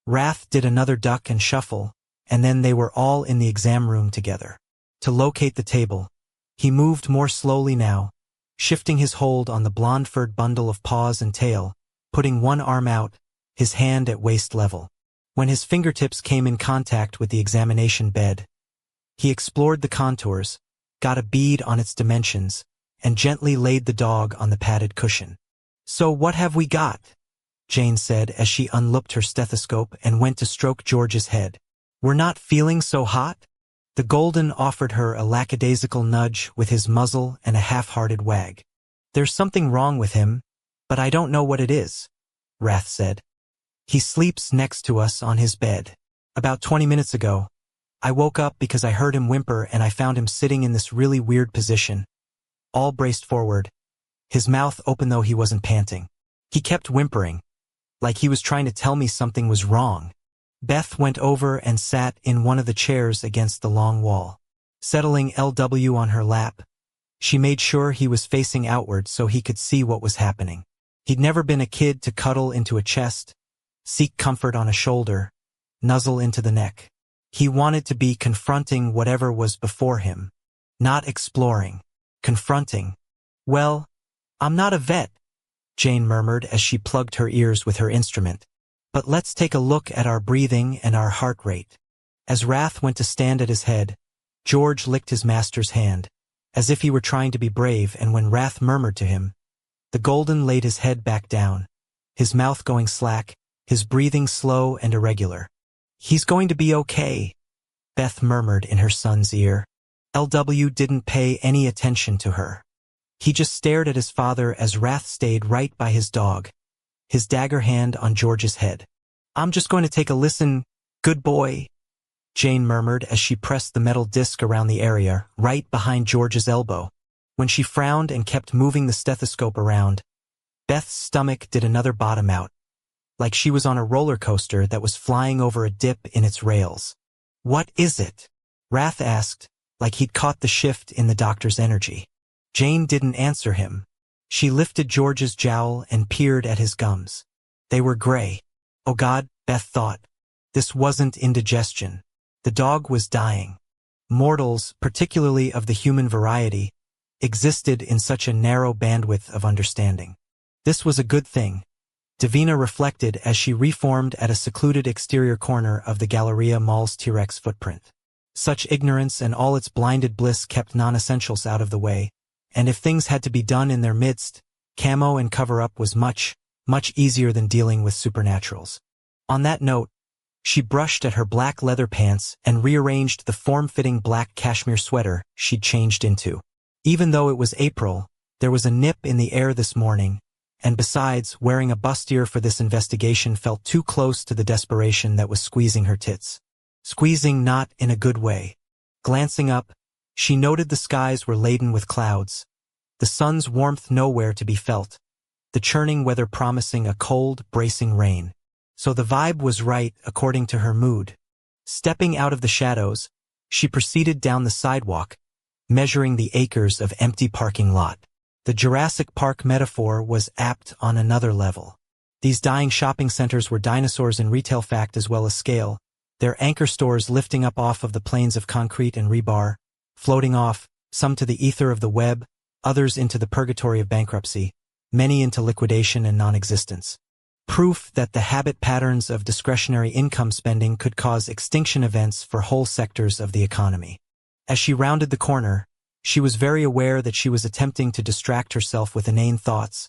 Wrath did another duck and shuffle, and then they were all in the exam room together. To locate the table, he moved more slowly now, shifting his hold on the blonde-furred bundle of paws and tail, putting one arm out, his hand at waist level. When his fingertips came in contact with the examination bed, he explored the contours, got a bead on its dimensions, and gently laid the dog on the padded cushion. "So what have we got?" Jane said as she unlooped her stethoscope and went to stroke George's head. "We're not feeling so hot?" The Golden offered her a lackadaisical nudge with his muzzle and a half-hearted wag. "There's something wrong with him, but I don't know what it is," Wrath said. "He sleeps next to us on his bed. About 20 minutes ago, I woke up because I heard him whimper and I found him sitting in this really weird position, all braced forward, his mouth open though he wasn't panting. He kept whimpering, like he was trying to tell me something was wrong." Beth went over and sat in one of the chairs against the long wall. Settling LW on her lap, she made sure he was facing outward so he could see what was happening. He'd never been a kid to cuddle into a chest, seek comfort on a shoulder, nuzzle into the neck. He wanted to be confronting whatever was before him, not exploring, confronting. "Well, I'm not a vet," Jane murmured as she plugged her ears with her instrument. "But let's take a look at our breathing and our heart rate." As Wrath went to stand at his head, George licked his master's hand, as if he were trying to be brave, and when Wrath murmured to him, the Golden laid his head back down, his mouth going slack, his breathing slow and irregular. "He's going to be okay," Beth murmured in her son's ear. LW didn't pay any attention to her. He just stared at his father as Wrath stayed right by his dog, his dagger hand on George's head. "I'm just going to take a listen, good boy," Jane murmured as she pressed the metal disc around the area, right behind George's elbow. When she frowned and kept moving the stethoscope around, Beth's stomach did another bottom out, like she was on a roller coaster that was flying over a dip in its rails. "What is it?" Wrath asked, like he'd caught the shift in the doctor's energy. Jane didn't answer him. She lifted George's jowl and peered at his gums. They were gray. Oh God, Beth thought. This wasn't indigestion. The dog was dying. Mortals, particularly of the human variety, existed in such a narrow bandwidth of understanding. This was a good thing, Davina reflected as she reformed at a secluded exterior corner of the Galleria Mall's T-Rex footprint. Such ignorance and all its blinded bliss kept non-essentials out of the way, and if things had to be done in their midst, camo and cover-up was much, much easier than dealing with supernaturals. On that note, she brushed at her black leather pants and rearranged the form-fitting black cashmere sweater she'd changed into. Even though it was April, there was a nip in the air this morning, and besides, wearing a bustier for this investigation felt too close to the desperation that was squeezing her tits. Squeezing not in a good way. Glancing up, she noted the skies were laden with clouds, the sun's warmth nowhere to be felt, the churning weather promising a cold, bracing rain. So the vibe was right according to her mood. Stepping out of the shadows, she proceeded down the sidewalk, measuring the acres of empty parking lot. The Jurassic Park metaphor was apt on another level. These dying shopping centers were dinosaurs in retail fact as well as scale, their anchor stores lifting up off of the plains of concrete and rebar, floating off, some to the ether of the web, others into the purgatory of bankruptcy, many into liquidation and non-existence. Proof that the habit patterns of discretionary income spending could cause extinction events for whole sectors of the economy. As she rounded the corner, she was very aware that she was attempting to distract herself with inane thoughts.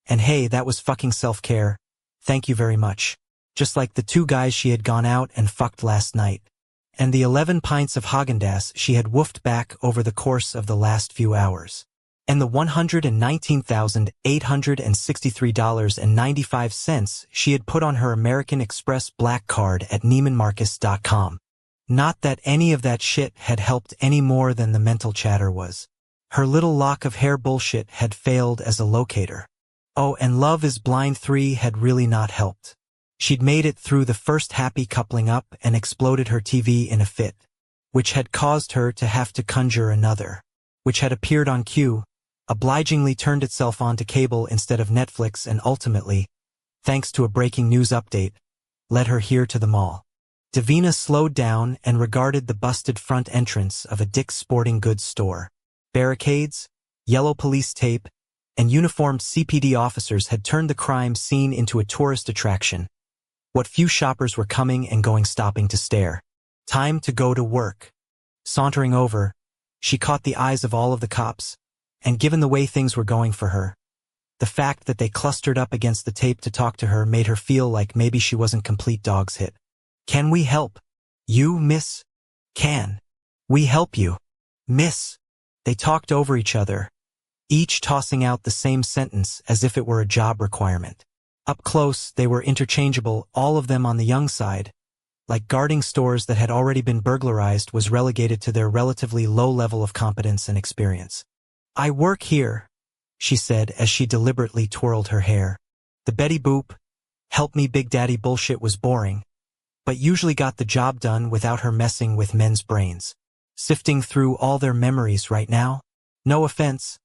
And hey, that was fucking self-care. Thank you very much. Just like the 2 guys she had gone out and fucked last night. And the 11 pints of Häagen-Dazs she had woofed back over the course of the last few hours. and the $119,863.95 she had put on her American Express black card at neimanmarcus.com. Not that any of that shit had helped any more than the mental chatter was. Her little lock of hair bullshit had failed as a locator. Oh, and Love is Blind 3 had really not helped. She'd made it through the first happy coupling up and exploded her TV in a fit, which had caused her to have to conjure another, which had appeared on cue, obligingly turned itself onto cable instead of Netflix, and ultimately, thanks to a breaking news update, led her here to the mall. Davina slowed down and regarded the busted front entrance of a Dick's Sporting Goods store. Barricades, yellow police tape, and uniformed CPD officers had turned the crime scene into a tourist attraction. What few shoppers were coming and going stopping to stare. Time to go to work. Sauntering over, she caught the eyes of all of the cops, and given the way things were going for her, the fact that they clustered up against the tape to talk to her made her feel like maybe she wasn't complete dog's hit. Can we help you, miss? Can we help you, miss? They talked over each other, each tossing out the same sentence as if it were a job requirement. Up close, they were interchangeable, all of them on the young side, like guarding stores that had already been burglarized was relegated to their relatively low level of competence and experience. I work here, she said as she deliberately twirled her hair. The Betty Boop, help me Big Daddy bullshit was boring, but usually got the job done without her messing with men's brains. Sifting through all their memories right now? No offense,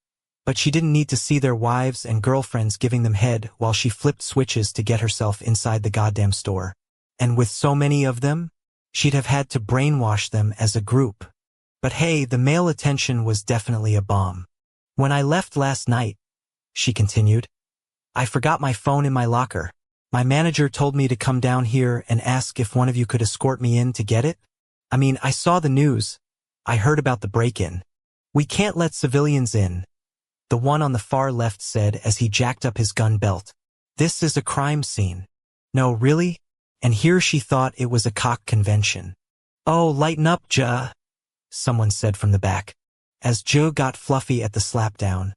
but she didn't need to see their wives and girlfriends giving them head while she flipped switches to get herself inside the goddamn store. And with so many of them, she'd have had to brainwash them as a group. But hey, the male attention was definitely a bomb. When I left last night, she continued, I forgot my phone in my locker. My manager told me to come down here and ask if one of you could escort me in to get it. I mean, I saw the news. I heard about the break-in. We can't let civilians in, the one on the far left said as he jacked up his gun belt. This is a crime scene. No, really? And here she thought it was a cock convention. Oh, lighten up, Ja, someone said from the back. As Joe got fluffy at the slapdown,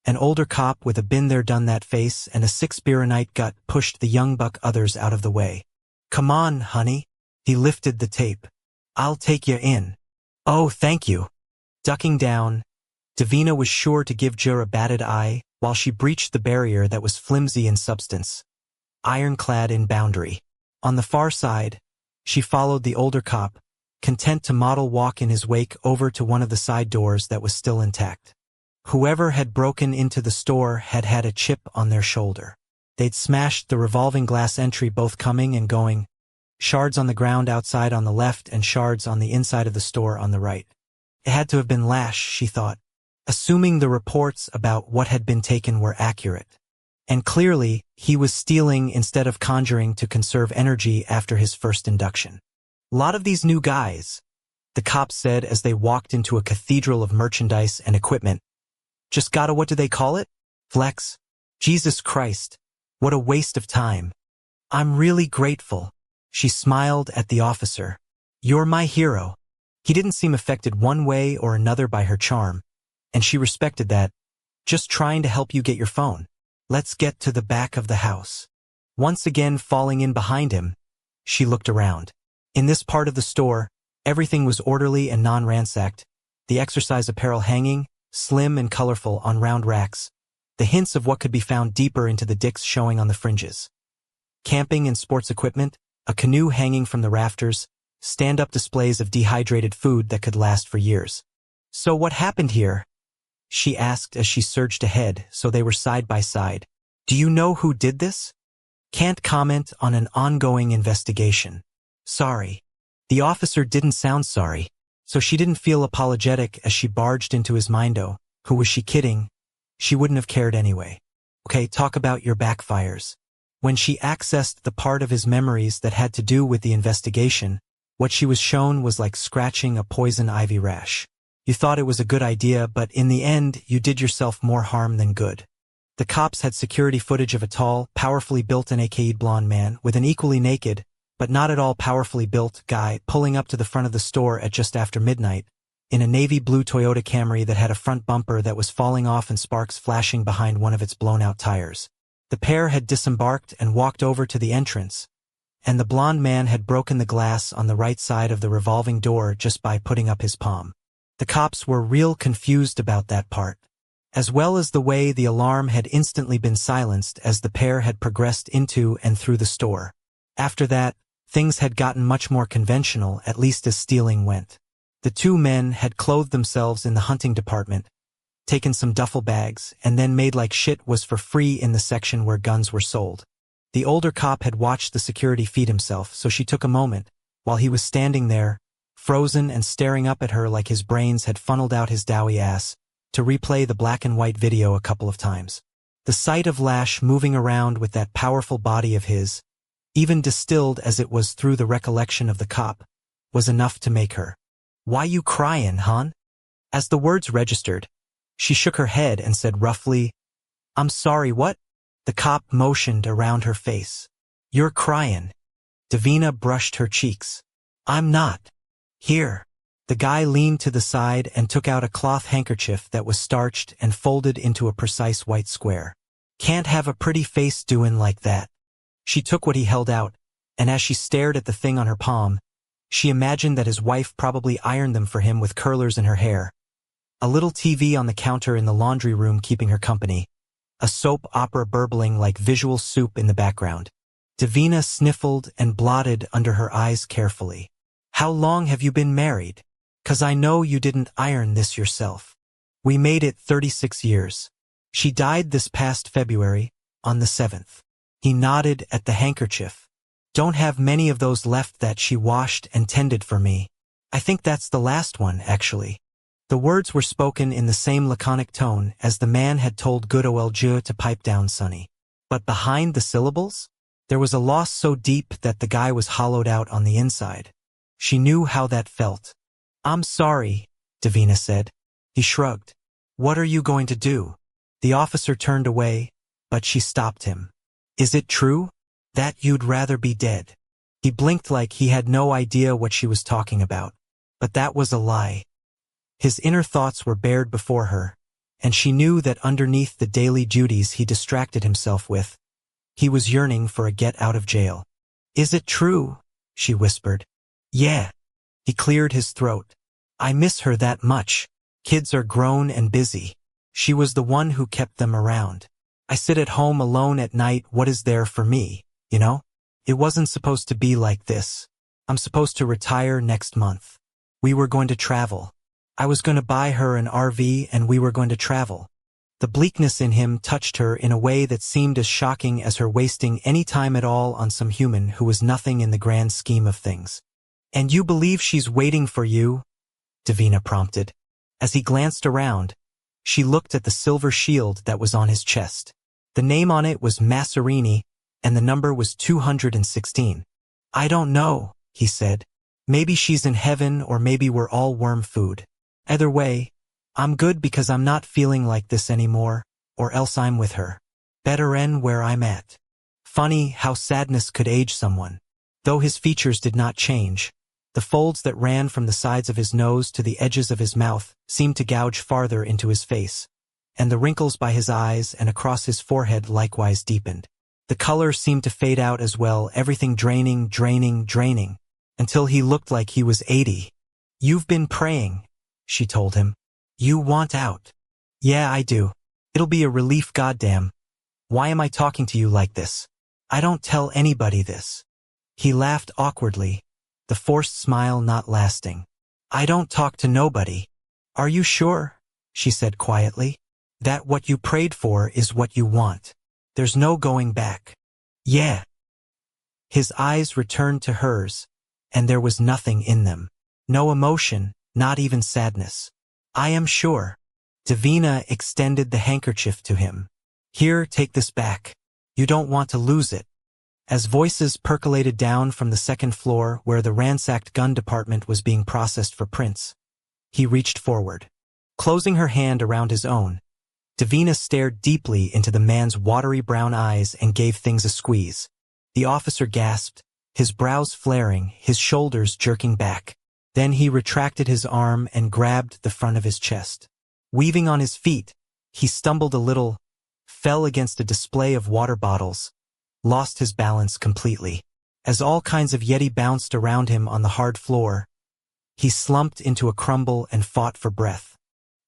an older cop with a been-there-done-that face and a 6-beer-a-night gut pushed the young buck others out of the way. Come on, honey. He lifted the tape. I'll take you in. Oh, thank you. Ducking down, Davina was sure to give Joe a batted eye while she breached the barrier that was flimsy in substance, ironclad in boundary. On the far side, she followed the older cop, content to model walk in his wake over to one of the side doors that was still intact. Whoever had broken into the store had had a chip on their shoulder. They'd smashed the revolving glass entry both coming and going, shards on the ground outside on the left and shards on the inside of the store on the right. It had to have been Lash, she thought, assuming the reports about what had been taken were accurate. And clearly, he was stealing instead of conjuring to conserve energy after his first induction. Lot of these new guys, the cops said as they walked into a cathedral of merchandise and equipment. Just gotta, what do they call it? Flex? Jesus Christ, what a waste of time. I'm really grateful. She smiled at the officer. You're my hero. He didn't seem affected one way or another by her charm, and she respected that. Just trying to help you get your phone. Let's get to the back of the house. Once again falling in behind him, she looked around. In this part of the store, everything was orderly and non-ransacked, the exercise apparel hanging, slim and colorful on round racks, the hints of what could be found deeper into the dicks showing on the fringes. Camping and sports equipment, a canoe hanging from the rafters, stand-up displays of dehydrated food that could last for years. So what happened here? She asked as she surged ahead so they were side by side. Do you know who did this? Can't comment on an ongoing investigation. Sorry. The officer didn't sound sorry, so she didn't feel apologetic as she barged into his mindo. Who was she kidding? She wouldn't have cared anyway. Okay, talk about your backfires. When she accessed the part of his memories that had to do with the investigation, what she was shown was like scratching a poison ivy rash. You thought it was a good idea, but in the end, you did yourself more harm than good. The cops had security footage of a tall, powerfully built and naked blonde man with an equally naked, but not at all powerfully built guy pulling up to the front of the store at just after midnight, in a navy blue Toyota Camry that had a front bumper that was falling off and sparks flashing behind one of its blown-out tires. The pair had disembarked and walked over to the entrance, and the blond man had broken the glass on the right side of the revolving door just by putting up his palm. The cops were real confused about that part, as well as the way the alarm had instantly been silenced as the pair had progressed into and through the store. After that, things had gotten much more conventional, at least as stealing went. The two men had clothed themselves in the hunting department, taken some duffel bags, and then made like shit was for free in the section where guns were sold. The older cop had watched the security feed himself, so she took a moment, while he was standing there, frozen and staring up at her like his brains had funneled out his doughy ass, to replay the black and white video a couple of times. The sight of Lash moving around with that powerful body of his, even distilled as it was through the recollection of the cop, was enough to make her. "Why you cryin', hon?" As the words registered, she shook her head and said roughly, "I'm sorry, what?" The cop motioned around her face. "You're cryin'." Davina brushed her cheeks. "I'm not. Here." The guy leaned to the side and took out a cloth handkerchief that was starched and folded into a precise white square. "Can't have a pretty face doin' like that." She took what he held out, and as she stared at the thing on her palm, she imagined that his wife probably ironed them for him with curlers in her hair. A little TV on the counter in the laundry room keeping her company, a soap opera burbling like visual soup in the background. Davina sniffled and blotted under her eyes carefully. "How long have you been married? 'Cause I know you didn't iron this yourself." "We made it 36 years. She died this past February, on the 7th. He nodded at the handkerchief. "Don't have many of those left that she washed and tended for me. I think that's the last one, actually." The words were spoken in the same laconic tone as the man had told good old Dieu to pipe down, Sonny. But behind the syllables, there was a loss so deep that the guy was hollowed out on the inside. She knew how that felt. "I'm sorry," Davina said. He shrugged. "What are you going to do?" The officer turned away, but she stopped him. "Is it true that you'd rather be dead?" He blinked like he had no idea what she was talking about. But that was a lie. His inner thoughts were bared before her, and she knew that underneath the daily duties he distracted himself with, he was yearning for a get out of jail. "Is it true?" she whispered. "Yeah." He cleared his throat. "I miss her that much. Kids are grown and busy. She was the one who kept them around. I sit at home alone at night. What is there for me, you know? It wasn't supposed to be like this. I'm supposed to retire next month. We were going to travel. I was going to buy her an RV and we were going to travel." The bleakness in him touched her in a way that seemed as shocking as her wasting any time at all on some human who was nothing in the grand scheme of things. "And you believe she's waiting for you?" Davina prompted. As he glanced around, she looked at the silver shield that was on his chest. The name on it was Masserini, and the number was 216. "I don't know," he said. "Maybe she's in heaven or maybe we're all worm food. Either way, I'm good because I'm not feeling like this anymore, or else I'm with her. Better end where I'm at." Funny how sadness could age someone. Though his features did not change, the folds that ran from the sides of his nose to the edges of his mouth seemed to gouge farther into his face, and the wrinkles by his eyes and across his forehead likewise deepened. The color seemed to fade out as well, everything draining, until he looked like he was 80. "You've been praying," she told him. "You want out." "Yeah, I do. It'll be a relief, goddamn. Why am I talking to you like this? I don't tell anybody this." He laughed awkwardly, the forced smile not lasting. "I don't talk to nobody." "Are you sure?" she said quietly. "That what you prayed for is what you want? There's no going back?" "Yeah." His eyes returned to hers, and there was nothing in them. No emotion, not even sadness. "I am sure." Davina extended the handkerchief to him. "Here, take this back. You don't want to lose it." As voices percolated down from the second floor where the ransacked gun department was being processed for prints, he reached forward. Closing her hand around his own, Davina stared deeply into the man's watery brown eyes and gave things a squeeze. The officer gasped, his brows flaring, his shoulders jerking back. Then he retracted his arm and grabbed the front of his chest. Weaving on his feet, he stumbled a little, fell against a display of water bottles, lost his balance completely. As all kinds of Yeti bounced around him on the hard floor, he slumped into a crumble and fought for breath.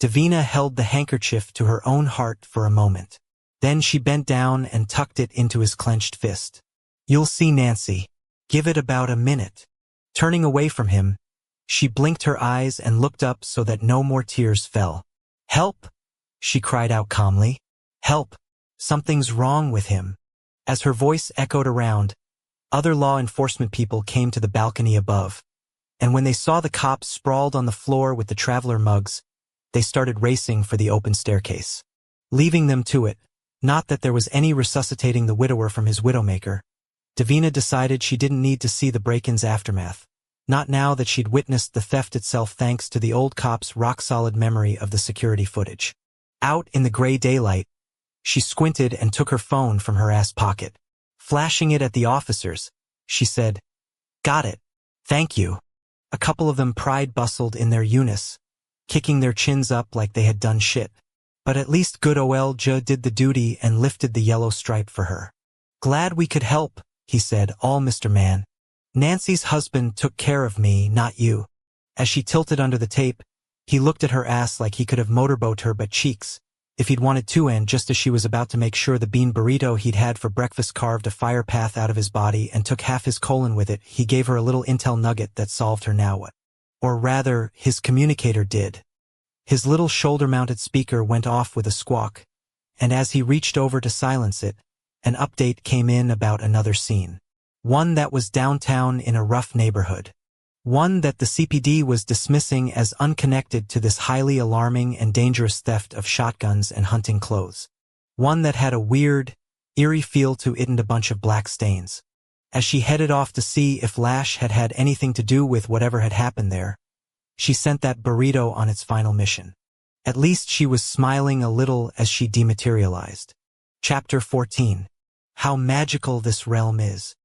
Davina held the handkerchief to her own heart for a moment. Then she bent down and tucked it into his clenched fist. "You'll see, Nancy. Give it about a minute." Turning away from him, she blinked her eyes and looked up so that no more tears fell. "Help!" she cried out calmly. "Help! Something's wrong with him." As her voice echoed around, other law enforcement people came to the balcony above, and when they saw the cops sprawled on the floor with the traveler mugs, they started racing for the open staircase. Leaving them to it, not that there was any resuscitating the widower from his widowmaker, Davina decided she didn't need to see the break-in's aftermath, not now that she'd witnessed the theft itself thanks to the old cop's rock-solid memory of the security footage. Out in the gray daylight, she squinted and took her phone from her ass pocket. Flashing it at the officers, she said, "Got it. Thank you." A couple of them pride bustled in their units, kicking their chins up like they had done shit. But at least good ol' Joe did the duty and lifted the yellow stripe for her. "Glad we could help," he said, "all Mr. Man. Nancy's husband took care of me, not you." As she tilted under the tape, he looked at her ass like he could have motorboat her butt cheeks, if he'd wanted to, and just as she was about to make sure the bean burrito he'd had for breakfast carved a fire path out of his body and took half his colon with it, he gave her a little intel nugget that solved her now what. Or rather, his communicator did. His little shoulder-mounted speaker went off with a squawk, and as he reached over to silence it, an update came in about another scene. One that was downtown in a rough neighborhood. One that the CPD was dismissing as unconnected to this highly alarming and dangerous theft of shotguns and hunting clothes. One that had a weird, eerie feel to it and a bunch of black stains. As she headed off to see if Lash had had anything to do with whatever had happened there, she sent that burrito on its final mission. At least she was smiling a little as she dematerialized. Chapter 14. How magical this realm is.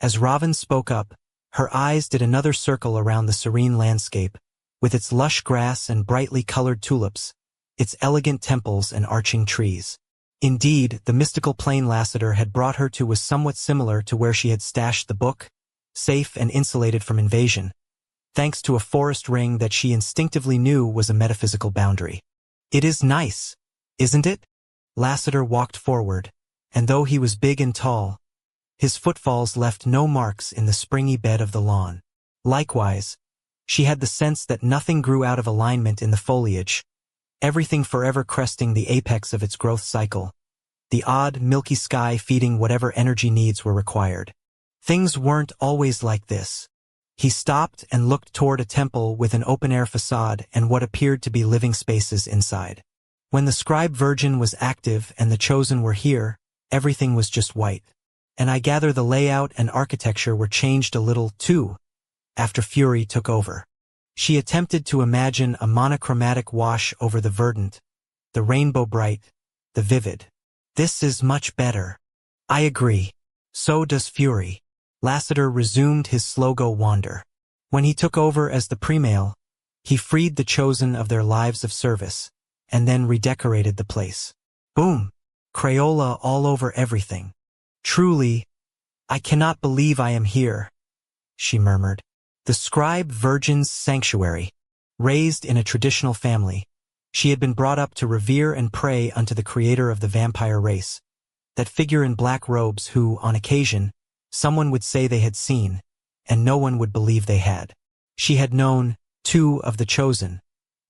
As Robin spoke up, her eyes did another circle around the serene landscape, with its lush grass and brightly colored tulips, its elegant temples and arching trees. Indeed, the mystical plane Lassiter had brought her to was somewhat similar to where she had stashed the book, safe and insulated from invasion, thanks to a forest ring that she instinctively knew was a metaphysical boundary. "It is nice, isn't it?" Lassiter walked forward, and though he was big and tall, his footfalls left no marks in the springy bed of the lawn. Likewise, she had the sense that nothing grew out of alignment in the foliage, everything forever cresting the apex of its growth cycle, the odd, milky sky feeding whatever energy needs were required. Things weren't always like this. He stopped and looked toward a temple with an open-air facade and what appeared to be living spaces inside. When the scribe virgin was active and the chosen were here, everything was just white. And I gather the layout and architecture were changed a little, too, after Fury took over. She attempted to imagine a monochromatic wash over the verdant, the rainbow bright, the vivid. "This is much better." "I agree. So does Fury." Lassiter resumed his slow-go wander. When he took over as the Premale, he freed the chosen of their lives of service, and then redecorated the place. Boom! Crayola all over everything. "Truly, I cannot believe I am here," she murmured. The scribe virgin's sanctuary. Raised in a traditional family, she had been brought up to revere and pray unto the creator of the vampire race, that figure in black robes who, on occasion, someone would say they had seen, and no one would believe they had. She had known, too, of the chosen,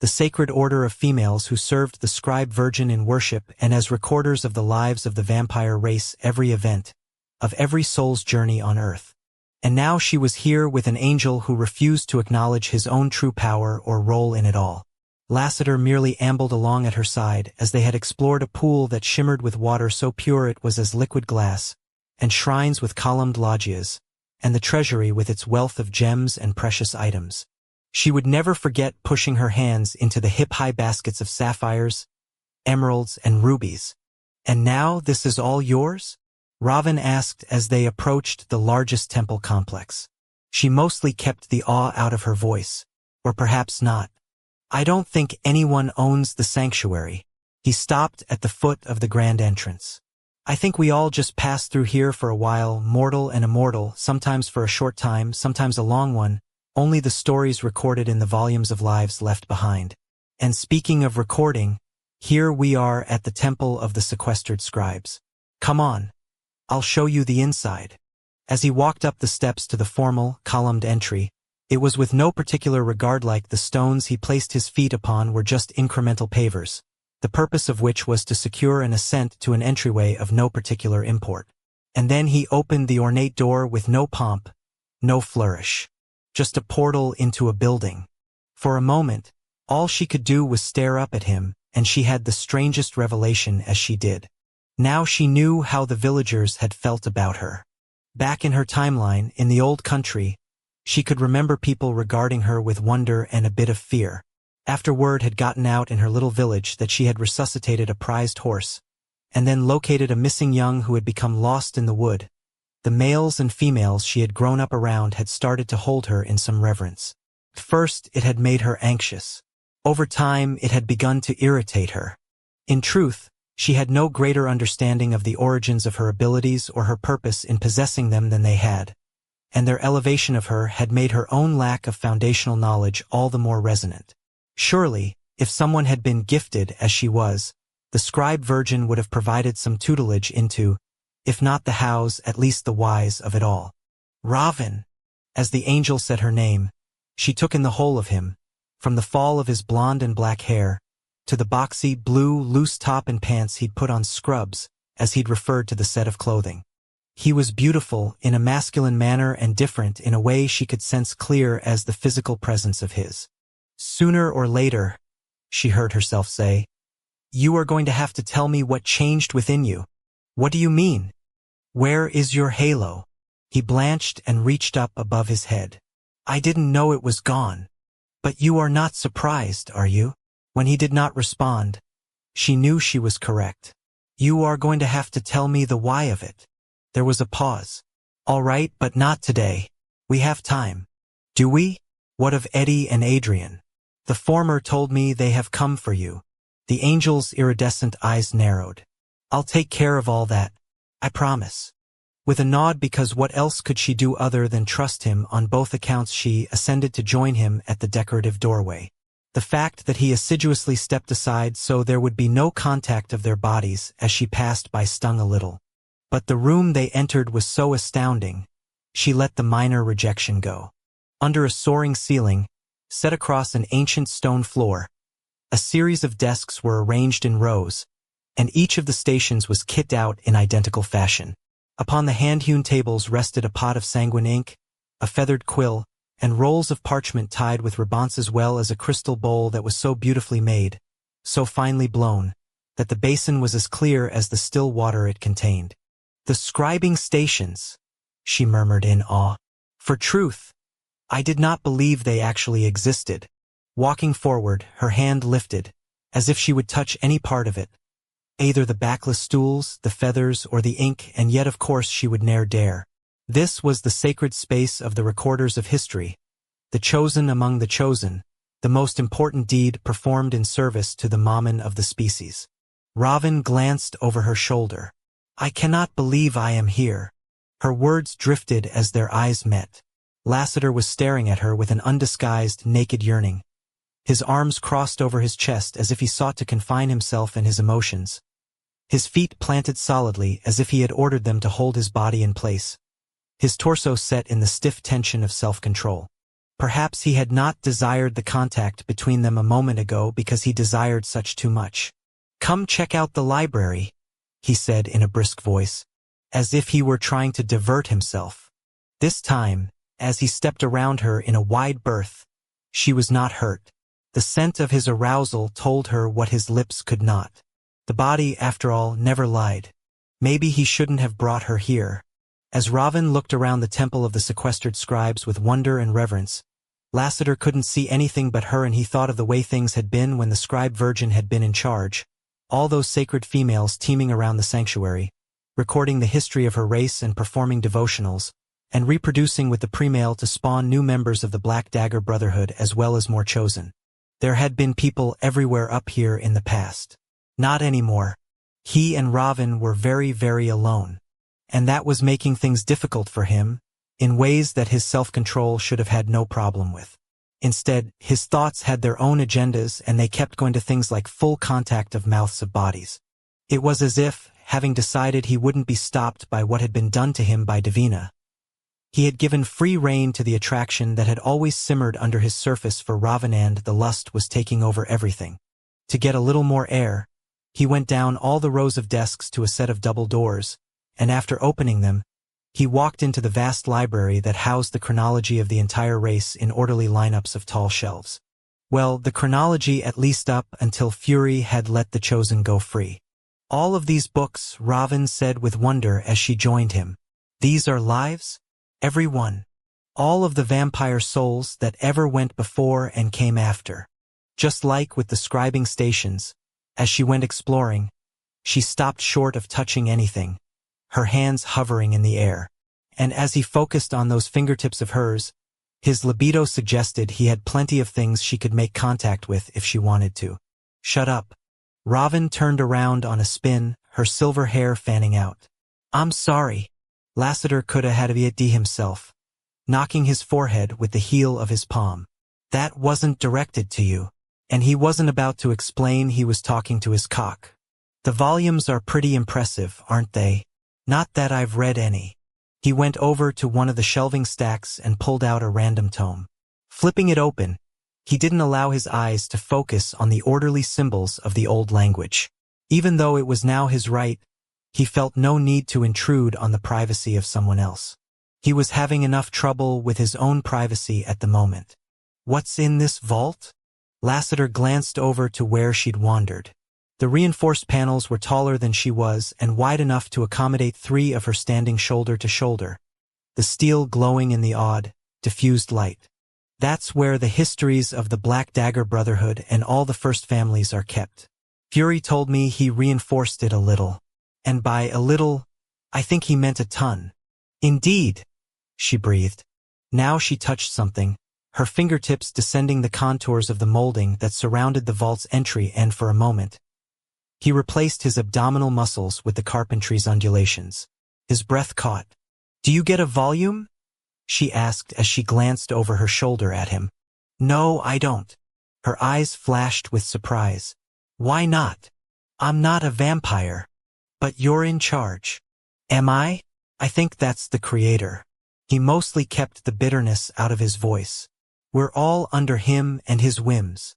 the sacred order of females who served the scribe virgin in worship and as recorders of the lives of the vampire race, every event, of every soul's journey on earth. And now she was here with an angel who refused to acknowledge his own true power or role in it all. Lassiter merely ambled along at her side as they had explored a pool that shimmered with water so pure it was as liquid glass, and shrines with columned loggias, and the treasury with its wealth of gems and precious items. She would never forget pushing her hands into the hip-high baskets of sapphires, emeralds, and rubies. "And now this is all yours?" Robin asked as they approached the largest temple complex. She mostly kept the awe out of her voice, Or perhaps not. I don't think anyone owns the sanctuary. He stopped at the foot of the grand entrance. I think we all just pass through here for a while, mortal and immortal, sometimes for a short time, sometimes a long one, only the stories recorded in the volumes of lives left behind. And speaking of recording, here we are at the temple of the sequestered scribes. Come on. I'll show you the inside. As he walked up the steps to the formal, columned entry, it was with no particular regard, like the stones he placed his feet upon were just incremental pavers, the purpose of which was to secure an ascent to an entryway of no particular import. And then he opened the ornate door with no pomp, no flourish. Just a portal into a building. For a moment, all she could do was stare up at him, and she had the strangest revelation as she did. Now she knew how the villagers had felt about her. Back in her timeline, in the old country, she could remember people regarding her with wonder and a bit of fear. After word had gotten out in her little village that she had resuscitated a prized horse, and then located a missing young who had become lost in the wood, the males and females she had grown up around had started to hold her in some reverence. First, it had made her anxious. Over time, it had begun to irritate her. In truth, she had no greater understanding of the origins of her abilities or her purpose in possessing them than they had, and their elevation of her had made her own lack of foundational knowledge all the more resonant. Surely, if someone had been gifted as she was, the scribe virgin would have provided some tutelage into, if not the hows, at least the whys of it all. Ravin! As the angel said her name, she took in the whole of him, from the fall of his blonde and black hair, to the boxy, blue, loose top and pants he'd put on scrubs, as he'd referred to the set of clothing. He was beautiful in a masculine manner and different in a way she could sense clear as the physical presence of his. Sooner or later, she heard herself say, you are going to have to tell me what changed within you. What do you mean? Where is your halo? He blanched and reached up above his head. I didn't know it was gone. But you are not surprised, are you? When he did not respond, she knew she was correct. You are going to have to tell me the why of it. There was a pause. All right, but not today. We have time. Do we? What of Eddie and Adrian? The former told me they have come for you. The angel's iridescent eyes narrowed. I'll take care of all that. I promise. With a nod, because what else could she do other than trust him on both accounts, she ascended to join him at the decorative doorway. The fact that he assiduously stepped aside so there would be no contact of their bodies as she passed by stung a little. But the room they entered was so astounding, she let the minor rejection go. Under a soaring ceiling, set across an ancient stone floor, a series of desks were arranged in rows, and each of the stations was kitted out in identical fashion. Upon the hand-hewn tables rested a pot of sanguine ink, a feathered quill, and rolls of parchment tied with ribbons, as well as a crystal bowl that was so beautifully made, so finely blown, that the basin was as clear as the still water it contained. The scribing stations, she murmured in awe. For truth, I did not believe they actually existed. Walking forward, her hand lifted, as if she would touch any part of it, either the backless stools, the feathers, or the ink, and yet of course she would ne'er dare. This was the sacred space of the recorders of history, the chosen among the chosen, the most important deed performed in service to the Mammon of the species. Ravin glanced over her shoulder. I cannot believe I am here. Her words drifted as their eyes met. Lassiter was staring at her with an undisguised, naked yearning. His arms crossed over his chest as if he sought to confine himself and his emotions. His feet planted solidly as if he had ordered them to hold his body in place. His torso set in the stiff tension of self-control. Perhaps he had not desired the contact between them a moment ago because he desired such too much. Come check out the library, he said in a brisk voice, as if he were trying to divert himself. This time, as he stepped around her in a wide berth, she was not hurt. The scent of his arousal told her what his lips could not. The body, after all, never lied. Maybe he shouldn't have brought her here. As Ravin looked around the temple of the sequestered scribes with wonder and reverence, Lassiter couldn't see anything but her, and he thought of the way things had been when the scribe virgin had been in charge, all those sacred females teeming around the sanctuary, recording the history of her race and performing devotionals, and reproducing with the pre-male to spawn new members of the Black Dagger Brotherhood as well as more chosen. There had been people everywhere up here in the past. Not anymore. He and Ravin were very, very alone. And that was making things difficult for him, in ways that his self-control should have had no problem with. Instead, his thoughts had their own agendas and they kept going to things like full contact of mouths of bodies. It was as if, having decided he wouldn't be stopped by what had been done to him by Davina, he had given free rein to the attraction that had always simmered under his surface for Ravin, and the lust was taking over everything. To get a little more air, he went down all the rows of desks to a set of double doors, and after opening them, he walked into the vast library that housed the chronology of the entire race in orderly lineups of tall shelves. Well, the chronology at least up until Fury had let the Chosen go free. All of these books, Ravin said with wonder as she joined him. These are lives? Every one. All of the vampire souls that ever went before and came after. Just like with the scribing stations, as she went exploring, she stopped short of touching anything, her hands hovering in the air. And as he focused on those fingertips of hers, his libido suggested he had plenty of things she could make contact with if she wanted to. Shut up. Ravin turned around on a spin, her silver hair fanning out. I'm sorry. Lassiter could have had it himself, knocking his forehead with the heel of his palm. That wasn't directed to you. And he wasn't about to explain he was talking to his cock. The volumes are pretty impressive, aren't they? Not that I've read any. He went over to one of the shelving stacks and pulled out a random tome. Flipping it open, he didn't allow his eyes to focus on the orderly symbols of the old language. Even though it was now his right, he felt no need to intrude on the privacy of someone else. He was having enough trouble with his own privacy at the moment. What's in this vault? Lassiter glanced over to where she'd wandered. The reinforced panels were taller than she was and wide enough to accommodate three of her standing shoulder to shoulder, the steel glowing in the odd, diffused light. That's where the histories of the Black Dagger Brotherhood and all the first families are kept. Fury told me he reinforced it a little. And by a little, I think he meant a ton. Indeed, she breathed. Now she touched something, her fingertips descending the contours of the molding that surrounded the vault's entry, and for a moment, he replaced his abdominal muscles with the carpentry's undulations. His breath caught. Do you get a volume? She asked as she glanced over her shoulder at him. No, I don't. Her eyes flashed with surprise. Why not? I'm not a vampire. But you're in charge. Am I? I think that's the creator. He mostly kept the bitterness out of his voice. We're all under him and his whims.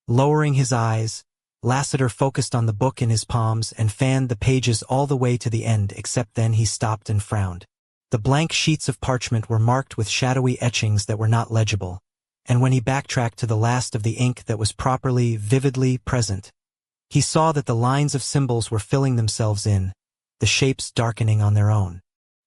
Lowering his eyes, Lassiter focused on the book in his palms and fanned the pages all the way to the end, except then he stopped and frowned. The blank sheets of parchment were marked with shadowy etchings that were not legible, and when he backtracked to the last of the ink that was properly, vividly present, he saw that the lines of symbols were filling themselves in, the shapes darkening on their own.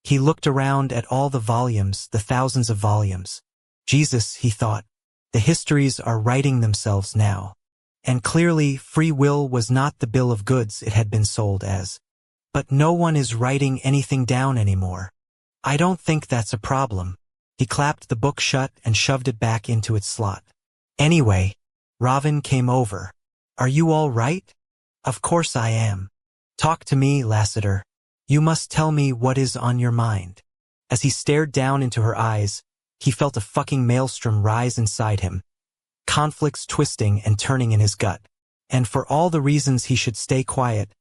He looked around at all the volumes, the thousands of volumes. Jesus, he thought, the histories are writing themselves now. And clearly, free will was not the bill of goods it had been sold as. But no one is writing anything down anymore. I don't think that's a problem. He clapped the book shut and shoved it back into its slot. Anyway, Ravin came over. Are you all right? Of course I am. Talk to me, Lassiter. You must tell me what is on your mind. As he stared down into her eyes, he felt a fucking maelstrom rise inside him, conflicts twisting and turning in his gut. And for all the reasons he should stay quiet,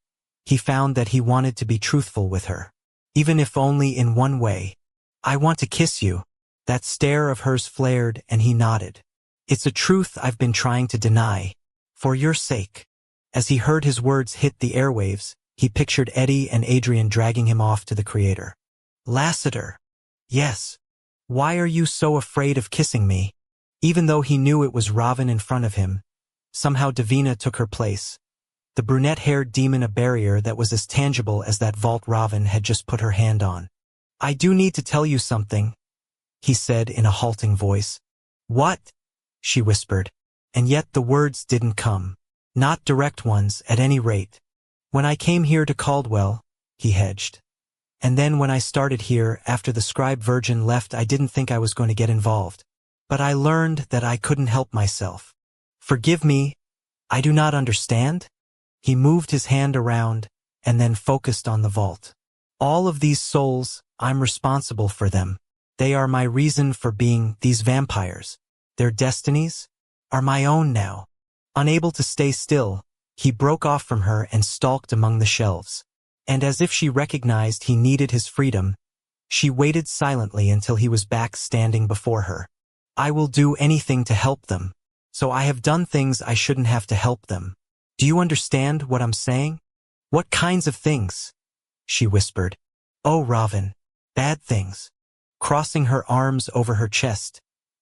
he found that he wanted to be truthful with her. Even if only in one way. I want to kiss you. That stare of hers flared and he nodded. It's a truth I've been trying to deny. For your sake. As he heard his words hit the airwaves, he pictured Eddie and Adrian dragging him off to the creator. Lassiter. Yes. Why are you so afraid of kissing me? Even though he knew it was Ravin in front of him, somehow Davina took her place. The brunette-haired demon, a barrier that was as tangible as that vault Ravin had just put her hand on. I do need to tell you something, he said in a halting voice. What? She whispered. And yet the words didn't come. Not direct ones, at any rate. When I came here to Caldwell, he hedged. And then when I started here, after the scribe virgin left, I didn't think I was going to get involved. But I learned that I couldn't help myself. Forgive me, I do not understand? He moved his hand around and then focused on the vault. All of these souls, I'm responsible for them. They are my reason for being these vampires. Their destinies are my own now. Unable to stay still, he broke off from her and stalked among the shelves. And as if she recognized he needed his freedom, she waited silently until he was back standing before her. I will do anything to help them. So I have done things I shouldn't have to help them. Do you understand what I'm saying? What kinds of things? She whispered. Oh, Raven, bad things. Crossing her arms over her chest,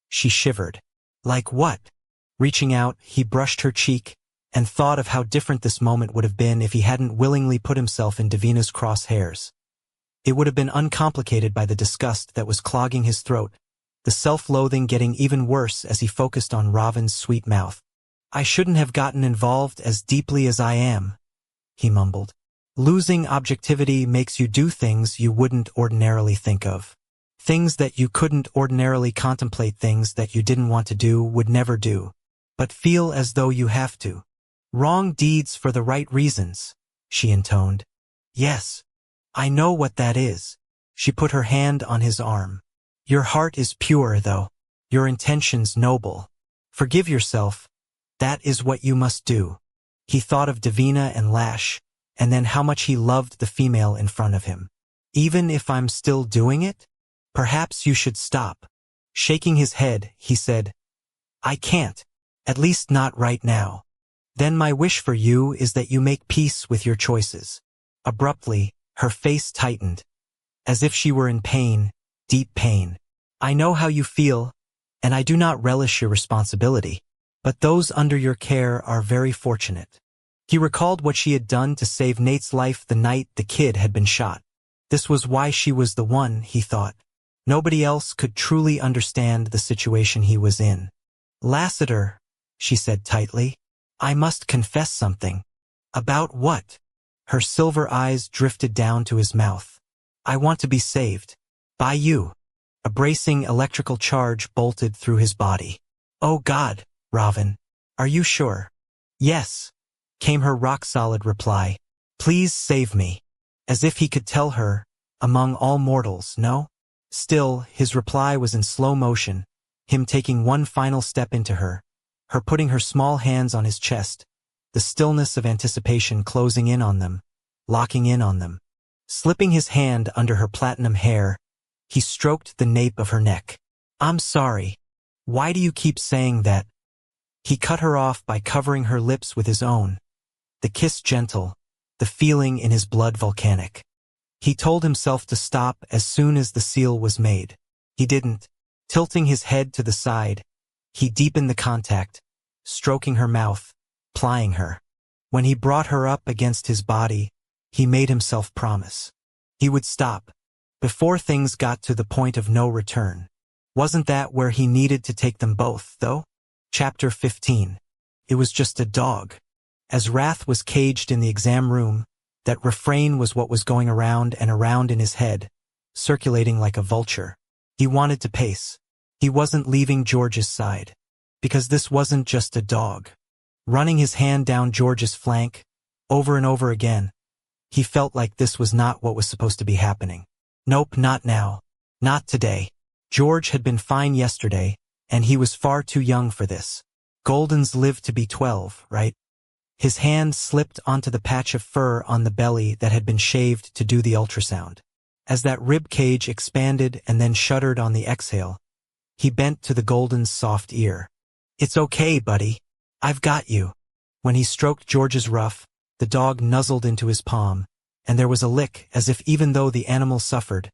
she shivered. Like what? Reaching out, he brushed her cheek and thought of how different this moment would have been if he hadn't willingly put himself in Davina's crosshairs. It would have been uncomplicated by the disgust that was clogging his throat, the self-loathing getting even worse as he focused on Raven's sweet mouth. I shouldn't have gotten involved as deeply as I am, he mumbled. Losing objectivity makes you do things you wouldn't ordinarily think of. Things that you couldn't ordinarily contemplate, things that you didn't want to do, would never do, but feel as though you have to. Wrong deeds for the right reasons, she intoned. Yes, I know what that is. She put her hand on his arm. Your heart is pure, though. Your intentions noble. Forgive yourself. That is what you must do. He thought of Davina and Lash, and then how much he loved the female in front of him. Even if I'm still doing it? Perhaps you should stop. Shaking his head, he said, I can't. At least not right now. Then my wish for you is that you make peace with your choices. Abruptly, her face tightened, as if she were in pain, deep pain. I know how you feel, and I do not relish your responsibility, but those under your care are very fortunate. He recalled what she had done to save Nate's life the night the kid had been shot. This was why she was the one, he thought. Nobody else could truly understand the situation he was in. Lassiter, she said tightly, I must confess something. About what? Her silver eyes drifted down to his mouth. I want to be saved. By you. A bracing electrical charge bolted through his body. Oh God, Raven. Are you sure? Yes, came her rock-solid reply. Please save me. As if he could tell her, among all mortals, no? Still, his reply was in slow motion, him taking one final step into her putting her small hands on his chest, the stillness of anticipation closing in on them, locking in on them. Slipping his hand under her platinum hair, he stroked the nape of her neck. I'm sorry. Why do you keep saying that? He cut her off by covering her lips with his own, the kiss gentle, the feeling in his blood volcanic. He told himself to stop as soon as the seal was made. He didn't. Tilting his head to the side, he deepened the contact, stroking her mouth, plying her. When he brought her up against his body, he made himself promise. He would stop, before things got to the point of no return. Wasn't that where he needed to take them both, though? Chapter 15. It was just a dog. As Wrath was caged in the exam room, that refrain was what was going around and around in his head, circulating like a vulture. He wanted to pace. He wasn't leaving George's side. Because this wasn't just a dog. Running his hand down George's flank, over and over again, he felt like this was not what was supposed to be happening. Nope, not now. Not today. George had been fine yesterday, and he was far too young for this. Goldens lived to be 12, right? His hand slipped onto the patch of fur on the belly that had been shaved to do the ultrasound. As that rib cage expanded and then shuddered on the exhale, he bent to the Golden's soft ear. It's okay, buddy. I've got you. When he stroked George's ruff, the dog nuzzled into his palm, and there was a lick as if even though the animal suffered,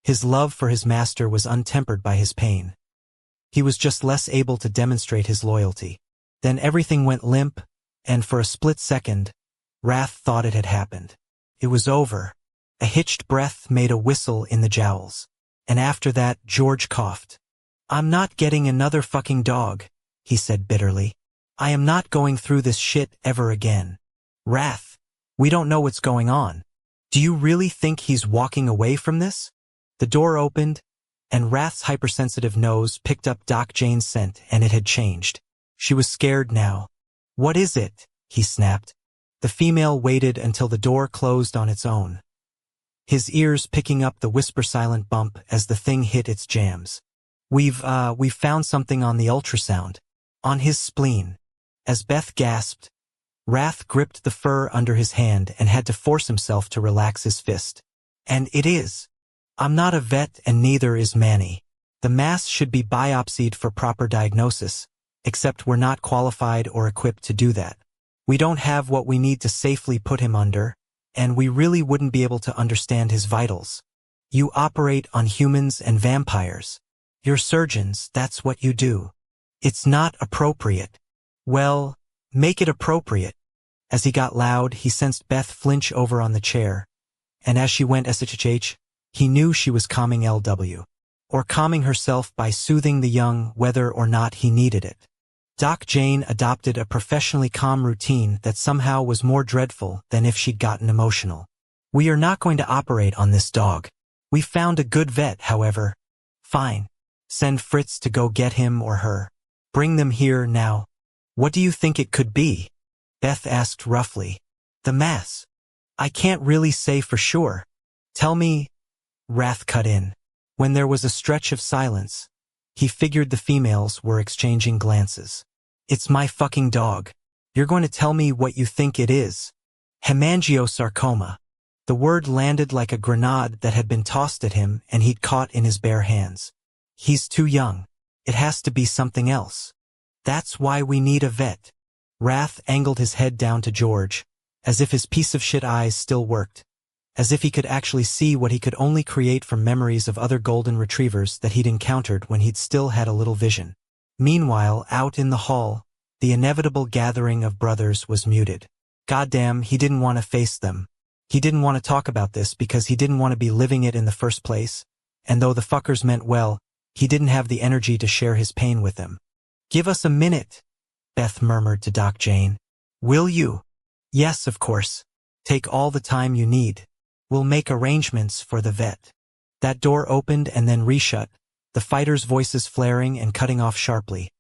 his love for his master was untempered by his pain. He was just less able to demonstrate his loyalty. Then everything went limp, and for a split second, Wrath thought it had happened. It was over. A hitched breath made a whistle in the jowls. And after that, George coughed. I'm not getting another fucking dog, he said bitterly. I am not going through this shit ever again. Wrath, we don't know what's going on. Do you really think he's walking away from this? The door opened, and Wrath's hypersensitive nose picked up Doc Jane's scent, and it had changed. She was scared now. What is it? He snapped. The female waited until the door closed on its own, his ears picking up the whisper-silent bump as the thing hit its jams. We've found something on the ultrasound. On his spleen. As Beth gasped, Wrath gripped the fur under his hand and had to force himself to relax his fist. And it is. I'm not a vet and neither is Manny. The mass should be biopsied for proper diagnosis, except we're not qualified or equipped to do that. We don't have what we need to safely put him under, and we really wouldn't be able to understand his vitals. You operate on humans and vampires. You're surgeons, that's what you do. It's not appropriate. Well, make it appropriate. As he got loud, he sensed Beth flinch over on the chair, and as she went SHH, he knew she was calming LW. Or calming herself by soothing the young whether or not he needed it. Doc Jane adopted a professionally calm routine that somehow was more dreadful than if she'd gotten emotional. We are not going to operate on this dog. We found a good vet, however. Fine. Send Fritz to go get him or her. Bring them here now. What do you think it could be? Beth asked roughly. The mass. I can't really say for sure. Tell me. Wrath cut in. When there was a stretch of silence, he figured the females were exchanging glances. It's my fucking dog. You're going to tell me what you think it is. Hemangiosarcoma. The word landed like a grenade that had been tossed at him and he'd caught in his bare hands. He's too young. It has to be something else. That's why we need a vet. Wrath angled his head down to George, as if his piece of shit eyes still worked, as if he could actually see what he could only create from memories of other golden retrievers that he'd encountered when he'd still had a little vision. Meanwhile, out in the hall, the inevitable gathering of brothers was muted. Goddamn, he didn't want to face them. He didn't want to talk about this because he didn't want to be living it in the first place, and though the fuckers meant well, he didn't have the energy to share his pain with them. Give us a minute, Beth murmured to Doc Jane. Will you? Yes, of course. Take all the time you need. We'll make arrangements for the vet. That door opened and then reshut, the fighters' voices flaring and cutting off sharply,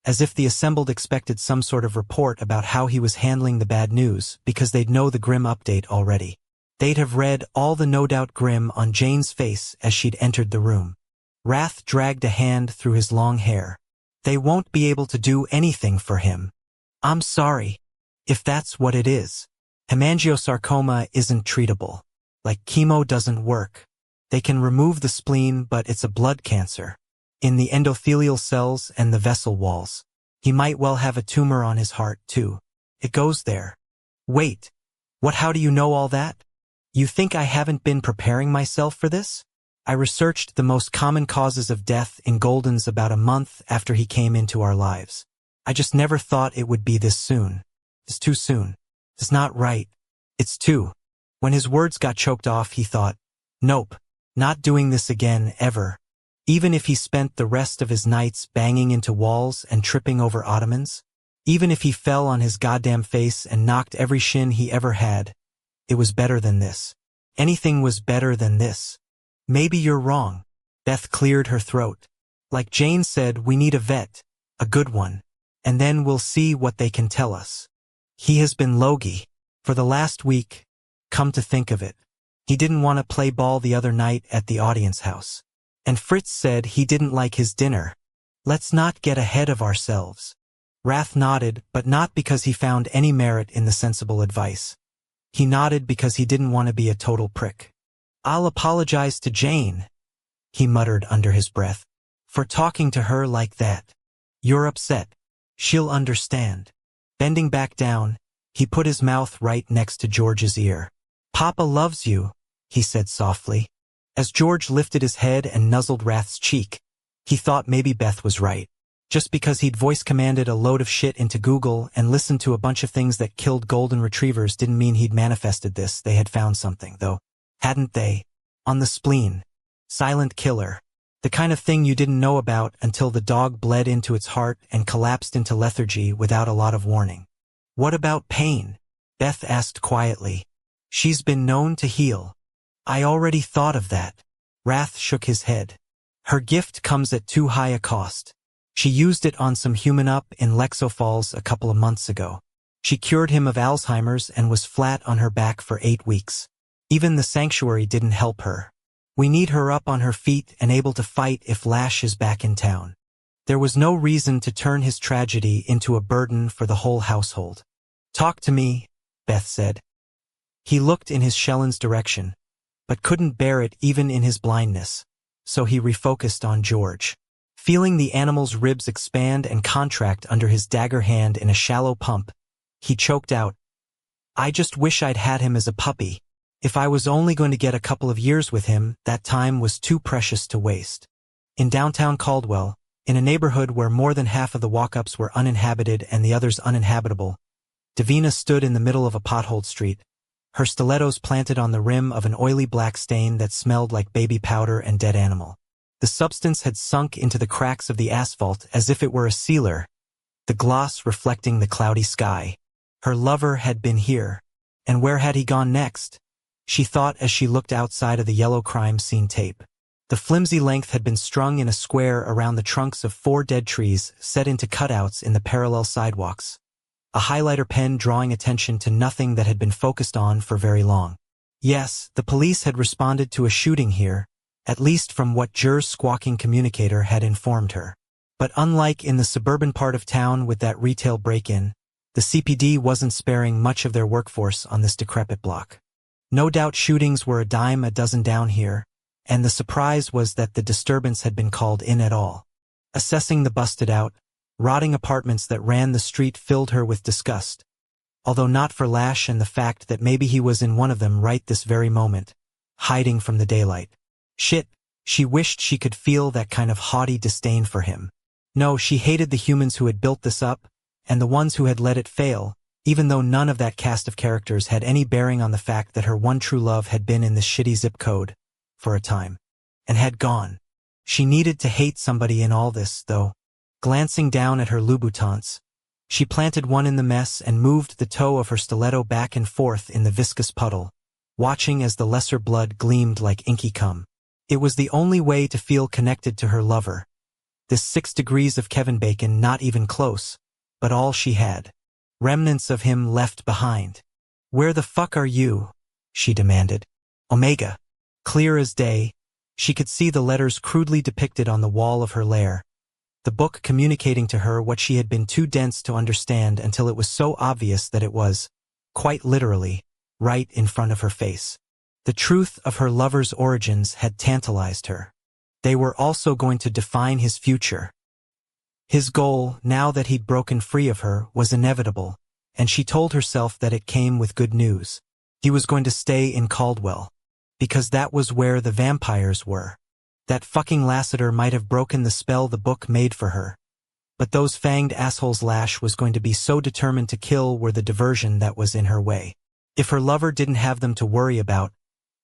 as if the assembled expected some sort of report about how he was handling the bad news because they'd know the grim update already. They'd have read all the no doubt grim on Jane's face as she'd entered the room. Wrath dragged a hand through his long hair. They won't be able to do anything for him. I'm sorry. If that's what it is. Hemangiosarcoma isn't treatable. Like chemo doesn't work. They can remove the spleen, but it's a blood cancer. In the endothelial cells and the vessel walls. He might well have a tumor on his heart, too. It goes there. Wait. What? How do you know all that? You think I haven't been preparing myself for this? I researched the most common causes of death in Golden's about a month after he came into our lives. I just never thought it would be this soon. It's too soon. It's not right. It's too. When his words got choked off, he thought, nope, not doing this again, ever. Even if he spent the rest of his nights banging into walls and tripping over ottomans, even if he fell on his goddamn face and knocked every shin he ever had, it was better than this. Anything was better than this. Maybe you're wrong. Beth cleared her throat. Like Jane said, we need a vet, a good one, and then we'll see what they can tell us. He has been logy for the last week. Come to think of it, he didn't want to play ball the other night at the audience house. And Fritz said he didn't like his dinner. Let's not get ahead of ourselves. Wrath nodded, but not because he found any merit in the sensible advice. He nodded because he didn't want to be a total prick. I'll apologize to Jane, he muttered under his breath, for talking to her like that. You're upset. She'll understand. Bending back down, he put his mouth right next to George's ear. Papa loves you, he said softly. As George lifted his head and nuzzled Wrath's cheek, he thought maybe Beth was right. Just because he'd voice-commanded a load of shit into Google and listened to a bunch of things that killed golden retrievers didn't mean he'd manifested this. They had found something, though. Hadn't they? On the spleen. Silent killer. The kind of thing you didn't know about until the dog bled into its heart and collapsed into lethargy without a lot of warning. What about pain? Beth asked quietly. She's been known to heal. I already thought of that. Wrath shook his head. Her gift comes at too high a cost. She used it on some human up in Lexo Falls a couple of months ago. She cured him of Alzheimer's and was flat on her back for 8 weeks. Even the sanctuary didn't help her. We need her up on her feet and able to fight if Lash is back in town. There was no reason to turn his tragedy into a burden for the whole household. Talk to me, Beth said. He looked in his Shellen's direction, but couldn't bear it even in his blindness, so he refocused on George. Feeling the animal's ribs expand and contract under his dagger hand in a shallow pump, he choked out, I just wish I'd had him as a puppy. If I was only going to get a couple of years with him, that time was too precious to waste. In downtown Caldwell, in a neighborhood where more than half of the walk-ups were uninhabited and the others uninhabitable, Davina stood in the middle of a potholed street, her stilettos planted on the rim of an oily black stain that smelled like baby powder and dead animal. The substance had sunk into the cracks of the asphalt as if it were a sealer, the gloss reflecting the cloudy sky. Her lover had been here, and where had he gone next? She thought as she looked outside of the yellow crime scene tape. The flimsy length had been strung in a square around the trunks of 4 dead trees set into cutouts in the parallel sidewalks. A highlighter pen drawing attention to nothing that had been focused on for very long. Yes, the police had responded to a shooting here, at least from what Jer's squawking communicator had informed her. But unlike in the suburban part of town with that retail break-in, the CPD wasn't sparing much of their workforce on this decrepit block. No doubt shootings were a dime a dozen down here, and the surprise was that the disturbance had been called in at all. Assessing the busted-out, rotting apartments that ran the street filled her with disgust, although not for Lash and the fact that maybe he was in one of them right this very moment, hiding from the daylight. Shit, she wished she could feel that kind of haughty disdain for him. No, she hated the humans who had built this up, and the ones who had let it fail, even though none of that cast of characters had any bearing on the fact that her one true love had been in this shitty zip code, for a time, and had gone. She needed to hate somebody in all this, though. Glancing down at her Louboutins, she planted one in the mess and moved the toe of her stiletto back and forth in the viscous puddle, watching as the lesser blood gleamed like inky cum. It was the only way to feel connected to her lover. This 6 degrees of Kevin Bacon not even close, but all she had. Remnants of him left behind. Where the fuck are you? She demanded. Omega. Clear as day, she could see the letters crudely depicted on the wall of her lair, the book communicating to her what she had been too dense to understand until it was so obvious that it was, quite literally, right in front of her face. The truth of her lover's origins had tantalized her. They were also going to define his future. His goal, now that he'd broken free of her, was inevitable, and she told herself that it came with good news. He was going to stay in Caldwell, because that was where the vampires were. That fucking Lassiter might have broken the spell the book made for her, but those fanged assholes Lash was going to be so determined to kill were the diversion that was in her way. If her lover didn't have them to worry about,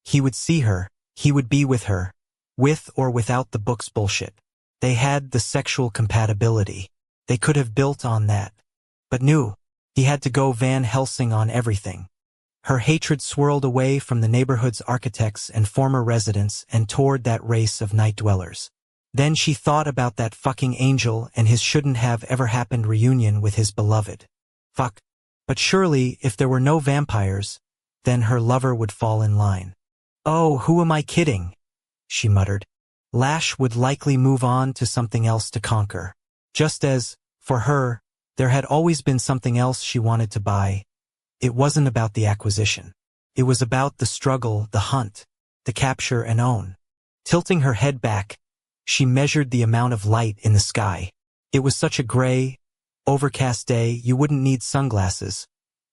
he would see her, he would be with her, with or without the book's bullshit. They had the sexual compatibility. They could have built on that. But no, he had to go Van Helsing on everything. Her hatred swirled away from the neighborhood's architects and former residents and toward that race of night dwellers. Then she thought about that fucking angel and his shouldn't have ever happened reunion with his beloved. Fuck. But surely, if there were no vampires, then her lover would fall in line. Oh, who am I kidding? She muttered. Lash would likely move on to something else to conquer. Just as, for her, there had always been something else she wanted to buy. It wasn't about the acquisition. It was about the struggle, the hunt, the capture and own. Tilting her head back, she measured the amount of light in the sky. It was such a gray, overcast day you wouldn't need sunglasses,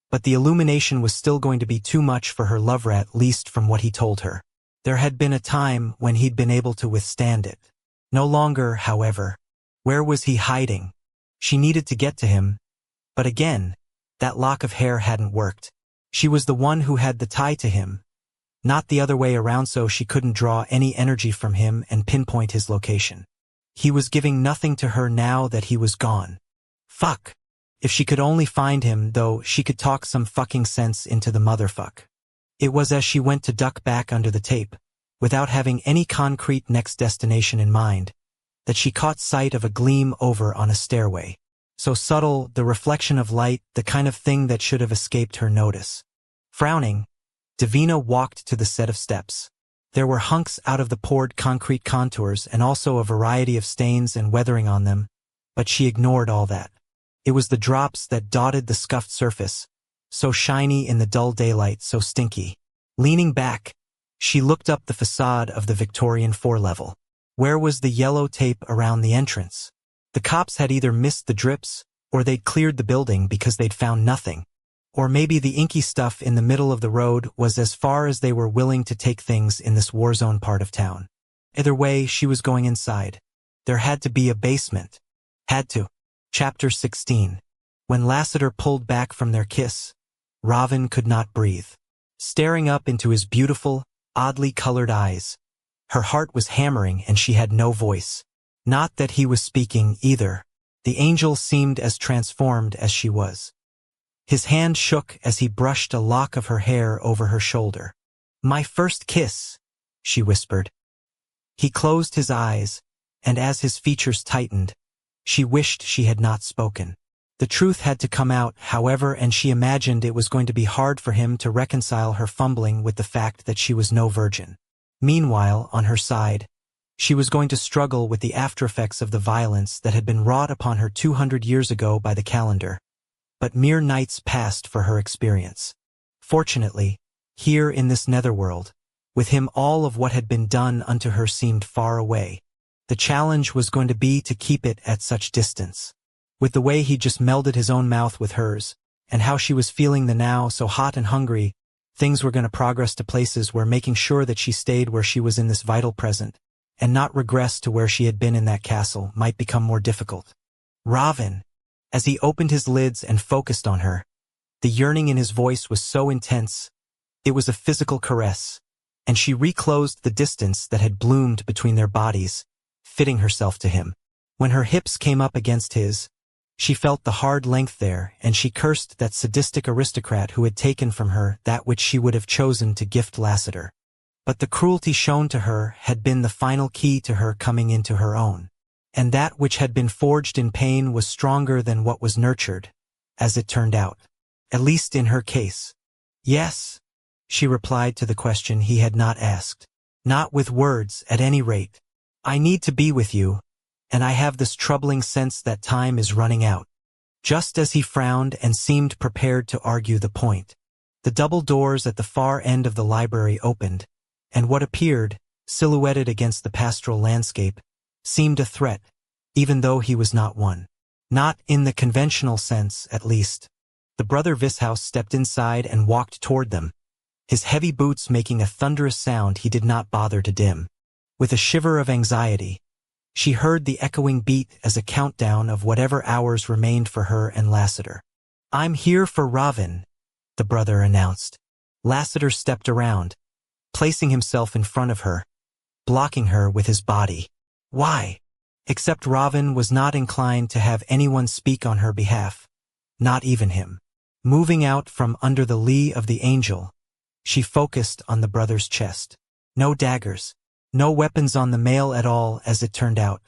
but the illumination was still going to be too much for her lover, at least from what he told her. There had been a time when he'd been able to withstand it. No longer, however. Where was he hiding? She needed to get to him, but again, that lock of hair hadn't worked. She was the one who had the tie to him, not the other way around, so she couldn't draw any energy from him and pinpoint his location. He was giving nothing to her now that he was gone. Fuck. If she could only find him, though, she could talk some fucking sense into the motherfuck. It was as she went to duck back under the tape, without having any concrete next destination in mind, that she caught sight of a gleam over on a stairway. So subtle, the reflection of light, the kind of thing that should have escaped her notice. Frowning, Davina walked to the set of steps. There were hunks out of the poured concrete contours and also a variety of stains and weathering on them, but she ignored all that. It was the drops that dotted the scuffed surface, so shiny in the dull daylight, so stinky. Leaning back, she looked up the facade of the Victorian four-level. Where was the yellow tape around the entrance? The cops had either missed the drips, or they'd cleared the building because they'd found nothing. Or maybe the inky stuff in the middle of the road was as far as they were willing to take things in this war-zone part of town. Either way, she was going inside. There had to be a basement. Had to. Chapter 16. When Lassiter pulled back from their kiss, Ravin could not breathe. Staring up into his beautiful, oddly colored eyes, her heart was hammering and she had no voice. Not that he was speaking either. The angel seemed as transformed as she was. His hand shook as he brushed a lock of her hair over her shoulder. "My first kiss," she whispered. He closed his eyes, and as his features tightened, she wished she had not spoken. The truth had to come out, however, and she imagined it was going to be hard for him to reconcile her fumbling with the fact that she was no virgin. Meanwhile, on her side, she was going to struggle with the aftereffects of the violence that had been wrought upon her 200 years ago by the calendar. But mere nights passed for her experience. Fortunately, here in this netherworld, with him all of what had been done unto her seemed far away. The challenge was going to be to keep it at such distance. With the way he just melded his own mouth with hers, and how she was feeling the now so hot and hungry, things were going to progress to places where making sure that she stayed where she was in this vital present, and not regress to where she had been in that castle, might become more difficult. Ravin! As he opened his lids and focused on her, the yearning in his voice was so intense, it was a physical caress, and she reclosed the distance that had bloomed between their bodies, fitting herself to him. When her hips came up against his, she felt the hard length there, and she cursed that sadistic aristocrat who had taken from her that which she would have chosen to gift Lassiter. But the cruelty shown to her had been the final key to her coming into her own. And that which had been forged in pain was stronger than what was nurtured, as it turned out. At least in her case. "Yes," she replied to the question he had not asked. "Not with words, at any rate. I need to be with you, and I have this troubling sense that time is running out." Just as he frowned and seemed prepared to argue the point, the double doors at the far end of the library opened, and what appeared, silhouetted against the pastoral landscape, seemed a threat, even though he was not one. Not in the conventional sense, at least. The brother Vishouse stepped inside and walked toward them, his heavy boots making a thunderous sound he did not bother to dim. With a shiver of anxiety, she heard the echoing beat as a countdown of whatever hours remained for her and Lassiter. "I'm here for Ravin," the brother announced. Lassiter stepped around, placing himself in front of her, blocking her with his body. Why? Except Ravin was not inclined to have anyone speak on her behalf, not even him. Moving out from under the lee of the angel, she focused on the brother's chest. No daggers, no weapons on the male at all, as it turned out.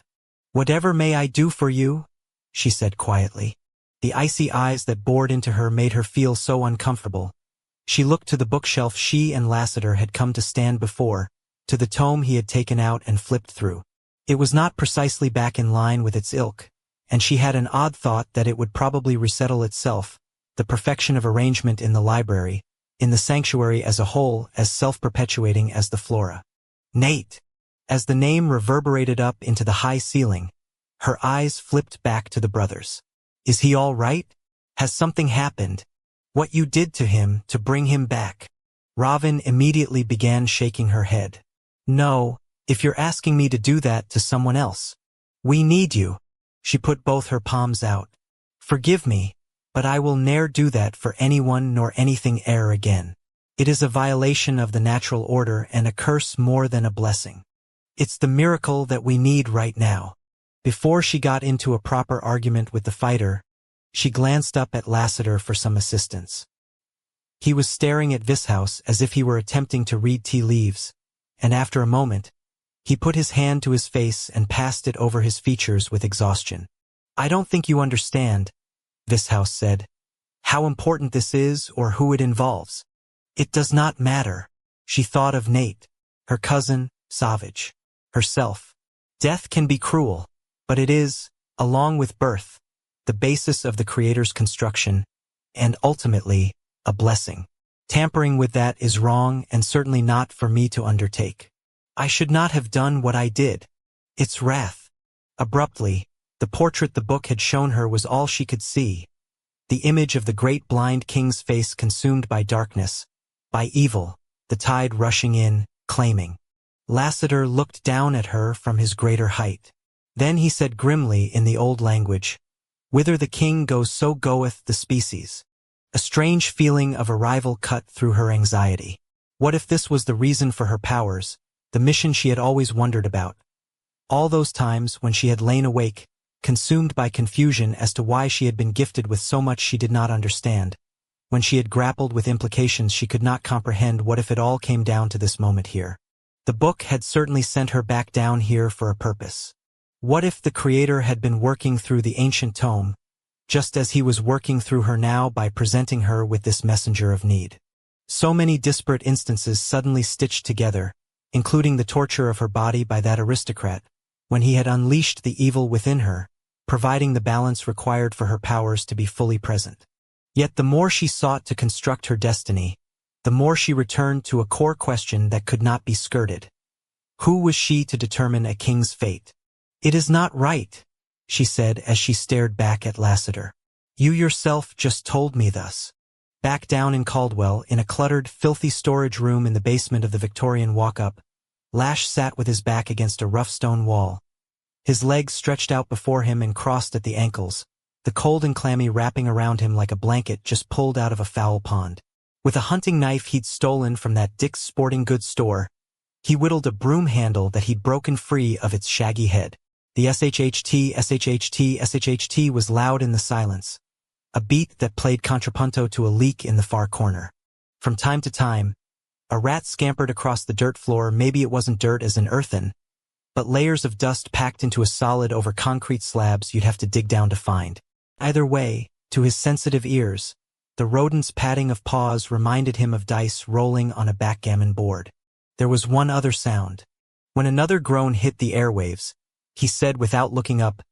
"Whatever may I do for you?" she said quietly. The icy eyes that bored into her made her feel so uncomfortable. She looked to the bookshelf she and Lassiter had come to stand before, to the tome he had taken out and flipped through. It was not precisely back in line with its ilk, and she had an odd thought that it would probably resettle itself, the perfection of arrangement in the library, in the sanctuary as a whole, as self-perpetuating as the flora. "Nate!" As the name reverberated up into the high ceiling, her eyes flipped back to the brothers. "Is he all right? Has something happened? What you did to him to bring him back?" Ravin immediately began shaking her head. "No, if you're asking me to do that to someone else. We need you." She put both her palms out. "Forgive me, but I will ne'er do that for anyone nor anything e'er again. It is a violation of the natural order and a curse more than a blessing. It's the miracle that we need right now." Before she got into a proper argument with the fighter, she glanced up at Lassiter for some assistance. He was staring at Vishouse as if he were attempting to read tea leaves, and after a moment, he put his hand to his face and passed it over his features with exhaustion. "I don't think you understand," Vishouse said, "how important this is or who it involves. It does not matter." She thought of Nate, her cousin, Savage, herself. Death can be cruel, but it is, along with birth, the basis of the Creator's construction, and ultimately, a blessing. Tampering with that is wrong and certainly not for me to undertake. I should not have done what I did. It's wrath. Abruptly, the portrait the book had shown her was all she could see. The image of the great blind king's face consumed by darkness, by evil, the tide rushing in, claiming. Lassiter looked down at her from his greater height. Then he said grimly in the old language, "Whither the king goes so goeth the species." A strange feeling of arrival cut through her anxiety. What if this was the reason for her powers, the mission she had always wondered about? All those times when she had lain awake, consumed by confusion as to why she had been gifted with so much she did not understand, when she had grappled with implications she could not comprehend, what if it all came down to this moment here? The book had certainly sent her back down here for a purpose. What if the Creator had been working through the ancient tome, just as he was working through her now by presenting her with this messenger of need? So many disparate instances suddenly stitched together, including the torture of her body by that aristocrat, when he had unleashed the evil within her, providing the balance required for her powers to be fully present. Yet the more she sought to construct her destiny, the more she returned to a core question that could not be skirted. Who was she to determine a king's fate? "It is not right," she said as she stared back at Lassiter. "You yourself just told me thus." Back down in Caldwell, in a cluttered, filthy storage room in the basement of the Victorian walk-up, Lash sat with his back against a rough stone wall. His legs stretched out before him and crossed at the ankles, the cold and clammy wrapping around him like a blanket just pulled out of a foul pond. With a hunting knife he'd stolen from that Dick's Sporting Goods store, he whittled a broom handle that he'd broken free of its shaggy head. The SHHT, SHHT, SHHT was loud in the silence, a beat that played contrapunto to a leak in the far corner. From time to time, a rat scampered across the dirt floor. Maybe it wasn't dirt as in earthen, but layers of dust packed into a solid over concrete slabs you'd have to dig down to find. Either way, to his sensitive ears, the rodent's patting of paws reminded him of dice rolling on a backgammon board. There was one other sound. When another groan hit the airwaves, he said without looking up,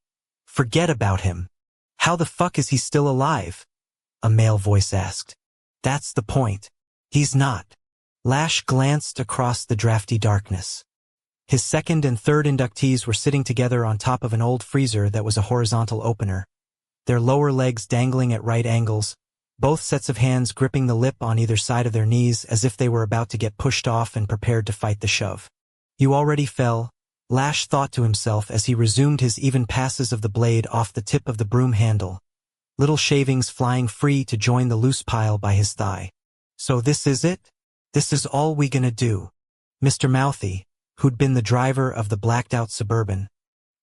"Forget about him. How the fuck is he still alive?" a male voice asked. "That's the point. He's not." Lash glanced across the drafty darkness. His second and third inductees were sitting together on top of an old freezer that was a horizontal opener, their lower legs dangling at right angles, both sets of hands gripping the lip on either side of their knees as if they were about to get pushed off and prepared to fight the shove. "You already fell," Lash thought to himself as he resumed his even passes of the blade off the tip of the broom handle, little shavings flying free to join the loose pile by his thigh. "So this is it? This is all we gonna do?" Mr. Mouthy, who'd been the driver of the blacked-out Suburban,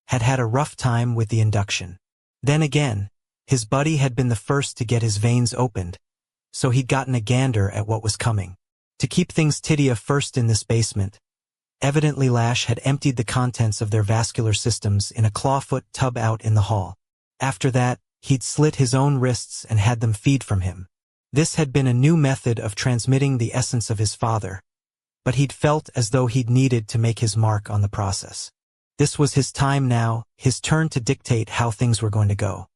had had a rough time with the induction. Then again, his buddy had been the first to get his veins opened, so he'd gotten a gander at what was coming. To keep things titty first in this basement, evidently Lash had emptied the contents of their vascular systems in a clawfoot tub out in the hall. After that, he'd slit his own wrists and had them feed from him. This had been a new method of transmitting the essence of his father, but he'd felt as though he'd needed to make his mark on the process. This was his time now, his turn to dictate how things were going to go.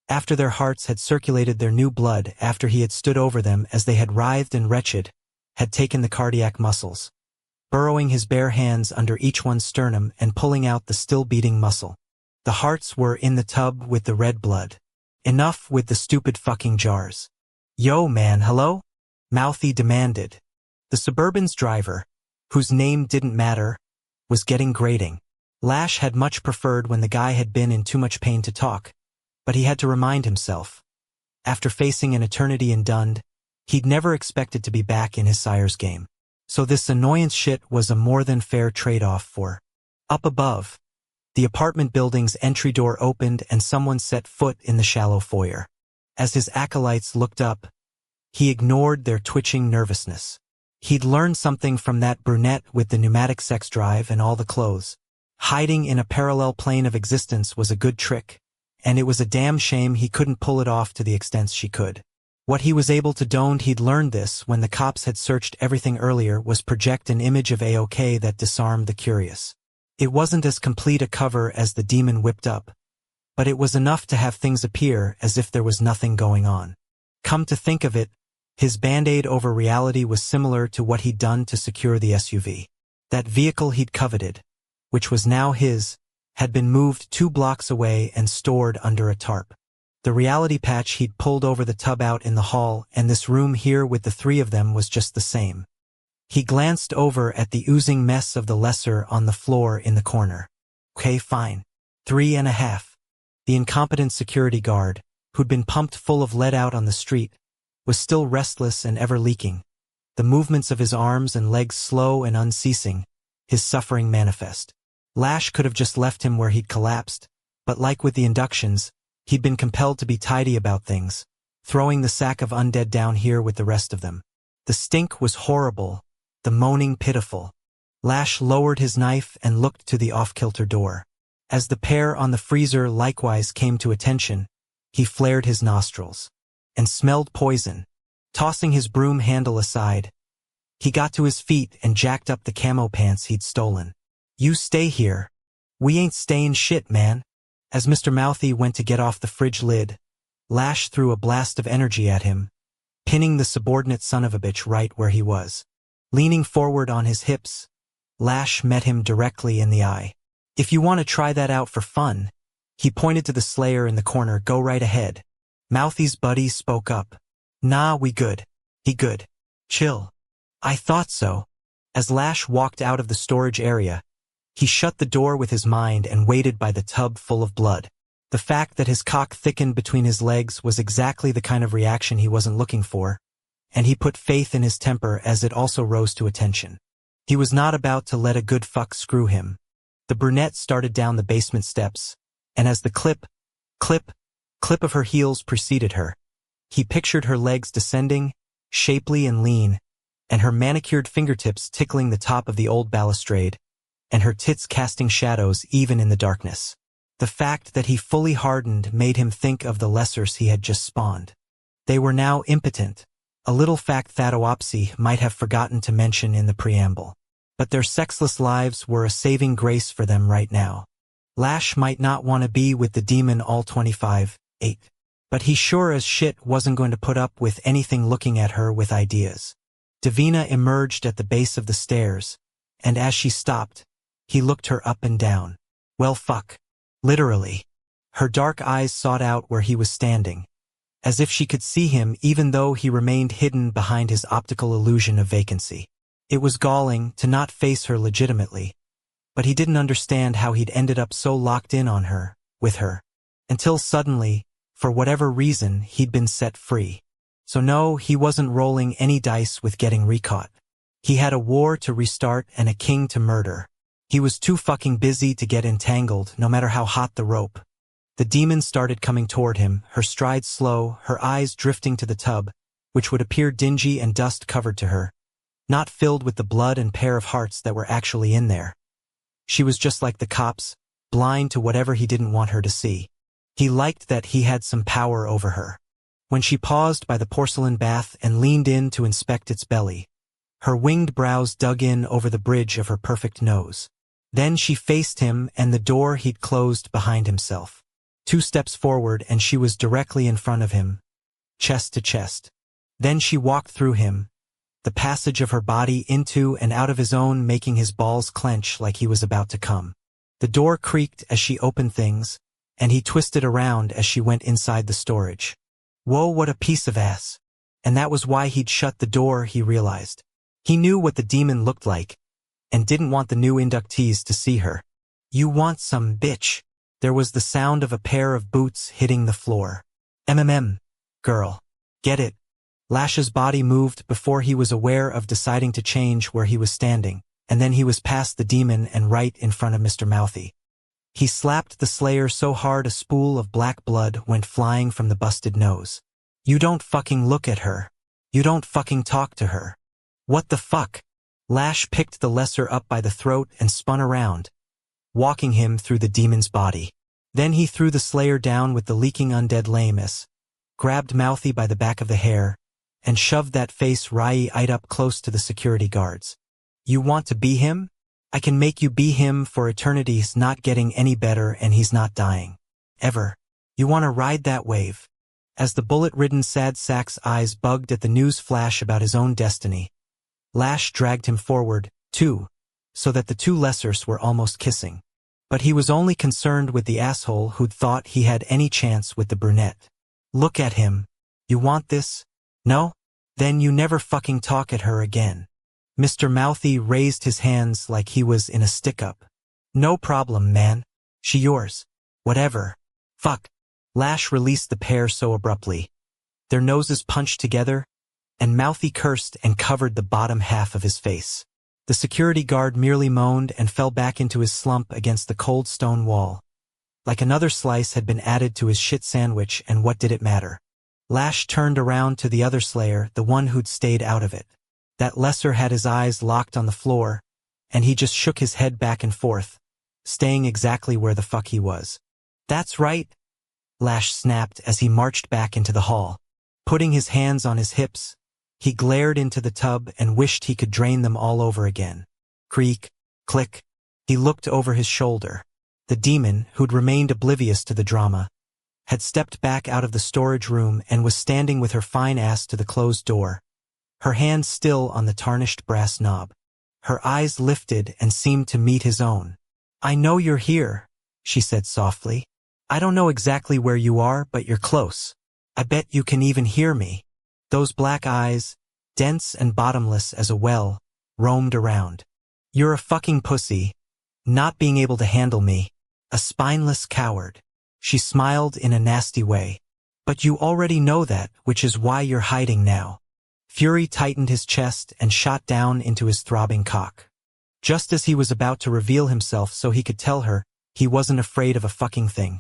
After their hearts had circulated their new blood, after he had stood over them as they had writhed and wretched, had taken the cardiac muscles, burrowing his bare hands under each one's sternum and pulling out the still-beating muscle. The hearts were in the tub with the red blood. Enough with the stupid fucking jars. "Yo, man, hello?" Mouthy demanded. The Suburban's driver, whose name didn't matter, was getting grating. Lash had much preferred when the guy had been in too much pain to talk, but he had to remind himself. After facing an eternity in Dund, he'd never expected to be back in his sire's game. So this annoyance shit was a more than fair trade-off for. Up above, the apartment building's entry door opened and someone set foot in the shallow foyer. As his acolytes looked up, He ignored their twitching nervousness. He'd learned something from that brunette with the pneumatic sex drive and all the clothes. Hiding in a parallel plane of existence was a good trick, and it was a damn shame he couldn't pull it off to the extent she could. What he was able to do, he'd learned this when the cops had searched everything earlier, was project an image of AOK that disarmed the curious. It wasn't as complete a cover as the demon whipped up, but it was enough to have things appear as if there was nothing going on. Come to think of it, his band-aid over reality was similar to what he'd done to secure the SUV. That vehicle he'd coveted, which was now his, had been moved 2 blocks away and stored under a tarp. The reality patch he'd pulled over the tub out in the hall, and this room here with the 3 of them was just the same. He glanced over at the oozing mess of the lesser on the floor in the corner. Okay, fine. 3.5. The incompetent security guard, who'd been pumped full of lead out on the street, was still restless and ever leaking, the movements of his arms and legs slow and unceasing, his suffering manifest. Lash could have just left him where he'd collapsed, but like with the inductions, he'd been compelled to be tidy about things, throwing the sack of undead down here with the rest of them. The stink was horrible, the moaning pitiful. Lash lowered his knife and looked to the off-kilter door. As the pair on the freezer likewise came to attention, he flared his nostrils and smelled poison. Tossing his broom handle aside, he got to his feet and jacked up the camo pants he'd stolen. You stay here. We ain't staying shit, man. As Mr. Mouthy went to get off the fridge lid, Lash threw a blast of energy at him, pinning the subordinate son of a bitch right where he was. Leaning forward on his hips, Lash met him directly in the eye. If you want to try that out for fun, he pointed to the slayer in the corner, go right ahead. Mouthy's buddy spoke up. Nah, we good. He good. Chill. I thought so. As Lash walked out of the storage area, he shut the door with his mind and waited by the tub full of blood. The fact that his cock thickened between his legs was exactly the kind of reaction he wasn't looking for, and he put faith in his temper as it also rose to attention. He was not about to let a good fuck screw him. The brunette started down the basement steps, and as the clip of her heels preceded her, he pictured her legs descending, shapely and lean, and her manicured fingertips tickling the top of the old balustrade, and her tits casting shadows even in the darkness. The fact that he fully hardened made him think of the lessers he had just spawned. They were now impotent, a little fact Thatoopsy might have forgotten to mention in the preamble. But their sexless lives were a saving grace for them right now. Lash might not want to be with the demon all 25/8, but he sure as shit wasn't going to put up with anything looking at her with ideas. Davina emerged at the base of the stairs, and as she stopped, he looked her up and down. Well, fuck. Literally. Her dark eyes sought out where he was standing, as if she could see him even though he remained hidden behind his optical illusion of vacancy. It was galling to not face her legitimately, but he didn't understand how he'd ended up so locked in on her, with her, until suddenly, for whatever reason, he'd been set free. So no, he wasn't rolling any dice with getting recaught. He had a war to restart and a king to murder. He was too fucking busy to get entangled, no matter how hot the rope. The demon started coming toward him, her stride slow, her eyes drifting to the tub, which would appear dingy and dust-covered to her, not filled with the blood and pair of hearts that were actually in there. She was just like the cops, blind to whatever he didn't want her to see. He liked that he had some power over her. When she paused by the porcelain bath and leaned in to inspect its belly, her winged brows dug in over the bridge of her perfect nose. Then she faced him and the door he'd closed behind himself. 2 steps forward and she was directly in front of him, chest to chest. Then she walked through him, the passage of her body into and out of his own making his balls clench like he was about to come. The door creaked as she opened things, and he twisted around as she went inside the storage. Whoa, what a piece of ass. And that was why he'd shut the door, he realized. He knew what the demon looked like, and didn't want the new inductees to see her. You want some, bitch. There was the sound of a pair of boots hitting the floor. Girl. Get it. Lash's body moved before he was aware of deciding to change where he was standing, and then he was past the demon and right in front of Mr. Mouthy. He slapped the slayer so hard a spool of black blood went flying from the busted nose. You don't fucking look at her. You don't fucking talk to her. What the fuck? Lash picked the lesser up by the throat and spun around, walking him through the demon's body. Then he threw the slayer down with the leaking undead lameness, grabbed Mouthy by the back of the hair, and shoved that face right up close to the security guards. You want to be him? I can make you be him for eternity. He's not getting any better and he's not dying. Ever. You want to ride that wave? As the bullet-ridden sad sack's eyes bugged at the news flash about his own destiny, Lash dragged him forward, too, so that the two lessers were almost kissing. But he was only concerned with the asshole who'd thought he had any chance with the brunette. Look at him. You want this? No? Then you never fucking talk at her again. Mr. Mouthy raised his hands like he was in a stick-up. No problem, man. She yours. Whatever. Fuck. Lash released the pair so abruptly. Their noses punched together, and Mouthy cursed and covered the bottom half of his face. The security guard merely moaned and fell back into his slump against the cold stone wall. Like another slice had been added to his shit sandwich, and what did it matter? Lash turned around to the other slayer, the one who'd stayed out of it. That lesser had his eyes locked on the floor, and he just shook his head back and forth, staying exactly where the fuck he was. That's right, Lash snapped as he marched back into the hall. Putting his hands on his hips, he glared into the tub and wished he could drain them all over again. Creak, click. He looked over his shoulder. The demon, who'd remained oblivious to the drama, had stepped back out of the storage room and was standing with her fine ass to the closed door, her hand still on the tarnished brass knob. Her eyes lifted and seemed to meet his own. I know you're here, she said softly. I don't know exactly where you are, but you're close. I bet you can even hear me. Those black eyes, dense and bottomless as a well, roamed around. You're a fucking pussy, not being able to handle me. A spineless coward. She smiled in a nasty way. But you already know that, which is why you're hiding now. Fury tightened his chest and shot down into his throbbing cock. Just as he was about to reveal himself so he could tell her he wasn't afraid of a fucking thing,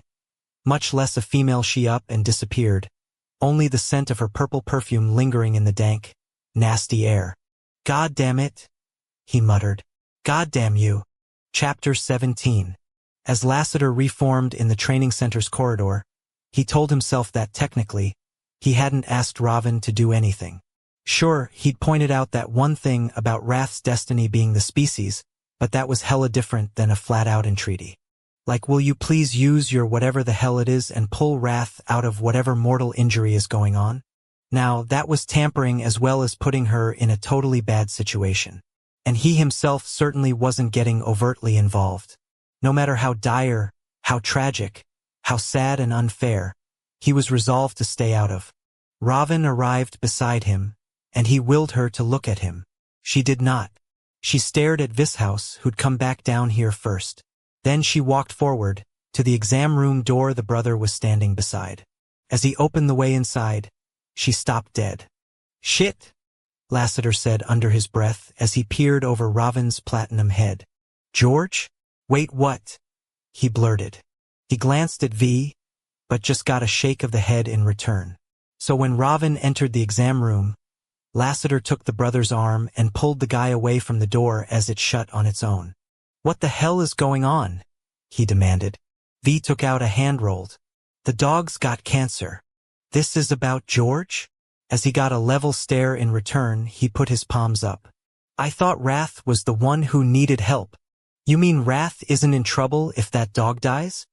much less a female, she up and disappeared, only the scent of her purple perfume lingering in the dank, nasty air. God damn it, he muttered. God damn you. Chapter 17. As Lassiter reformed in the training center's corridor, he told himself that technically, he hadn't asked Raven to do anything. Sure, he'd pointed out that one thing about Wrath's destiny being the species, but that was hella different than a flat-out entreaty. Like, will you please use your whatever the hell it is and pull Wrath out of whatever mortal injury is going on? Now, that was tampering as well as putting her in a totally bad situation. And he himself certainly wasn't getting overtly involved. No matter how dire, how tragic, how sad and unfair, he was resolved to stay out of. Raven arrived beside him, and he willed her to look at him. She did not. She stared at Vishouse, who'd come back down here first. Then she walked forward, to the exam room door the brother was standing beside. As he opened the way inside, she stopped dead. Shit, Lassiter said under his breath as he peered over Raven's platinum head. George? Wait, what? He blurted. He glanced at V, but just got a shake of the head in return. So when Raven entered the exam room, Lassiter took the brother's arm and pulled the guy away from the door as it shut on its own. What the hell is going on? He demanded. V took out a hand-rolled. The dog's got cancer. This is about George? As he got a level stare in return, he put his palms up. I thought Wrath was the one who needed help. You mean Wrath isn't in trouble if that dog dies?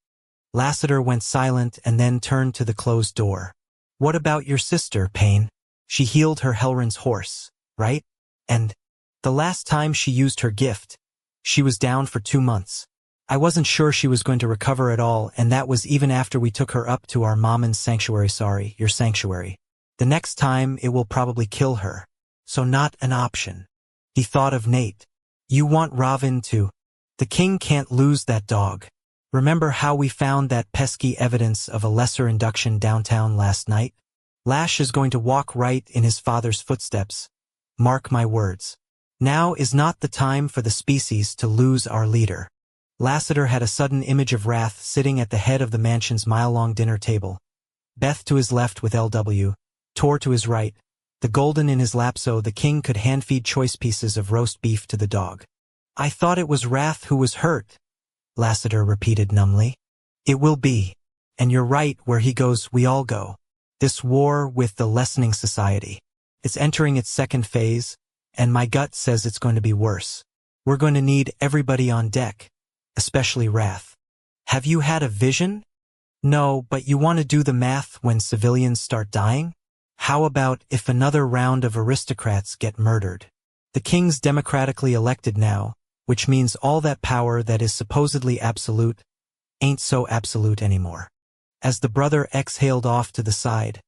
Lassiter went silent and then turned to the closed door. What about your sister, Payne? She healed her Hellrun's horse, right? And the last time she used her gift, she was down for 2 months. I wasn't sure she was going to recover at all, and that was even after we took her up to our Mommin's sanctuary. Sorry, your sanctuary. The next time it will probably kill her. So not an option. He thought of Nate. You want Raven to... The king can't lose that dog. Remember how we found that pesky evidence of a lesser induction downtown last night? Lash is going to walk right in his father's footsteps. Mark my words. Now is not the time for the species to lose our leader. Lassiter had a sudden image of Wrath sitting at the head of the mansion's mile-long dinner table. Beth to his left with LW, Tor to his right, the golden in his lap so the king could hand-feed choice pieces of roast beef to the dog. "I thought it was Wrath who was hurt," Lassiter repeated numbly. "It will be. And you're right, where he goes, we all go. This war with the lessening society. It's entering its second phase, and my gut says it's going to be worse. We're going to need everybody on deck, especially Wrath. Have you had a vision? No, but you want to do the math when civilians start dying? How about if another round of aristocrats get murdered? The king's democratically elected now, which means all that power that is supposedly absolute ain't so absolute anymore." As the brother exhaled off to the side,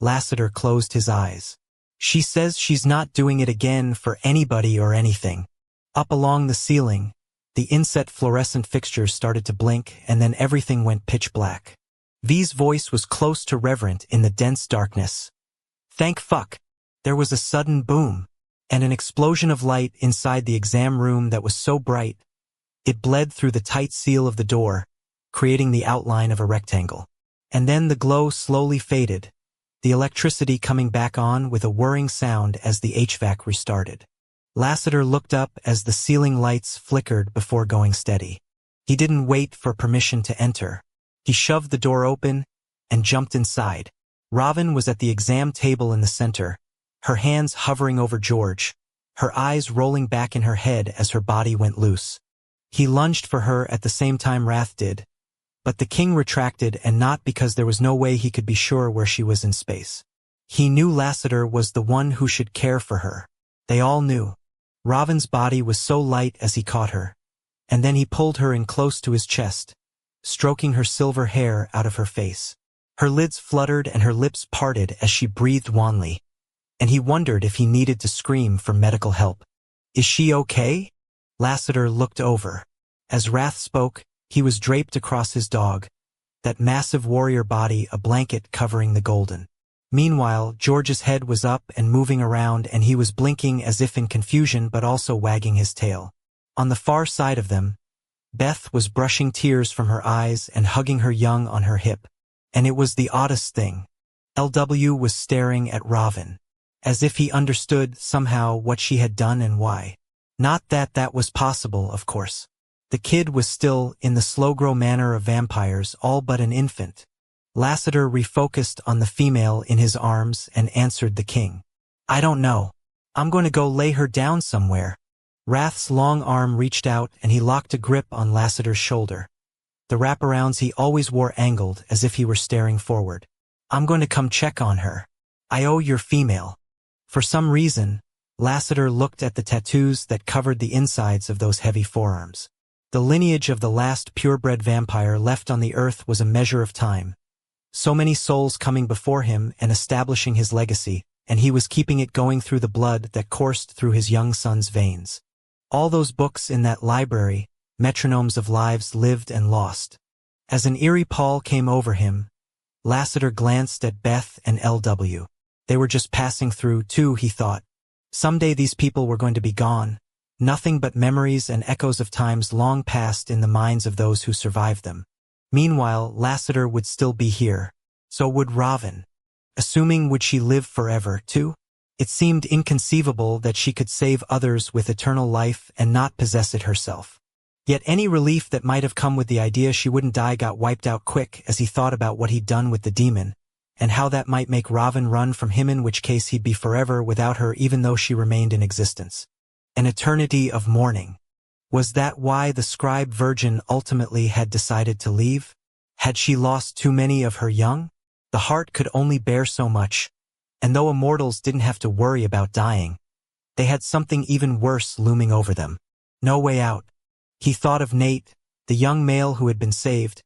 Lassiter closed his eyes. "She says she's not doing it again for anybody or anything." Up along the ceiling, the inset fluorescent fixtures started to blink, and then everything went pitch black. V's voice was close to reverent in the dense darkness. "Thank fuck." There was a sudden boom, and an explosion of light inside the exam room that was so bright, it bled through the tight seal of the door, creating the outline of a rectangle. And then the glow slowly faded, the electricity coming back on with a whirring sound as the HVAC restarted. Lassiter looked up as the ceiling lights flickered before going steady. He didn't wait for permission to enter. He shoved the door open and jumped inside. Robin was at the exam table in the center, her hands hovering over George, her eyes rolling back in her head as her body went loose. He lunged for her at the same time Wrath did, but the king retracted, and not because there was no way he could be sure where she was in space. He knew Lassiter was the one who should care for her. They all knew. Robin's body was so light as he caught her, and then he pulled her in close to his chest, stroking her silver hair out of her face. Her lids fluttered and her lips parted as she breathed wanly, and he wondered if he needed to scream for medical help. "Is she okay?" Lassiter looked over. As Wrath spoke, he was draped across his dog, that massive warrior body a blanket covering the golden. Meanwhile, George's head was up and moving around, and he was blinking as if in confusion but also wagging his tail. On the far side of them, Beth was brushing tears from her eyes and hugging her young on her hip. And it was the oddest thing. LW was staring at Robin, as if he understood somehow what she had done and why. Not that that was possible, of course. The kid was still, in the slow-grow manner of vampires, all but an infant. Lassiter refocused on the female in his arms and answered the king. "I don't know. I'm going to go lay her down somewhere." Wrath's long arm reached out and he locked a grip on Lassiter's shoulder. The wraparounds he always wore angled as if he were staring forward. "I'm going to come check on her. I owe your female." For some reason, Lassiter looked at the tattoos that covered the insides of those heavy forearms. The lineage of the last purebred vampire left on the earth was a measure of time. So many souls coming before him and establishing his legacy, and he was keeping it going through the blood that coursed through his young son's veins. All those books in that library, metronomes of lives lived and lost. As an eerie pall came over him, Lassiter glanced at Beth and LW. They were just passing through, too, he thought. Someday these people were going to be gone, nothing but memories and echoes of times long past in the minds of those who survived them. Meanwhile, Lassiter would still be here. So would Robin. Assuming would she live forever, too? It seemed inconceivable that she could save others with eternal life and not possess it herself. Yet any relief that might have come with the idea she wouldn't die got wiped out quick as he thought about what he'd done with the demon, and how that might make Robin run from him, in which case he'd be forever without her even though she remained in existence. An eternity of mourning. Was that why the scribe virgin ultimately had decided to leave? Had she lost too many of her young? The heart could only bear so much, and though immortals didn't have to worry about dying, they had something even worse looming over them. No way out. He thought of Nate, the young male who had been saved,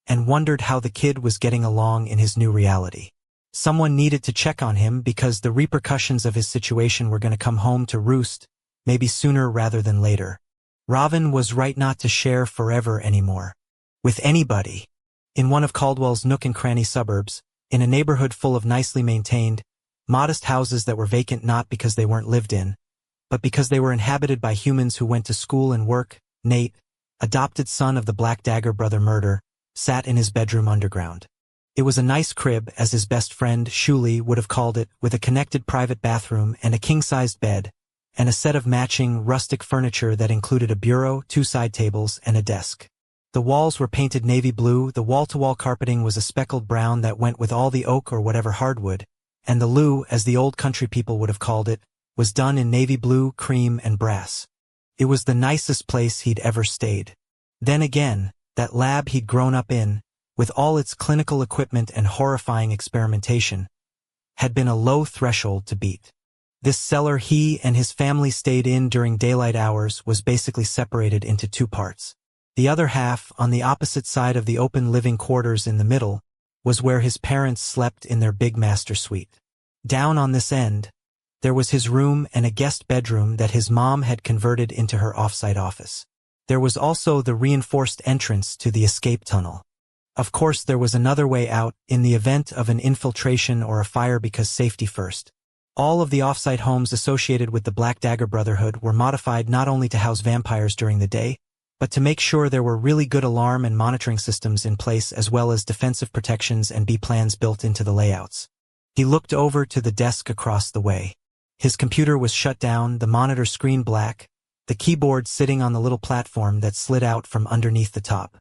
and wondered how the kid was getting along in his new reality. Someone needed to check on him because the repercussions of his situation were going to come home to roost, maybe sooner rather than later. Robin was right not to share forever anymore. With anybody. In one of Caldwell's nook and cranny suburbs, in a neighborhood full of nicely maintained, modest houses that were vacant not because they weren't lived in, but because they were inhabited by humans who went to school and work, Nate, adopted son of the Black Dagger brother murder, sat in his bedroom underground. It was a nice crib, as his best friend, Shuli, would have called it, with a connected private bathroom and a king-sized bed, and a set of matching, rustic furniture that included a bureau, 2 side tables, and a desk. The walls were painted navy blue, the wall-to-wall carpeting was a speckled brown that went with all the oak or whatever hardwood, and the loo, as the old country people would have called it, was done in navy blue, cream, and brass. It was the nicest place he'd ever stayed. Then again, that lab he'd grown up in, with all its clinical equipment and horrifying experimentation, had been a low threshold to beat. This cellar he and his family stayed in during daylight hours was basically separated into 2 parts. The other half, on the opposite side of the open living quarters in the middle, was where his parents slept in their big master suite. Down on this end, there was his room and a guest bedroom that his mom had converted into her off-site office. There was also the reinforced entrance to the escape tunnel. Of course, there was another way out, in the event of an infiltration or a fire, because safety first. All of the off-site homes associated with the Black Dagger Brotherhood were modified not only to house vampires during the day, but to make sure there were really good alarm and monitoring systems in place, as well as defensive protections and B-plans built into the layouts. He looked over to the desk across the way. His computer was shut down, the monitor screen black, the keyboard sitting on the little platform that slid out from underneath the top.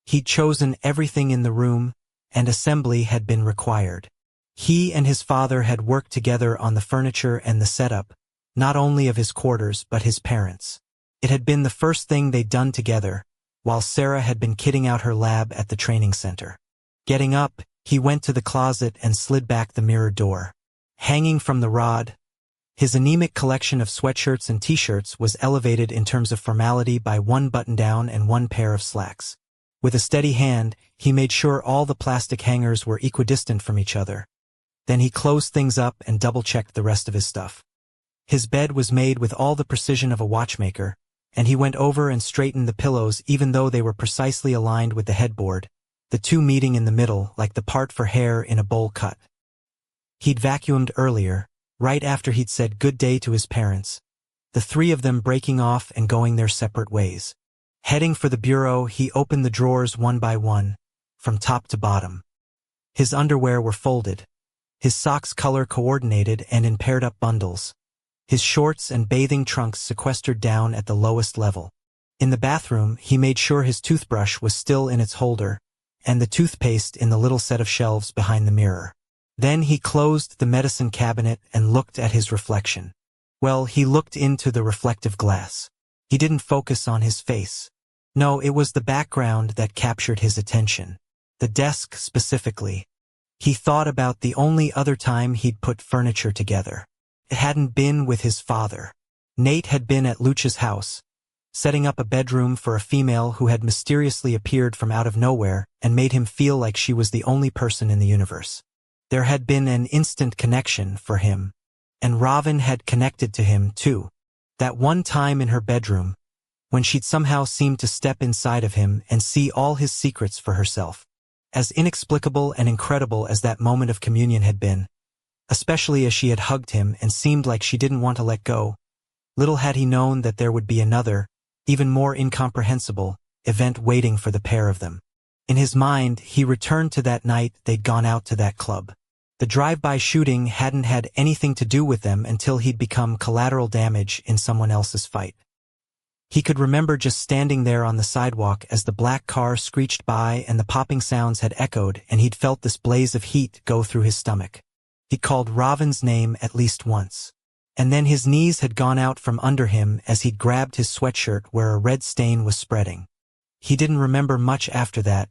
He'd chosen everything in the room, and assembly had been required. He and his father had worked together on the furniture and the setup, not only of his quarters but his parents'. It had been the first thing they'd done together, while Sarah had been kitting out her lab at the training center. Getting up, he went to the closet and slid back the mirror door. Hanging from the rod, his anemic collection of sweatshirts and t-shirts was elevated in terms of formality by 1 button-down and 1 pair of slacks. With a steady hand, he made sure all the plastic hangers were equidistant from each other. Then he closed things up and double-checked the rest of his stuff. His bed was made with all the precision of a watchmaker, and he went over and straightened the pillows even though they were precisely aligned with the headboard, the 2 meeting in the middle like the part for hair in a bowl cut. He'd vacuumed earlier, right after he'd said good day to his parents, the 3 of them breaking off and going their separate ways. Heading for the bureau, he opened the drawers one by one, from top to bottom. His underwear were folded, his socks color coordinated and in paired-up bundles, his shorts and bathing trunks sequestered down at the lowest level. In the bathroom, he made sure his toothbrush was still in its holder, and the toothpaste in the little set of shelves behind the mirror. Then he closed the medicine cabinet and looked at his reflection. Well, he looked into the reflective glass. He didn't focus on his face. No, it was the background that captured his attention. The desk specifically. He thought about the only other time he'd put furniture together. It hadn't been with his father. Nate had been at Lucha's house, setting up a bedroom for a female who had mysteriously appeared from out of nowhere and made him feel like she was the only person in the universe. There had been an instant connection for him, and Robin had connected to him too. That one time in her bedroom, when she'd somehow seemed to step inside of him and see all his secrets for herself. As inexplicable and incredible as that moment of communion had been, especially as she had hugged him and seemed like she didn't want to let go, little had he known that there would be another, even more incomprehensible, event waiting for the pair of them. In his mind, he returned to that night they'd gone out to that club. The drive-by shooting hadn't had anything to do with them until he'd become collateral damage in someone else's fight. He could remember just standing there on the sidewalk as the black car screeched by and the popping sounds had echoed, and he'd felt this blaze of heat go through his stomach. He'd called Robin's name at least once. And then his knees had gone out from under him as he'd grabbed his sweatshirt where a red stain was spreading. He didn't remember much after that,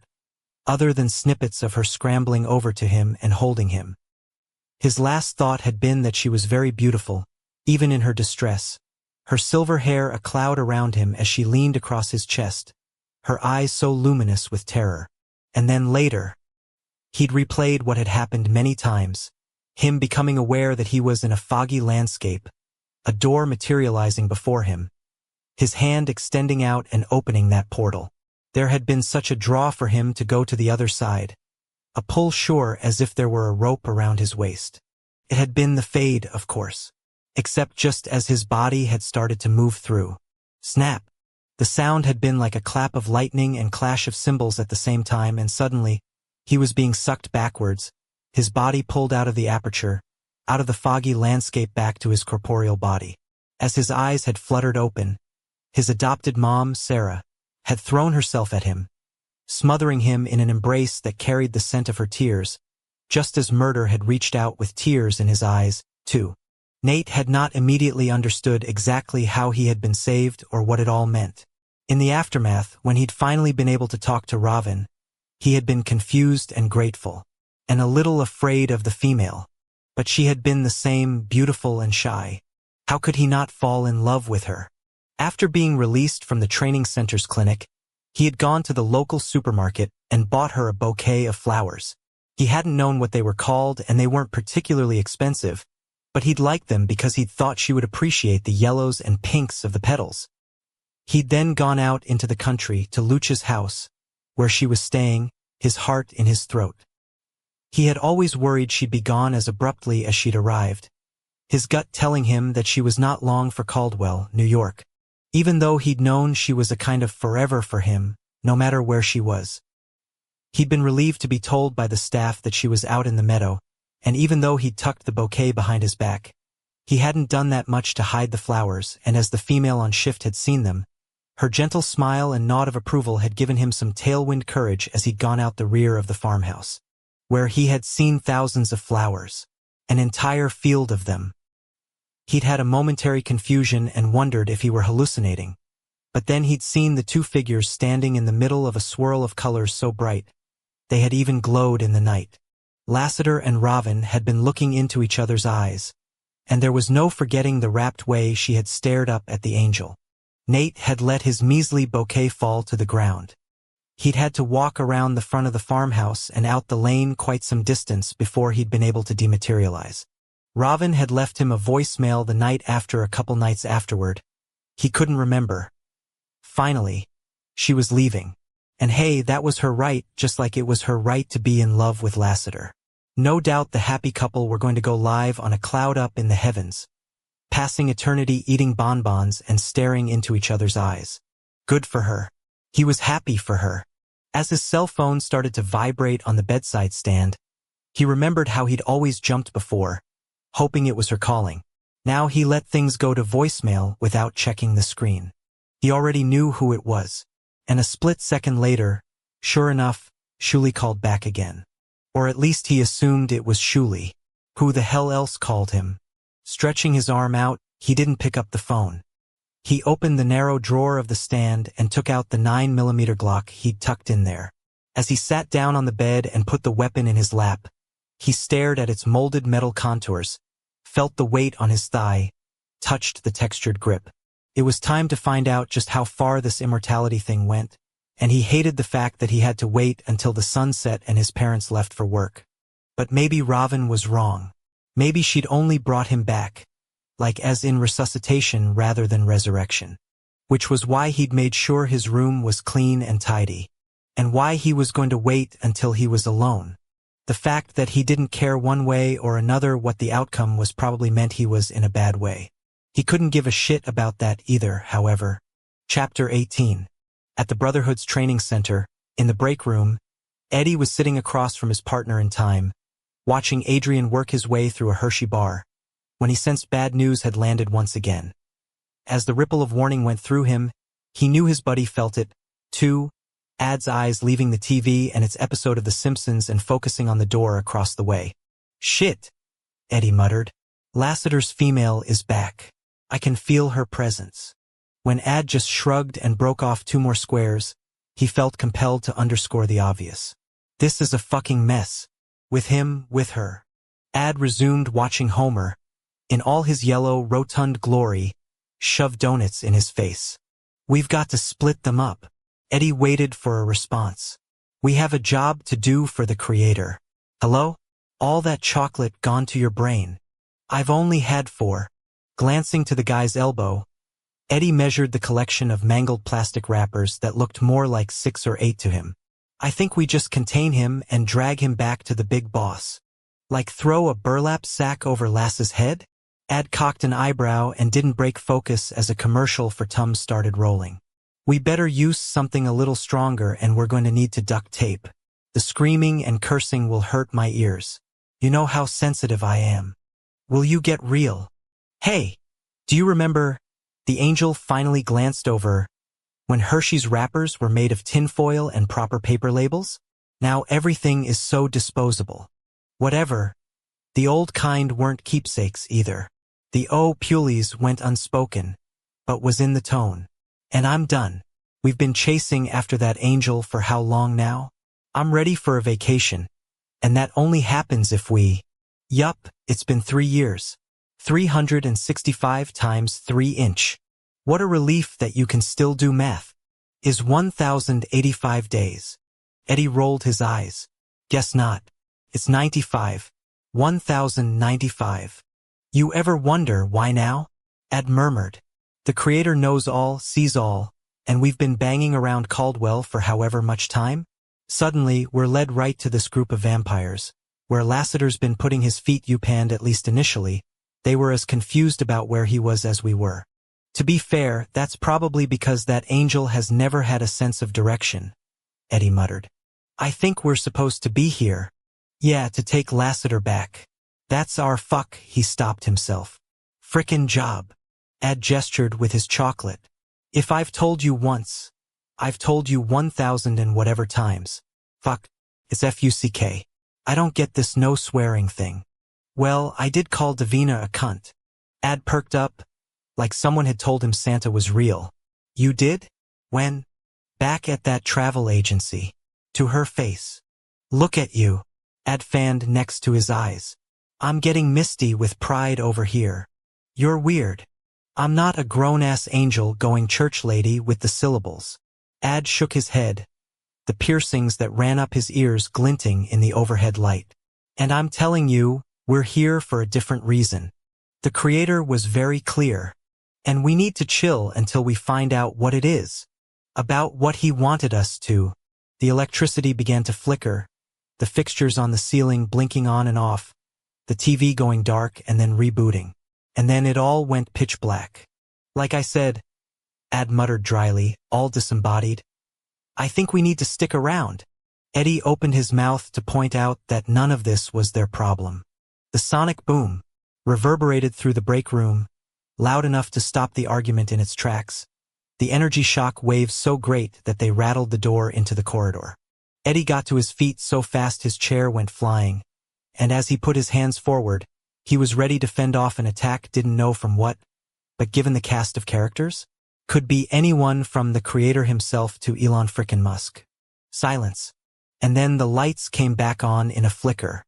other than snippets of her scrambling over to him and holding him. His last thought had been that she was very beautiful, even in her distress, her silver hair a cloud around him as she leaned across his chest, her eyes so luminous with terror. And then later, he'd replayed what had happened many times, him becoming aware that he was in a foggy landscape, a door materializing before him, his hand extending out and opening that portal. There had been such a draw for him to go to the other side, a pull sure as if there were a rope around his waist. It had been the fade, of course, except just as his body had started to move through. Snap! The sound had been like a clap of lightning and clash of cymbals at the same time, and suddenly, He was being sucked backwards, his body pulled out of the aperture, out of the foggy landscape back to his corporeal body. As his eyes had fluttered open, his adopted mom, Sarah, had thrown herself at him, smothering him in an embrace that carried the scent of her tears, just as Murder had reached out with tears in his eyes, too. Nate had not immediately understood exactly how he had been saved or what it all meant. In the aftermath, when he'd finally been able to talk to Ravin, he had been confused and grateful, and a little afraid of the female, but she had been the same, beautiful and shy. How could he not fall in love with her? After being released from the training center's clinic, he had gone to the local supermarket and bought her a bouquet of flowers. He hadn't known what they were called and they weren't particularly expensive, but he'd liked them because he'd thought she would appreciate the yellows and pinks of the petals. He'd then gone out into the country to Lucha's house, where she was staying, his heart in his throat. He had always worried she'd be gone as abruptly as she'd arrived, his gut telling him that she was not long for Caldwell, New York, even though he'd known she was a kind of forever for him, no matter where she was. He'd been relieved to be told by the staff that she was out in the meadow, and even though he'd tucked the bouquet behind his back, he hadn't done that much to hide the flowers, and as the female on shift had seen them, her gentle smile and nod of approval had given him some tailwind courage as he'd gone out the rear of the farmhouse, where he had seen thousands of flowers, an entire field of them. He'd had a momentary confusion and wondered if he were hallucinating, but then he'd seen the two figures standing in the middle of a swirl of colors so bright, they had even glowed in the night. Lassiter and Ravin had been looking into each other's eyes, and there was no forgetting the rapt way she had stared up at the angel. Nate had let his measly bouquet fall to the ground. He'd had to walk around the front of the farmhouse and out the lane quite some distance before he'd been able to dematerialize. Ravin had left him a voicemail the night after a couple nights afterward. He couldn't remember. Finally, she was leaving. And hey, that was her right, just like it was her right to be in love with Lassiter. No doubt the happy couple were going to go live on a cloud up in the heavens, passing eternity eating bonbons and staring into each other's eyes. Good for her. He was happy for her. As his cell phone started to vibrate on the bedside stand, he remembered how he'd always jumped before, hoping it was her calling. Now he let things go to voicemail without checking the screen. He already knew who it was, and a split second later, sure enough, Shuli called back again. Or at least he assumed it was Shuli. Who the hell else called him? Stretching his arm out, he didn't pick up the phone. He opened the narrow drawer of the stand and took out the 9mm Glock he'd tucked in there. As he sat down on the bed and put the weapon in his lap, he stared at its molded metal contours, felt the weight on his thigh, touched the textured grip. It was time to find out just how far this immortality thing went, and he hated the fact that he had to wait until the sun set and his parents left for work. But maybe Ravin was wrong. Maybe she'd only brought him back, like as in resuscitation rather than resurrection. Which was why he'd made sure his room was clean and tidy, and why he was going to wait until he was alone. The fact that he didn't care one way or another what the outcome was probably meant he was in a bad way. He couldn't give a shit about that either, however. Chapter 18. At the Brotherhood's training center, in the break room, Eddie was sitting across from his partner in time, watching Adrian work his way through a Hershey bar, when he sensed bad news had landed once again. As the ripple of warning went through him, he knew his buddy felt it, too, Ad's eyes leaving the TV and its episode of The Simpsons and focusing on the door across the way. Shit, Eddie muttered. Lassiter's female is back. I can feel her presence. When Ad just shrugged and broke off 2 more squares, he felt compelled to underscore the obvious. This is a fucking mess. With him, with her. Ad resumed watching Homer, in all his yellow, rotund glory, shove donuts in his face. We've got to split them up. Eddie waited for a response. We have a job to do for the Creator. Hello? All that chocolate gone to your brain. I've only had 4. Glancing to the guy's elbow, Eddie measured the collection of mangled plastic wrappers that looked more like 6 or 8 to him. I think we just contain him and drag him back to the big boss. Like throw a burlap sack over Lass's head? Ad cocked an eyebrow and didn't break focus as a commercial for Tums started rolling. We better use something a little stronger and we're going to need to duct tape. The The screaming and cursing will hurt my ears. You know how sensitive I am. Will you get real? Hey, do you remember? The angel finally glanced over when Hershey's wrappers were made of tinfoil and proper paper labels? Now everything is so disposable. Whatever. The old kind weren't keepsakes either. The "oh, Puleys" went unspoken, but was in the tone. And I'm done. We've been chasing after that angel for how long now? I'm ready for a vacation. And that only happens if we… Yup, it's been 3 years. 365 times 3 inch. What a relief that you can still do math. Is 1085 days. Eddie rolled his eyes. Guess not. It's 95. 1095. You ever wonder why now? Ad murmured. The Creator knows all, sees all, and we've been banging around Caldwell for however much time? Suddenly, we're led right to this group of vampires, where Lassiter's been putting his feet. You panned, at least initially. They were as confused about where he was as we were. To be fair, that's probably because that angel has never had a sense of direction, Eddie muttered. I think we're supposed to be here. Yeah, to take Lassiter back. That's our he stopped himself. Frickin' job. Ad gestured with his chocolate. If I've told you once, I've told you 1000 and whatever times. Fuck. It's F-U-C-K. I don't get this no swearing thing. Well, I did call Davina a cunt. Ad perked up, like someone had told him Santa was real. You did? When? Back at that travel agency. To her face. Look at you. Ad fanned next to his eyes. I'm getting misty with pride over here. You're weird. I'm not a grown-ass angel going church lady with the syllables. Ad shook his head, the piercings that ran up his ears glinting in the overhead light. And I'm telling you, we're here for a different reason. The Creator was very clear. And we need to chill until we find out what it is. About what he wanted us to. The electricity began to flicker, the fixtures on the ceiling blinking on and off, the TV going dark and then rebooting. And then it all went pitch black. Like I said, Ad muttered dryly, all disembodied. I think we need to stick around. Eddie opened his mouth to point out that none of this was their problem. The sonic boom reverberated through the break room, loud enough to stop the argument in its tracks. The energy shock waves so great that they rattled the door into the corridor. Eddie got to his feet so fast his chair went flying, and as he put his hands forward, he was ready to fend off an attack, didn't know from what, but given the cast of characters, could be anyone from the Creator himself to Elon frickin' Musk. Silence. And then the lights came back on in a flicker.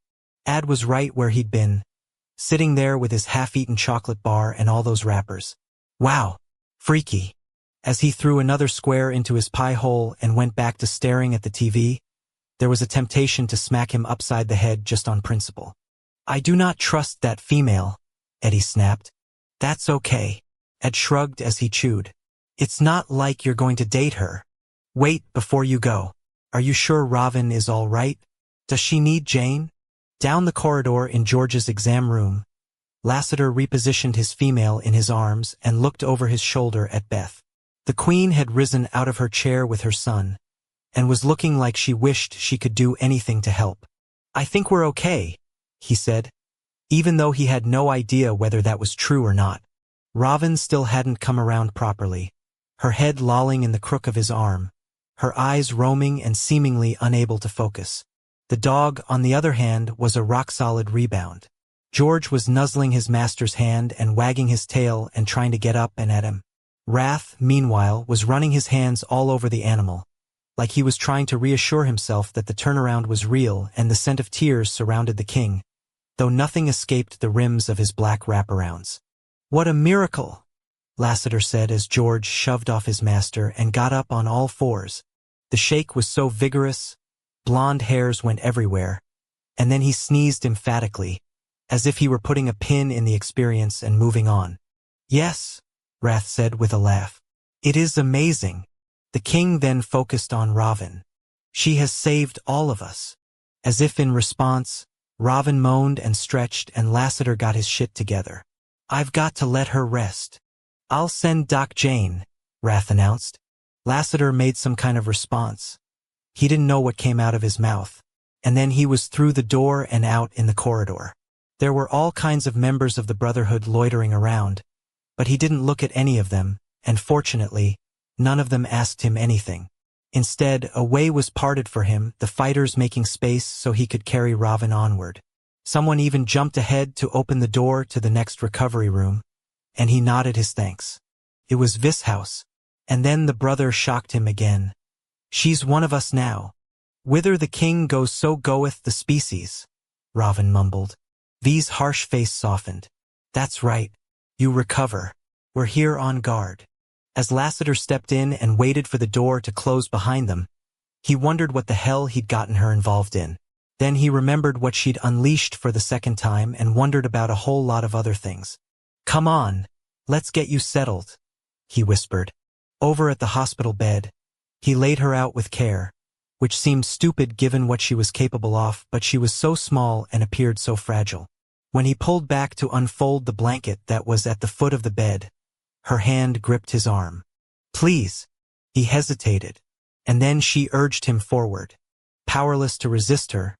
Ad was right where he'd been, sitting there with his half-eaten chocolate bar and all those wrappers. Wow. Freaky. As he threw another square into his pie hole and went back to staring at the TV, there was a temptation to smack him upside the head just on principle. I do not trust that female, Eddie snapped. That's okay. Ed shrugged as he chewed. It's not like you're going to date her. Wait before you go. Are you sure Robin is all right? Does she need Jane? Down the corridor in George's exam room, Lassiter repositioned his female in his arms and looked over his shoulder at Beth. The Queen had risen out of her chair with her son, and was looking like she wished she could do anything to help. I think we're okay, he said, even though he had no idea whether that was true or not. Robin still hadn't come around properly, her head lolling in the crook of his arm, her eyes roaming and seemingly unable to focus. The dog, on the other hand, was a rock-solid rebound. George was nuzzling his master's hand and wagging his tail and trying to get up and at him. Wrath, meanwhile, was running his hands all over the animal, like he was trying to reassure himself that the turnaround was real, and the scent of tears surrounded the king, though nothing escaped the rims of his black wraparounds. What a miracle, Lassiter said as George shoved off his master and got up on all fours. The shake was so vigorous, blonde hairs went everywhere, and then he sneezed emphatically, as if he were putting a pin in the experience and moving on. Yes, Wrath said with a laugh. It is amazing. The king then focused on Robin. She has saved all of us. As if in response, Robin moaned and stretched and Lassiter got his shit together. I've got to let her rest. I'll send Doc Jane, Wrath announced. Lassiter made some kind of response. He didn't know what came out of his mouth. And then he was through the door and out in the corridor. There were all kinds of members of the Brotherhood loitering around, but he didn't look at any of them, and fortunately, none of them asked him anything. Instead, a way was parted for him, the fighters making space so he could carry Raven onward. Someone even jumped ahead to open the door to the next recovery room, and he nodded his thanks. It was Vishouse. And then the brother shocked him again. "She's one of us now. Whither the king goes so goeth the species," Raven mumbled. V's harsh face softened. "That's right. You recover. We're here on guard." As Lassiter stepped in and waited for the door to close behind them, he wondered what the hell he'd gotten her involved in. Then he remembered what she'd unleashed for the second time and wondered about a whole lot of other things. "Come on, let's get you settled," he whispered. Over at the hospital bed, he laid her out with care, which seemed stupid given what she was capable of, but she was so small and appeared so fragile. When he pulled back to unfold the blanket that was at the foot of the bed, her hand gripped his arm. "Please." He hesitated, and then she urged him forward. Powerless to resist her,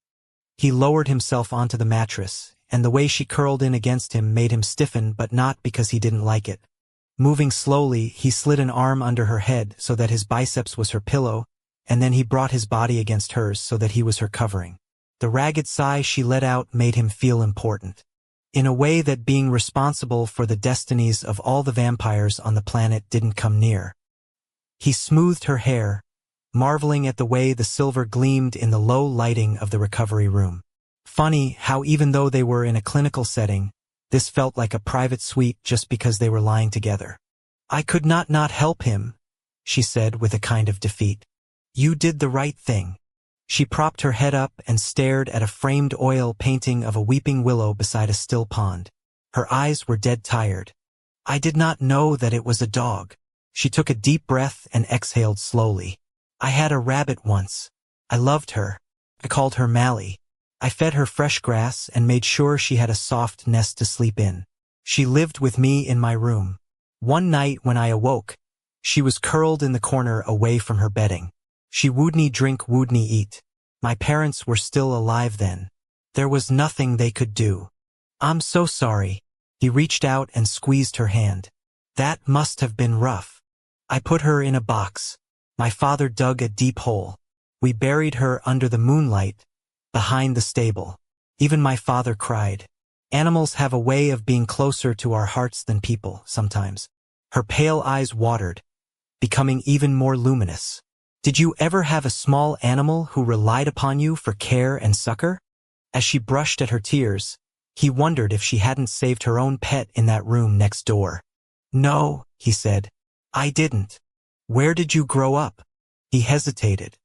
he lowered himself onto the mattress, and the way she curled in against him made him stiffen, but not because he didn't like it. Moving slowly, he slid an arm under her head so that his biceps was her pillow, and then he brought his body against hers so that he was her covering. The ragged sigh she let out made him feel important, in a way that being responsible for the destinies of all the vampires on the planet didn't come near. He smoothed her hair, marveling at the way the silver gleamed in the low lighting of the recovery room. Funny how even though they were in a clinical setting, this felt like a private suite just because they were lying together. "I could not help him," she said with a kind of defeat. "You did the right thing." She propped her head up and stared at a framed oil painting of a weeping willow beside a still pond. Her eyes were dead tired. "I did not know that it was a dog." She took a deep breath and exhaled slowly. "I had a rabbit once. I loved her. I called her Mally. I fed her fresh grass and made sure she had a soft nest to sleep in. She lived with me in my room. One night when I awoke, she was curled in the corner away from her bedding. She wouldn't drink, wouldn't eat. My parents were still alive then. There was nothing they could do. I'm so sorry." He reached out and squeezed her hand. "That must have been rough. I put her in a box. My father dug a deep hole. We buried her under the moonlight, behind the stable. Even my father cried. Animals have a way of being closer to our hearts than people, sometimes." Her pale eyes watered, becoming even more luminous. "Did you ever have a small animal who relied upon you for care and succor?" As she brushed at her tears, he wondered if she hadn't saved her own pet in that room next door. "No," he said. "I didn't." "Where did you grow up?" He hesitated.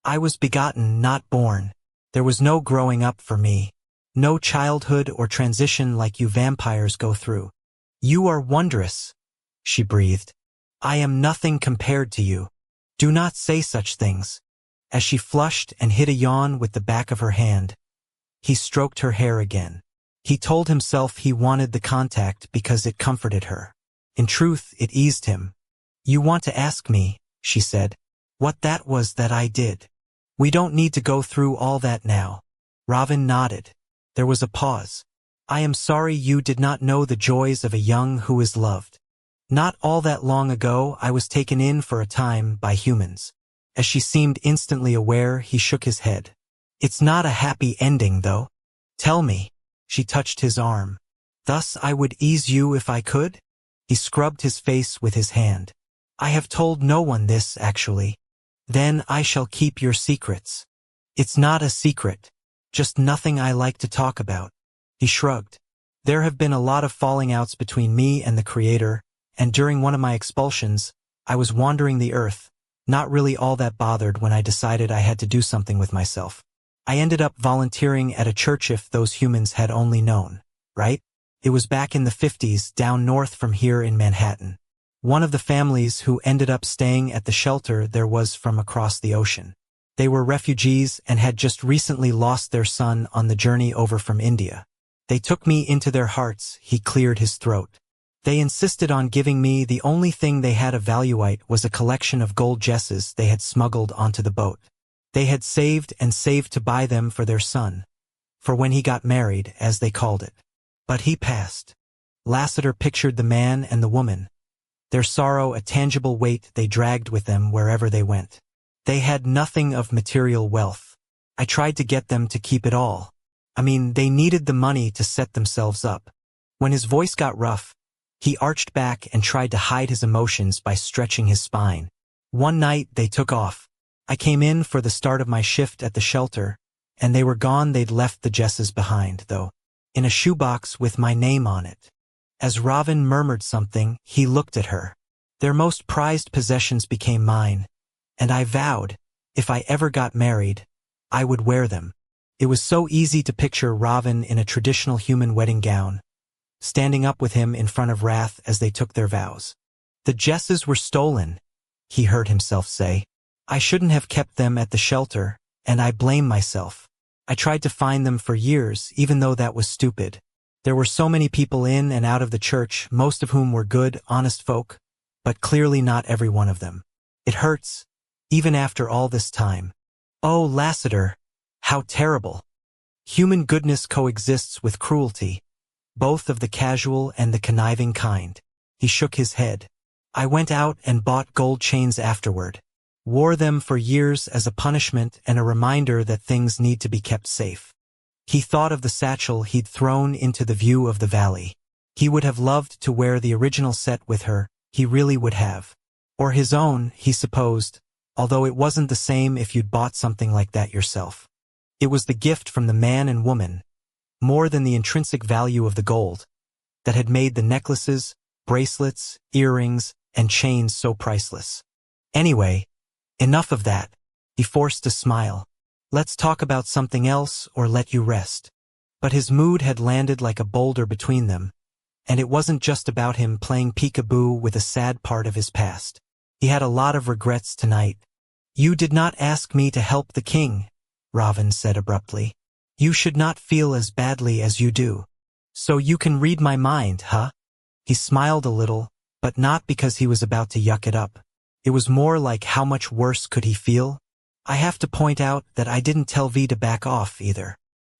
"I was begotten, not born. There was no growing up for me. No childhood or transition like you vampires go through." "You are wondrous," she breathed. "I am nothing compared to you. Do not say such things." As she flushed and hid a yawn with the back of her hand, he stroked her hair again. He told himself he wanted the contact because it comforted her. In truth, it eased him. "You want to ask me," she said, "what that was that I did. We don't need to go through all that now." Raven nodded. There was a pause. "I am sorry you did not know the joys of a young who is loved. Not all that long ago I was taken in for a time by humans." As she seemed instantly aware, he shook his head. "It's not a happy ending, though. Tell me." She touched his arm. "Thus I would ease you if I could?" He scrubbed his face with his hand. "I have told no one this, actually." "Then I shall keep your secrets." "It's not a secret. Just nothing I like to talk about." He shrugged. "There have been a lot of falling outs between me and the Creator, and during one of my expulsions, I was wandering the earth, not really all that bothered when I decided I had to do something with myself. I ended up volunteering at a church if those humans had only known, right? It was back in the 50s, down north from here in Manhattan. One of the families who ended up staying at the shelter there was from across the ocean. They were refugees and had just recently lost their son on the journey over from India. They took me into their hearts." He cleared his throat. "They insisted on giving me the only thing they had of valuite was a collection of gold jesses they had smuggled onto the boat. They had saved and saved to buy them for their son, for when he got married, as they called it. But he passed. Lassiter pictured the man and the woman, their sorrow a tangible weight they dragged with them wherever they went. They had nothing of material wealth. I tried to get them to keep it all. I mean, they needed the money to set themselves up. When his voice got rough, he arched back and tried to hide his emotions by stretching his spine. One night they took off. I came in for the start of my shift at the shelter, and they were gone. They'd left the Jesses behind, though, in a shoebox with my name on it. As Robin murmured something, he looked at her. Their most prized possessions became mine, and I vowed, if I ever got married, I would wear them. It was so easy to picture Robin in a traditional human wedding gown, standing up with him in front of Wrath as they took their vows. The Jesses were stolen, he heard himself say. I shouldn't have kept them at the shelter, and I blame myself. I tried to find them for years, even though that was stupid. There were so many people in and out of the church, most of whom were good, honest folk, but clearly not every one of them. It hurts, even after all this time. Oh, Lassiter, how terrible. Human goodness coexists with cruelty, both of the casual and the conniving kind. He shook his head. I went out and bought gold chains afterward. Wore them for years as a punishment and a reminder that things need to be kept safe. He thought of the satchel he'd thrown into the view of the valley. He would have loved to wear the original set with her, he really would have. Or his own, he supposed, although it wasn't the same if you'd bought something like that yourself. It was the gift from the man and woman, more than the intrinsic value of the gold, that had made the necklaces, bracelets, earrings, and chains so priceless. Anyway, enough of that. He forced a smile. Let's talk about something else or let you rest. But his mood had landed like a boulder between them, and it wasn't just about him playing peekaboo with a sad part of his past. He had a lot of regrets tonight. You did not ask me to help the king, Robin said abruptly. You should not feel as badly as you do. So you can read my mind, huh? He smiled a little, but not because he was about to yuck it up. It was more like how much worse could he feel? I have to point out that I didn't tell V to back off either.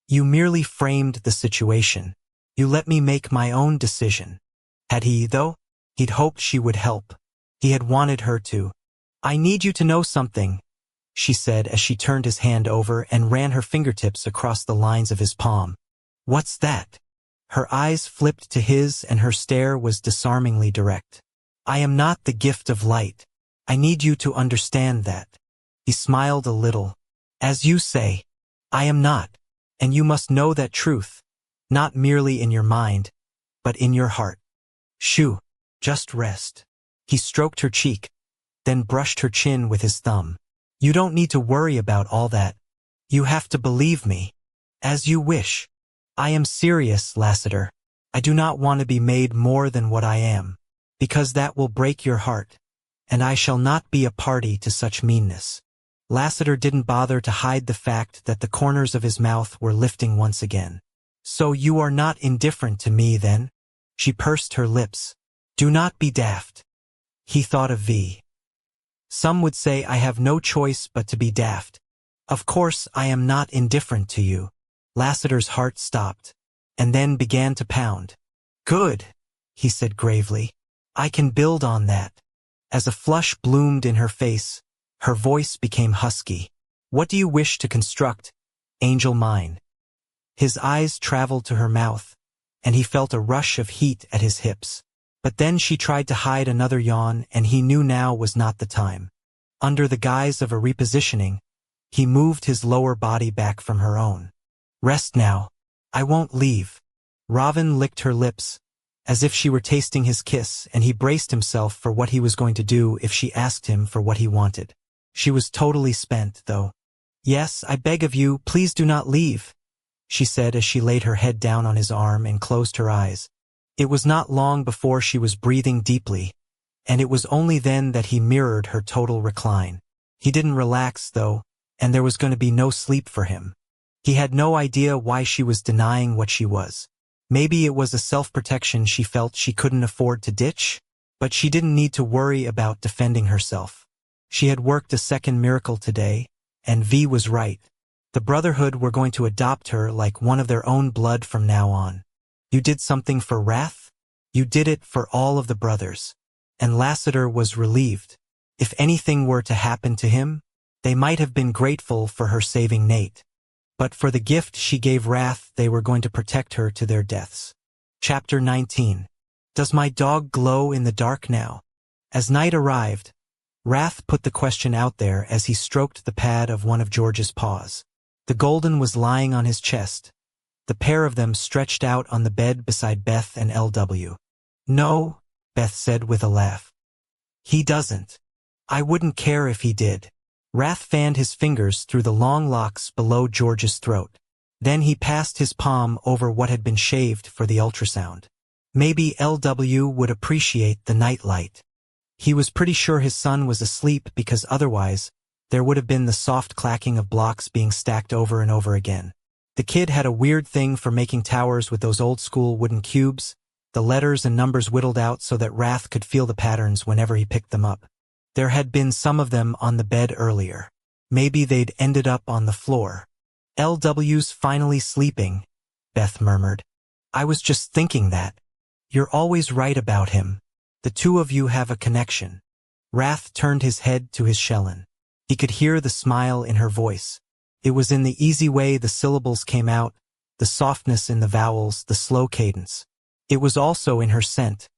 You merely framed the situation. You let me make my own decision. Had he, though? He'd hoped she would help. He had wanted her to. I need you to know something, she said as she turned his hand over and ran her fingertips across the lines of his palm. What's that? Her eyes flipped to his and her stare was disarmingly direct. I am not the gift of light. I need you to understand that. He smiled a little. As you say, I am not, and you must know that truth, not merely in your mind, but in your heart. Shoo, just rest. He stroked her cheek, then brushed her chin with his thumb. You don't need to worry about all that. You have to believe me. As you wish. I am serious, Lassiter. I do not want to be made more than what I am, because that will break your heart, and I shall not be a party to such meanness. Lassiter didn't bother to hide the fact that the corners of his mouth were lifting once again. So you are not indifferent to me, then? She pursed her lips. Do not be daft. He thought of V. Some would say I have no choice but to be daft. Of course I am not indifferent to you. Lassiter's heart stopped, and then began to pound. Good, he said gravely. I can build on that. As a flush bloomed in her face, her voice became husky. What do you wish to construct, angel mine? His eyes traveled to her mouth, and he felt a rush of heat at his hips. But then she tried to hide another yawn, and he knew now was not the time. Under the guise of a repositioning, he moved his lower body back from her own. Rest now. I won't leave. Robin licked her lips, as if she were tasting his kiss, and he braced himself for what he was going to do if she asked him for what he wanted. She was totally spent, though. Yes, I beg of you, please do not leave, she said as she laid her head down on his arm and closed her eyes. It was not long before she was breathing deeply, and it was only then that he mirrored her total recline. He didn't relax, though, and there was going to be no sleep for him. He had no idea why she was denying what she was. Maybe it was a self-protection she felt she couldn't afford to ditch, but she didn't need to worry about defending herself. She had worked a second miracle today, and V was right. The Brotherhood were going to adopt her like one of their own blood from now on. You did something for Wrath? You did it for all of the brothers. And Lassiter was relieved. If anything were to happen to him, they might have been grateful for her saving Nate. But for the gift she gave Wrath, they were going to protect her to their deaths. Chapter 19. Does my dog glow in the dark now? As night arrived, Wrath put the question out there as he stroked the pad of one of George's paws. The golden was lying on his chest, the pair of them stretched out on the bed beside Beth and LW. No, Beth said with a laugh. He doesn't. I wouldn't care if he did. Wrath fanned his fingers through the long locks below George's throat. Then he passed his palm over what had been shaved for the ultrasound. Maybe LW would appreciate the night light. He was pretty sure his son was asleep because otherwise, there would have been the soft clacking of blocks being stacked over and over again. The kid had a weird thing for making towers with those old-school wooden cubes, the letters and numbers whittled out so that Wrath could feel the patterns whenever he picked them up. There had been some of them on the bed earlier. Maybe they'd ended up on the floor. LW's finally sleeping, Beth murmured. I was just thinking that. You're always right about him. The two of you have a connection. Wrath turned his head to his Shellen. He could hear the smile in her voice. It was in the easy way the syllables came out, the softness in the vowels, the slow cadence. It was also in her scent,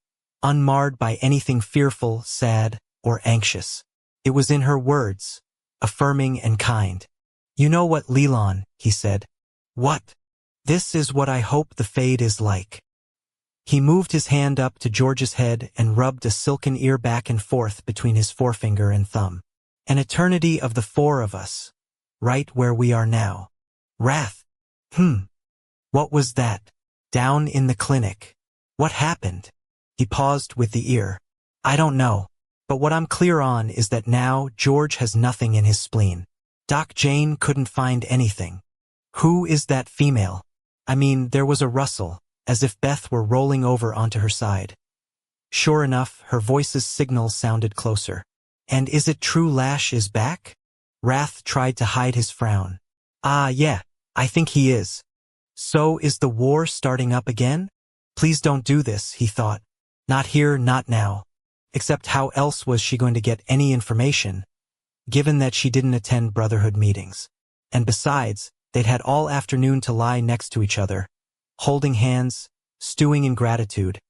unmarred by anything fearful, sad, or anxious. It was in her words, affirming and kind. You know what, Leland, he said. What? This is what I hope the fade is like. He moved his hand up to George's head and rubbed a silken ear back and forth between his forefinger and thumb. An eternity of the four of us, right where we are now. Wrath. What was that? Down in the clinic. What happened? He paused with the ear. I don't know. But what I'm clear on is that now George has nothing in his spleen. Doc Jane couldn't find anything. Who is that female? I mean, there was a rustle, as if Beth were rolling over onto her side. Sure enough, her voice's signal sounded closer. And is it true Lash is back? Wrath tried to hide his frown. Yeah, I think he is. So is the war starting up again? Please don't do this, he thought. Not here, not now. Except how else was she going to get any information, given that she didn't attend Brotherhood meetings? And besides, they'd had all afternoon to lie next to each other, holding hands, stewing in gratitude.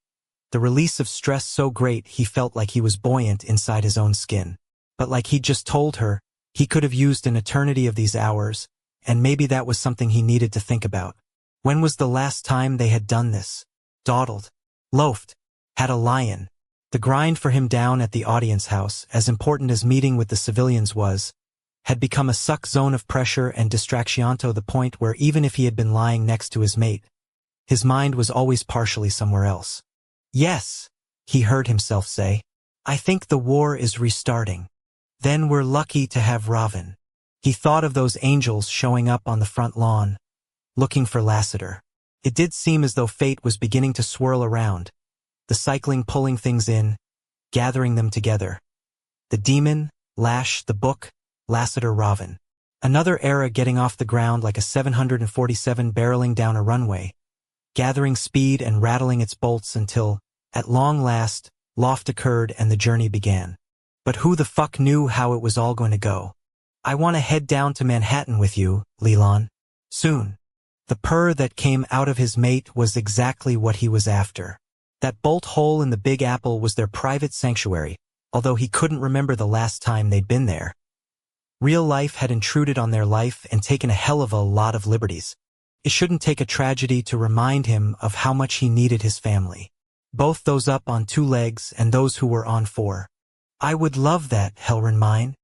The release of stress so great he felt like he was buoyant inside his own skin. But like he'd just told her, he could have used an eternity of these hours, and maybe that was something he needed to think about. When was the last time they had done this? Dawdled, loafed, had a lion. The grind for him down at the audience house, as important as meeting with the civilians was, had become a suck zone of pressure and distraction to the point where even if he had been lying next to his mate, his mind was always partially somewhere else. Yes, he heard himself say. I think the war is restarting. Then we're lucky to have Raven. He thought of those angels showing up on the front lawn, looking for Lassiter. It did seem as though fate was beginning to swirl around, the cycling pulling things in, gathering them together. The demon, Lash, the book, Lassiter, Raven. Another era getting off the ground like a 747 barreling down a runway, gathering speed and rattling its bolts until, at long last, loft occurred and the journey began. But who the fuck knew how it was all going to go? I want to head down to Manhattan with you, Leland. Soon. The purr that came out of his mate was exactly what he was after. That bolt hole in the Big Apple was their private sanctuary, although he couldn't remember the last time they'd been there. Real life had intruded on their life and taken a hell of a lot of liberties. It shouldn't take a tragedy to remind him of how much he needed his family. Both those up on 2 legs and those who were on 4. I would love that, Helren mine.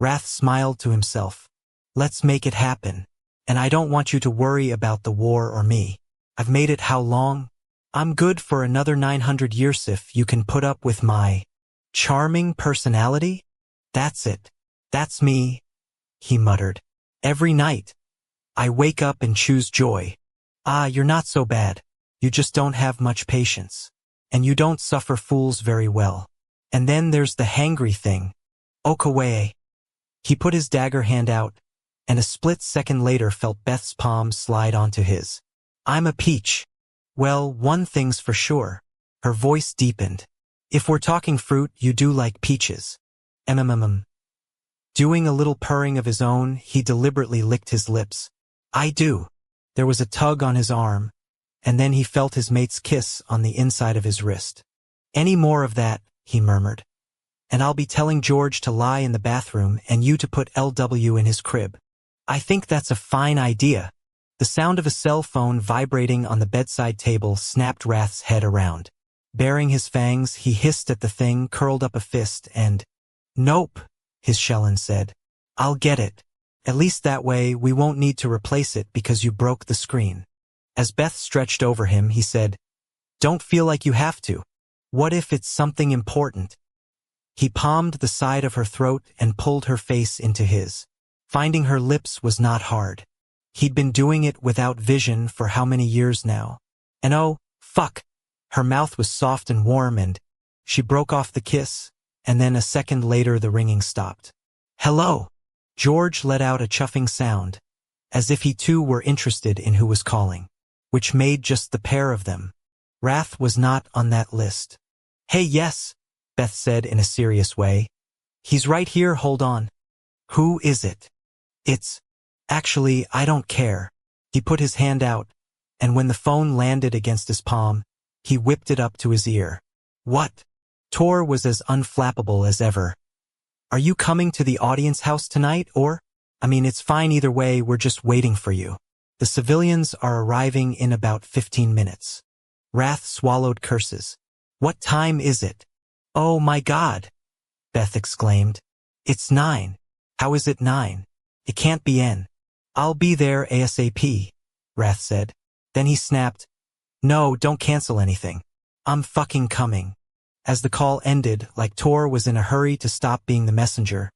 Wrath smiled to himself. Let's make it happen. And I don't want you to worry about the war or me. I've made it how long? I'm good for another 900 years if you can put up with my charming personality? That's it. That's me, he muttered. Every night. I wake up and choose joy. You're not so bad. You just don't have much patience. And you don't suffer fools very well. And then there's the hangry thing. Okawae. He put his dagger hand out, and a split second later felt Beth's palm slide onto his. I'm a peach. Well, one thing's for sure. Her voice deepened. If we're talking fruit, you do like peaches. Mm. Doing a little purring of his own, he deliberately licked his lips. I do. There was a tug on his arm, and then he felt his mate's kiss on the inside of his wrist. Any more of that, he murmured. And I'll be telling George to lie in the bathroom and you to put LW in his crib. I think that's a fine idea. The sound of a cell phone vibrating on the bedside table snapped Wrath's head around. Baring his fangs, he hissed at the thing, curled up a fist, and, Nope, his Shellen said. I'll get it. At least that way we won't need to replace it because you broke the screen. As Beth stretched over him, he said, Don't feel like you have to. What if it's something important? He palmed the side of her throat and pulled her face into his. Finding her lips was not hard. He'd been doing it without vision for how many years now. And oh, fuck! Her mouth was soft and warm and she broke off the kiss, and then a second later the ringing stopped. Hello! George let out a chuffing sound, as if he too were interested in who was calling, which made just the pair of them. Wrath was not on that list. Hey, yes, Beth said in a serious way. He's right here, hold on. Who is it? Actually, I don't care. He put his hand out, and when the phone landed against his palm, he whipped it up to his ear. What? Tor was as unflappable as ever. Are you coming to the audience house tonight, or? It's fine either way, we're just waiting for you. The civilians are arriving in about 15 minutes. Wrath swallowed curses. What time is it? Oh my God! Beth exclaimed. It's 9. How is it 9? It can't be N. I'll be there ASAP, Wrath said. Then he snapped, No, don't cancel anything. I'm fucking coming. As the call ended, like Tor was in a hurry to stop being the messenger,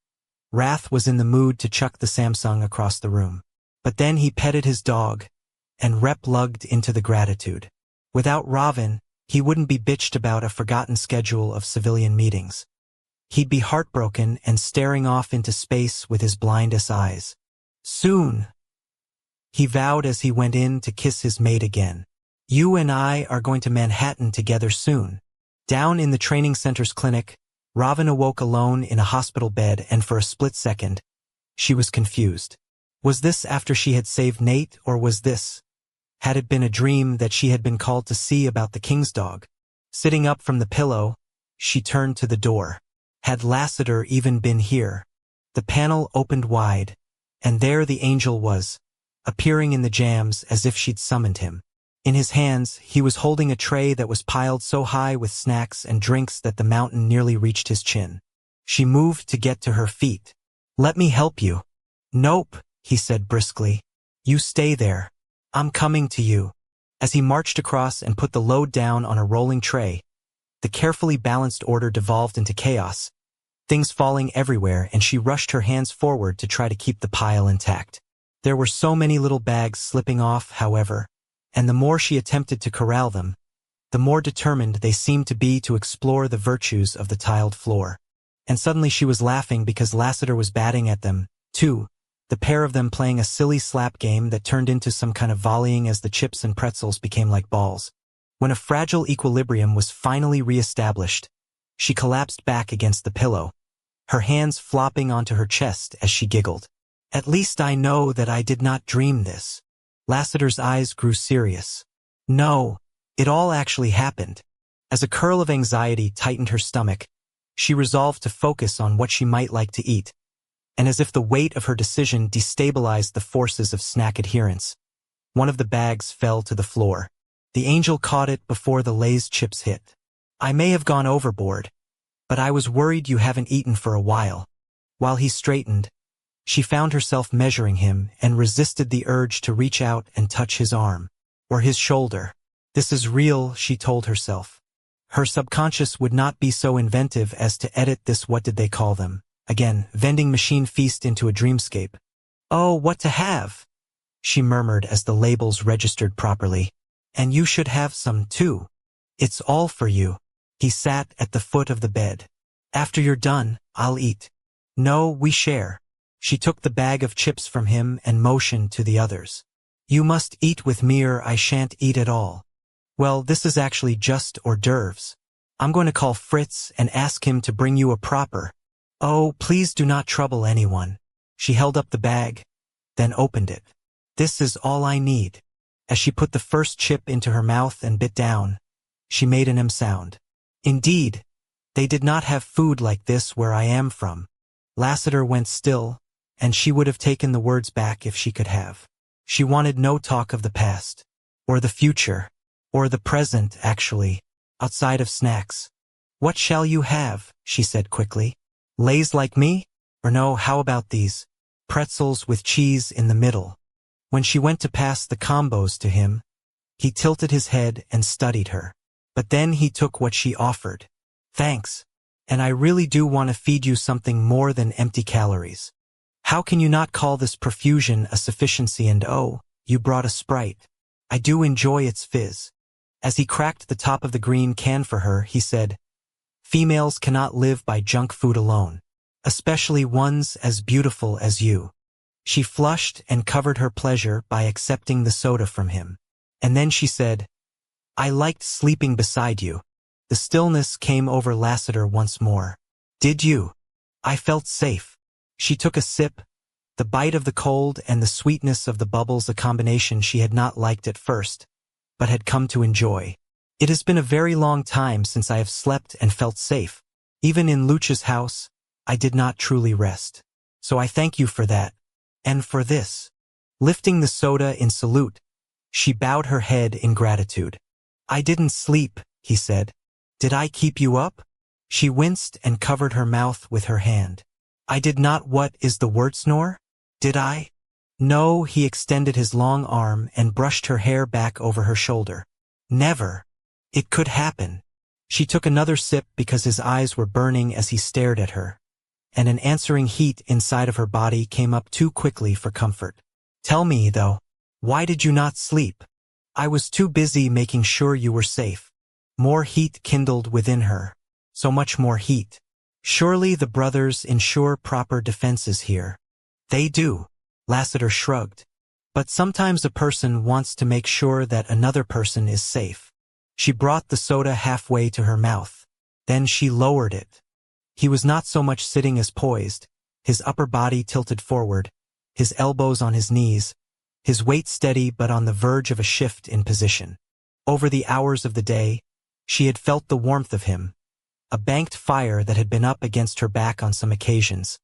Wrath was in the mood to chuck the Samsung across the room. But then he petted his dog, and lugged into the gratitude. Without Ravin, he wouldn't be bitched about a forgotten schedule of civilian meetings. He'd be heartbroken and staring off into space with his blindest eyes. Soon, he vowed as he went in to kiss his mate again. You and I are going to Manhattan together soon. Down in the training center's clinic, Ravin awoke alone in a hospital bed, and for a split second, she was confused. Was this after she had saved Nate, or was this? Had it been a dream that she had been called to see about the king's dog? Sitting up from the pillow, she turned to the door. Had Lassiter even been here? The panel opened wide, and there the angel was, appearing in the jams as if she'd summoned him. In his hands, he was holding a tray that was piled so high with snacks and drinks that the mountain nearly reached his chin. She moved to get to her feet. Let me help you. Nope, he said briskly. You stay there. I'm coming to you. As he marched across and put the load down on a rolling tray, the carefully balanced order devolved into chaos, things falling everywhere, and she rushed her hands forward to try to keep the pile intact. There were so many little bags slipping off, however, and the more she attempted to corral them, the more determined they seemed to be to explore the virtues of the tiled floor. And suddenly she was laughing because Lassiter was batting at them, too, the pair of them playing a silly slap game that turned into some kind of volleying as the chips and pretzels became like balls. When a fragile equilibrium was finally re-established, she collapsed back against the pillow, her hands flopping onto her chest as she giggled. At least I know that I did not dream this. Lassiter's eyes grew serious. No, it all actually happened. As a curl of anxiety tightened her stomach, she resolved to focus on what she might like to eat. And as if the weight of her decision destabilized the forces of snack adherence, one of the bags fell to the floor. The angel caught it before the Lay's chips hit. I may have gone overboard, but I was worried you haven't eaten for a while. While he straightened, she found herself measuring him and resisted the urge to reach out and touch his arm, or his shoulder. This is real, she told herself. Her subconscious would not be so inventive as to edit this again, vending machine feast into a dreamscape. Oh, what to have? She murmured as the labels registered properly. And you should have some too. It's all for you. He sat at the foot of the bed. After you're done, I'll eat. No, we share. She took the bag of chips from him and motioned to the others. You must eat with me or I shan't eat at all. Well, this is actually just hors d'oeuvres. I'm going to call Fritz and ask him to bring you a proper. Oh, please do not trouble anyone. She held up the bag, then opened it. This is all I need. As she put the first chip into her mouth and bit down, she made an sound. Indeed, they did not have food like this where I am from. Lassiter went still, and she would have taken the words back if she could have. She wanted no talk of the past, or the future, or the present, actually, outside of snacks. What shall you have? She said quickly. Lays like me? Or no, how about these? Pretzels with cheese in the middle. When she went to pass the combos to him, he tilted his head and studied her. But then he took what she offered. Thanks. And I really do want to feed you something more than empty calories. How can you not call this profusion a sufficiency? And oh, you brought a Sprite. I do enjoy its fizz. As he cracked the top of the green can for her, he said, Females cannot live by junk food alone, especially ones as beautiful as you. She flushed and covered her pleasure by accepting the soda from him. And then she said, I liked sleeping beside you. The stillness came over Lassiter once more. Did you? I felt safe. She took a sip, the bite of the cold and the sweetness of the bubbles, a combination she had not liked at first, but had come to enjoy. It has been a very long time since I have slept and felt safe. Even in Lucha's house, I did not truly rest. So I thank you for that. And for this. Lifting the soda in salute, she bowed her head in gratitude. I didn't sleep, he said. Did I keep you up? She winced and covered her mouth with her hand. I did not. What is the word? Snore? Did I? No, he extended his long arm and brushed her hair back over her shoulder. Never. It could happen. She took another sip because his eyes were burning as he stared at her, and an answering heat inside of her body came up too quickly for comfort. Tell me, though, why did you not sleep? I was too busy making sure you were safe. More heat kindled within her. So much more heat. Surely the brothers ensure proper defenses here. They do. Lassiter shrugged. But sometimes a person wants to make sure that another person is safe. She brought the soda halfway to her mouth. Then she lowered it. He was not so much sitting as poised, his upper body tilted forward, his elbows on his knees, his weight steady but on the verge of a shift in position. Over the hours of the day, she had felt the warmth of him, a banked fire that had been up against her back on some occasions,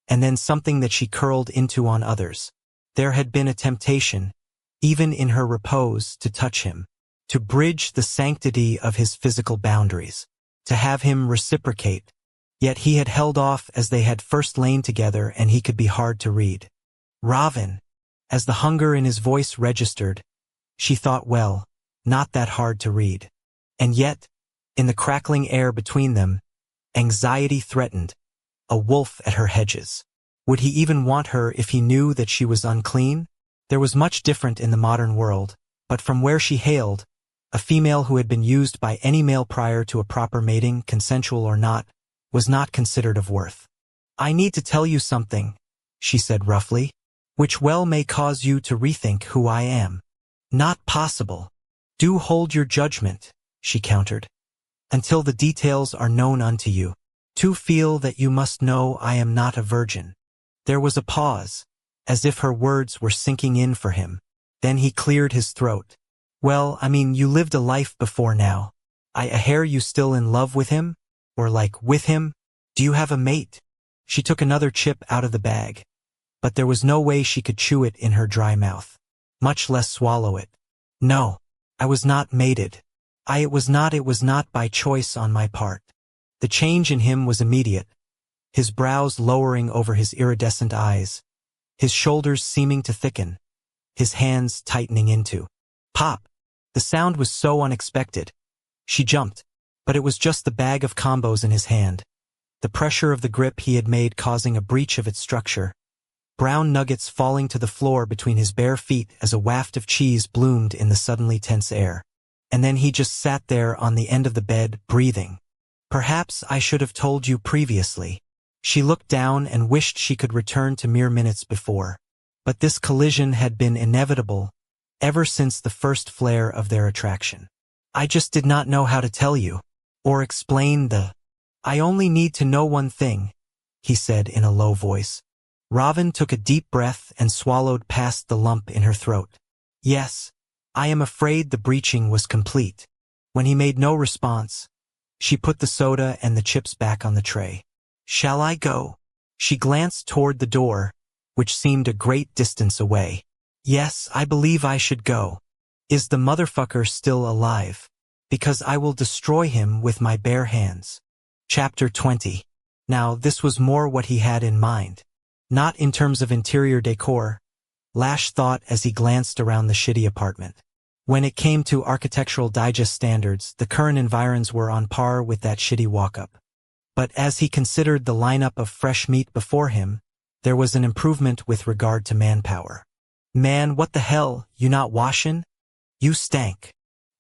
and then something that she curled into on others. There had been a temptation, even in her repose, to touch him, to bridge the sanctity of his physical boundaries, to have him reciprocate. Yet he had held off as they had first lain together, and he could be hard to read. Ravin. As the hunger in his voice registered, she thought, well, not that hard to read. And yet, in the crackling air between them, anxiety threatened, a wolf at her hedges. Would he even want her if he knew that she was unclean? There was much different in the modern world, but from where she hailed, a female who had been used by any male prior to a proper mating, consensual or not, was not considered of worth. I need to tell you something, she said roughly, which well may cause you to rethink who I am. Not possible. Do hold your judgment, she countered, until the details are known unto you. To feel that you must know I am not a virgin. There was a pause, as if her words were sinking in for him. Then he cleared his throat. Well, I mean, you lived a life before now. I hear you still in love with him? Or like, with him? Do you have a mate? She took another chip out of the bag, but there was no way she could chew it in her dry mouth, much less swallow it. No, I was not mated. It was not by choice on my part. The change in him was immediate, his brows lowering over his iridescent eyes, his shoulders seeming to thicken, his hands tightening into. Pop! The sound was so unexpected. She jumped, but it was just the bag of combos in his hand, the pressure of the grip he had made causing a breach of its structure, brown nuggets falling to the floor between his bare feet as a waft of cheese bloomed in the suddenly tense air. And then he just sat there on the end of the bed, breathing. Perhaps I should have told you previously. She looked down and wished she could return to mere minutes before. But this collision had been inevitable ever since the first flare of their attraction. I just did not know how to tell you, or explain the... I only need to know one thing, he said in a low voice. Robin took a deep breath and swallowed past the lump in her throat. Yes, I am afraid the breaching was complete. When he made no response, she put the soda and the chips back on the tray. Shall I go? She glanced toward the door, which seemed a great distance away. Yes, I believe I should go. Is the motherfucker still alive? Because I will destroy him with my bare hands. Chapter 20. Now, this was more what he had in mind. Not in terms of interior decor, Lash thought as he glanced around the shitty apartment. When it came to Architectural Digest standards, the current environs were on par with that shitty walk-up. But as he considered the lineup of fresh meat before him, there was an improvement with regard to manpower. Man, what the hell, you not washin'? You stank.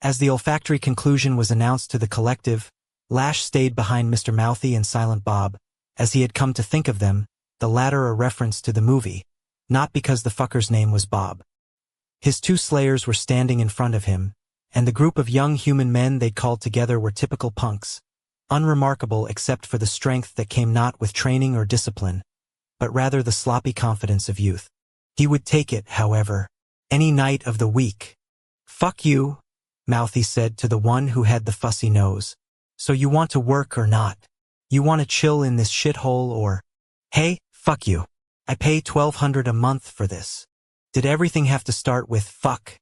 As the olfactory conclusion was announced to the collective, Lash stayed behind Mr. Mouthy and Silent Bob, as he had come to think of them, the latter a reference to the movie, not because the fucker's name was Bob. His two slayers were standing in front of him, and the group of young human men they'd called together were typical punks, unremarkable except for the strength that came not with training or discipline, but rather the sloppy confidence of youth. He would take it, however, any night of the week. Fuck you, Mouthy said to the one who had the fussy nose. So you want to work or not? You want to chill in this shithole or... Hey, fuck you. I pay $1,200 a month for this. Did everything have to start with fuck?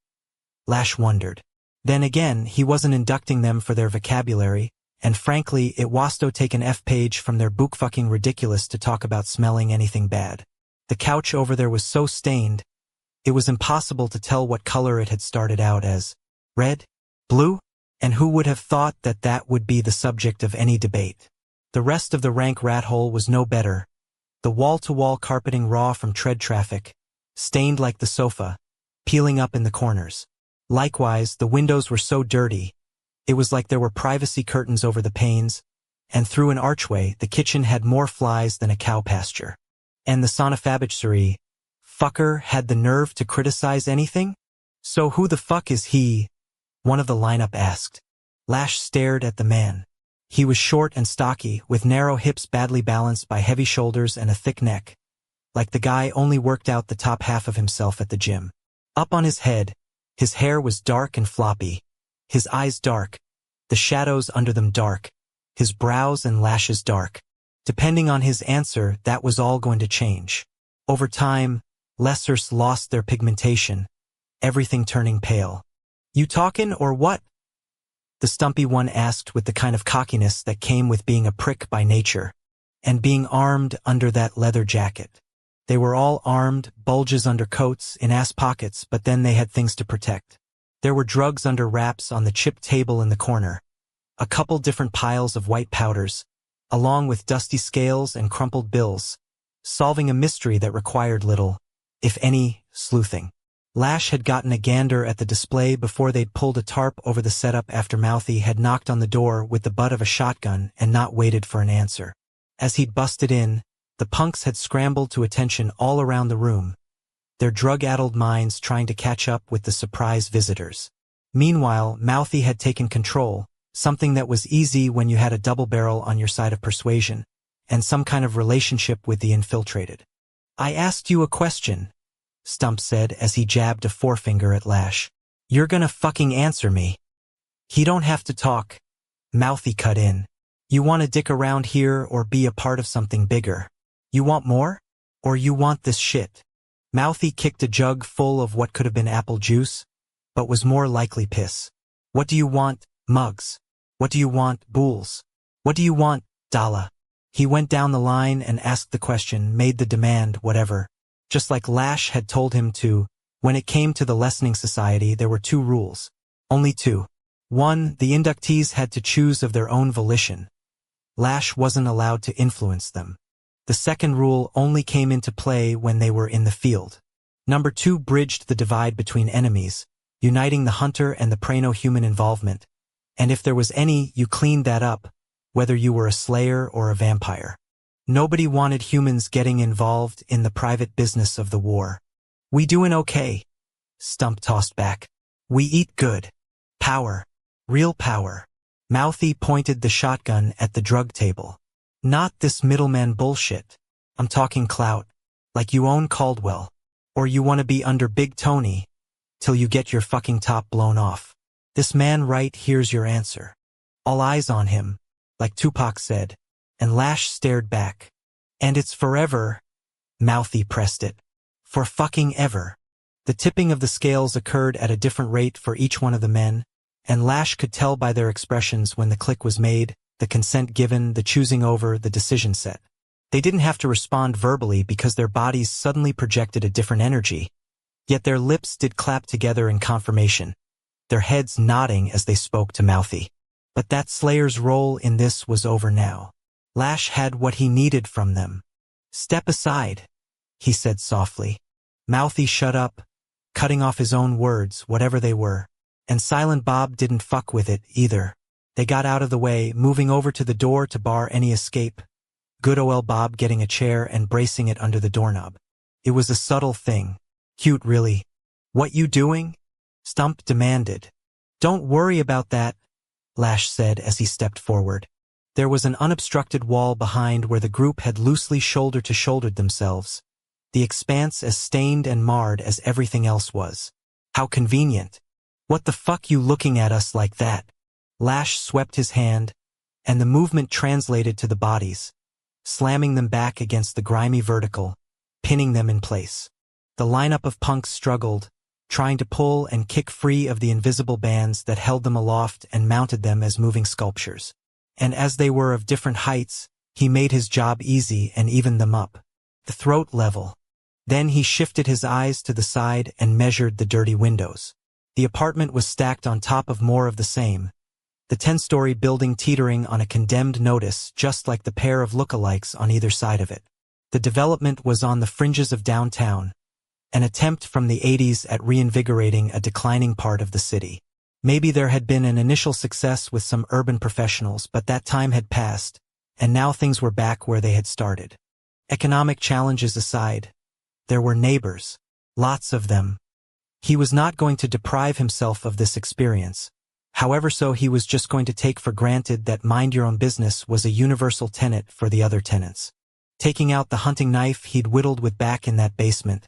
Lash wondered. Then again, he wasn't inducting them for their vocabulary, and frankly, it was to take an F-page from their book-fucking ridiculous to talk about smelling anything bad. The couch over there was so stained, it was impossible to tell what color it had started out as. Red? Blue? And who would have thought that that would be the subject of any debate? The rest of the rank rat hole was no better. The wall-to-wall carpeting raw from tread traffic, stained like the sofa, peeling up in the corners. Likewise, the windows were so dirty, it was like there were privacy curtains over the panes, and through an archway the kitchen had more flies than a cow pasture. And the sonofabitchery, fucker had the nerve to criticize anything? So who the fuck is he? One of the lineup asked. Lash stared at the man. He was short and stocky, with narrow hips badly balanced by heavy shoulders and a thick neck, like the guy only worked out the top half of himself at the gym. Up on his head, his hair was dark and floppy, his eyes dark, the shadows under them dark, his brows and lashes dark. Depending on his answer, that was all going to change. Over time, Lessers lost their pigmentation, everything turning pale. You talkin' or what? The stumpy one asked with the kind of cockiness that came with being a prick by nature, and being armed under that leather jacket. They were all armed, bulges under coats, in ass pockets, but then they had things to protect. There were drugs under wraps on the chipped table in the corner, a couple different piles of white powders, along with dusty scales and crumpled bills, solving a mystery that required little, if any, sleuthing. Lash had gotten a gander at the display before they'd pulled a tarp over the setup after Mouthy had knocked on the door with the butt of a shotgun and not waited for an answer. As he'd busted in, the punks had scrambled to attention all around the room, their drug-addled minds trying to catch up with the surprise visitors. Meanwhile, Mouthy had taken control, something that was easy when you had a double barrel on your side of persuasion, and some kind of relationship with the infiltrated. I asked you a question, Stump said as he jabbed a forefinger at Lash. You're gonna fucking answer me. He don't have to talk. Mouthy cut in. You want to dick around here or be a part of something bigger? You want more? Or you want this shit? Mouthy kicked a jug full of what could have been apple juice, but was more likely piss. What do you want, Mugs? What do you want, Bools? What do you want, Dala? He went down the line and asked the question, made the demand, whatever. Just like Lash had told him to, when it came to the Lessening Society, there were two rules. Only two. One, the inductees had to choose of their own volition. Lash wasn't allowed to influence them. The second rule only came into play when they were in the field. Number two bridged the divide between enemies, uniting the hunter and the prano-human involvement, and if there was any, you cleaned that up, whether you were a slayer or a vampire. Nobody wanted humans getting involved in the private business of the war. "We doin' okay," Stump tossed back. "We eat good. Power. Real power." Mouthy pointed the shotgun at the drug table. "Not this middleman bullshit. I'm talking clout. Like you own Caldwell. Or you want to be under Big Tony till you get your fucking top blown off. This man right here's your answer. All eyes on him," like Tupac said, and Lash stared back. "And it's forever," Mouthy pressed it. "For fucking ever." The tipping of the scales occurred at a different rate for each one of the men, and Lash could tell by their expressions when the click was made, the consent given, the choosing over, the decision set. They didn't have to respond verbally because their bodies suddenly projected a different energy, yet their lips did clap together in confirmation, their heads nodding as they spoke to Mouthy. But that Slayer's role in this was over now. Lash had what he needed from them. "Step aside," he said softly. Mouthy shut up, cutting off his own words, whatever they were. And Silent Bob didn't fuck with it, either. They got out of the way, moving over to the door to bar any escape. Good ol' Bob getting a chair and bracing it under the doorknob. It was a subtle thing. Cute, really. "What you doing?" Stump demanded. "Don't worry about that," Lash said as he stepped forward. There was an unobstructed wall behind where the group had loosely shoulder-to-shouldered themselves, the expanse as stained and marred as everything else was. How convenient. "What the fuck you looking at us like that?" Lash swept his hand, and the movement translated to the bodies, slamming them back against the grimy vertical, pinning them in place. The lineup of punks struggled, trying to pull and kick free of the invisible bands that held them aloft and mounted them as moving sculptures. And as they were of different heights, he made his job easy and evened them up. The throat level. Then he shifted his eyes to the side and measured the dirty windows. The apartment was stacked on top of more of the same, the 10-story building teetering on a condemned notice just like the pair of lookalikes on either side of it. The development was on the fringes of downtown, an attempt from the 80s at reinvigorating a declining part of the city. Maybe there had been an initial success with some urban professionals, but that time had passed, and now things were back where they had started. Economic challenges aside, there were neighbors, lots of them. He was not going to deprive himself of this experience. However, so he was just going to take for granted that mind your own business was a universal tenet for the other tenants. Taking out the hunting knife he'd whittled with back in that basement,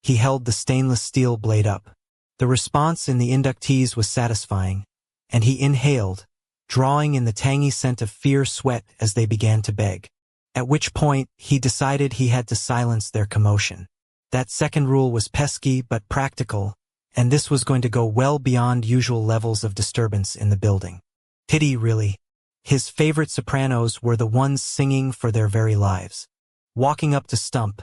he held the stainless steel blade up. The response in the inductees was satisfying, and he inhaled, drawing in the tangy scent of fear sweat as they began to beg. At which point, he decided he had to silence their commotion. That second rule was pesky but practical, and this was going to go well beyond usual levels of disturbance in the building. Pity, really. His favorite sopranos were the ones singing for their very lives. Walking up to Stump,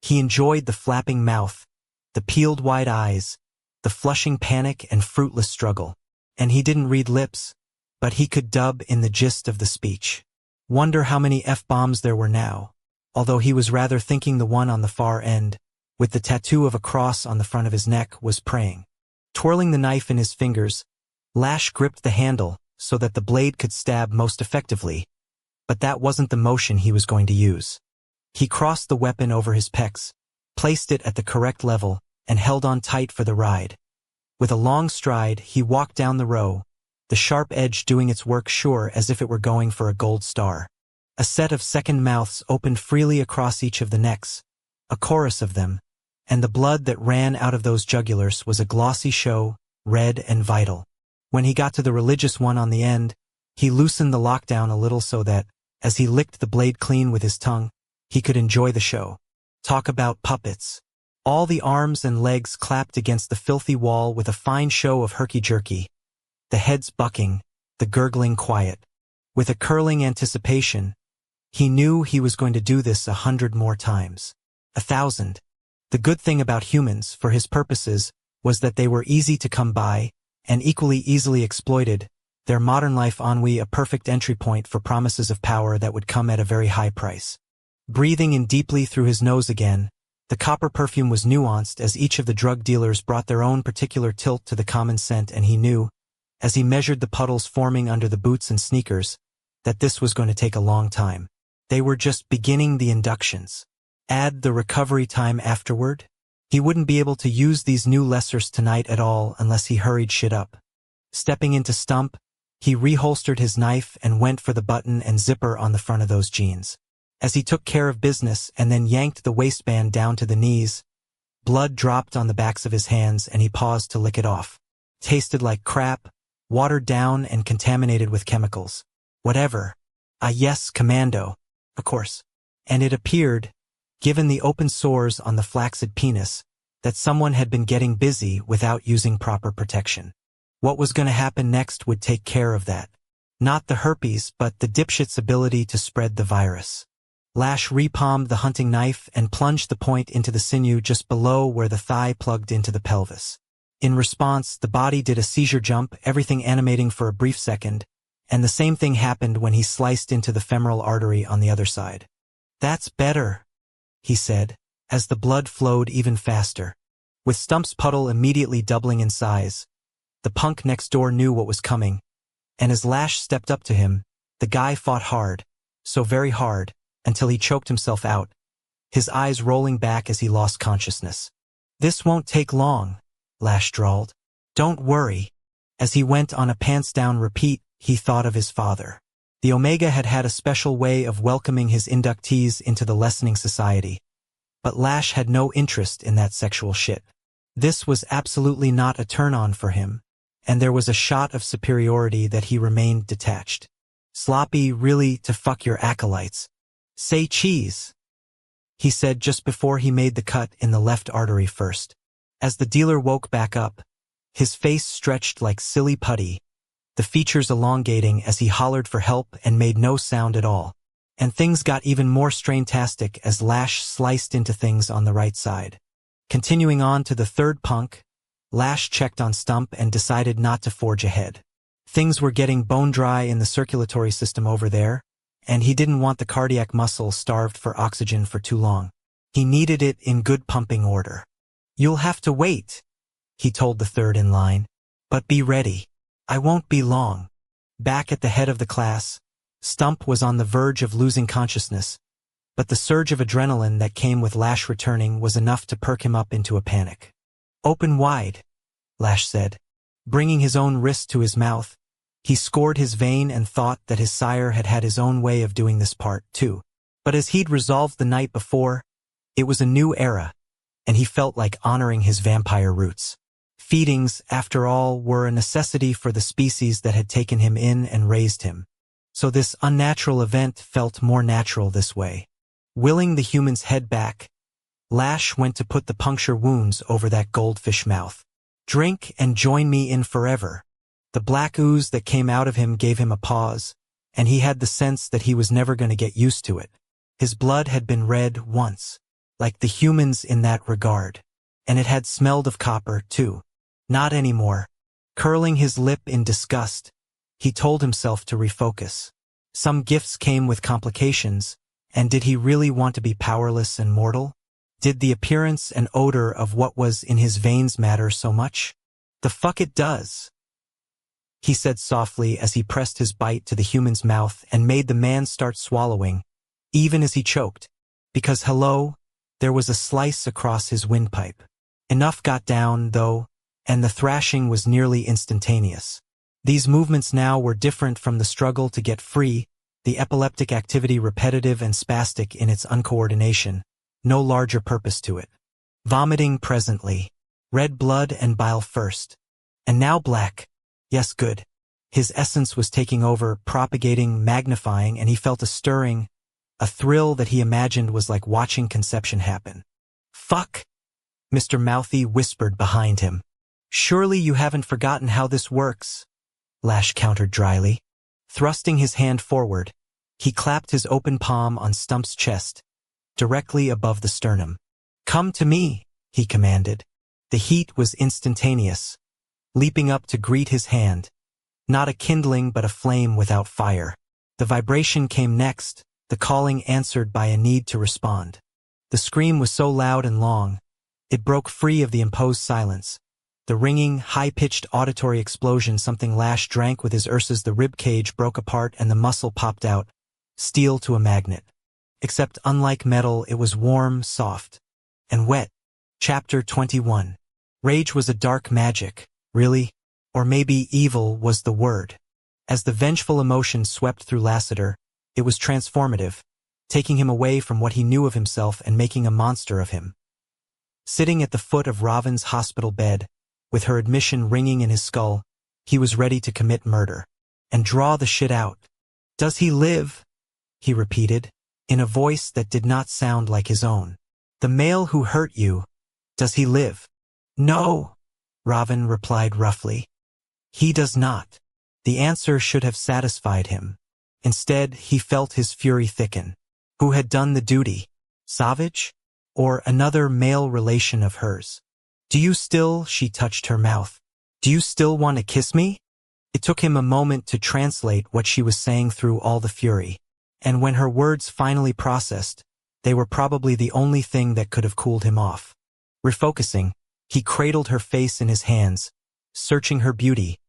he enjoyed the flapping mouth, the peeled wide eyes, the flushing panic and fruitless struggle. And he didn't read lips, but he could dub in the gist of the speech. Wonder how many F-bombs there were now, although he was rather thinking the one on the far end, with the tattoo of a cross on the front of his neck, was praying. Twirling the knife in his fingers, Lash gripped the handle so that the blade could stab most effectively, but that wasn't the motion he was going to use. He crossed the weapon over his pecs, placed it at the correct level, and held on tight for the ride. With a long stride, he walked down the row, the sharp edge doing its work sure as if it were going for a gold star. A set of second mouths opened freely across each of the necks, a chorus of them, and the blood that ran out of those jugulars was a glossy show, red and vital. When he got to the religious one on the end, he loosened the lockdown a little so that, as he licked the blade clean with his tongue, he could enjoy the show. Talk about puppets. All the arms and legs clapped against the filthy wall with a fine show of herky-jerky, the heads bucking, the gurgling quiet. With a curling anticipation, he knew he was going to do this 100 more times. 1,000. The good thing about humans, for his purposes, was that they were easy to come by, and equally easily exploited, their modern life ennui a perfect entry point for promises of power that would come at a very high price. Breathing in deeply through his nose again, the copper perfume was nuanced as each of the drug dealers brought their own particular tilt to the common scent, and he knew, as he measured the puddles forming under the boots and sneakers, that this was going to take a long time. They were just beginning the inductions. Add the recovery time afterward? He wouldn't be able to use these new lessers tonight at all unless he hurried shit up. Stepping into Stump, he reholstered his knife and went for the button and zipper on the front of those jeans. As he took care of business and then yanked the waistband down to the knees, blood dropped on the backs of his hands and he paused to lick it off. Tasted like crap, watered down and contaminated with chemicals. Whatever. Ah yes, commando. Of course. And it appeared, given the open sores on the flaccid penis, that someone had been getting busy without using proper protection. What was going to happen next would take care of that. Not the herpes, but the dipshit's ability to spread the virus. Lash repalmed the hunting knife and plunged the point into the sinew just below where the thigh plugged into the pelvis. In response, the body did a seizure jump, everything animating for a brief second, and the same thing happened when he sliced into the femoral artery on the other side. "That's better," he said, as the blood flowed even faster. With Stump's puddle immediately doubling in size, the punk next door knew what was coming, and as Lash stepped up to him, the guy fought hard, so very hard, until he choked himself out, his eyes rolling back as he lost consciousness. "This won't take long," Lash drawled. "Don't worry." As he went on a pants-down repeat, he thought of his father. The Omega had had a special way of welcoming his inductees into the lessening society, but Lash had no interest in that sexual shit. This was absolutely not a turn-on for him, and there was a shot of superiority that he remained detached. "Sloppy, really, to fuck your acolytes. Say cheese," he said just before he made the cut in the left artery first. As the dealer woke back up, his face stretched like silly putty, the features elongating as he hollered for help and made no sound at all. And things got even more strain-tastic as Lash sliced into things on the right side. Continuing on to the third punk, Lash checked on Stump and decided not to forge ahead. Things were getting bone dry in the circulatory system over there, and he didn't want the cardiac muscle starved for oxygen for too long. He needed it in good pumping order. "You'll have to wait," he told the third in line. "But be ready. I won't be long." Back at the head of the class, Stump was on the verge of losing consciousness, but the surge of adrenaline that came with Lash returning was enough to perk him up into a panic. "Open wide," Lash said. Bringing his own wrist to his mouth, he scored his vein and thought that his sire had had his own way of doing this part, too. But as he'd resolved the night before, it was a new era, and he felt like honoring his vampire roots. Feedings, after all, were a necessity for the species that had taken him in and raised him. So this unnatural event felt more natural this way. Willing the human's head back, Lash went to put the puncture wounds over that goldfish mouth. "Drink and join me in forever." The black ooze that came out of him gave him a pause, and he had the sense that he was never going to get used to it. His blood had been red once, like the humans in that regard, and it had smelled of copper, too. Not anymore. Curling his lip in disgust, he told himself to refocus. Some gifts came with complications, and did he really want to be powerless and mortal? Did the appearance and odor of what was in his veins matter so much? "The fuck it does," he said softly as he pressed his bite to the human's mouth and made the man start swallowing, even as he choked. Because hello, there was a slice across his windpipe. Enough got down, though, and the thrashing was nearly instantaneous. These movements now were different from the struggle to get free, the epileptic activity repetitive and spastic in its uncoordination, no larger purpose to it. Vomiting presently. Red blood and bile first. And now black. Yes, good. His essence was taking over, propagating, magnifying, and he felt a stirring, a thrill that he imagined was like watching conception happen. "Fuck," Mr. Mouthy whispered behind him. "Surely you haven't forgotten how this works," Lash countered dryly. Thrusting his hand forward, he clapped his open palm on Stump's chest, directly above the sternum. "Come to me," he commanded. The heat was instantaneous, leaping up to greet his hand. Not a kindling but a flame without fire. The vibration came next, the calling answered by a need to respond. The scream was so loud and long, it broke free of the imposed silence. The ringing, high-pitched auditory explosion something Lash drank with his Ursa's the rib cage broke apart and the muscle popped out, steel to a magnet. Except unlike metal, it was warm, soft, and wet. Chapter 21. Rage was a dark magic, really? Or maybe evil was the word. As the vengeful emotion swept through Lassiter, it was transformative, taking him away from what he knew of himself and making a monster of him. Sitting at the foot of Raven's hospital bed, with her admission ringing in his skull, he was ready to commit murder. And draw the shit out. "Does he live?" he repeated, in a voice that did not sound like his own. "The male who hurt you, does he live?" "No," Raven replied roughly. "He does not." The answer should have satisfied him. Instead, he felt his fury thicken. Who had done the duty? Savage? Or another male relation of hers? "Do you still," she touched her mouth, "do you still want to kiss me?" It took him a moment to translate what she was saying through all the fury. And when her words finally processed, they were probably the only thing that could have cooled him off. Refocusing, he cradled her face in his hands, searching her beauty,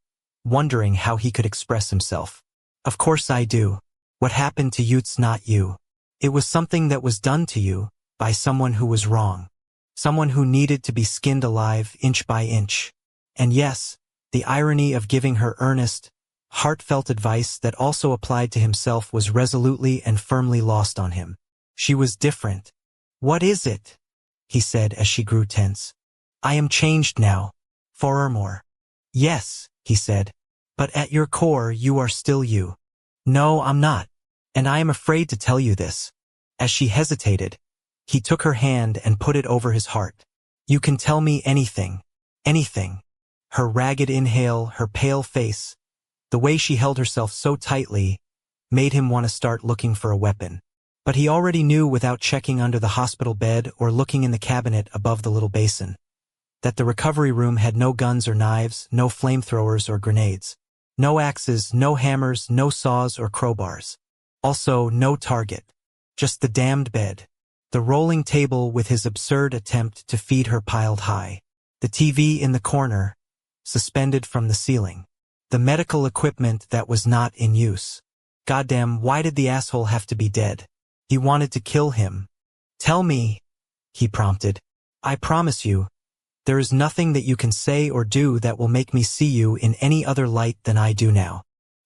wondering how he could express himself. "Of course I do. What happened to you's not you. It was something that was done to you, by someone who was wrong. Someone who needed to be skinned alive inch by inch." And yes, the irony of giving her earnest, heartfelt advice that also applied to himself was resolutely and firmly lost on him. She was different. "What is it?" he said as she grew tense. "I am changed now. Forevermore." "Yes," he said, "but at your core you are still you." "No, I'm not. And I am afraid to tell you this." As she hesitated, he took her hand and put it over his heart. "You can tell me anything. Anything." Her ragged inhale, her pale face, the way she held herself so tightly, made him want to start looking for a weapon. But he already knew without checking under the hospital bed or looking in the cabinet above the little basin, that the recovery room had no guns or knives, no flamethrowers or grenades, no axes, no hammers, no saws or crowbars. Also, no target. Just the damned bed. The rolling table with his absurd attempt to feed her piled high. The TV in the corner, suspended from the ceiling. The medical equipment that was not in use. Goddamn, why did the asshole have to be dead? He wanted to kill him. "Tell me," he prompted. "I promise you, there is nothing that you can say or do that will make me see you in any other light than I do now."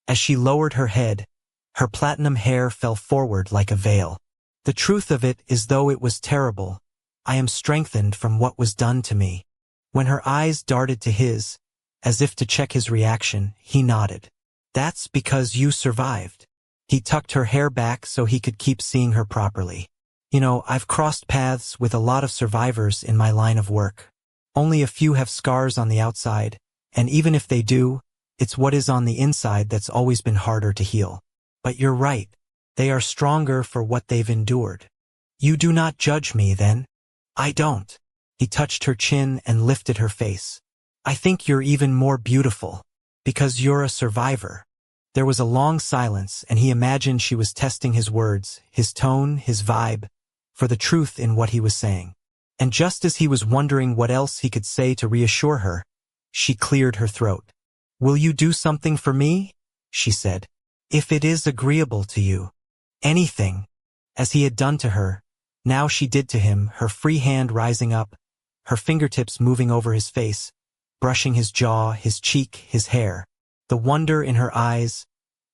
As she lowered her head, her platinum hair fell forward like a veil. "The truth of it is, though it was terrible, I am strengthened from what was done to me." When her eyes darted to his, as if to check his reaction, he nodded. "That's because you survived." He tucked her hair back so he could keep seeing her properly. "You know, I've crossed paths with a lot of survivors in my line of work. Only a few have scars on the outside, and even if they do, it's what is on the inside that's always been harder to heal. But you're right. They are stronger for what they've endured. You do not judge me, then?" "I don't." He touched her chin and lifted her face. "I think you're even more beautiful, because you're a survivor." There was a long silence, and he imagined she was testing his words, his tone, his vibe, for the truth in what he was saying. And just as he was wondering what else he could say to reassure her, she cleared her throat. "Will you do something for me?" she said. "If it is agreeable to you." Anything. As he had done to her, now she did to him, her free hand rising up, her fingertips moving over his face, brushing his jaw, his cheek, his hair. The wonder in her eyes,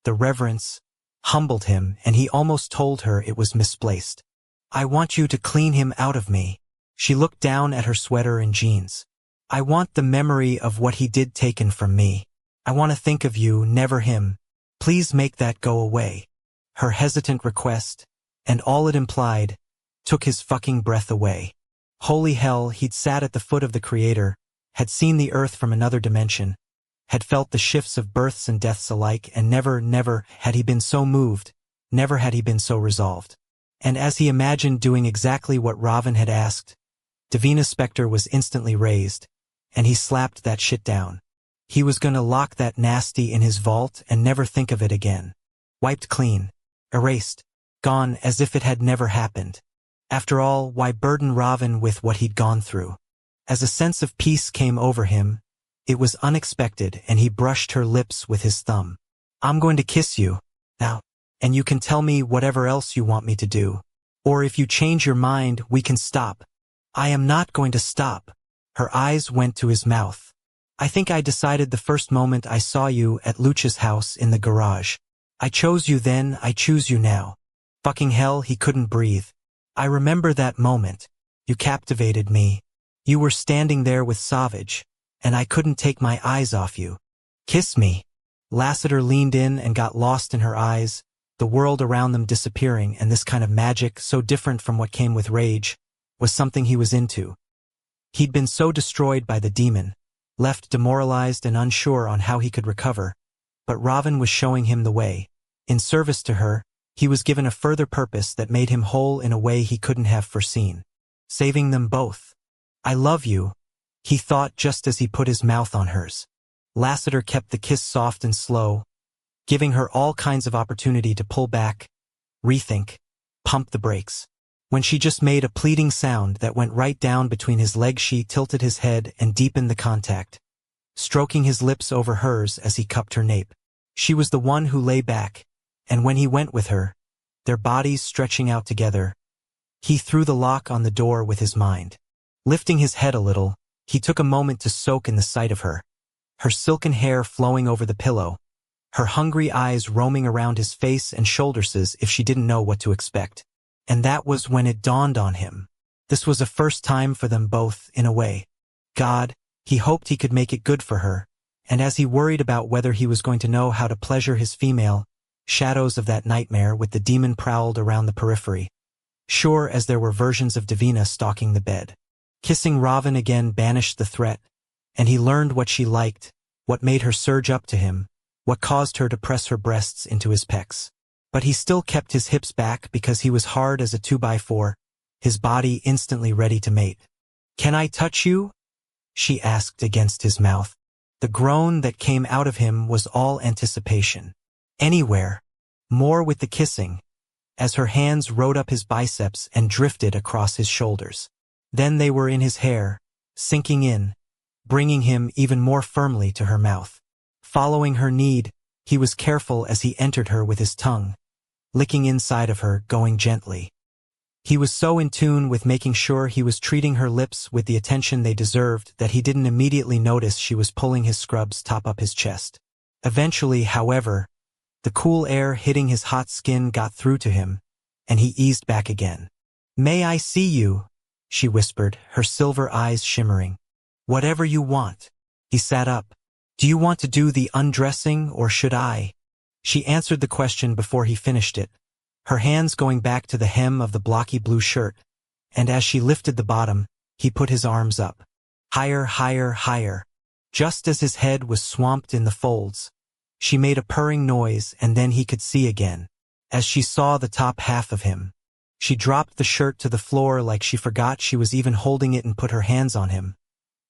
the reverence, humbled him, and he almost told her it was misplaced. "I want you to clean him out of me." She looked down at her sweater and jeans. "I want the memory of what he did taken from me. I want to think of you, never him. Please make that go away." Her hesitant request, and all it implied, took his fucking breath away. Holy hell, he'd sat at the foot of the Creator, had seen the earth from another dimension, had felt the shifts of births and deaths alike, and never had he been so moved, never had he been so resolved. And as he imagined doing exactly what Raven had asked, Davina's specter was instantly raised, and he slapped that shit down. He was gonna lock that nasty in his vault and never think of it again. Wiped clean. Erased. Gone as if it had never happened. After all, why burden Raven with what he'd gone through? As a sense of peace came over him, it was unexpected, and he brushed her lips with his thumb. "I'm going to kiss you, now, and you can tell me whatever else you want me to do." Or if you change your mind, we can stop. I am not going to stop. Her eyes went to his mouth. I think I decided the first moment I saw you at Luch's house in the garage. I chose you then, I choose you now. Fucking hell, he couldn't breathe. I remember that moment. You captivated me. You were standing there with Savage, and I couldn't take my eyes off you. Kiss me. Lassiter leaned in and got lost in her eyes, the world around them disappearing, and this kind of magic, so different from what came with rage, was something he was into. He'd been so destroyed by the demon, left demoralized and unsure on how he could recover, but Raven was showing him the way. In service to her, he was given a further purpose that made him whole in a way he couldn't have foreseen. Saving them both. I love you, he thought just as he put his mouth on hers. Lassiter kept the kiss soft and slow, giving her all kinds of opportunity to pull back, rethink, pump the brakes. When she just made a pleading sound that went right down between his legs, she tilted his head and deepened the contact, stroking his lips over hers as he cupped her nape. She was the one who lay back, and when he went with her, their bodies stretching out together, he threw the lock on the door with his mind. Lifting his head a little, he took a moment to soak in the sight of her silken hair flowing over the pillow, her hungry eyes roaming around his face and shoulders as if she didn't know what to expect. And that was when it dawned on him. This was a first time for them both, in a way. God, he hoped he could make it good for her, and as he worried about whether he was going to know how to pleasure his female, shadows of that nightmare with the demon prowled around the periphery, sure as there were versions of Davina stalking the bed. Kissing Raven again banished the threat, and he learned what she liked, what made her surge up to him, what caused her to press her breasts into his pecs. But he still kept his hips back because he was hard as a 2x4, his body instantly ready to mate. Can I touch you? She asked against his mouth. The groan that came out of him was all anticipation. Anywhere. More with the kissing, as her hands rode up his biceps and drifted across his shoulders. Then they were in his hair, sinking in, bringing him even more firmly to her mouth. Following her need, he was careful as he entered her with his tongue, licking inside of her, going gently. He was so in tune with making sure he was treating her lips with the attention they deserved that he didn't immediately notice she was pulling his scrubs top up his chest. Eventually, however, the cool air hitting his hot skin got through to him, and he eased back again. May I see you? She whispered, her silver eyes shimmering. Whatever you want. He sat up. Do you want to do the undressing or should I? She answered the question before he finished it, her hands going back to the hem of the blocky blue shirt, and as she lifted the bottom, he put his arms up. Higher, higher, higher. Just as his head was swamped in the folds, she made a purring noise and then he could see again. As she saw the top half of him, she dropped the shirt to the floor like she forgot she was even holding it and put her hands on him,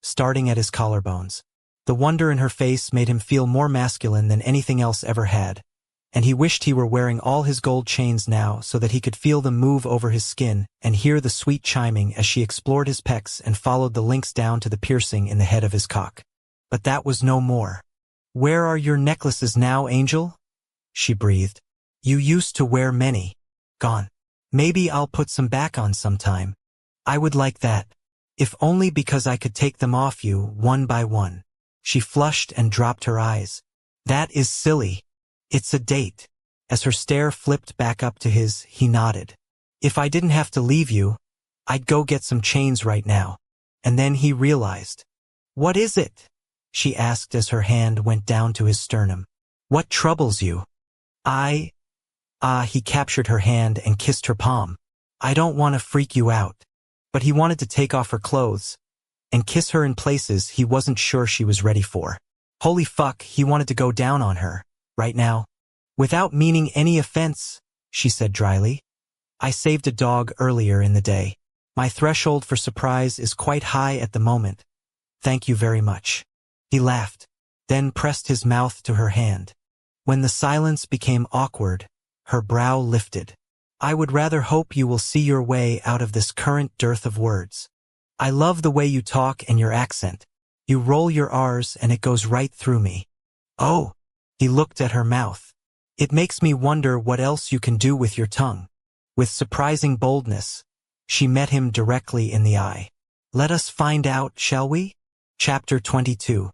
starting at his collarbones. The wonder in her face made him feel more masculine than anything else ever had, and he wished he were wearing all his gold chains now so that he could feel them move over his skin and hear the sweet chiming as she explored his pecs and followed the links down to the piercing in the head of his cock. But that was no more. Where are your necklaces now, Angel? She breathed. You used to wear many. Gone. Maybe I'll put some back on sometime. I would like that. If only because I could take them off you one by one. She flushed and dropped her eyes. That is silly. It's a date. As her stare flipped back up to his, he nodded. If I didn't have to leave you, I'd go get some chains right now. And then he realized. What is it? She asked as her hand went down to his sternum. What troubles you? He captured her hand and kissed her palm. I don't want to freak you out. But he wanted to take off her clothes and kiss her in places he wasn't sure she was ready for. Holy fuck, he wanted to go down on her, right now. Without meaning any offense, she said dryly. I saved a dog earlier in the day. My threshold for surprise is quite high at the moment. Thank you very much. He laughed, then pressed his mouth to her hand. When the silence became awkward, her brow lifted. I would rather hope you will see your way out of this current dearth of words. I love the way you talk and your accent. You roll your R's and it goes right through me. Oh, he looked at her mouth. It makes me wonder what else you can do with your tongue. With surprising boldness, she met him directly in the eye. "Let us find out, shall we?" Chapter 22.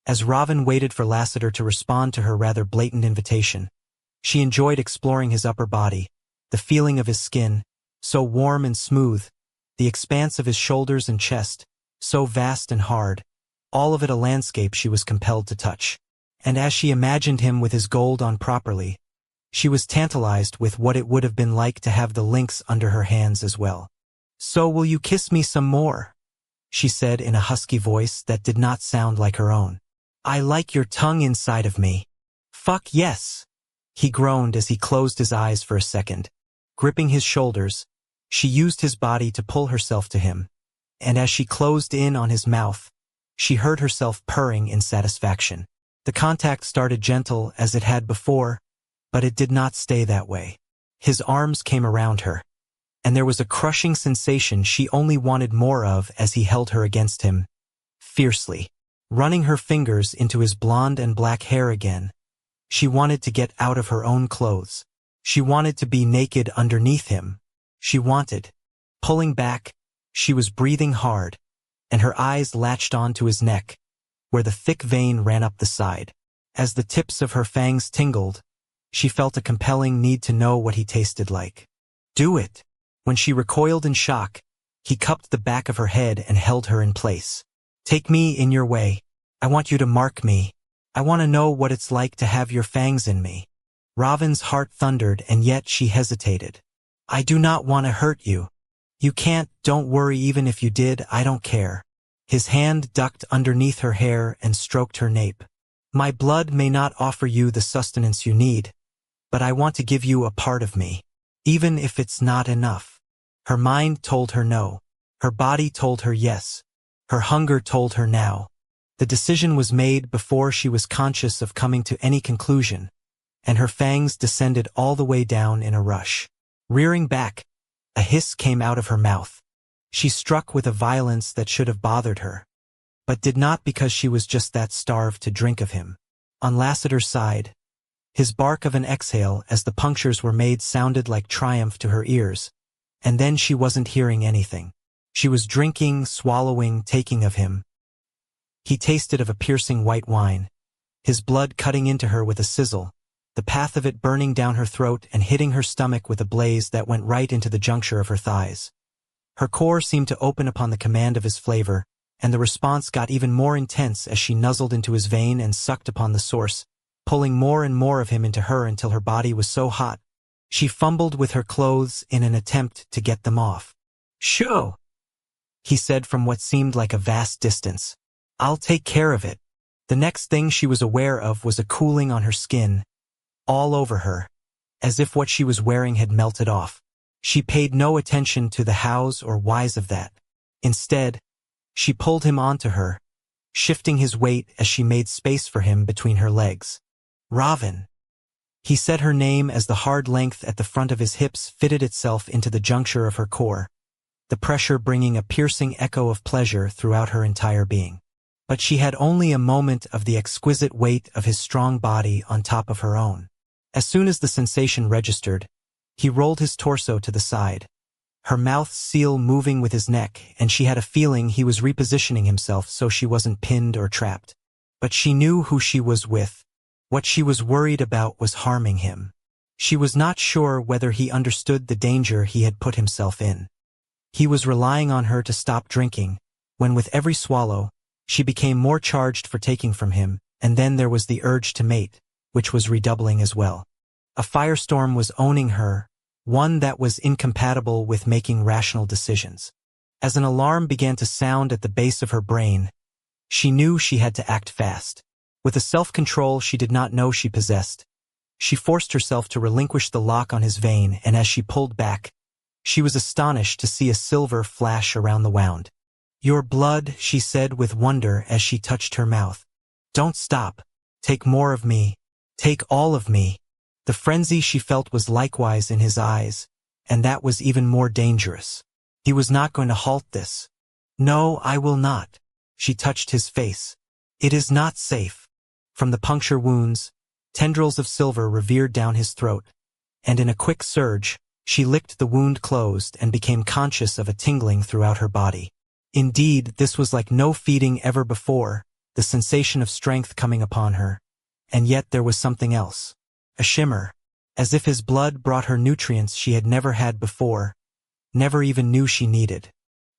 As Robin waited for Lassiter to respond to her rather blatant invitation, she enjoyed exploring his upper body, the feeling of his skin, so warm and smooth, the expanse of his shoulders and chest, so vast and hard, all of it a landscape she was compelled to touch. And as she imagined him with his gold on properly, she was tantalized with what it would have been like to have the lynx under her hands as well. "So will you kiss me some more?" she said in a husky voice that did not sound like her own. "I like your tongue inside of me." "Fuck yes," he groaned as he closed his eyes for a second. Gripping his shoulders, she used his body to pull herself to him, and as she closed in on his mouth, she heard herself purring in satisfaction. The contact started gentle as it had before, but it did not stay that way. His arms came around her, and there was a crushing sensation she only wanted more of as he held her against him, fiercely. Running her fingers into his blonde and black hair again, she wanted to get out of her own clothes. She wanted to be naked underneath him. She wanted. Pulling back, she was breathing hard, and her eyes latched onto his neck, where the thick vein ran up the side. As the tips of her fangs tingled, she felt a compelling need to know what he tasted like. "Do it." When she recoiled in shock, he cupped the back of her head and held her in place. "Take me in your way. I want you to mark me. I want to know what it's like to have your fangs in me." Robin's heart thundered, and yet she hesitated. "I do not want to hurt you. You can't, don't worry, even if you did, I don't care." His hand ducked underneath her hair and stroked her nape. "My blood may not offer you the sustenance you need, but I want to give you a part of me, even if it's not enough." Her mind told her no. Her body told her yes. Her hunger told her now. The decision was made before she was conscious of coming to any conclusion, and her fangs descended all the way down in a rush. Rearing back, a hiss came out of her mouth. She struck with a violence that should have bothered her, but did not because she was just that starved to drink of him. On Lassiter's side, his bark of an exhale as the punctures were made sounded like triumph to her ears, and then she wasn't hearing anything. She was drinking, swallowing, taking of him. He tasted of a piercing white wine, his blood cutting into her with a sizzle, the path of it burning down her throat and hitting her stomach with a blaze that went right into the juncture of her thighs. Her core seemed to open upon the command of his flavor, and the response got even more intense as she nuzzled into his vein and sucked upon the source, pulling more and more of him into her until her body was so hot. She fumbled with her clothes in an attempt to get them off. "Shoo," he said from what seemed like a vast distance. "I'll take care of it." The next thing she was aware of was a cooling on her skin, all over her, as if what she was wearing had melted off. She paid no attention to the hows or whys of that. Instead, she pulled him onto her, shifting his weight as she made space for him between her legs. "Robin." He said her name as the hard length at the front of his hips fitted itself into the juncture of her core, the pressure bringing a piercing echo of pleasure throughout her entire being. But she had only a moment of the exquisite weight of his strong body on top of her own. As soon as the sensation registered, he rolled his torso to the side, her mouth seal moving with his neck, and she had a feeling he was repositioning himself so she wasn't pinned or trapped. But she knew who she was with. What she was worried about was harming him. She was not sure whether he understood the danger he had put himself in. He was relying on her to stop drinking, when with every swallow, she became more charged for taking from him, and then there was the urge to mate, which was redoubling as well. A firestorm was owning her, one that was incompatible with making rational decisions. As an alarm began to sound at the base of her brain, she knew she had to act fast. With a self-control she did not know she possessed, she forced herself to relinquish the lock on his vein, and as she pulled back, she was astonished to see a silver flash around the wound. "Your blood," she said with wonder as she touched her mouth. "Don't stop. Take more of me. Take all of me." The frenzy she felt was likewise in his eyes, and that was even more dangerous. He was not going to halt this. "No, I will not." She touched his face. "It is not safe." From the puncture wounds, tendrils of silver revered down his throat, and in a quick surge, She licked the wound closed and became conscious of a tingling throughout her body. Indeed, this was like no feeding ever before, the sensation of strength coming upon her. And yet there was something else. A shimmer. As if his blood brought her nutrients she had never had before, never even knew she needed.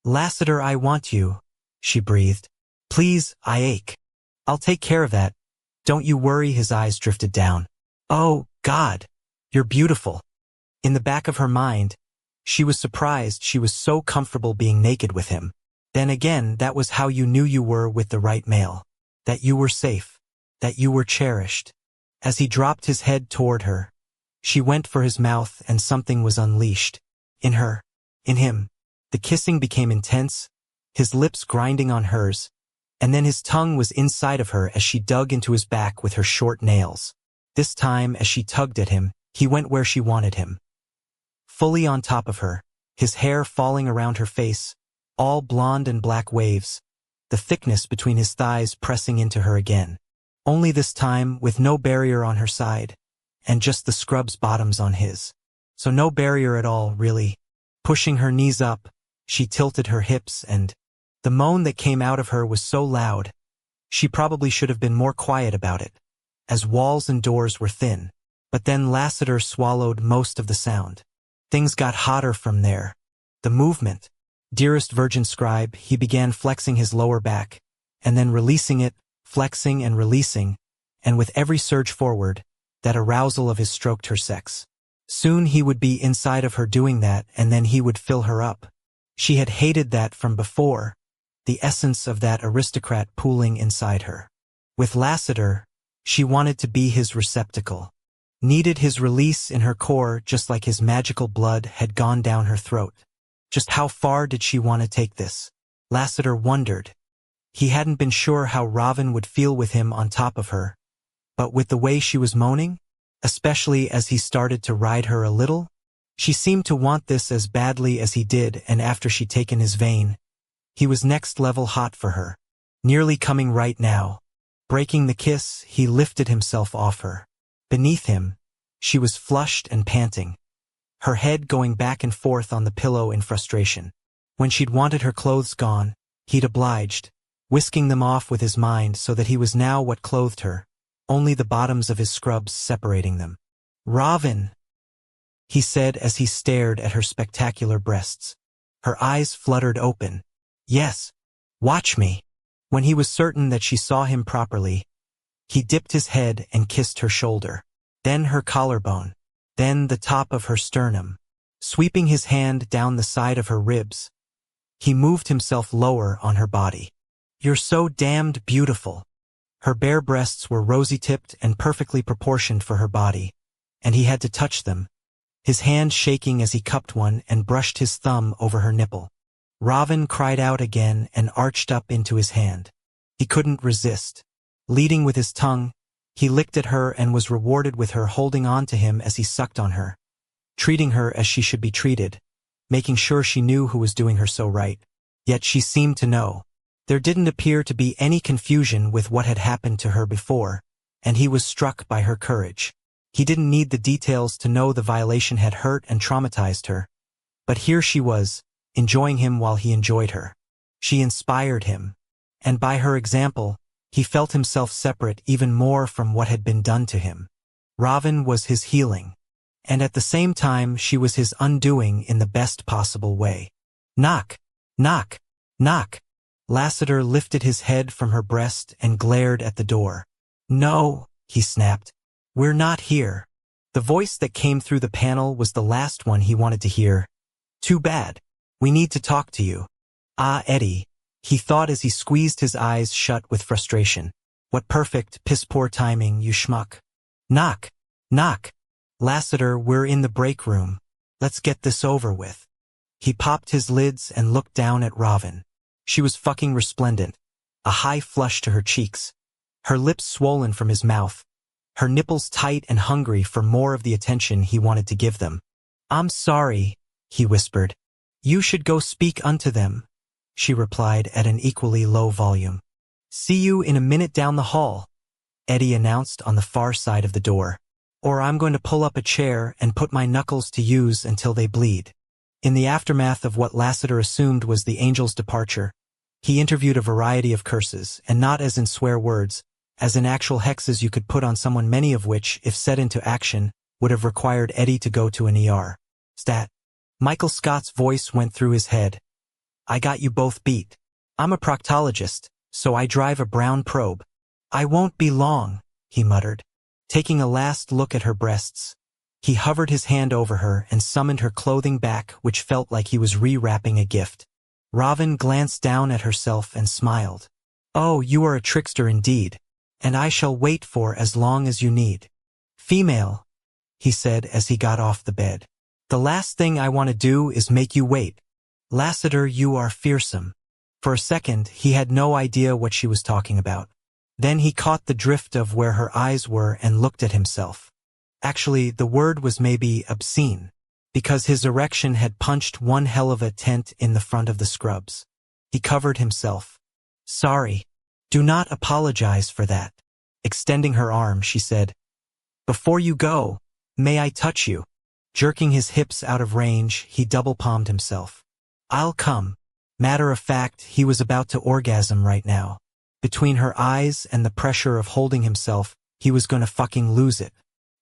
"Lassiter, I want you," she breathed. "Please, I ache. I'll take care of that. Don't you worry." His eyes drifted down. "Oh, God, you're beautiful." In the back of her mind, she was surprised she was so comfortable being naked with him. Then again, that was how you knew you were with the right male. That you were safe. That you were cherished. As he dropped his head toward her, she went for his mouth and something was unleashed. In her. In him. The kissing became intense, his lips grinding on hers, and then his tongue was inside of her as she dug into his back with her short nails. This time, as she tugged at him, he went where she wanted him. Fully on top of her, his hair falling around her face, all blonde and black waves, the thickness between his thighs pressing into her again. Only this time, with no barrier on her side, and just the scrub's bottoms on his. So no barrier at all, really. Pushing her knees up, she tilted her hips and the moan that came out of her was so loud, she probably should have been more quiet about it, as walls and doors were thin. But then Lassiter swallowed most of the sound. Things got hotter from there. The movement. Dearest Virgin Scribe, he began flexing his lower back, and then releasing it, flexing and releasing, and with every surge forward, that arousal of his stroked her sex. Soon he would be inside of her doing that, and then he would fill her up. She had hated that from before, the essence of that aristocrat pooling inside her. With Lassiter, she wanted to be his receptacle. Needed his release in her core just like his magical blood had gone down her throat. Just how far did she want to take this? Lassiter wondered. He hadn't been sure how Raven would feel with him on top of her, but with the way she was moaning, especially as he started to ride her a little, she seemed to want this as badly as he did, and after she'd taken his vein, he was next level hot for her. Nearly coming right now. Breaking the kiss, he lifted himself off her. Beneath him, she was flushed and panting, her head going back and forth on the pillow in frustration. When she'd wanted her clothes gone, he'd obliged, whisking them off with his mind so that he was now what clothed her, only the bottoms of his scrubs separating them. "Raven," he said as he stared at her spectacular breasts. Her eyes fluttered open. "Yes, watch me." When he was certain that she saw him properly, he dipped his head and kissed her shoulder, then her collarbone, then the top of her sternum. Sweeping his hand down the side of her ribs, he moved himself lower on her body. "You're so damned beautiful." Her bare breasts were rosy-tipped and perfectly proportioned for her body, and he had to touch them, his hand shaking as he cupped one and brushed his thumb over her nipple. Raven cried out again and arched up into his hand. He couldn't resist. Leading with his tongue, he licked at her and was rewarded with her holding on to him as he sucked on her, treating her as she should be treated, making sure she knew who was doing her so right. Yet she seemed to know. There didn't appear to be any confusion with what had happened to her before, and he was struck by her courage. He didn't need the details to know the violation had hurt and traumatized her. But here she was, enjoying him while he enjoyed her. She inspired him, and by her example, he felt himself separate even more from what had been done to him. Raven was his healing, and at the same time she was his undoing in the best possible way. Knock, knock, knock. Lassiter lifted his head from her breast and glared at the door. "No," he snapped. "We're not here." The voice that came through the panel was the last one he wanted to hear. "Too bad. We need to talk to you." "Ah, Eddie," he thought as he squeezed his eyes shut with frustration. "What perfect, piss-poor timing, you schmuck." "Knock, knock." "Lassiter, we're in the break room. Let's get this over with." He popped his lids and looked down at Raven. She was fucking resplendent, a high flush to her cheeks, her lips swollen from his mouth, her nipples tight and hungry for more of the attention he wanted to give them. "I'm sorry," he whispered. "You should go speak unto them," she replied at an equally low volume. "See you in a minute down the hall," Eddie announced on the far side of the door. or I'm going to pull up a chair and put my knuckles to use until they bleed. In the aftermath of what Lassiter assumed was the angel's departure, he interviewed a variety of curses, and not as in swear words, as in actual hexes you could put on someone, many of which, if set into action, would have required Eddie to go to an ER. Stat. Michael Scott's voice went through his head. I got you both beat. I'm a proctologist, so I drive a brown probe. I won't be long, he muttered. Taking a last look at her breasts, he hovered his hand over her and summoned her clothing back, which felt like he was rewrapping a gift. Robin glanced down at herself and smiled. Oh, you are a trickster indeed, and I shall wait for as long as you need. Female, he said as he got off the bed. The last thing I want to do is make you wait. Lassiter, you are fearsome. For a second, he had no idea what she was talking about. Then he caught the drift of where her eyes were and looked at himself. Actually, the word was maybe obscene, because his erection had punched one hell of a tent in the front of the scrubs. He covered himself. Sorry. Do not apologize for that. Extending her arm, she said, Before you go, may I touch you? Jerking his hips out of range, he double-palmed himself. I'll come. Matter of fact, he was about to orgasm right now. Between her eyes and the pressure of holding himself, he was gonna fucking lose it.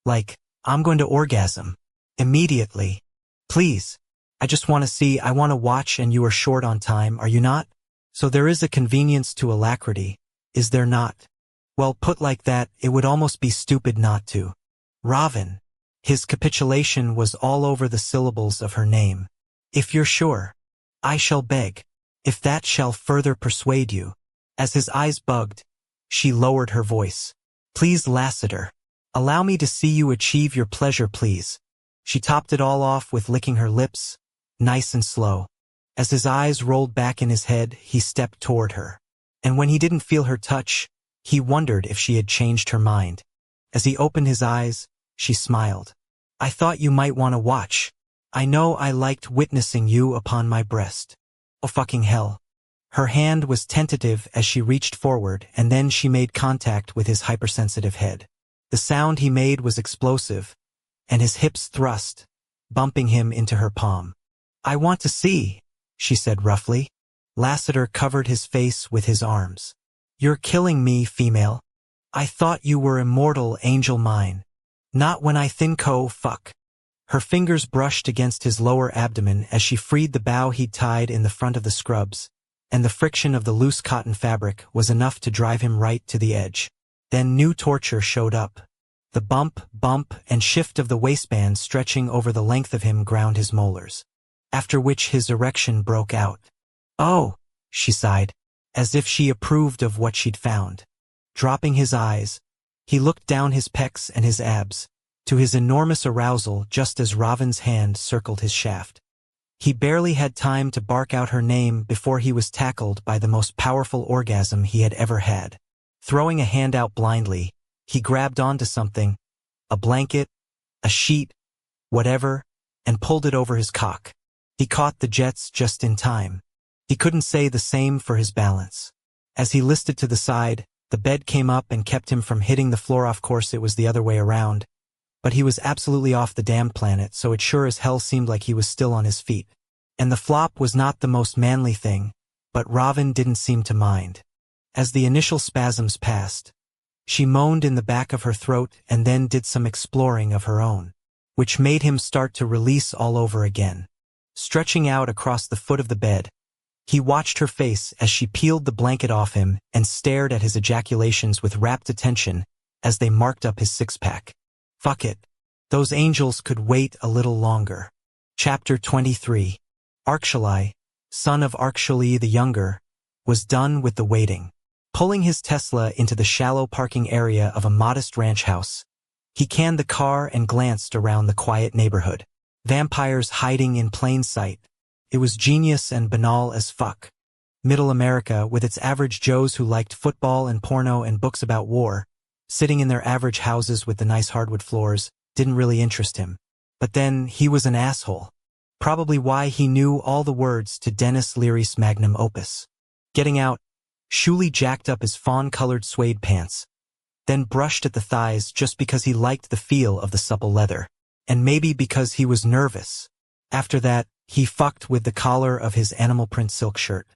Like, I'm going to orgasm. Immediately. Please. I just want to see, I want to watch, and you are short on time, are you not? So there is a convenience to alacrity, is there not? Well, put like that, it would almost be stupid not to. Robin. His capitulation was all over the syllables of her name. If you're sure. I shall beg. If that shall further persuade you. As his eyes bugged, she lowered her voice. Please, Lassiter. Allow me to see you achieve your pleasure, please. She topped it all off with licking her lips, nice and slow. As his eyes rolled back in his head, he stepped toward her. And when he didn't feel her touch, he wondered if she had changed her mind. As he opened his eyes, she smiled. I thought you might want to watch. I know I liked witnessing you upon my breast. Oh fucking hell. Her hand was tentative as she reached forward, and then she made contact with his hypersensitive head. The sound he made was explosive, and his hips thrust, bumping him into her palm. I want to see, she said roughly. Lassiter covered his face with his arms. You're killing me, female. I thought you were immortal, angel mine. Not when I fuck. Her fingers brushed against his lower abdomen as she freed the bow he'd tied in the front of the scrubs, and the friction of the loose cotton fabric was enough to drive him right to the edge. Then new torture showed up. The bump, and shift of the waistband stretching over the length of him ground his molars. After which his erection broke out. Oh, she sighed, as if she approved of what she'd found. Dropping his eyes, he looked down his pecs and his abs, to his enormous arousal just as Robin's hand circled his shaft. He barely had time to bark out her name before he was tackled by the most powerful orgasm he had ever had. Throwing a hand out blindly, he grabbed onto something, a blanket, a sheet, whatever, and pulled it over his cock. He caught the jets just in time. He couldn't say the same for his balance. As he listed to the side, the bed came up and kept him from hitting the floor. Of course, it was the other way around. But he was absolutely off the damned planet, so it sure as hell seemed like he was still on his feet. And the flop was not the most manly thing, but Robin didn't seem to mind. As the initial spasms passed, she moaned in the back of her throat and then did some exploring of her own, which made him start to release all over again. Stretching out across the foot of the bed, he watched her face as she peeled the blanket off him and stared at his ejaculations with rapt attention as they marked up his six-pack. Fuck it. Those angels could wait a little longer. Chapter 23. Arkshalai, son of Arkshalai the Younger, was done with the waiting. Pulling his Tesla into the shallow parking area of a modest ranch house, he canned the car and glanced around the quiet neighborhood. Vampires hiding in plain sight. It was genius and banal as fuck. Middle America, with its average Joes who liked football and porno and books about war, sitting in their average houses with the nice hardwood floors, didn't really interest him. But then, he was an asshole. Probably why he knew all the words to Dennis Leary's magnum opus. Getting out, Shuley jacked up his fawn-colored suede pants, then brushed at the thighs just because he liked the feel of the supple leather. And maybe because he was nervous. After that, he fucked with the collar of his animal print silk shirt.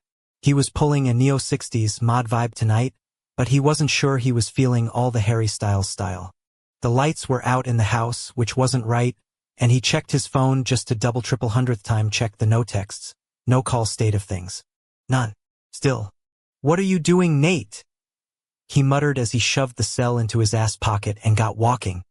He was pulling a neo-60s mod vibe tonight, but he wasn't sure he was feeling all the Harry Styles style. The lights were out in the house, which wasn't right, and he checked his phone just to double-triple hundredth time check the no texts, no call state of things. None. Still. What are you doing, Nate? He muttered as he shoved the cell into his ass pocket and got walking.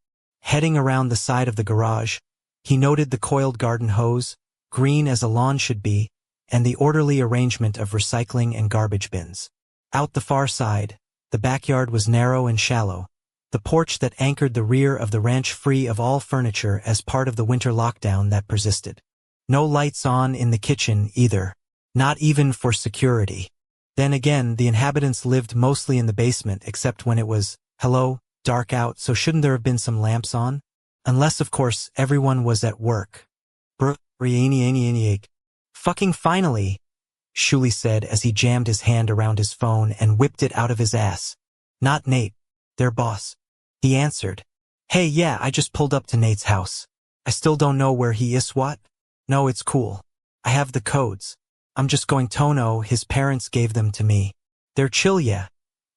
Heading around the side of the garage, he noted the coiled garden hose, green as a lawn should be, and the orderly arrangement of recycling and garbage bins. Out the far side, the backyard was narrow and shallow, the porch that anchored the rear of the ranch free of all furniture as part of the winter lockdown that persisted. No lights on in the kitchen either, not even for security. Then again, the inhabitants lived mostly in the basement except when it was, hello, dark out, so shouldn't there have been some lamps on? Unless, of course, everyone was at work. Fucking finally, Shuli said as he jammed his hand around his phone and whipped it out of his ass. Not Nate, their boss. He answered. Hey, yeah, I just pulled up to Nate's house. I still don't know where he is. What? No, it's cool. I have the codes. I'm just going Tono, his parents gave them to me. They're chill, yeah.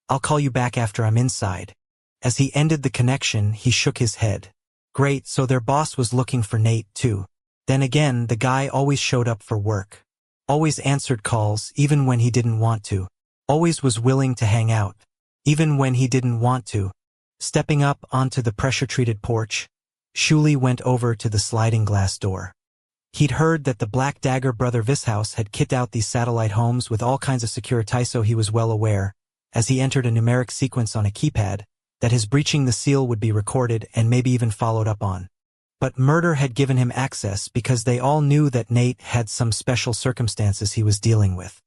I'll call you back after I'm inside. As he ended the connection, he shook his head. Great, so their boss was looking for Nate, too. Then again, the guy always showed up for work. Always answered calls, even when he didn't want to. Always was willing to hang out. Even when he didn't want to. Stepping up onto the pressure-treated porch, Shuli went over to the sliding glass door. He'd heard that the Black Dagger Brotherhood house had kitted out these satellite homes with all kinds of security, so he was well aware, as he entered a numeric sequence on a keypad, that his breaching the seal would be recorded and maybe even followed up on. But murder had given him access because they all knew that Nate had some special circumstances he was dealing with.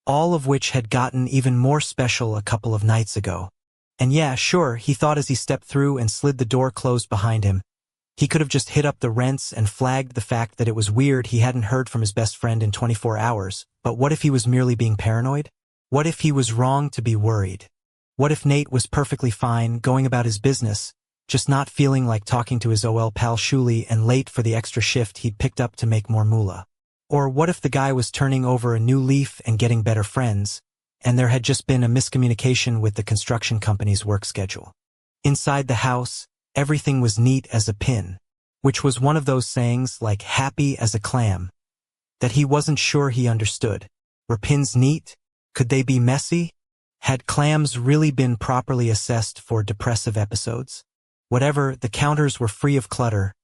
All of which had gotten even more special a couple of nights ago. And yeah, sure, he thought as he stepped through and slid the door closed behind him, he could have just hit up the rents and flagged the fact that it was weird he hadn't heard from his best friend in 24 hours, but what if he was merely being paranoid? What if he was wrong to be worried? What if Nate was perfectly fine, going about his business, just not feeling like talking to his OL pal Shuli and late for the extra shift he'd picked up to make more moolah? Or what if the guy was turning over a new leaf and getting better friends, and there had just been a miscommunication with the construction company's work schedule? Inside the house, everything was neat as a pin, which was one of those sayings like happy as a clam, that he wasn't sure he understood. Were pins neat? Could they be messy? Had clams really been properly assessed for depressive episodes? Whatever, the counters were free of clutter,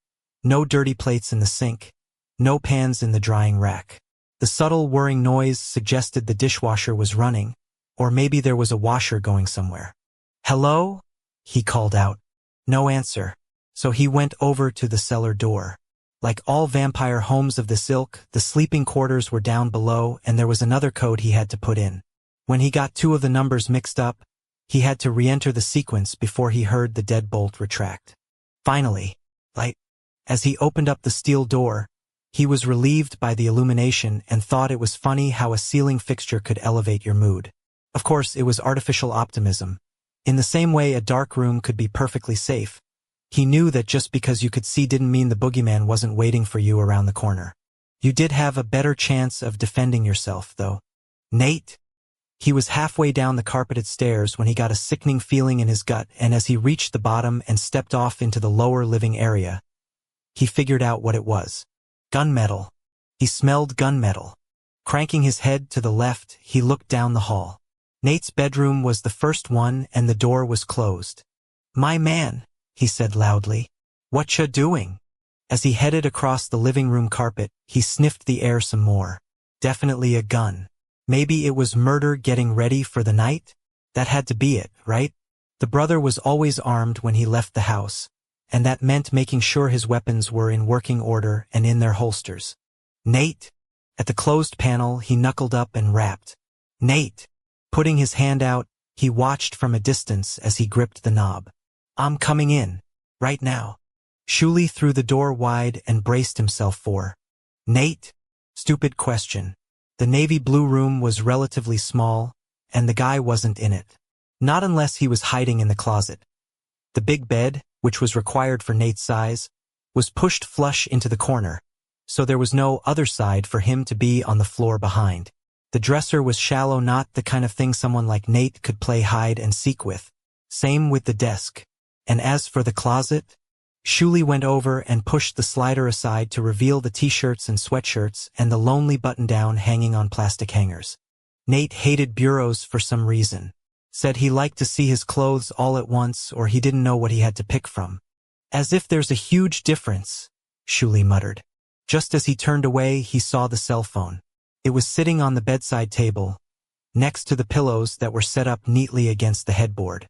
no dirty plates in the sink, no pans in the drying rack. The subtle whirring noise suggested the dishwasher was running, or maybe there was a washer going somewhere. Hello? He called out. No answer, so he went over to the cellar door. Like all vampire homes of this ilk, the sleeping quarters were down below and there was another code he had to put in. When he got two of the numbers mixed up, he had to re-enter the sequence before he heard the deadbolt retract. Finally, light. As he opened up the steel door, he was relieved by the illumination and thought it was funny how a ceiling fixture could elevate your mood. Of course, it was artificial optimism. In the same way a dark room could be perfectly safe, he knew that just because you could see didn't mean the boogeyman wasn't waiting for you around the corner. You did have a better chance of defending yourself, though. Nate? He was halfway down the carpeted stairs when he got a sickening feeling in his gut, and as he reached the bottom and stepped off into the lower living area, he figured out what it was. Gunmetal. He smelled gunmetal. Cranking his head to the left, he looked down the hall. Nate's bedroom was the first one and the door was closed. My man, he said loudly. Whatcha doing? As he headed across the living room carpet, he sniffed the air some more. Definitely a gun. Maybe it was murder getting ready for the night? That had to be it, right? The brother was always armed when he left the house, and that meant making sure his weapons were in working order and in their holsters. Nate? At the closed panel, he knuckled up and rapped. Nate! Putting his hand out, he watched from a distance as he gripped the knob. I'm coming in. Right now. Shuli threw the door wide and braced himself for. Nate? Stupid question. The navy blue room was relatively small, and the guy wasn't in it. Not unless he was hiding in the closet. The big bed, which was required for Nate's size, was pushed flush into the corner, so there was no other side for him to be on the floor behind. The dresser was shallow, not the kind of thing someone like Nate could play hide and seek with. Same with the desk. And as for the closet, Shuli went over and pushed the slider aside to reveal the t-shirts and sweatshirts and the lonely button-down hanging on plastic hangers. Nate hated bureaus for some reason. Said he liked to see his clothes all at once, or he didn't know what he had to pick from. As if there's a huge difference, Shuli muttered. Just as he turned away, he saw the cell phone. It was sitting on the bedside table, next to the pillows that were set up neatly against the headboard.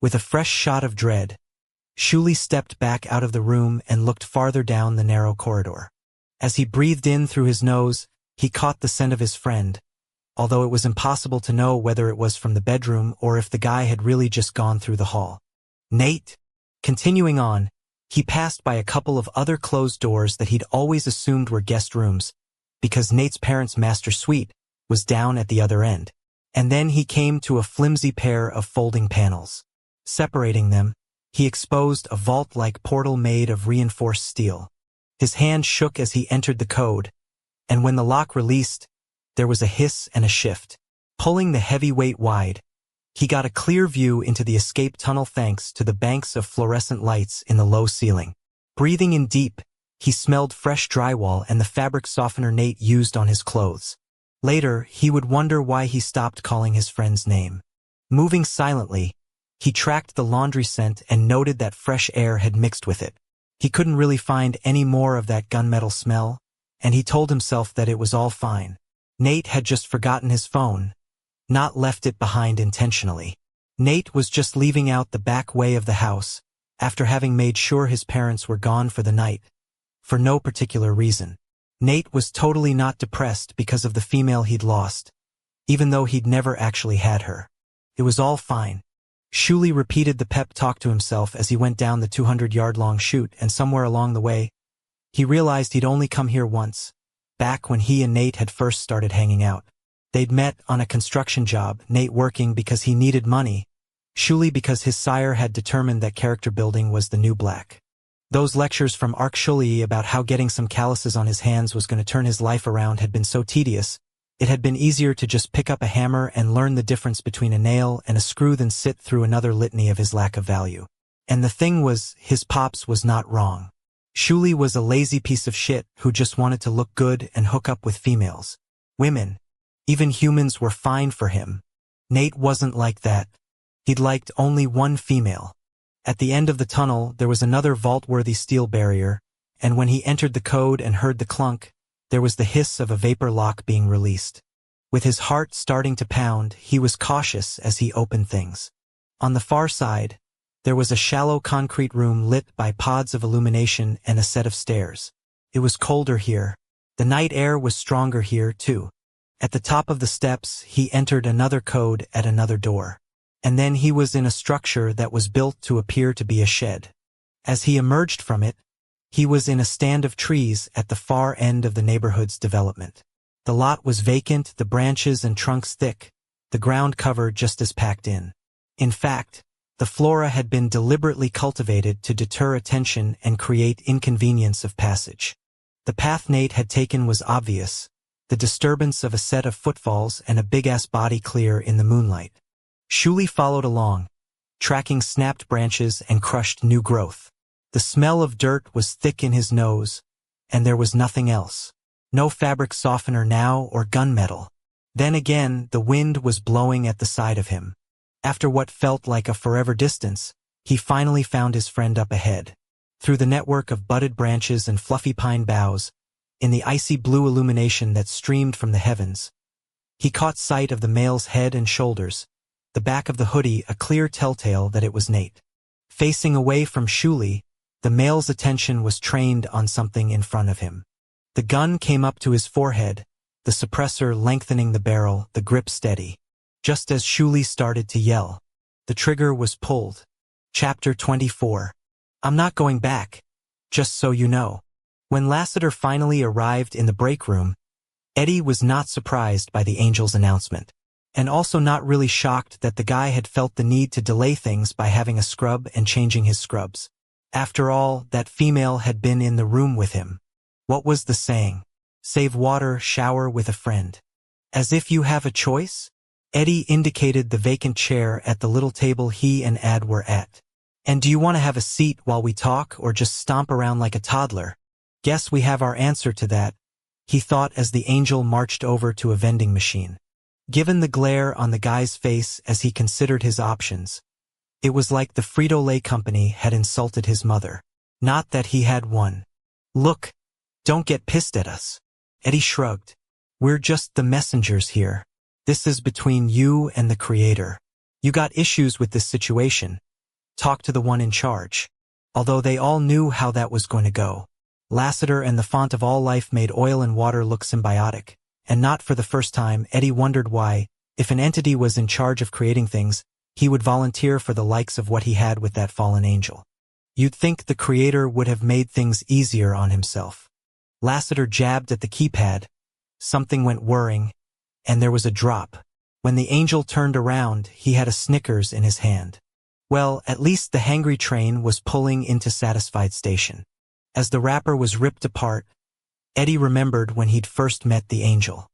With a fresh shot of dread, Shuli stepped back out of the room and looked farther down the narrow corridor. As he breathed in through his nose, he caught the scent of his friend, although it was impossible to know whether it was from the bedroom or if the guy had really just gone through the hall. Nate? Continuing on, he passed by a couple of other closed doors that he'd always assumed were guest rooms, because Nate's parents' master suite was down at the other end. And then he came to a flimsy pair of folding panels. Separating them, he exposed a vault-like portal made of reinforced steel. His hand shook as he entered the code, and when the lock released, there was a hiss and a shift. Pulling the heavy weight wide, he got a clear view into the escape tunnel thanks to the banks of fluorescent lights in the low ceiling. Breathing in deep, he smelled fresh drywall and the fabric softener Nate used on his clothes. Later, he would wonder why he stopped calling his friend's name. Moving silently, he tracked the laundry scent and noted that fresh air had mixed with it. He couldn't really find any more of that gunmetal smell, and he told himself that it was all fine. Nate had just forgotten his phone, not left it behind intentionally. Nate was just leaving out the back way of the house, after having made sure his parents were gone for the night, for no particular reason. Nate was totally not depressed because of the female he'd lost, even though he'd never actually had her. It was all fine. Shuli repeated the pep talk to himself as he went down the 200-yard-long chute, and somewhere along the way, he realized he'd only come here once, back when he and Nate had first started hanging out. They'd met on a construction job, Nate working because he needed money, Shuli because his sire had determined that character building was the new black. Those lectures from Ark Shuli about how getting some calluses on his hands was going to turn his life around had been so tedious, it had been easier to just pick up a hammer and learn the difference between a nail and a screw than sit through another litany of his lack of value. And the thing was, his pops was not wrong. Shuli was a lazy piece of shit who just wanted to look good and hook up with females. Women, even humans, were fine for him. Nate wasn't like that. He'd liked only one female. At the end of the tunnel, there was another vault-worthy steel barrier, and when he entered the code and heard the clunk, there was the hiss of a vapor lock being released. With his heart starting to pound, he was cautious as he opened things. On the far side, there was a shallow concrete room lit by pods of illumination and a set of stairs. It was colder here. The night air was stronger here, too. At the top of the steps, he entered another code at another door. And then he was in a structure that was built to appear to be a shed. As he emerged from it, he was in a stand of trees at the far end of the neighborhood's development. The lot was vacant, the branches and trunks thick, the ground cover just as packed in. In fact, the flora had been deliberately cultivated to deter attention and create inconvenience of passage. The path Nate had taken was obvious, the disturbance of a set of footfalls and a big-ass body clear in the moonlight. Shuli followed along, tracking snapped branches and crushed new growth. The smell of dirt was thick in his nose, and there was nothing else. No fabric softener now or gunmetal. Then again, the wind was blowing at the side of him. After what felt like a forever distance, he finally found his friend up ahead. Through the network of budded branches and fluffy pine boughs, in the icy blue illumination that streamed from the heavens, he caught sight of the male's head and shoulders, the back of the hoodie a clear telltale that it was Nate. Facing away from Shuli, the male's attention was trained on something in front of him. The gun came up to his forehead, the suppressor lengthening the barrel, the grip steady. Just as Shuli started to yell, the trigger was pulled. Chapter 24. I'm not going back, just so you know. When Lassiter finally arrived in the break room, Eddie was not surprised by the angel's announcement. and also not really shocked that the guy had felt the need to delay things by having a scrub and changing his scrubs. After all, that female had been in the room with him. What was the saying? Save water, shower with a friend. As if you have a choice? Eddie indicated the vacant chair at the little table he and Ad were at. And do you want to have a seat while we talk or just stomp around like a toddler? Guess we have our answer to that, he thought as the angel marched over to a vending machine. Given the glare on the guy's face as he considered his options, it was like the Frito-Lay company had insulted his mother. Not that he had one. Look, don't get pissed at us. Eddie shrugged. We're just the messengers here. This is between you and the Creator. You got issues with this situation. Talk to the one in charge. Although they all knew how that was going to go. Lassiter and the font of all life made oil and water look symbiotic. And not for the first time, Eddie wondered why, if an entity was in charge of creating things, he would volunteer for the likes of what he had with that fallen angel. You'd think the Creator would have made things easier on himself. Lassiter jabbed at the keypad. Something went whirring, and there was a drop. When the angel turned around, he had a Snickers in his hand. Well, at least the hangry train was pulling into Satisfied Station. As the wrapper was ripped apart, Eddie remembered when he'd first met the angel.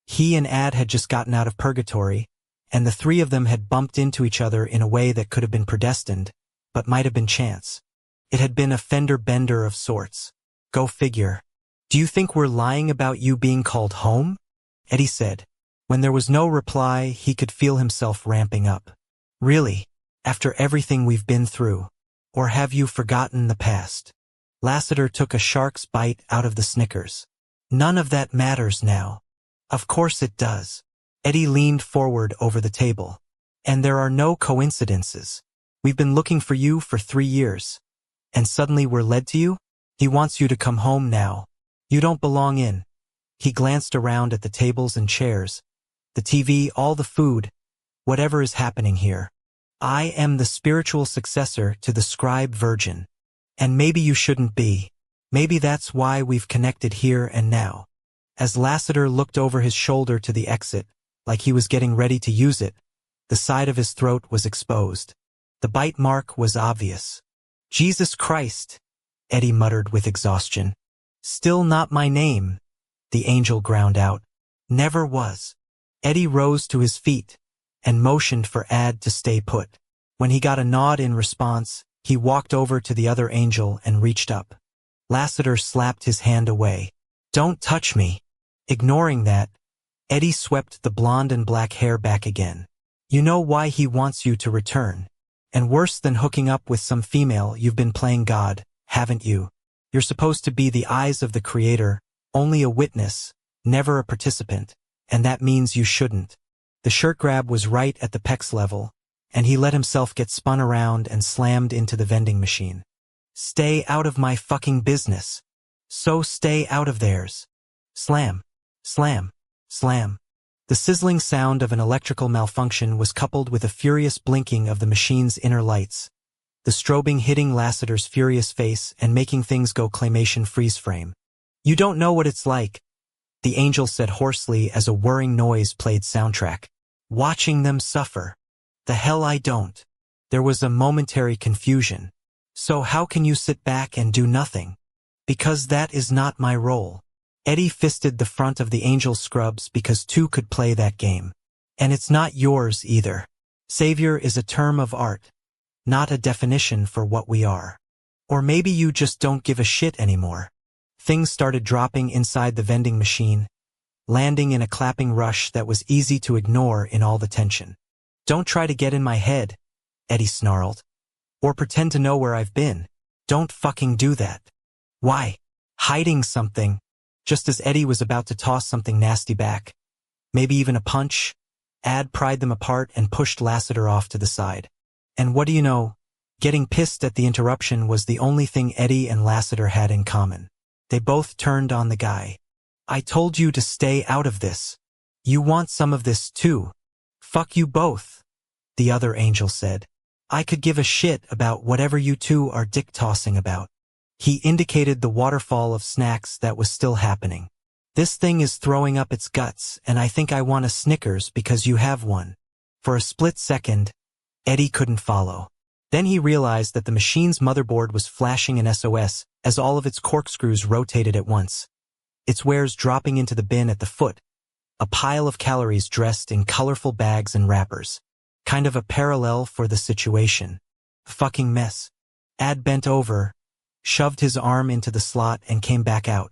He and Ad had just gotten out of purgatory, and the three of them had bumped into each other in a way that could have been predestined, but might have been chance. It had been a fender bender of sorts. Go figure. Do you think we're lying about you being called home? Eddie said. When there was no reply, he could feel himself ramping up. Really? After everything we've been through? Or have you forgotten the past? Lassiter took a shark's bite out of the Snickers. None of that matters now. Of course it does. Eddie leaned forward over the table. And there are no coincidences. We've been looking for you for 3 years. And suddenly we're led to you? He wants you to come home now. You don't belong in. He glanced around at the tables and chairs, the TV, all the food, whatever is happening here. I am the spiritual successor to the scribe virgin. And maybe you shouldn't be. Maybe that's why we've connected here and now. As Lassiter looked over his shoulder to the exit, like he was getting ready to use it, the side of his throat was exposed. The bite mark was obvious. Jesus Christ, Eddie muttered with exhaustion. Still not my name, the angel ground out. Never was. Eddie rose to his feet and motioned for Ad to stay put. When he got a nod in response, he walked over to the other angel and reached up. Lassiter slapped his hand away. Don't touch me. Ignoring that, Eddie swept the blonde and black hair back again. You know why he wants you to return. And worse than hooking up with some female, you've been playing God, haven't you? You're supposed to be the eyes of the Creator, only a witness, never a participant, and that means you shouldn't. The shirt grab was right at the pecs level, and he let himself get spun around and slammed into the vending machine. Stay out of my fucking business. So stay out of theirs. Slam. Slam. Slam. The sizzling sound of an electrical malfunction was coupled with a furious blinking of the machine's inner lights, the strobing hitting Lassiter's furious face and making things go claymation freeze frame. You don't know what it's like, the angel said hoarsely as a whirring noise played soundtrack. Watching them suffer. The hell I don't. There was a momentary confusion. So how can you sit back and do nothing? Because that is not my role. Eddie fisted the front of the angel's scrubs because two could play that game. And it's not yours either. Savior is a term of art, not a definition for what we are. Or maybe you just don't give a shit anymore. Things started dropping inside the vending machine, landing in a clapping rush that was easy to ignore in all the tension. Don't try to get in my head, Eddie snarled. Or pretend to know where I've been. Don't fucking do that. Why? Hiding something. Just as Eddie was about to toss something nasty back, maybe even a punch, Ad pried them apart and pushed Lassiter off to the side. And what do you know? Getting pissed at the interruption was the only thing Eddie and Lassiter had in common. They both turned on the guy. I told you to stay out of this. You want some of this too. Fuck you both, the other angel said. I could give a shit about whatever you two are dick-tossing about. He indicated the waterfall of snacks that was still happening. This thing is throwing up its guts, and I think I want a Snickers because you have one. For a split second, Eddie couldn't follow. Then he realized that the machine's motherboard was flashing an SOS as all of its corkscrews rotated at once. Its wares dropping into the bin at the foot, a pile of calories dressed in colorful bags and wrappers. Kind of a parallel for the situation. Fucking mess. Ad bent over, shoved his arm into the slot and came back out.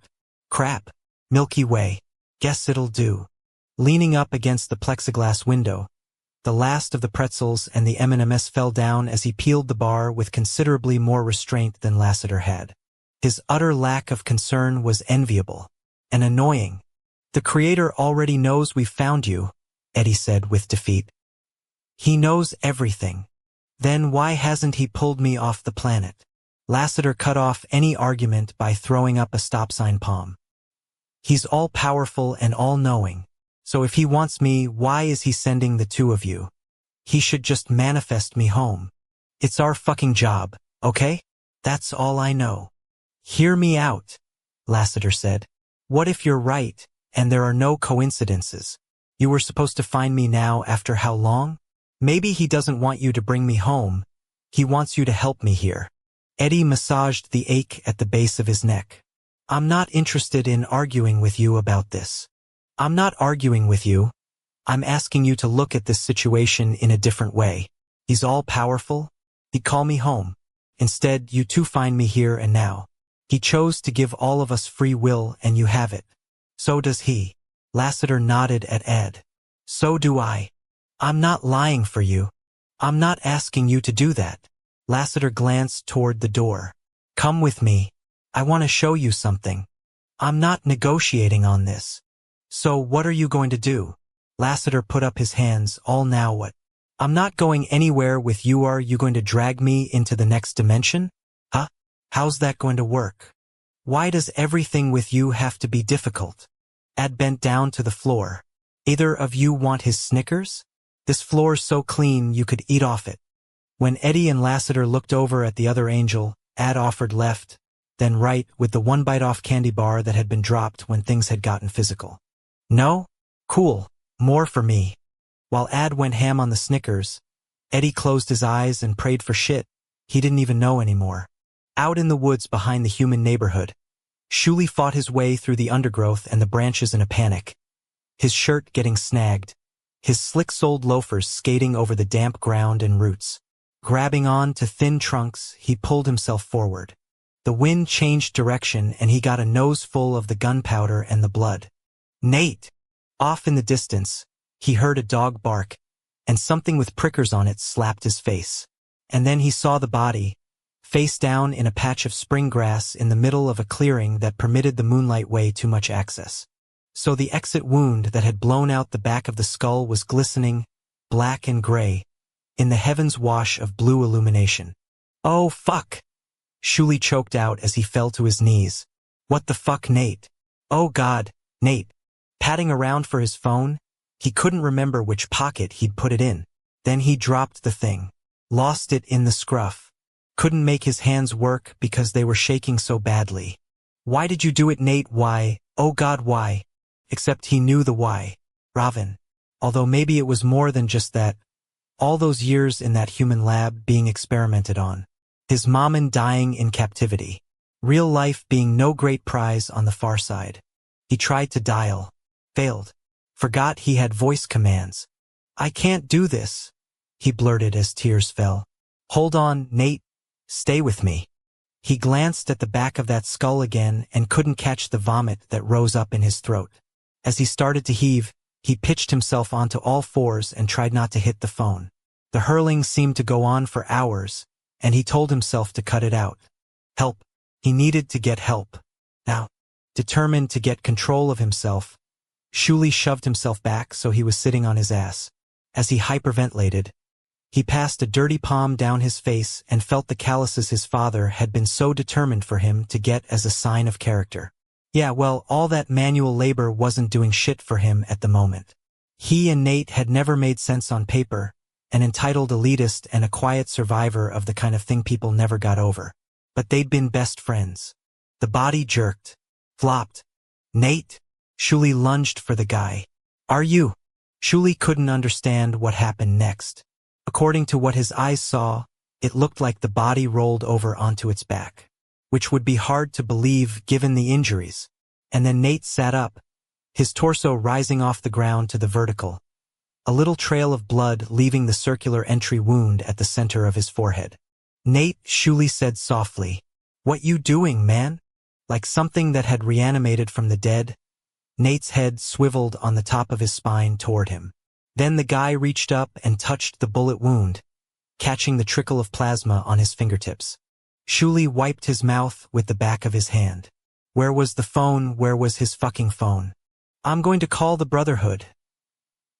Crap. Milky Way. Guess it'll do. Leaning up against the plexiglass window, the last of the pretzels and the M&Ms fell down as he peeled the bar with considerably more restraint than Lassiter had. His utter lack of concern was enviable and annoying. The Creator already knows we've found you, Eddie said with defeat. He knows everything. Then why hasn't he pulled me off the planet? Lassiter cut off any argument by throwing up a stop sign palm. He's all-powerful and all-knowing. So if he wants me, why is he sending the two of you? He should just manifest me home. It's our fucking job, okay? That's all I know. Hear me out, Lassiter said. What if you're right, and there are no coincidences? You were supposed to find me now after how long? Maybe he doesn't want you to bring me home. He wants you to help me here. Eddie massaged the ache at the base of his neck. I'm not interested in arguing with you about this. I'm not arguing with you. I'm asking you to look at this situation in a different way. He's all-powerful. He'd call me home. Instead, you two find me here and now. He chose to give all of us free will, and you have it. So does he. Lassiter nodded at Ed. So do I. I'm not lying for you. I'm not asking you to do that. Lassiter glanced toward the door. Come with me. I want to show you something. I'm not negotiating on this. So what are you going to do? Lassiter put up his hands. All now what? I'm not going anywhere with you. Are you going to drag me into the next dimension? Huh? How's that going to work? Why does everything with you have to be difficult? Ad bent down to the floor. Either of you want his Snickers? This floor's so clean you could eat off it. When Eddie and Lassiter looked over at the other angel, Ad offered left, then right with the one bite off candy bar that had been dropped when things had gotten physical. No? Cool. More for me. While Ad went ham on the Snickers, Eddie closed his eyes and prayed for shit he didn't even know anymore. Out in the woods behind the human neighborhood, Shuli fought his way through the undergrowth and the branches in a panic. His shirt getting snagged, his slick-soled loafers skating over the damp ground and roots. Grabbing on to thin trunks, he pulled himself forward. The wind changed direction and he got a nose full of the gunpowder and the blood. Nate! Off in the distance, he heard a dog bark, and something with prickers on it slapped his face. And then he saw the body, face down in a patch of spring grass in the middle of a clearing that permitted the moonlight way too much access. So the exit wound that had blown out the back of the skull was glistening, black and gray, in the heavens wash of blue illumination. Oh, fuck! Shuli choked out as he fell to his knees. What the fuck, Nate? Oh God, Nate. Patting around for his phone, he couldn't remember which pocket he'd put it in. Then he dropped the thing. Lost it in the scruff. Couldn't make his hands work because they were shaking so badly. Why did you do it, Nate? Why? Oh God, why? Except he knew the why. Raven. Although maybe it was more than just that. All those years in that human lab being experimented on. His mommin dying in captivity. Real life being no great prize on the far side. He tried to dial. Failed. Forgot he had voice commands. I can't do this, he blurted as tears fell. Hold on, Nate. Stay with me. He glanced at the back of that skull again and couldn't catch the vomit that rose up in his throat. As he started to heave, he pitched himself onto all fours and tried not to hit the phone. The hurling seemed to go on for hours, and he told himself to cut it out. Help. He needed to get help. Now, determined to get control of himself, Shuli shoved himself back so he was sitting on his ass. As he hyperventilated, he passed a dirty palm down his face and felt the calluses his father had been so determined for him to get as a sign of character. Yeah, well, all that manual labor wasn't doing shit for him at the moment. He and Nate had never made sense on paper, an entitled elitist and a quiet survivor of the kind of thing people never got over. But they'd been best friends. The body jerked, flopped. Nate? Shuli lunged for the guy. Are you? Shuli couldn't understand what happened next. According to what his eyes saw, it looked like the body rolled over onto its back, which would be hard to believe given the injuries. And then Nate sat up, his torso rising off the ground to the vertical, a little trail of blood leaving the circular entry wound at the center of his forehead. Nate, Shuli said softly, "What you doing, man?" Like something that had reanimated from the dead, Nate's head swiveled on the top of his spine toward him. Then the guy reached up and touched the bullet wound, catching the trickle of plasma on his fingertips. Shuli wiped his mouth with the back of his hand. Where was the phone? Where was his fucking phone? "I'm going to call the Brotherhood,"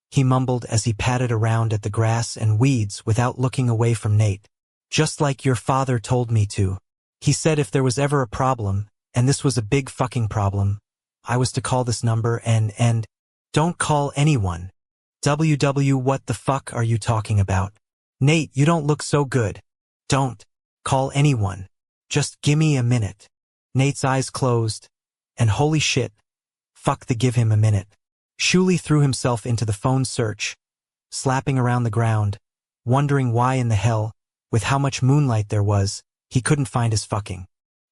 he mumbled as he patted around at the grass and weeds without looking away from Nate. "Just like your father told me to. He said if there was ever a problem, and this was a big fucking problem, I was to call this number and don't call anyone. What the fuck are you talking about? Nate, you don't look so good. Don't call anyone. Just gimme a minute." Nate's eyes closed, and holy shit, fuck the give him a minute. Shuli threw himself into the phone search, slapping around the ground, wondering why in the hell, with how much moonlight there was, he couldn't find his fucking.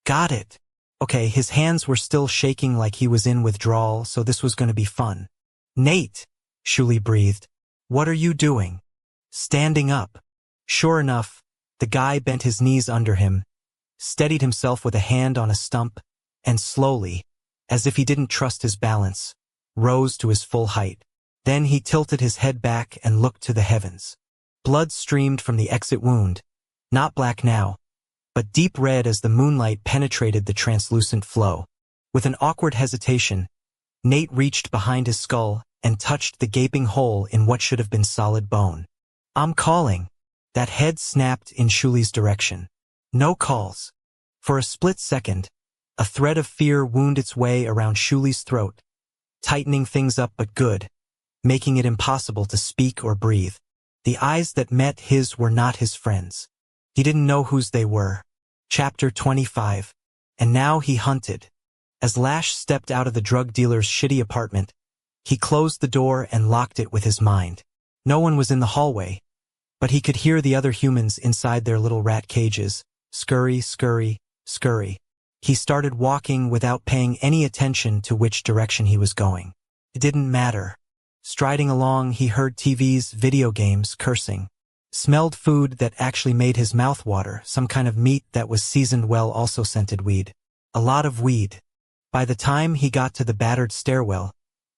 Got it. Okay, his hands were still shaking like he was in withdrawal, so this was going to be fun. "Nate," Shuli breathed. "What are you doing?" "Standing up." Sure enough, the guy bent his knees under him, steadied himself with a hand on a stump, and slowly, as if he didn't trust his balance, rose to his full height. Then he tilted his head back and looked to the heavens. Blood streamed from the exit wound, not black now, but deep red as the moonlight penetrated the translucent flow. With an awkward hesitation, Nate reached behind his skull and touched the gaping hole in what should have been solid bone. "I'm calling." That head snapped in Shuli's direction. No calls. For a split second, a thread of fear wound its way around Shuli's throat, tightening things up but good, making it impossible to speak or breathe. The eyes that met his were not his friends. He didn't know whose they were. Chapter 25. And now he hunted. As Lash stepped out of the drug dealer's shitty apartment, he closed the door and locked it with his mind. No one was in the hallway, but he could hear the other humans inside their little rat cages. Scurry, scurry, scurry. He started walking without paying any attention to which direction he was going. It didn't matter. Striding along, he heard TVs, video games, cursing. Smelled food that actually made his mouth water, some kind of meat that was seasoned well, also scented weed. A lot of weed. By the time he got to the battered stairwell,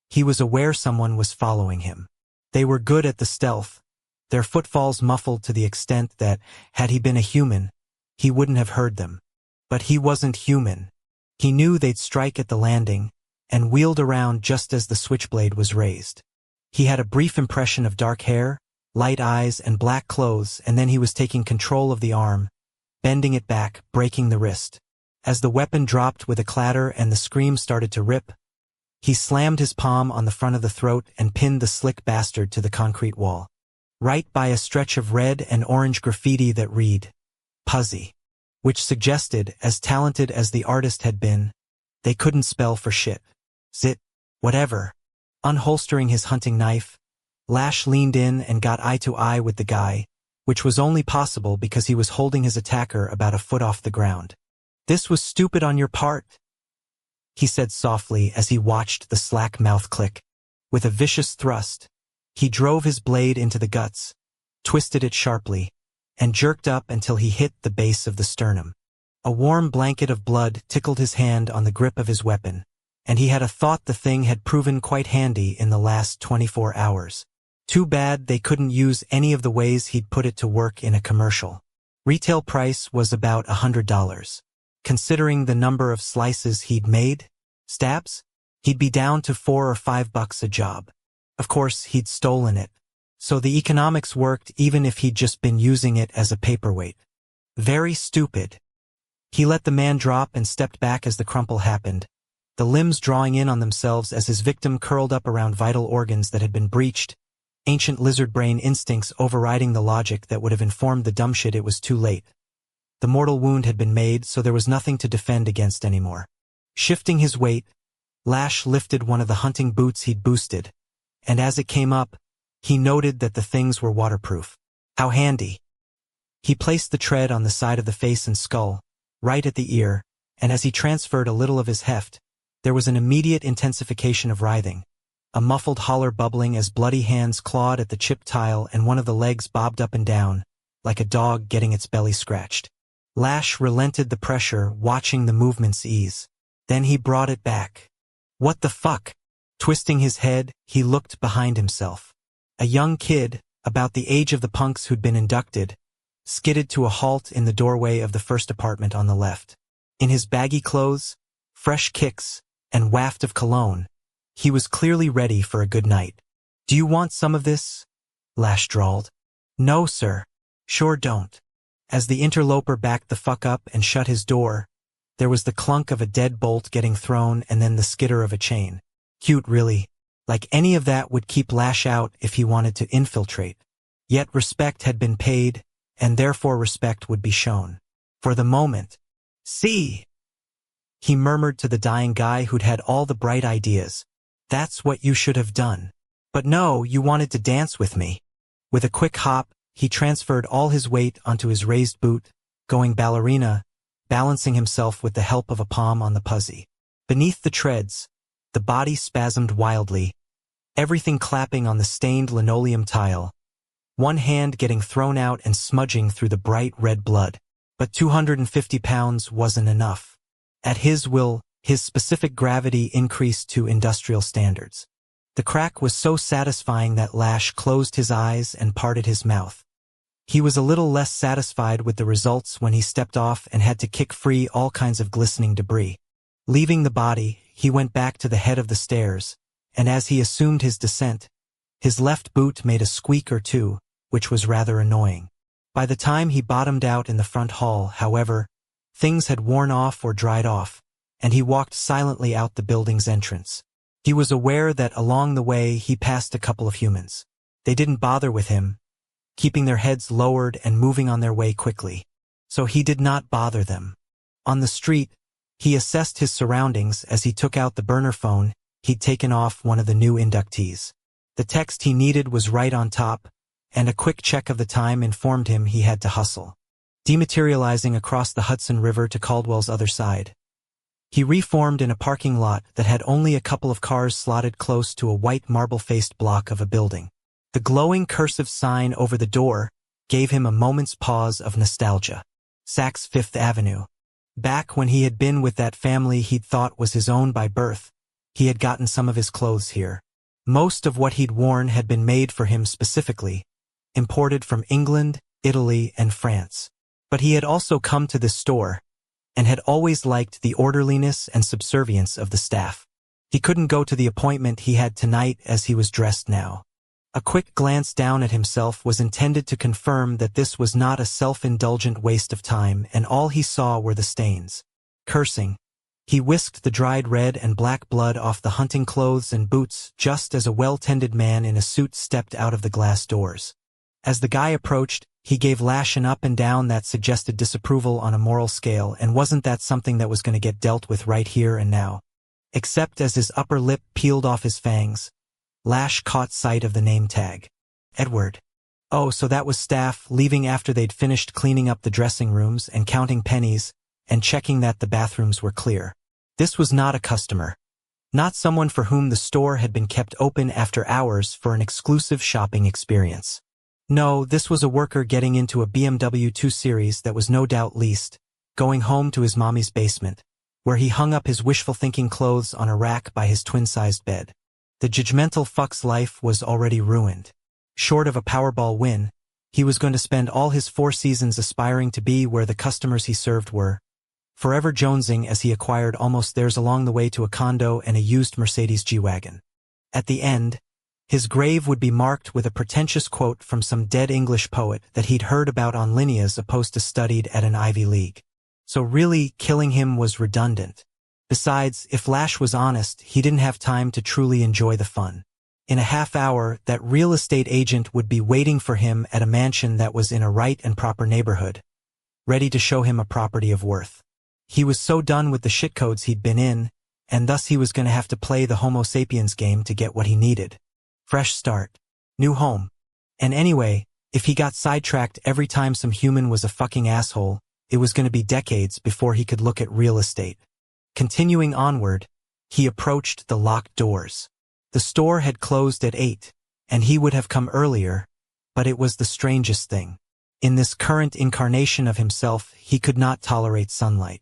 he was aware someone was following him. They were good at the stealth, their footfalls muffled to the extent that, had he been a human, he wouldn't have heard them. But he wasn't human. He knew they'd strike at the landing, and wheeled around just as the switchblade was raised. He had a brief impression of dark hair, light eyes, and black clothes, and then he was taking control of the arm, bending it back, breaking the wrist. As the weapon dropped with a clatter and the scream started to rip, he slammed his palm on the front of the throat and pinned the slick bastard to the concrete wall. Right by a stretch of red and orange graffiti that read, "Puzzy," which suggested, as talented as the artist had been, they couldn't spell for shit. Zit, whatever. Unholstering his hunting knife, Lash leaned in and got eye to eye with the guy, which was only possible because he was holding his attacker about a foot off the ground. "This was stupid on your part," he said softly as he watched the slack mouth click. With a vicious thrust, he drove his blade into the guts, twisted it sharply, and jerked up until he hit the base of the sternum. A warm blanket of blood tickled his hand on the grip of his weapon, and he had a thought the thing had proven quite handy in the last 24 hours. Too bad they couldn't use any of the ways he'd put it to work in a commercial. Retail price was about $100. Considering the number of slices he'd made, stabs, he'd be down to $4 or $5 a job. Of course, he'd stolen it, so the economics worked even if he'd just been using it as a paperweight. Very stupid. He let the man drop and stepped back as the crumple happened, the limbs drawing in on themselves as his victim curled up around vital organs that had been breached, ancient lizard brain instincts overriding the logic that would have informed the dumb shit it was too late. The mortal wound had been made, so there was nothing to defend against anymore. Shifting his weight, Lash lifted one of the hunting boots he'd boosted, and as it came up, he noted that the things were waterproof. How handy. He placed the tread on the side of the face and skull, right at the ear, and as he transferred a little of his heft, there was an immediate intensification of writhing, a muffled holler bubbling as bloody hands clawed at the chipped tile and one of the legs bobbed up and down, like a dog getting its belly scratched. Lash relented the pressure, watching the movements ease. Then he brought it back. What the fuck? Twisting his head, he looked behind himself. A young kid, about the age of the punks who'd been inducted, skidded to a halt in the doorway of the first apartment on the left. In his baggy clothes, fresh kicks, and waft of cologne, he was clearly ready for a good night. "Do you want some of this?" Lash drawled. "No, sir. Sure don't." As the interloper backed the fuck up and shut his door, there was the clunk of a dead bolt getting thrown and then the skitter of a chain. Cute, really. Like any of that would keep Lash out if he wanted to infiltrate. Yet respect had been paid, and therefore respect would be shown. For the moment. "See," he murmured to the dying guy who'd had all the bright ideas. "That's what you should have done. But no, you wanted to dance with me." With a quick hop, he transferred all his weight onto his raised boot, going ballerina, balancing himself with the help of a palm on the pussy. Beneath the treads, the body spasmed wildly, everything clapping on the stained linoleum tile, one hand getting thrown out and smudging through the bright red blood. But 250 pounds wasn't enough. At his will, his specific gravity increased to industrial standards. The crack was so satisfying that Lash closed his eyes and parted his mouth. He was a little less satisfied with the results when he stepped off and had to kick free all kinds of glistening debris. Leaving the body, he went back to the head of the stairs, and as he assumed his descent, his left boot made a squeak or two, which was rather annoying. By the time he bottomed out in the front hall, however, things had worn off or dried off, and he walked silently out the building's entrance. He was aware that along the way he passed a couple of humans. They didn't bother with him, keeping their heads lowered and moving on their way quickly. So he did not bother them. On the street, he assessed his surroundings as he took out the burner phone he'd taken off one of the new inductees. The text he needed was right on top, and a quick check of the time informed him he had to hustle. Dematerializing across the Hudson River to Caldwell's other side, he reformed in a parking lot that had only a couple of cars slotted close to a white marble-faced block of a building. The glowing cursive sign over the door gave him a moment's pause of nostalgia. Saks Fifth Avenue. Back when he had been with that family he'd thought was his own by birth, he had gotten some of his clothes here. Most of what he'd worn had been made for him specifically, imported from England, Italy, and France. But he had also come to this store, and had always liked the orderliness and subservience of the staff. He couldn't go to the appointment he had tonight as he was dressed now. A quick glance down at himself was intended to confirm that this was not a self-indulgent waste of time, and all he saw were the stains. Cursing, he whisked the dried red and black blood off the hunting clothes and boots just as a well-tended man in a suit stepped out of the glass doors. As the guy approached, he gave Lash an up and down that suggested disapproval on a moral scale, and wasn't that something that was going to get dealt with right here and now? Except as his upper lip peeled off his fangs, Lash caught sight of the name tag. Edward. Oh, so that was staff leaving after they'd finished cleaning up the dressing rooms and counting pennies and checking that the bathrooms were clear. This was not a customer. Not someone for whom the store had been kept open after hours for an exclusive shopping experience. No, this was a worker getting into a BMW 2 Series that was no doubt leased, going home to his mommy's basement, where he hung up his wishful-thinking clothes on a rack by his twin-sized bed. The judgmental fuck's life was already ruined. Short of a Powerball win, he was going to spend all his 4 seasons aspiring to be where the customers he served were, forever jonesing as he acquired almost theirs along the way to a condo and a used Mercedes G-Wagon. At the end, his grave would be marked with a pretentious quote from some dead English poet that he'd heard about on Linnaea as opposed to studied at an Ivy League. So really, killing him was redundant. Besides, if Lash was honest, he didn't have time to truly enjoy the fun. In a half hour, that real estate agent would be waiting for him at a mansion that was in a right and proper neighborhood, ready to show him a property of worth. He was so done with the shitcodes he'd been in, and thus he was going to have to play the Homo sapiens game to get what he needed. Fresh start. New home. And anyway, if he got sidetracked every time some human was a fucking asshole, it was going to be decades before he could look at real estate. Continuing onward, he approached the locked doors. The store had closed at 8, and he would have come earlier, but it was the strangest thing. In this current incarnation of himself, he could not tolerate sunlight.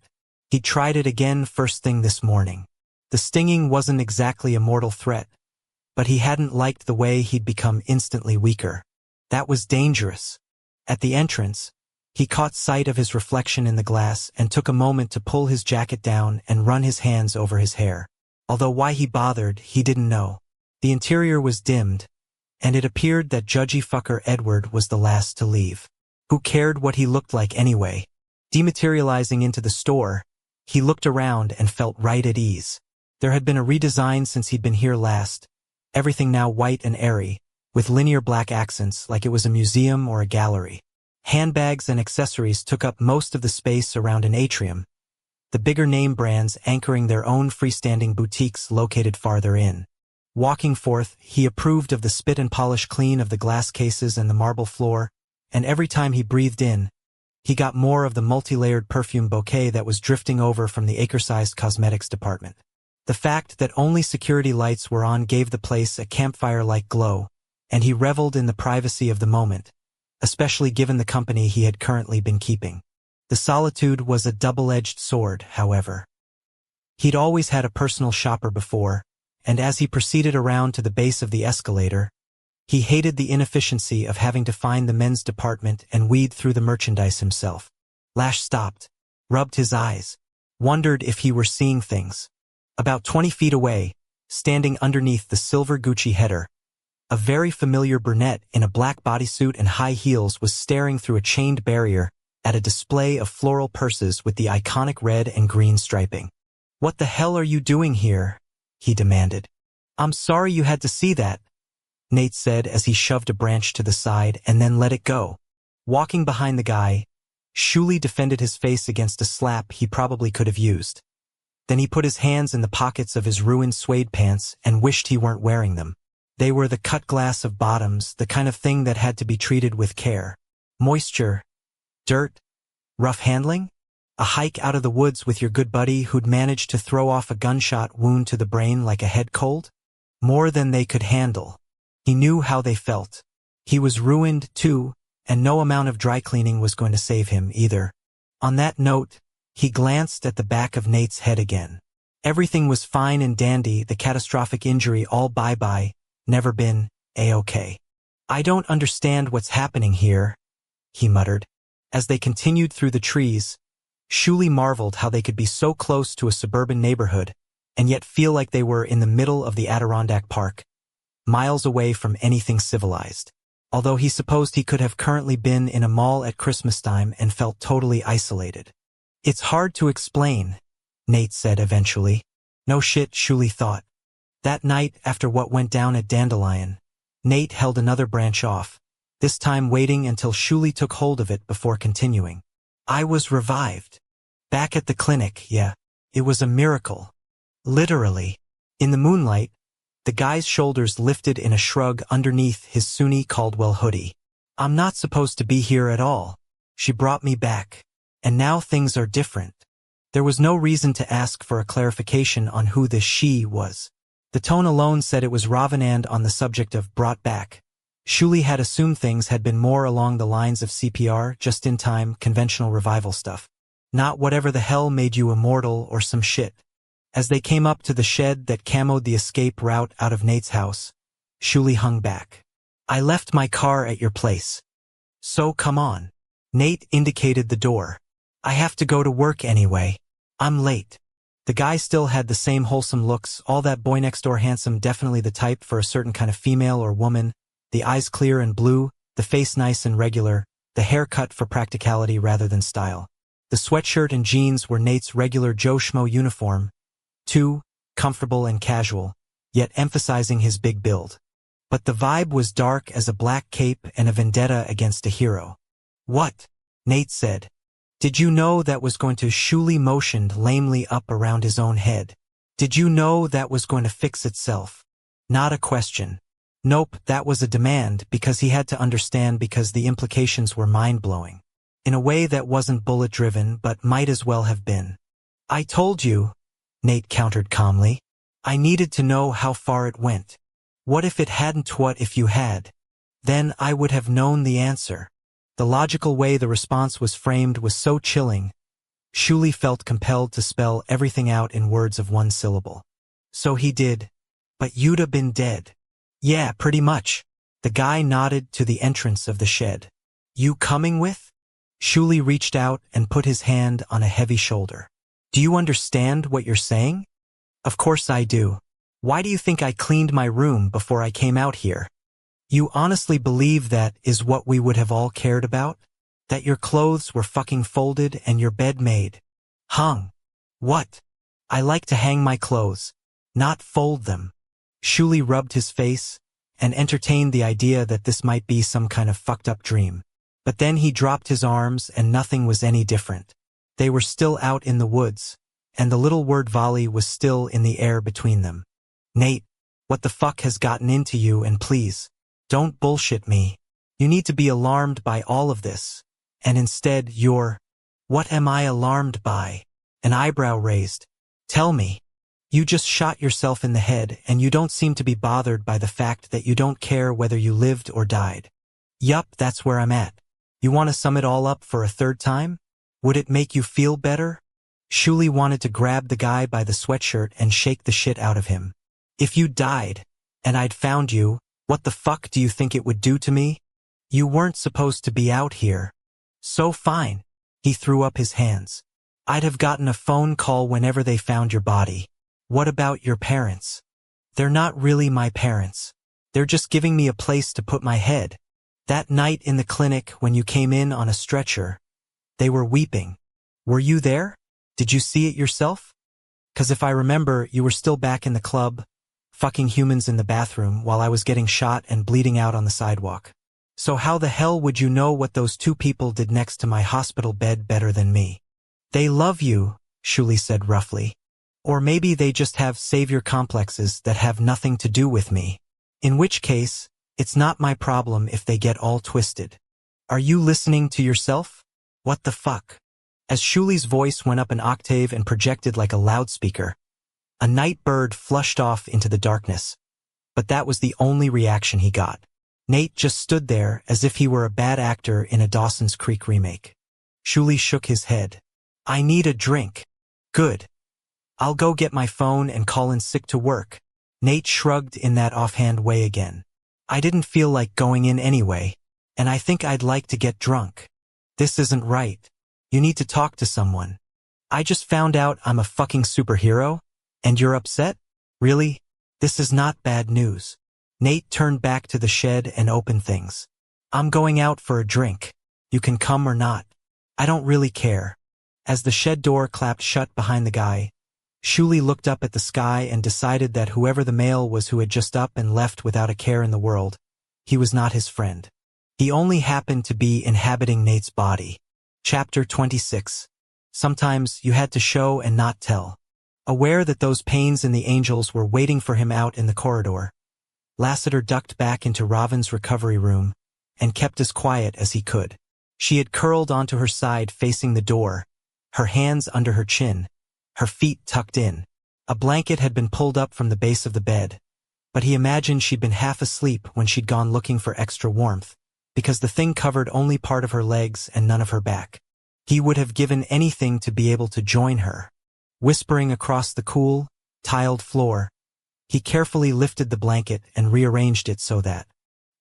He tried it again first thing this morning. The stinging wasn't exactly a mortal threat, but he hadn't liked the way he'd become instantly weaker. That was dangerous. At the entrance, he caught sight of his reflection in the glass and took a moment to pull his jacket down and run his hands over his hair. Although why he bothered, he didn't know. The interior was dimmed, and it appeared that judgy fucker Edward was the last to leave. Who cared what he looked like anyway? Dematerializing into the store, he looked around and felt right at ease. There had been a redesign since he'd been here last, everything now white and airy, with linear black accents like it was a museum or a gallery. Handbags and accessories took up most of the space around an atrium, the bigger name brands anchoring their own freestanding boutiques located farther in. Walking forth, he approved of the spit and polish clean of the glass cases and the marble floor, and every time he breathed in, he got more of the multi-layered perfume bouquet that was drifting over from the acre-sized cosmetics department. The fact that only security lights were on gave the place a campfire-like glow, and he reveled in the privacy of the moment, especially given the company he had currently been keeping. The solitude was a double-edged sword, however. He'd always had a personal shopper before, and as he proceeded around to the base of the escalator, he hated the inefficiency of having to find the men's department and weed through the merchandise himself. Lash stopped, rubbed his eyes, wondered if he were seeing things. About 20 feet away, standing underneath the silver Gucci header, a very familiar brunette in a black bodysuit and high heels was staring through a chained barrier at a display of floral purses with the iconic red and green striping. "What the hell are you doing here?" he demanded. "I'm sorry you had to see that," Nate said as he shoved a branch to the side and then let it go. Walking behind the guy, Shuli defended his face against a slap he probably could have used. Then he put his hands in the pockets of his ruined suede pants and wished he weren't wearing them. They were the cut glass of bottoms, the kind of thing that had to be treated with care. Moisture, dirt, rough handling? A hike out of the woods with your good buddy who'd managed to throw off a gunshot wound to the brain like a head cold? More than they could handle. He knew how they felt. He was ruined, too, and no amount of dry cleaning was going to save him, either. On that note, he glanced at the back of Nate's head again. Everything was fine and dandy, the catastrophic injury all bye-bye, never been A-okay. "I don't understand what's happening here," he muttered. As they continued through the trees, Shuli marveled how they could be so close to a suburban neighborhood and yet feel like they were in the middle of the Adirondack Park, miles away from anything civilized. Although he supposed he could have currently been in a mall at Christmas time and felt totally isolated. "It's hard to explain," Nate said eventually. No shit, Shuli thought. That night, after what went down at Dandelion, Nate held another branch off, this time waiting until Shuli took hold of it before continuing. "I was revived. Back at the clinic, yeah. It was a miracle. Literally." In the moonlight, the guy's shoulders lifted in a shrug underneath his Sunni Caldwell hoodie. "I'm not supposed to be here at all. She brought me back. And now things are different." There was no reason to ask for a clarification on who this she was. The tone alone said it was Ravanand on the subject of brought back. Shuli had assumed things had been more along the lines of CPR, just-in-time, conventional revival stuff. Not whatever the hell made you immortal or some shit. As they came up to the shed that camoed the escape route out of Nate's house, Shuli hung back. "I left my car at your place. So come on." Nate indicated the door. "I have to go to work anyway. I'm late." The guy still had the same wholesome looks, all that boy next door handsome, definitely the type for a certain kind of female or woman, the eyes clear and blue, the face nice and regular, the hair cut for practicality rather than style. The sweatshirt and jeans were Nate's regular Joe Schmo uniform, too comfortable and casual, yet emphasizing his big build. But the vibe was dark as a black cape and a vendetta against a hero. "What?" Nate said. "Did you know that was going to?" Shuli motioned lamely up around his own head. Did you know that was going to fix itself? Not a question. Nope, that was a demand because he had to understand because the implications were mind-blowing. In a way that wasn't bullet-driven but might as well have been. I told you, Nate countered calmly. I needed to know how far it went. What if it hadn't? What if you had? Then I would have known the answer. The logical way the response was framed was so chilling. Shuli felt compelled to spell everything out in words of one syllable. So he did. But you'd been dead. Yeah, pretty much. The guy nodded to the entrance of the shed. You coming with? Shuli reached out and put his hand on a heavy shoulder. Do you understand what you're saying? Of course I do. Why do you think I cleaned my room before I came out here? You honestly believe that is what we would have all cared about? That your clothes were fucking folded and your bed made? Hung. What? I like to hang my clothes, not fold them. Shuli rubbed his face and entertained the idea that this might be some kind of fucked up dream. But then he dropped his arms and nothing was any different. They were still out in the woods, and the little word volley was still in the air between them. Nate, what the fuck has gotten into you? And please, don't bullshit me. You need to be alarmed by all of this. And instead you're… What am I alarmed by? An eyebrow raised. Tell me. You just shot yourself in the head and you don't seem to be bothered by the fact that you don't care whether you lived or died. Yup, that's where I'm at. You want to sum it all up for a third time? Would it make you feel better? Shuli wanted to grab the guy by the sweatshirt and shake the shit out of him. If you died, and I'd found you, what the fuck do you think it would do to me? You weren't supposed to be out here. So fine. He threw up his hands. I'd have gotten a phone call whenever they found your body. What about your parents? They're not really my parents. They're just giving me a place to put my head. That night in the clinic when you came in on a stretcher, they were weeping. Were you there? Did you see it yourself? 'Cause if I remember, you were still back in the club, fucking humans in the bathroom while I was getting shot and bleeding out on the sidewalk. So how the hell would you know what those two people did next to my hospital bed better than me? They love you, Shuli said roughly. Or maybe they just have savior complexes that have nothing to do with me. In which case, it's not my problem if they get all twisted. Are you listening to yourself? What the fuck? As Shuli's voice went up an octave and projected like a loudspeaker, a night bird flushed off into the darkness. But that was the only reaction he got. Nate just stood there as if he were a bad actor in a Dawson's Creek remake. Shuli shook his head. I need a drink. Good. I'll go get my phone and call in sick to work. Nate shrugged in that offhand way again. I didn't feel like going in anyway, and I think I'd like to get drunk. This isn't right. You need to talk to someone. I just found out I'm a fucking superhero, and you're upset? Really? This is not bad news. Nate turned back to the shed and opened things. I'm going out for a drink. You can come or not. I don't really care. As the shed door clapped shut behind the guy, Shuli looked up at the sky and decided that whoever the male was who had just up and left without a care in the world, he was not his friend. He only happened to be inhabiting Nate's body. Chapter 26. Sometimes you had to show and not tell. Aware that those pains in the angels were waiting for him out in the corridor, Lassiter ducked back into Robin's recovery room and kept as quiet as he could. She had curled onto her side facing the door, her hands under her chin, her feet tucked in. A blanket had been pulled up from the base of the bed, but he imagined she'd been half asleep when she'd gone looking for extra warmth, because the thing covered only part of her legs and none of her back. He would have given anything to be able to join her. Whispering across the cool, tiled floor, he carefully lifted the blanket and rearranged it so that,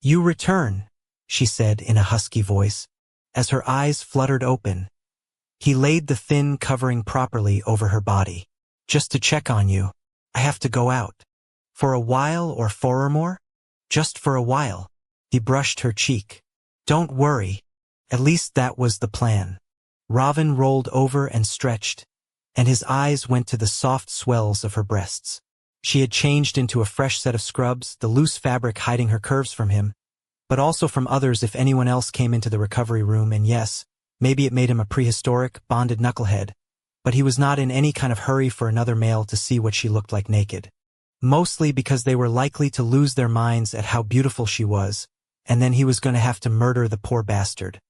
You return, she said in a husky voice. As her eyes fluttered open, he laid the thin covering properly over her body. Just to check on you. I have to go out. For a while or 4 or more? Just for a while. He brushed her cheek. Don't worry. At least that was the plan. Robin rolled over and stretched, and his eyes went to the soft swells of her breasts. She had changed into a fresh set of scrubs, the loose fabric hiding her curves from him, but also from others if anyone else came into the recovery room, and yes, maybe it made him a prehistoric, bonded knucklehead, but he was not in any kind of hurry for another male to see what she looked like naked. Mostly because they were likely to lose their minds at how beautiful she was, and then he was going to have to murder the poor bastard.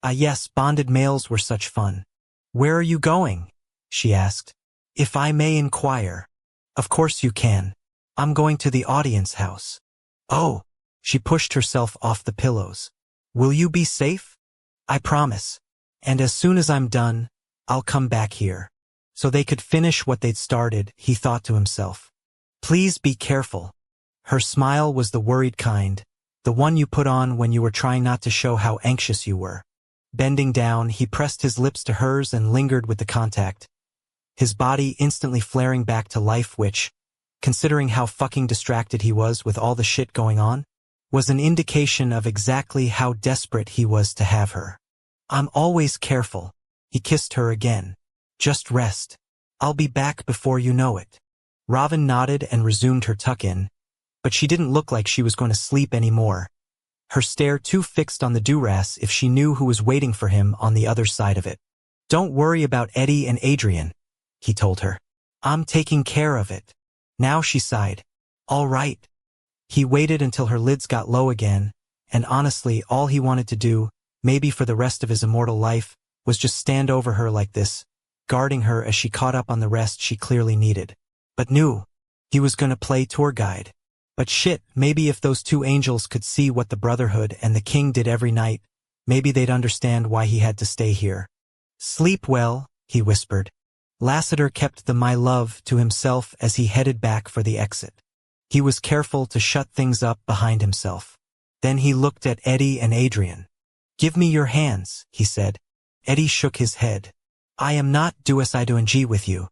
Ah yes, bonded males were such fun. "Where are you going?" she asked. "If I may inquire." "Of course you can. I'm going to the audience house." "Oh." She pushed herself off the pillows. "Will you be safe?" "I promise. And as soon as I'm done, I'll come back here." So they could finish what they'd started, he thought to himself. "Please be careful." Her smile was the worried kind, the one you put on when you were trying not to show how anxious you were. Bending down, he pressed his lips to hers and lingered with the contact, his body instantly flaring back to life which, considering how fucking distracted he was with all the shit going on, was an indication of exactly how desperate he was to have her. "I'm always careful." He kissed her again. "Just rest. I'll be back before you know it." Robin nodded and resumed her tuck-in, but she didn't look like she was going to sleep anymore, her stare too fixed on the duress if she knew who was waiting for him on the other side of it. "Don't worry about Eddie and Adrian," he told her. "I'm taking care of it." Now she sighed. "All right." He waited until her lids got low again, and honestly all he wanted to do, maybe for the rest of his immortal life, was just stand over her like this, guarding her as she caught up on the rest she clearly needed. But knew he was going to play tour guide. But shit, maybe if those two angels could see what the Brotherhood and the King did every night, maybe they'd understand why he had to stay here. "Sleep well," he whispered. Lassiter kept the "my love" to himself as he headed back for the exit. He was careful to shut things up behind himself. Then he looked at Eddie and Adrian. "Give me your hands," he said. Eddie shook his head. "I am not doing with you.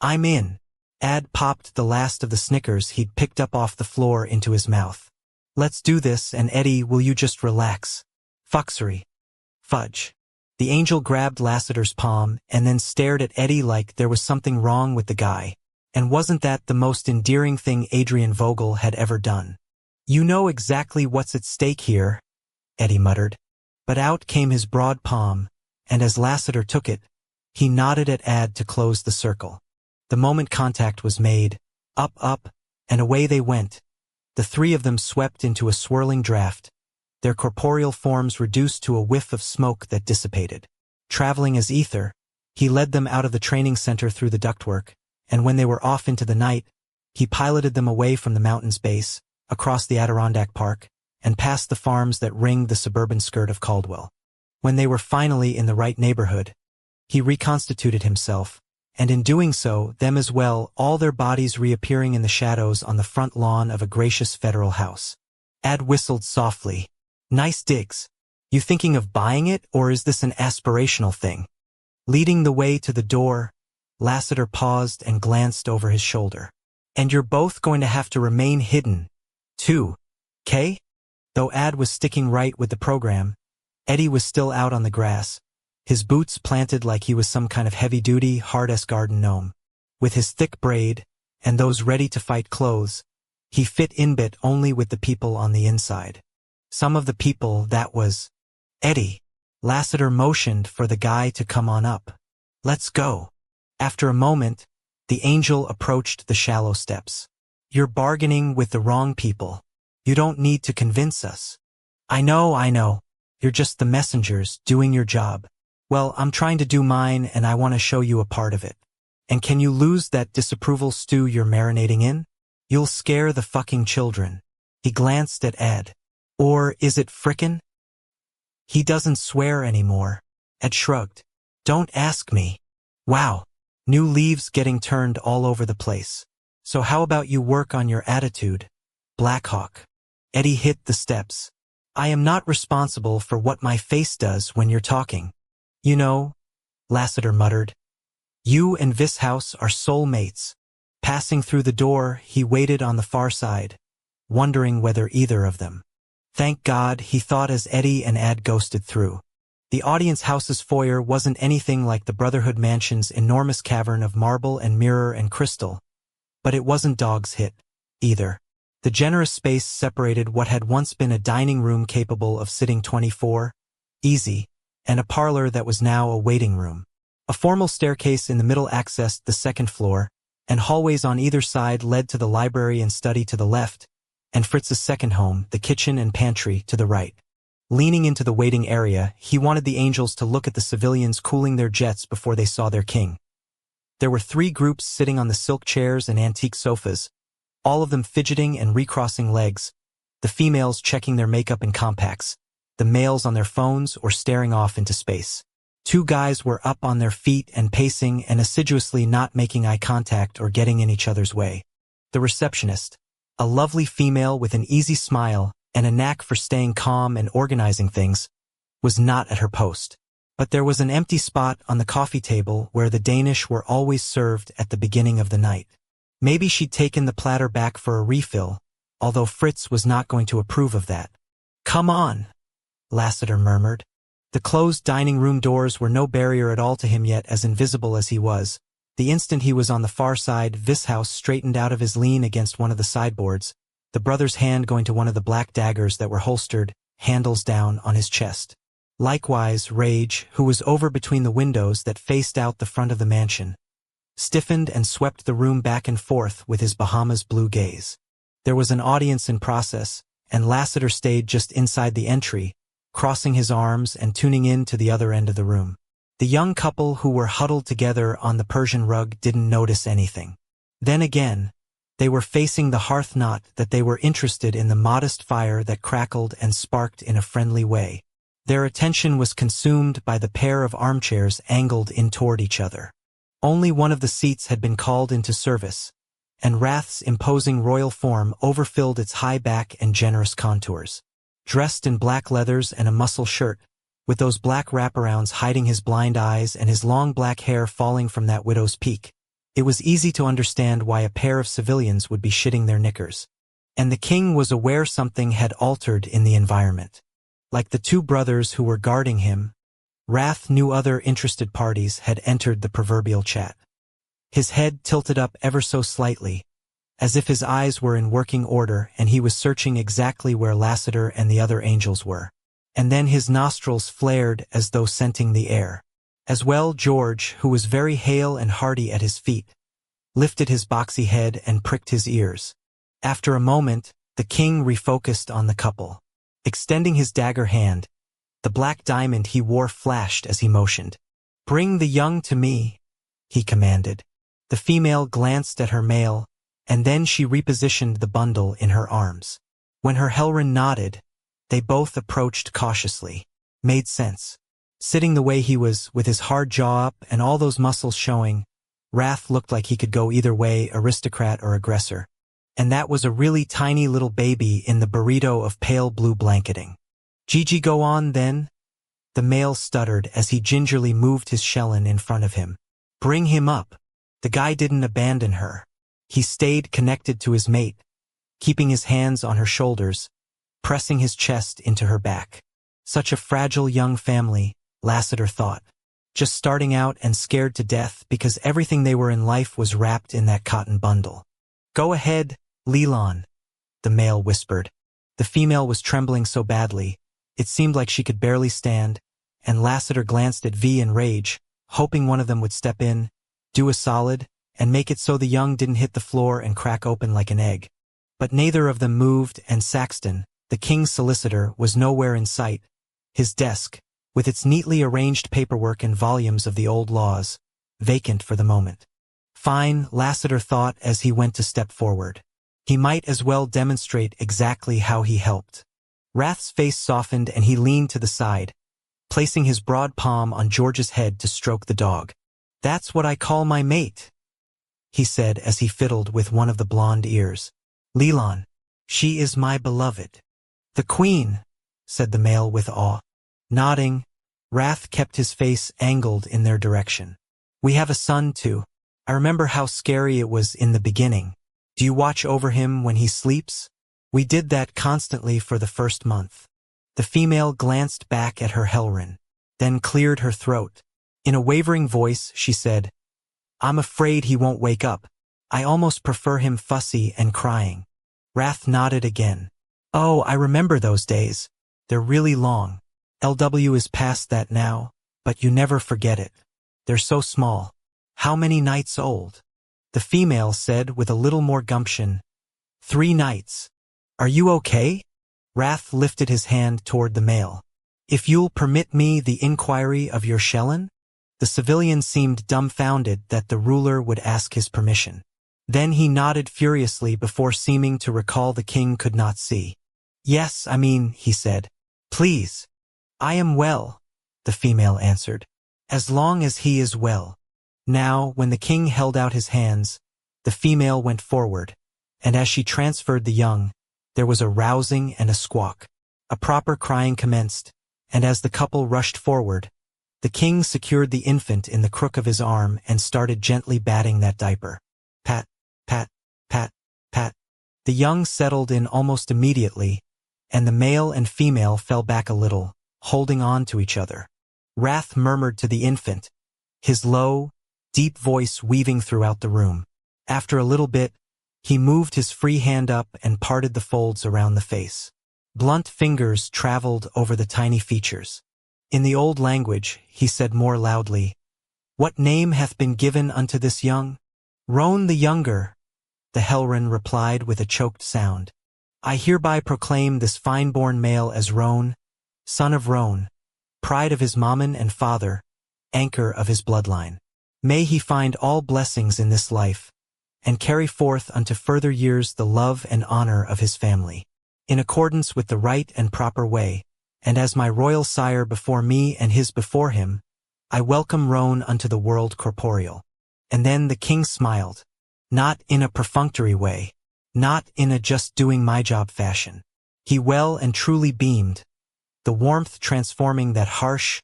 I'm in." Ad popped the last of the Snickers he'd picked up off the floor into his mouth. "Let's do this, and Eddie, will you just relax?" "Fuxery." "Fudge." The angel grabbed Lassiter's palm and then stared at Eddie like there was something wrong with the guy. And wasn't that the most endearing thing Adrian Vogel had ever done? "You know exactly what's at stake here," Eddie muttered. But out came his broad palm, and as Lassiter took it, he nodded at Ad to close the circle. The moment contact was made, up, and away they went. The three of them swept into a swirling draft, their corporeal forms reduced to a whiff of smoke that dissipated. Traveling as ether, he led them out of the training center through the ductwork, and when they were off into the night, he piloted them away from the mountain's base, across the Adirondack Park, and past the farms that ringed the suburban skirt of Caldwell. When they were finally in the right neighborhood, he reconstituted himself, and in doing so, them as well, all their bodies reappearing in the shadows on the front lawn of a gracious federal house. Ad whistled softly. "Nice digs. You thinking of buying it, or is this an aspirational thing?" Leading the way to the door, Lassiter paused and glanced over his shoulder. "And you're both going to have to remain hidden, too, 'kay?" Though Ad was sticking right with the program, Eddie was still out on the grass, his boots planted like he was some kind of heavy-duty, hard-ass garden gnome. With his thick braid, and those ready-to-fight clothes, he fit in bit only with the people on the inside. Some of the people, that was Eddie. Lassiter motioned for the guy to come on up. "Let's go." After a moment, the angel approached the shallow steps. "You're bargaining with the wrong people. You don't need to convince us." I know. You're just the messengers, doing your job." "Well, I'm trying to do mine, and I want to show you a part of it. And can you lose that disapproval stew you're marinating in? You'll scare the fucking children." He glanced at Ed. "Or is it frickin'?" "He doesn't swear anymore." Ed shrugged. "Don't ask me." "Wow. New leaves getting turned all over the place. So how about you work on your attitude, Blackhawk?" Eddie hit the steps. "I am not responsible for what my face does when you're talking. You know," Lassiter muttered. "You and Vishouse are soulmates." Passing through the door, he waited on the far side, wondering whether either of them. Thank God, he thought as Eddie and Ad ghosted through. The audience house's foyer wasn't anything like the Brotherhood Mansion's enormous cavern of marble and mirror and crystal, but it wasn't dog's hit, either. The generous space separated what had once been a dining room capable of sitting 24, easy, and a parlor that was now a waiting room. A formal staircase in the middle accessed the second floor, and hallways on either side led to the library and study to the left, and Fritz's second home, the kitchen and pantry, to the right. Leaning into the waiting area, he wanted the angels to look at the civilians cooling their jets before they saw their king. There were 3 groups sitting on the silk chairs and antique sofas, all of them fidgeting and recrossing legs, the females checking their makeup in compacts, the males on their phones or staring off into space. 2 guys were up on their feet and pacing and assiduously not making eye contact or getting in each other's way. The receptionist, a lovely female with an easy smile and a knack for staying calm and organizing things, was not at her post. But there was an empty spot on the coffee table where the Danish were always served at the beginning of the night. Maybe she'd taken the platter back for a refill, although Fritz was not going to approve of that. "Come on," Lassiter murmured. The closed dining room doors were no barrier at all to him yet, as invisible as he was. The instant he was on the far side, Vishouse straightened out of his lean against one of the sideboards, the brother's hand going to one of the black daggers that were holstered, handles down, on his chest. Likewise, Rage, who was over between the windows that faced out the front of the mansion, stiffened and swept the room back and forth with his Bahamas blue gaze. There was an audience in process, and Lassiter stayed just inside the entry, crossing his arms and tuning in to the other end of the room. The young couple who were huddled together on the Persian rug didn't notice anything. Then again, they were facing the hearth, not that they were interested in the modest fire that crackled and sparked in a friendly way. Their attention was consumed by the pair of armchairs angled in toward each other. Only one of the seats had been called into service, and Wrath's imposing royal form overfilled its high back and generous contours. Dressed in black leathers and a muscle shirt, with those black wraparounds hiding his blind eyes and his long black hair falling from that widow's peak, it was easy to understand why a pair of civilians would be shitting their knickers. And the king was aware something had altered in the environment. Like the 2 brothers who were guarding him, Wrath knew other interested parties had entered the proverbial chat. His head tilted up ever so slightly, as if his eyes were in working order and he was searching exactly where Lassiter and the other angels were. And then his nostrils flared as though scenting the air. As well, George, who was very hale and hearty at his feet, lifted his boxy head and pricked his ears. After a moment, the king refocused on the couple. Extending his dagger hand, the black diamond he wore flashed as he motioned. "Bring the young to me," he commanded. The female glanced at her male, and then she repositioned the bundle in her arms. When her Hellrin nodded, they both approached cautiously. Made sense. Sitting the way he was, with his hard jaw up and all those muscles showing, Wrath looked like he could go either way, aristocrat or aggressor. And that was a really tiny little baby in the burrito of pale blue blanketing. "Gigi, go on, then?" The male stuttered as he gingerly moved his Shellin in front of him. "Bring him up." The guy didn't abandon her. He stayed connected to his mate, keeping his hands on her shoulders, pressing his chest into her back. Such a fragile young family, Lassiter thought. Just starting out and scared to death because everything they were in life was wrapped in that cotton bundle. "Go ahead, Leland," the male whispered. The female was trembling so badly, it seemed like she could barely stand, and Lassiter glanced at V in Rage, hoping one of them would step in, do a solid, and make it so the young didn't hit the floor and crack open like an egg. But neither of them moved, and Saxton, the king's solicitor, was nowhere in sight. His desk, with its neatly arranged paperwork and volumes of the old laws, vacant for the moment. Fine, Lassiter thought as he went to step forward. He might as well demonstrate exactly how he helped. Wrath's face softened and he leaned to the side, placing his broad palm on George's head to stroke the dog. "That's what I call my mate," he said as he fiddled with one of the blonde ears. "Leland, she is my beloved." "The queen," said the male with awe. Nodding, Wrath kept his face angled in their direction. "We have a son, too. I remember how scary it was in the beginning. Do you watch over him when he sleeps?" "We did that constantly for the first month." The female glanced back at her Hellrin, then cleared her throat. In a wavering voice, she said, "I'm afraid he won't wake up. I almost prefer him fussy and crying." Wrath nodded again. "Oh, I remember those days. They're really long. LW is past that now, but you never forget it." They're so small. How many nights old? The female said with a little more gumption. 3 nights. Are you okay? Wrath lifted his hand toward the male. If you'll permit me the inquiry of your Shellen? The civilian seemed dumbfounded that the ruler would ask his permission. Then he nodded furiously before seeming to recall the king could not see. Yes, he said. Please. I am well, the female answered. As long as he is well. Now, when the king held out his hands, the female went forward, and as she transferred the young, there was a rousing and a squawk. A proper crying commenced, and as the couple rushed forward, the king secured the infant in the crook of his arm and started gently batting that diaper. Pat, pat, pat, pat. The young settled in almost immediately, and the male and female fell back a little, holding on to each other. Wrath murmured to the infant, his low, deep voice weaving throughout the room. After a little bit, he moved his free hand up and parted the folds around the face. Blunt fingers traveled over the tiny features. In the old language, he said more loudly, What name hath been given unto this young? Roan the younger, the Helran replied with a choked sound. I hereby proclaim this fine-born male as Roan, son of Roan, pride of his mammon and father, anchor of his bloodline. May he find all blessings in this life, and carry forth unto further years the love and honor of his family. In accordance with the right and proper way, and as my royal sire before me and his before him, I welcome Roan unto the world corporeal. And then the king smiled, not in a perfunctory way, not in a just doing my job fashion. He well and truly beamed, the warmth transforming that harsh,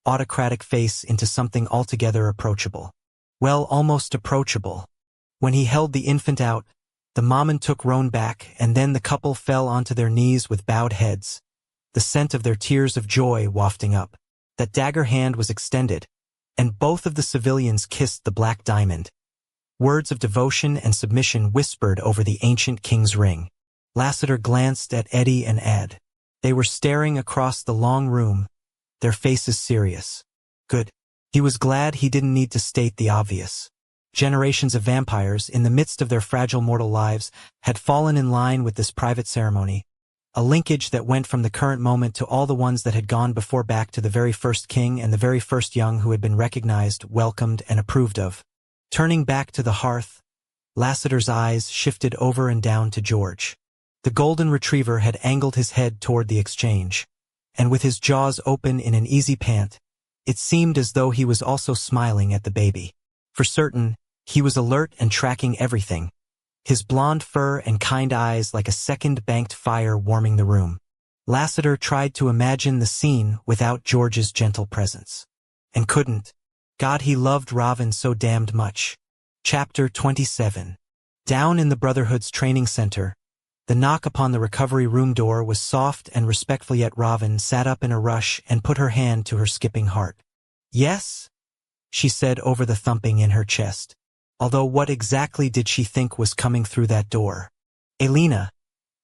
autocratic face into something altogether approachable. Well, almost approachable. When he held the infant out, the mammon took Roan back, and then the couple fell onto their knees with bowed heads, the scent of their tears of joy wafting up. That dagger hand was extended, and both of the civilians kissed the black diamond. Words of devotion and submission whispered over the ancient king's ring. Lassiter glanced at Eddie and Ed. They were staring across the long room, their faces serious. Good. He was glad he didn't need to state the obvious. Generations of vampires, in the midst of their fragile mortal lives, had fallen in line with this private ceremony, a linkage that went from the current moment to all the ones that had gone before, back to the very first king and the very first young who had been recognized, welcomed, and approved of. Turning back to the hearth, Lassiter's eyes shifted over and down to George. The golden retriever had angled his head toward the exchange, and with his jaws open in an easy pant, it seemed as though he was also smiling at the baby. For certain, he was alert and tracking everything, his blonde fur and kind eyes like a second banked fire warming the room. Lassiter tried to imagine the scene without George's gentle presence. And couldn't. God, he loved Raven so damned much. Chapter 27. Down in the Brotherhood's training center, the knock upon the recovery room door was soft and respectful, yet Raven sat up in a rush and put her hand to her skipping heart. Yes? She said over the thumping in her chest. Although what exactly did she think was coming through that door? Elena,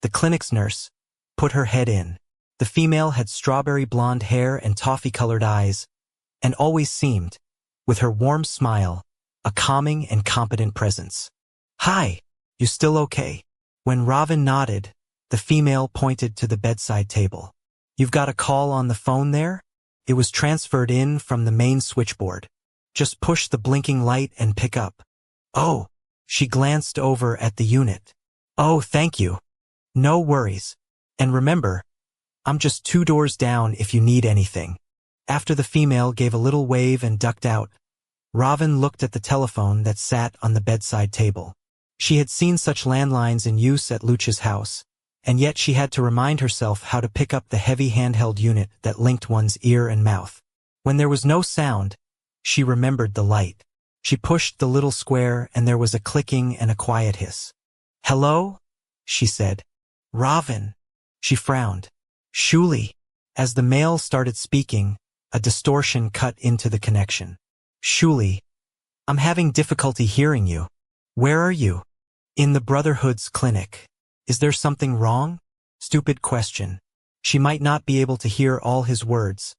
the clinic's nurse, put her head in. The female had strawberry blonde hair and toffee-colored eyes, and always seemed, with her warm smile, a calming and competent presence. Hi, you still okay? When Raven nodded, the female pointed to the bedside table. You've got a call on the phone there? It was transferred in from the main switchboard. Just push the blinking light and pick up. Oh, she glanced over at the unit. Oh, thank you. No worries. And remember, I'm just 2 doors down if you need anything. After the female gave a little wave and ducked out, Raven looked at the telephone that sat on the bedside table. She had seen such landlines in use at Luch's house, and yet she had to remind herself how to pick up the heavy handheld unit that linked one's ear and mouth. When there was no sound, she remembered the light. She pushed the little square and there was a clicking and a quiet hiss. Hello? She said. Raven. She frowned. Shuli. As the male started speaking, a distortion cut into the connection. Shuli. I'm having difficulty hearing you. Where are you? In the Brotherhood's clinic. Is there something wrong? Stupid question. She might not be able to hear all his words,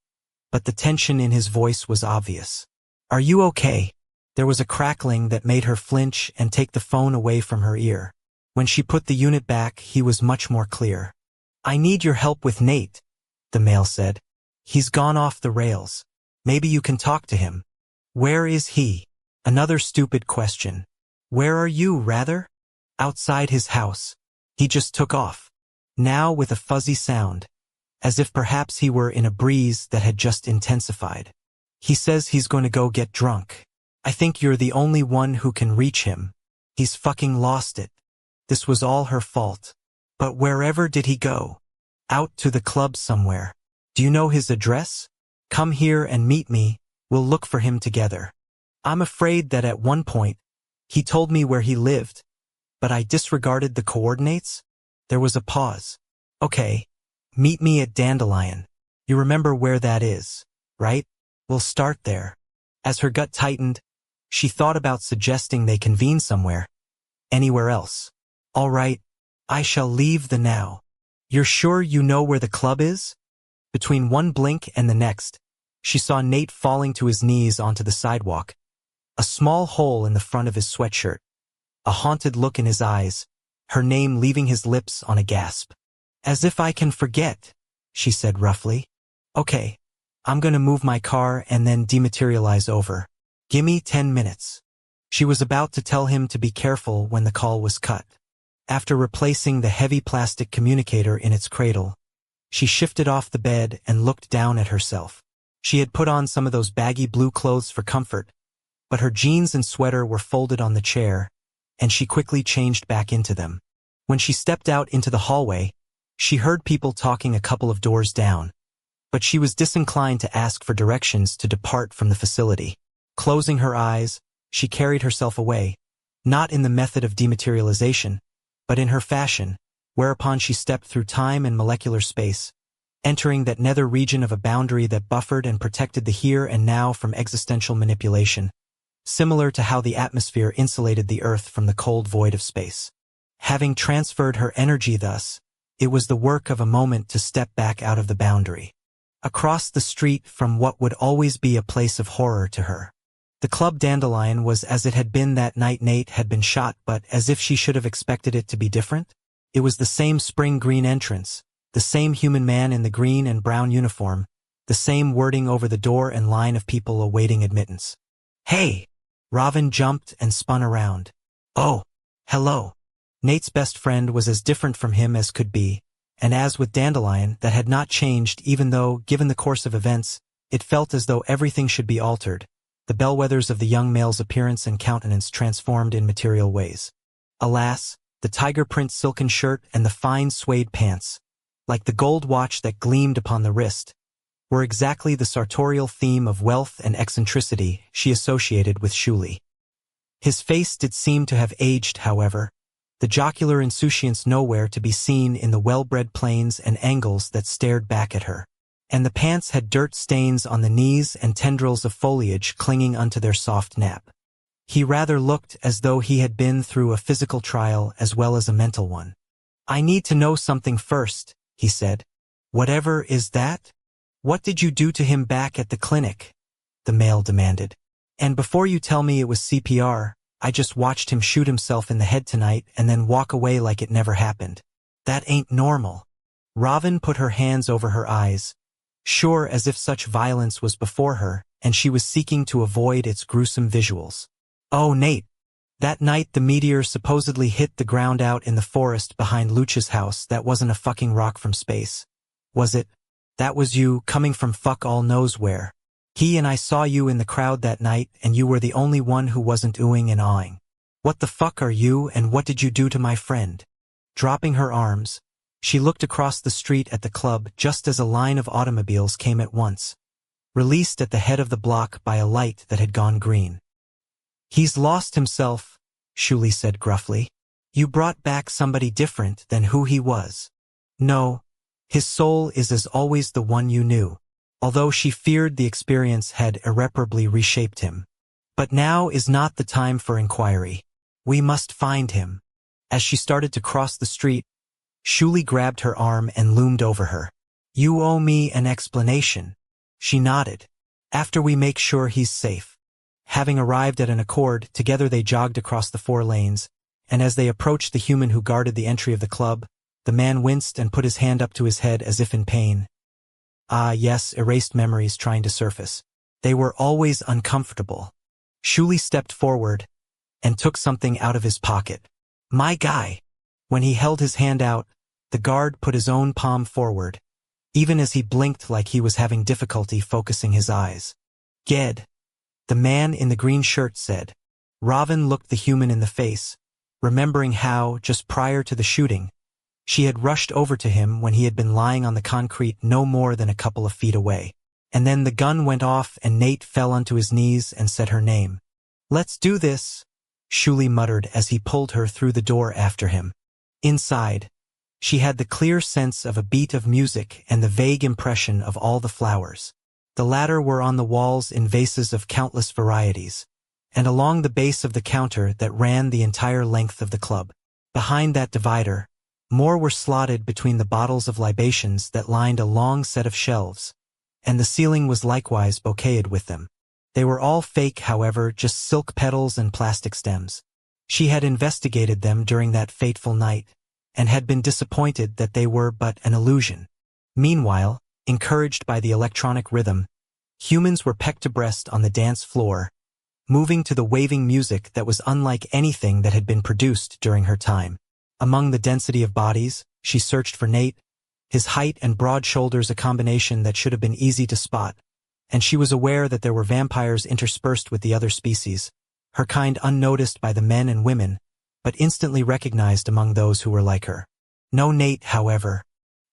but the tension in his voice was obvious. Are you okay? There was a crackling that made her flinch and take the phone away from her ear. When she put the unit back, he was much more clear. I need your help with Nate, the male said. He's gone off the rails. Maybe you can talk to him. Where is he? Another stupid question. Where are you, rather? Outside his house. He just took off. Now with a fuzzy sound, as if perhaps he were in a breeze that had just intensified. He says he's going to go get drunk. I think you're the only one who can reach him. He's fucking lost it. This was all her fault. But wherever did he go? Out to the club somewhere. Do you know his address? Come here and meet me. We'll look for him together. I'm afraid that at one point, he told me where he lived, but I disregarded the coordinates. There was a pause. Okay, meet me at Dandelion. You remember where that is, right? We'll start there. As her gut tightened, she thought about suggesting they convene somewhere. Anywhere else. All right, I shall leave the now. You're sure you know where the club is? Between one blink and the next, she saw Nate falling to his knees onto the sidewalk, a small hole in the front of his sweatshirt, a haunted look in his eyes, her name leaving his lips on a gasp. As if I can forget, she said roughly. Okay, I'm gonna move my car and then dematerialize over. Gimme 10 minutes. She was about to tell him to be careful when the call was cut. After replacing the heavy plastic communicator in its cradle, she shifted off the bed and looked down at herself. She had put on some of those baggy blue clothes for comfort, but her jeans and sweater were folded on the chair, and she quickly changed back into them. When she stepped out into the hallway, she heard people talking a couple of doors down, but she was disinclined to ask for directions to depart from the facility. Closing her eyes, she carried herself away, not in the method of dematerialization, but in her fashion, whereupon she stepped through time and molecular space, entering that nether region of a boundary that buffered and protected the here and now from existential manipulation, similar to how the atmosphere insulated the Earth from the cold void of space. Having transferred her energy thus, it was the work of a moment to step back out of the boundary, across the street from what would always be a place of horror to her. The Club Dandelion was as it had been that night Nate had been shot, but as if she should have expected it to be different. It was the same spring green entrance, the same human man in the green and brown uniform, the same wording over the door and line of people awaiting admittance. Hey! Robin jumped and spun around. Oh, hello. Nate's best friend was as different from him as could be, and as with Dandelion, that had not changed even though, given the course of events, it felt as though everything should be altered. The bellwethers of the young male's appearance and countenance transformed in material ways. Alas, the tiger print silken shirt and the fine suede pants, like the gold watch that gleamed upon the wrist, were exactly the sartorial theme of wealth and eccentricity she associated with Shuli. His face did seem to have aged, however, the jocular insouciance nowhere to be seen in the well-bred planes and angles that stared back at her. And the pants had dirt stains on the knees and tendrils of foliage clinging unto their soft nap. He rather looked as though he had been through a physical trial as well as a mental one. I need to know something first, he said. Whatever is that? What did you do to him back at the clinic? The male demanded. And before you tell me it was CPR, I just watched him shoot himself in the head tonight and then walk away like it never happened. That ain't normal. Robin put her hands over her eyes, sure as if such violence was before her, and she was seeking to avoid its gruesome visuals. Oh, Nate, that night the meteor supposedly hit the ground out in the forest behind Luch's house. That wasn't a fucking rock from space, was it? That was you, coming from fuck all knows where. He and I saw you in the crowd that night, and you were the only one who wasn't oohing and awing. What the fuck are you, and what did you do to my friend? Dropping her arms, she looked across the street at the club just as a line of automobiles came at once, released at the head of the block by a light that had gone green. He's lost himself, Shuli said gruffly. You brought back somebody different than who he was. No, his soul is as always the one you knew, although she feared the experience had irreparably reshaped him. But now is not the time for inquiry. We must find him. As she started to cross the street, Shuli grabbed her arm and loomed over her. You owe me an explanation. She nodded. After we make sure he's safe. Having arrived at an accord, together they jogged across the 4 lanes, and as they approached the human who guarded the entry of the club, the man winced and put his hand up to his head as if in pain. Ah, yes, erased memories trying to surface. They were always uncomfortable. Shuli stepped forward and took something out of his pocket. My guy. When he held his hand out, the guard put his own palm forward, even as he blinked like he was having difficulty focusing his eyes. Ged. The man in the green shirt said. Raven looked the human in the face, remembering how, just prior to the shooting, she had rushed over to him when he had been lying on the concrete no more than a couple of feet away. And then the gun went off and Nate fell onto his knees and said her name. Let's do this, Shuli muttered as he pulled her through the door after him. Inside, she had the clear sense of a beat of music and the vague impression of all the flowers. The latter were on the walls in vases of countless varieties, and along the base of the counter that ran the entire length of the club. Behind that divider, more were slotted between the bottles of libations that lined a long set of shelves, and the ceiling was likewise bouqueted with them. They were all fake, however, just silk petals and plastic stems. She had investigated them during that fateful night, and had been disappointed that they were but an illusion. Meanwhile, encouraged by the electronic rhythm, humans were pecked abreast on the dance floor, moving to the waving music that was unlike anything that had been produced during her time. Among the density of bodies, she searched for Nate, his height and broad shoulders a combination that should have been easy to spot, and she was aware that there were vampires interspersed with the other species, her kind unnoticed by the men and women, but instantly recognized among those who were like her. No Nate, however.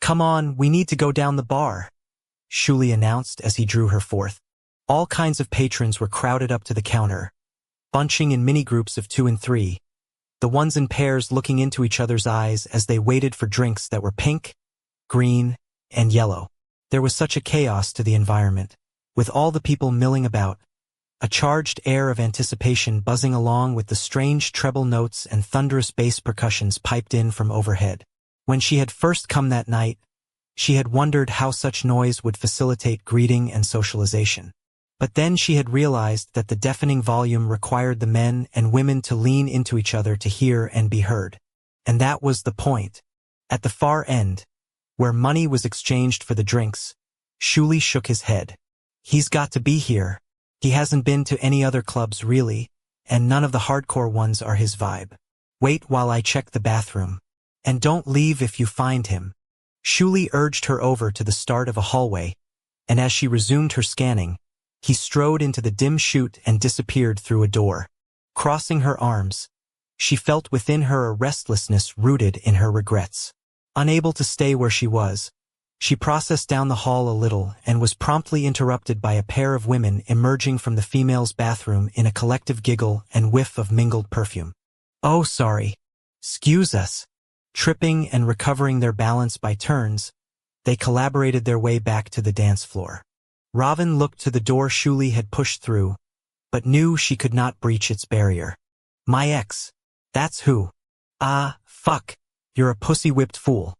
Come on, we need to go down the bar, Shuli announced as he drew her forth. All kinds of patrons were crowded up to the counter, bunching in mini-groups of 2 and 3, the ones in pairs looking into each other's eyes as they waited for drinks that were pink, green, and yellow. There was such a chaos to the environment, with all the people milling about, a charged air of anticipation buzzing along with the strange treble notes and thunderous bass percussions piped in from overhead. When she had first come that night, she had wondered how such noise would facilitate greeting and socialization. But then she had realized that the deafening volume required the men and women to lean into each other to hear and be heard. And that was the point. At the far end, where money was exchanged for the drinks, Shuli shook his head. He's got to be here. He hasn't been to any other clubs really, and none of the hardcore ones are his vibe. Wait while I check the bathroom. And don't leave if you find him. Shuli urged her over to the start of a hallway, and as she resumed her scanning, he strode into the dim chute and disappeared through a door. Crossing her arms, she felt within her a restlessness rooted in her regrets. Unable to stay where she was, she processed down the hall a little and was promptly interrupted by a pair of women emerging from the female's bathroom in a collective giggle and whiff of mingled perfume. Oh, sorry. Excuse us. Tripping and recovering their balance by turns, they collaborated their way back to the dance floor. Raven looked to the door Shuli had pushed through, but knew she could not breach its barrier. My ex. That's who. Ah, fuck. You're a pussy-whipped fool.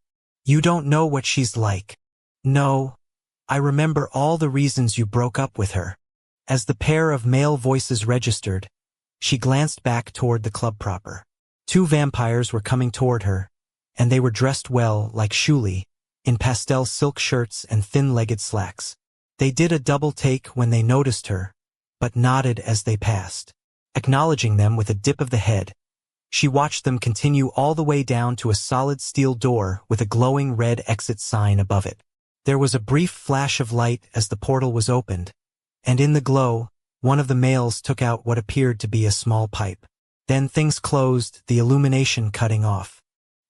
You don't know what she's like. No. I remember all the reasons you broke up with her. As the pair of male voices registered, she glanced back toward the club proper. 2 vampires were coming toward her, and they were dressed well, like Shuli, in pastel silk shirts and thin-legged slacks. They did a double take when they noticed her, but nodded as they passed. Acknowledging them with a dip of the head, she watched them continue all the way down to a solid steel door with a glowing red exit sign above it. There was a brief flash of light as the portal was opened, and in the glow, one of the males took out what appeared to be a small pipe. Then things closed, the illumination cutting off.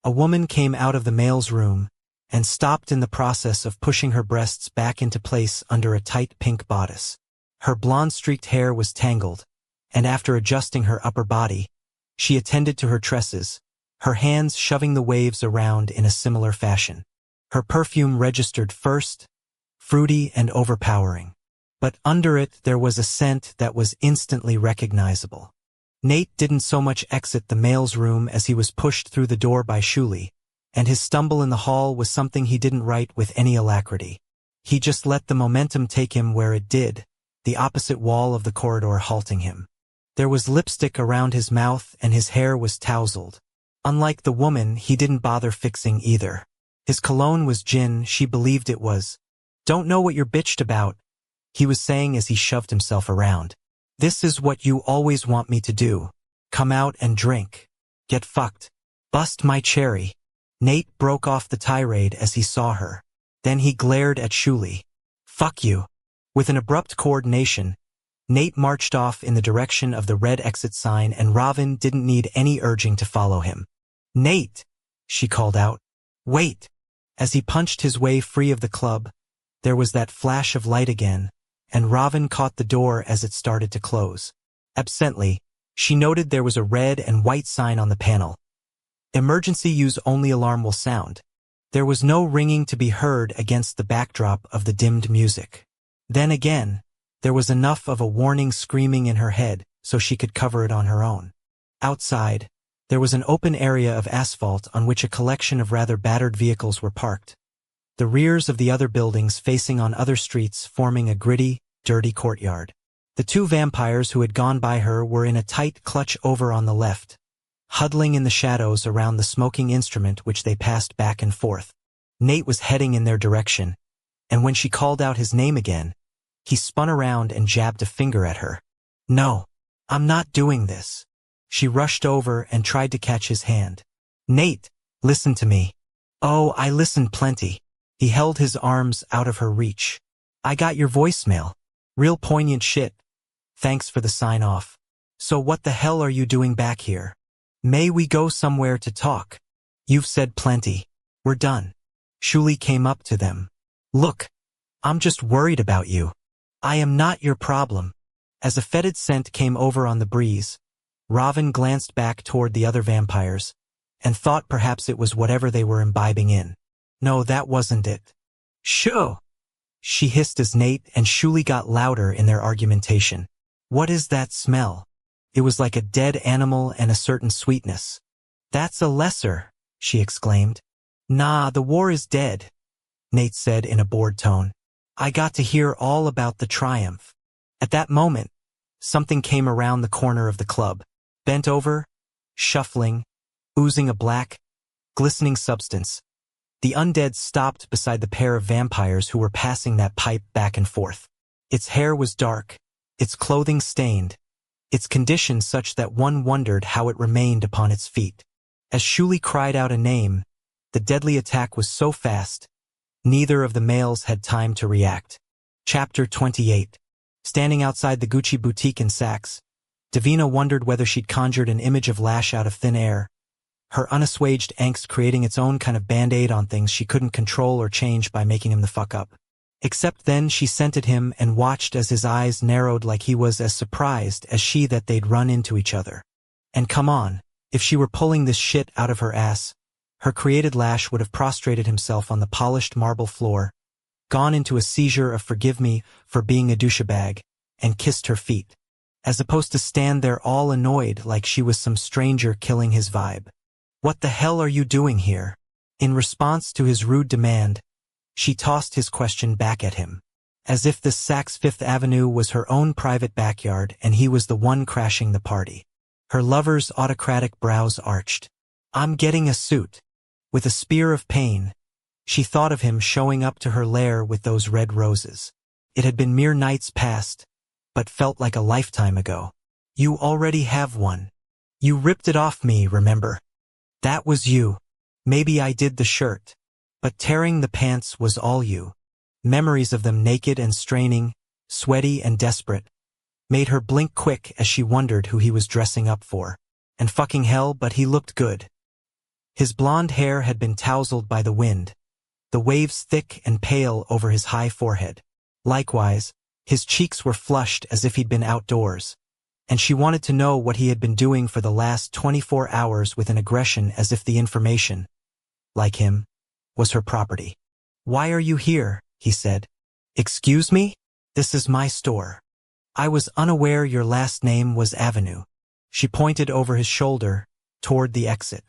A woman came out of the male's room and stopped in the process of pushing her breasts back into place under a tight pink bodice. Her blonde-streaked hair was tangled, and after adjusting her upper body, she attended to her tresses, her hands shoving the waves around in a similar fashion. Her perfume registered first, fruity and overpowering. But under it there was a scent that was instantly recognizable. Nate didn't so much exit the male's room as he was pushed through the door by Shuli, and his stumble in the hall was something he didn't write with any alacrity. He just let the momentum take him where it did, the opposite wall of the corridor halting him. There was lipstick around his mouth and his hair was tousled. Unlike the woman, he didn't bother fixing either. His cologne was gin, she believed it was. Don't know what you're bitched about, he was saying as he shoved himself around. This is what you always want me to do. Come out and drink. Get fucked. Bust my cherry. Nate broke off the tirade as he saw her. Then he glared at Shuli. Fuck you. With an abrupt coordination, Nate marched off in the direction of the red exit sign and Ravin didn't need any urging to follow him. Nate, she called out. Wait. As he punched his way free of the club, there was that flash of light again, and Ravin caught the door as it started to close. Absently, she noted there was a red and white sign on the panel. Emergency use only alarm will sound. There was no ringing to be heard against the backdrop of the dimmed music. Then again, there was enough of a warning screaming in her head so she could cover it on her own. Outside, there was an open area of asphalt on which a collection of rather battered vehicles were parked. The rears of the other buildings facing on other streets forming a gritty, dirty courtyard. The two vampires who had gone by her were in a tight clutch over on the left, huddling in the shadows around the smoking instrument which they passed back and forth. Nate was heading in their direction, and when she called out his name again, he spun around and jabbed a finger at her. No, I'm not doing this. She rushed over and tried to catch his hand. Nate, listen to me. Oh, I listened plenty. He held his arms out of her reach. I got your voicemail. Real poignant shit. Thanks for the sign-off. So what the hell are you doing back here? May we go somewhere to talk? You've said plenty. We're done. Shuli came up to them. Look, I'm just worried about you. I am not your problem. As a fetid scent came over on the breeze, Ravin glanced back toward the other vampires, and thought perhaps it was whatever they were imbibing in. No, that wasn't it. Shoo! She hissed as Nate and Shuli got louder in their argumentation. What is that smell? It was like a dead animal and a certain sweetness. That's a lesser, she exclaimed. Nah, the war is dead, Nate said in a bored tone. I got to hear all about the triumph. At that moment, something came around the corner of the club. Bent over, shuffling, oozing a black, glistening substance. The undead stopped beside the pair of vampires who were passing that pipe back and forth. Its hair was dark, its clothing stained, its condition such that one wondered how it remained upon its feet. As Shuli cried out a name, the deadly attack was so fast, neither of the males had time to react. Chapter 28. Standing outside the Gucci boutique in Saks, Davina wondered whether she'd conjured an image of Lash out of thin air, her unassuaged angst creating its own kind of band-aid on things she couldn't control or change by making him the fuck up. Except then she scented him and watched as his eyes narrowed like he was as surprised as she that they'd run into each other. And come on, if she were pulling this shit out of her ass, her created Lash would have prostrated himself on the polished marble floor, gone into a seizure of forgive me for being a douchebag, and kissed her feet, as opposed to stand there all annoyed like she was some stranger killing his vibe. What the hell are you doing here? In response to his rude demand, she tossed his question back at him, as if this Saks Fifth Avenue was her own private backyard and he was the one crashing the party. Her lover's autocratic brows arched. I'm getting a suit. With a spear of pain, she thought of him showing up to her lair with those red roses. It had been mere nights past, but felt like a lifetime ago. You already have one. You ripped it off me, remember? That was you. Maybe I did the shirt. But tearing the pants was all you. Memories of them naked and straining, sweaty and desperate, made her blink quick as she wondered who he was dressing up for. And fucking hell, but he looked good. His blonde hair had been tousled by the wind, the waves thick and pale over his high forehead. Likewise, his cheeks were flushed as if he'd been outdoors, and she wanted to know what he had been doing for the last 24 hours with an aggression as if the information, like him, was her property. Why are you here? He said. Excuse me? This is my store. I was unaware your last name was Avenue. She pointed over his shoulder, toward the exit.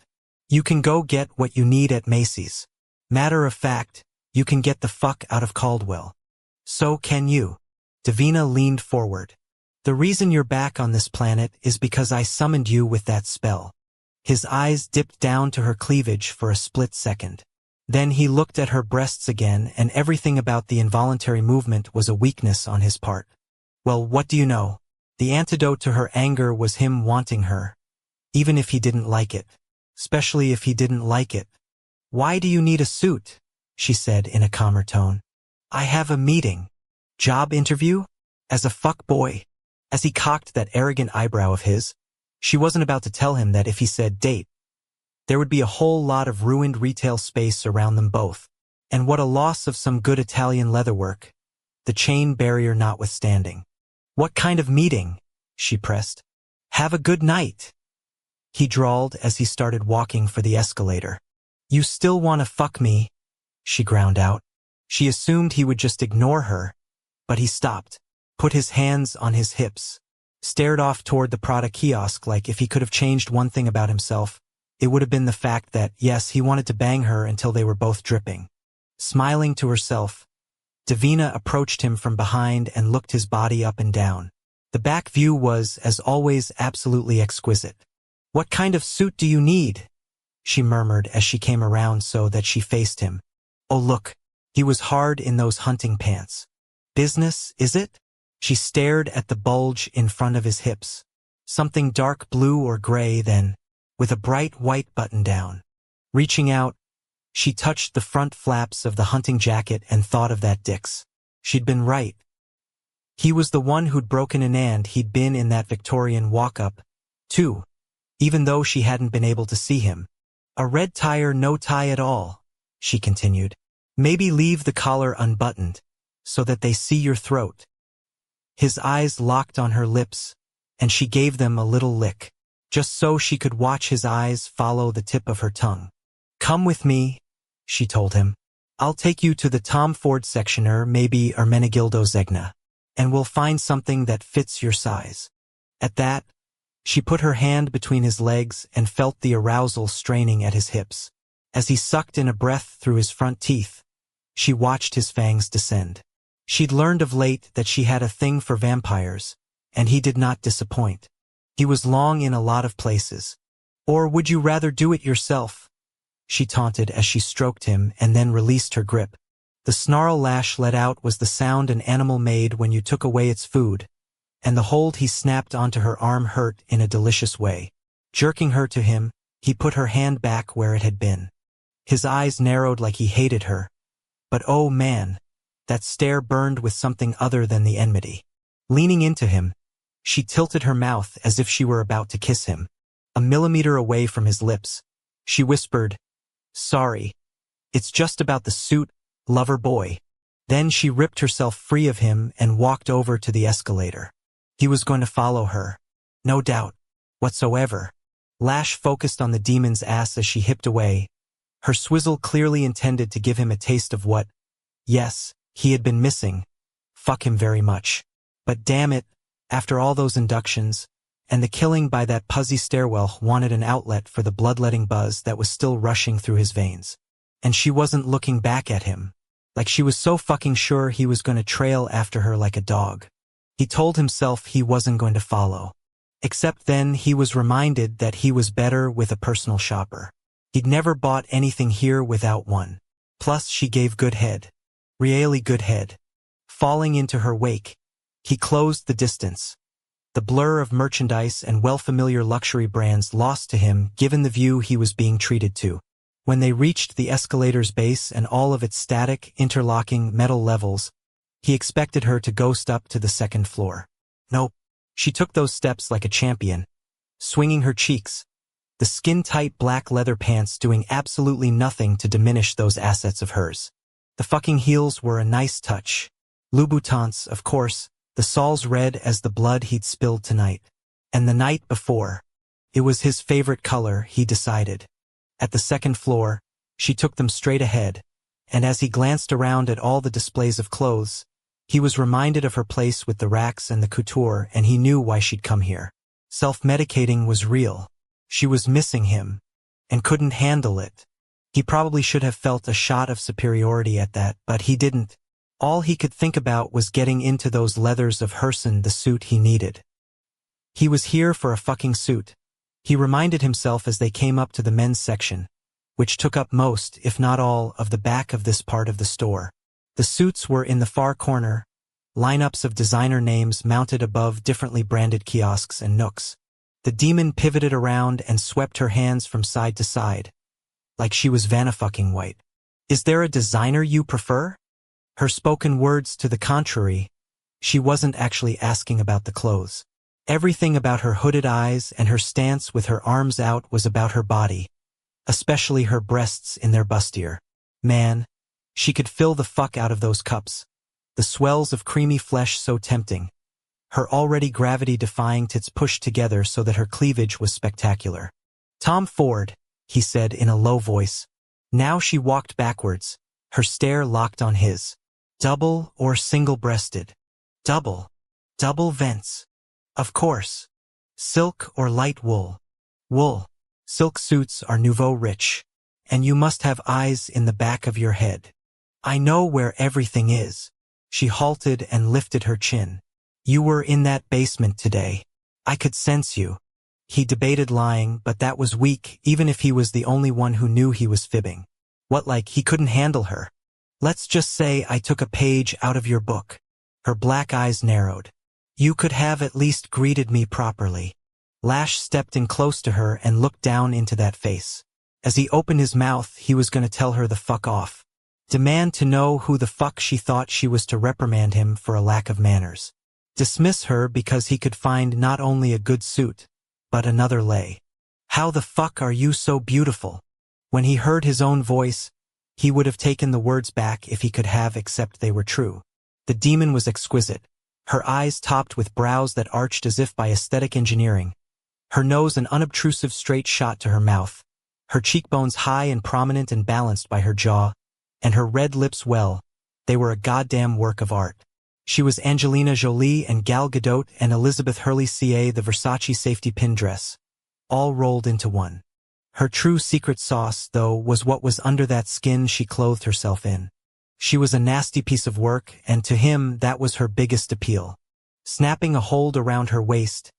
You can go get what you need at Macy's. Matter of fact, you can get the fuck out of Caldwell. So can you. Davina leaned forward. The reason you're back on this planet is because I summoned you with that spell. His eyes dipped down to her cleavage for a split second. Then he looked at her breasts again, and everything about the involuntary movement was a weakness on his part. Well, what do you know? The antidote to her anger was him wanting her. Even if he didn't like it. Especially if he didn't like it. Why do you need a suit? She said in a calmer tone. I have a meeting. Job interview? As a fuckboy. As he cocked that arrogant eyebrow of his, she wasn't about to tell him that if he said date, there would be a whole lot of ruined retail space around them both. And what a loss of some good Italian leatherwork, the chain barrier notwithstanding. What kind of meeting? She pressed. Have a good night. He drawled as he started walking for the escalator. You still want to fuck me? She ground out. She assumed he would just ignore her, but he stopped, put his hands on his hips, stared off toward the Prada kiosk like if he could have changed one thing about himself, it would have been the fact that, yes, he wanted to bang her until they were both dripping. Smiling to herself, Davina approached him from behind and looked his body up and down. The back view was, as always, absolutely exquisite. What kind of suit do you need? She murmured as she came around so that she faced him. Oh look, he was hard in those hunting pants. Business, is it? She stared at the bulge in front of his hips. Something dark blue or gray then, with a bright white button down. Reaching out, she touched the front flaps of the hunting jacket and thought of that Dix. She'd been right. He was the one who'd broken in and he'd been in that Victorian walk-up, too, even though she hadn't been able to see him. A red tie or no tie at all, she continued. Maybe leave the collar unbuttoned, so that they see your throat. His eyes locked on her lips, and she gave them a little lick, just so she could watch his eyes follow the tip of her tongue. Come with me, she told him. I'll take you to the Tom Ford sectioner, maybe Ermenegildo Zegna, and we'll find something that fits your size. At that, she put her hand between his legs and felt the arousal straining at his hips. As he sucked in a breath through his front teeth, she watched his fangs descend. She'd learned of late that she had a thing for vampires, and he did not disappoint. He was long in a lot of places. Or would you rather do it yourself? She taunted as she stroked him and then released her grip. The snarl Lash let out was the sound an animal made when you took away its food, and the hold he snapped onto her arm hurt in a delicious way. Jerking her to him, he put her hand back where it had been. His eyes narrowed like he hated her. But oh man, that stare burned with something other than the enmity. Leaning into him, she tilted her mouth as if she were about to kiss him. A millimeter away from his lips, she whispered, Sorry, it's just about the suit, lover boy. Then she ripped herself free of him and walked over to the escalator. He was going to follow her. No doubt whatsoever. Lash focused on the demon's ass as she hipped away. Her swizzle clearly intended to give him a taste of what, yes, he had been missing. Fuck him very much. But damn it, after all those inductions, and the killing by that puzzy stairwell wanted an outlet for the bloodletting buzz that was still rushing through his veins. And she wasn't looking back at him. Like she was so fucking sure he was going to trail after her like a dog. He told himself he wasn't going to follow. Except then he was reminded that he was better with a personal shopper. He'd never bought anything here without one. Plus she gave good head. Really good head. Falling into her wake, he closed the distance. The blur of merchandise and well-familiar luxury brands lost to him given the view he was being treated to. When they reached the escalator's base and all of its static, interlocking metal levels, he expected her to ghost up to the second floor. Nope. She took those steps like a champion, swinging her cheeks, the skin-tight black leather pants doing absolutely nothing to diminish those assets of hers. The fucking heels were a nice touch. Louboutins, of course, the soles red as the blood he'd spilled tonight. And the night before. It was his favorite color, he decided. At the second floor, she took them straight ahead, and as he glanced around at all the displays of clothes, he was reminded of her place with the racks and the couture, and he knew why she'd come here. Self-medicating was real. She was missing him, and couldn't handle it. He probably should have felt a shot of superiority at that, but he didn't. All he could think about was getting into those leathers of Herson, the suit he needed. He was here for a fucking suit. He reminded himself as they came up to the men's section, which took up most, if not all, of the back of this part of the store. The suits were in the far corner, lineups of designer names mounted above differently branded kiosks and nooks. The demon pivoted around and swept her hands from side to side, like she was Vanna-fucking White. Is there a designer you prefer? Her spoken words to the contrary, she wasn't actually asking about the clothes. Everything about her hooded eyes and her stance with her arms out was about her body, especially her breasts in their bustier. Man, she could fill the fuck out of those cups. The swells of creamy flesh so tempting. Her already gravity-defying tits pushed together so that her cleavage was spectacular. Tom Ford, he said in a low voice. Now she walked backwards, her stare locked on his. Double or single-breasted? Double. Double vents. Of course. Silk or light wool? Wool. Silk suits are nouveau rich, and you must have eyes in the back of your head. I know where everything is. She halted and lifted her chin. You were in that basement today. I could sense you. He debated lying, but that was weak, even if he was the only one who knew he was fibbing. What, like he couldn't handle her? Let's just say I took a page out of your book. Her black eyes narrowed. You could have at least greeted me properly. Lash stepped in close to her and looked down into that face. As he opened his mouth, he was going to tell her the fuck off. Demand to know who the fuck she thought she was to reprimand him for a lack of manners. Dismiss her because he could find not only a good suit, but another lay. How the fuck are you so beautiful? When he heard his own voice, he would have taken the words back if he could have, except they were true. The demon was exquisite, her eyes topped with brows that arched as if by aesthetic engineering, her nose an unobtrusive straight shot to her mouth, her cheekbones high and prominent and balanced by her jaw, and her red lips they were a goddamn work of art. She was Angelina Jolie and Gal Gadot and Elizabeth Hurley ca the Versace safety pin dress, all rolled into one. Her true secret sauce, though, was what was under that skin she clothed herself in. She was a nasty piece of work, and to him that was her biggest appeal. Snapping a hold around her waist,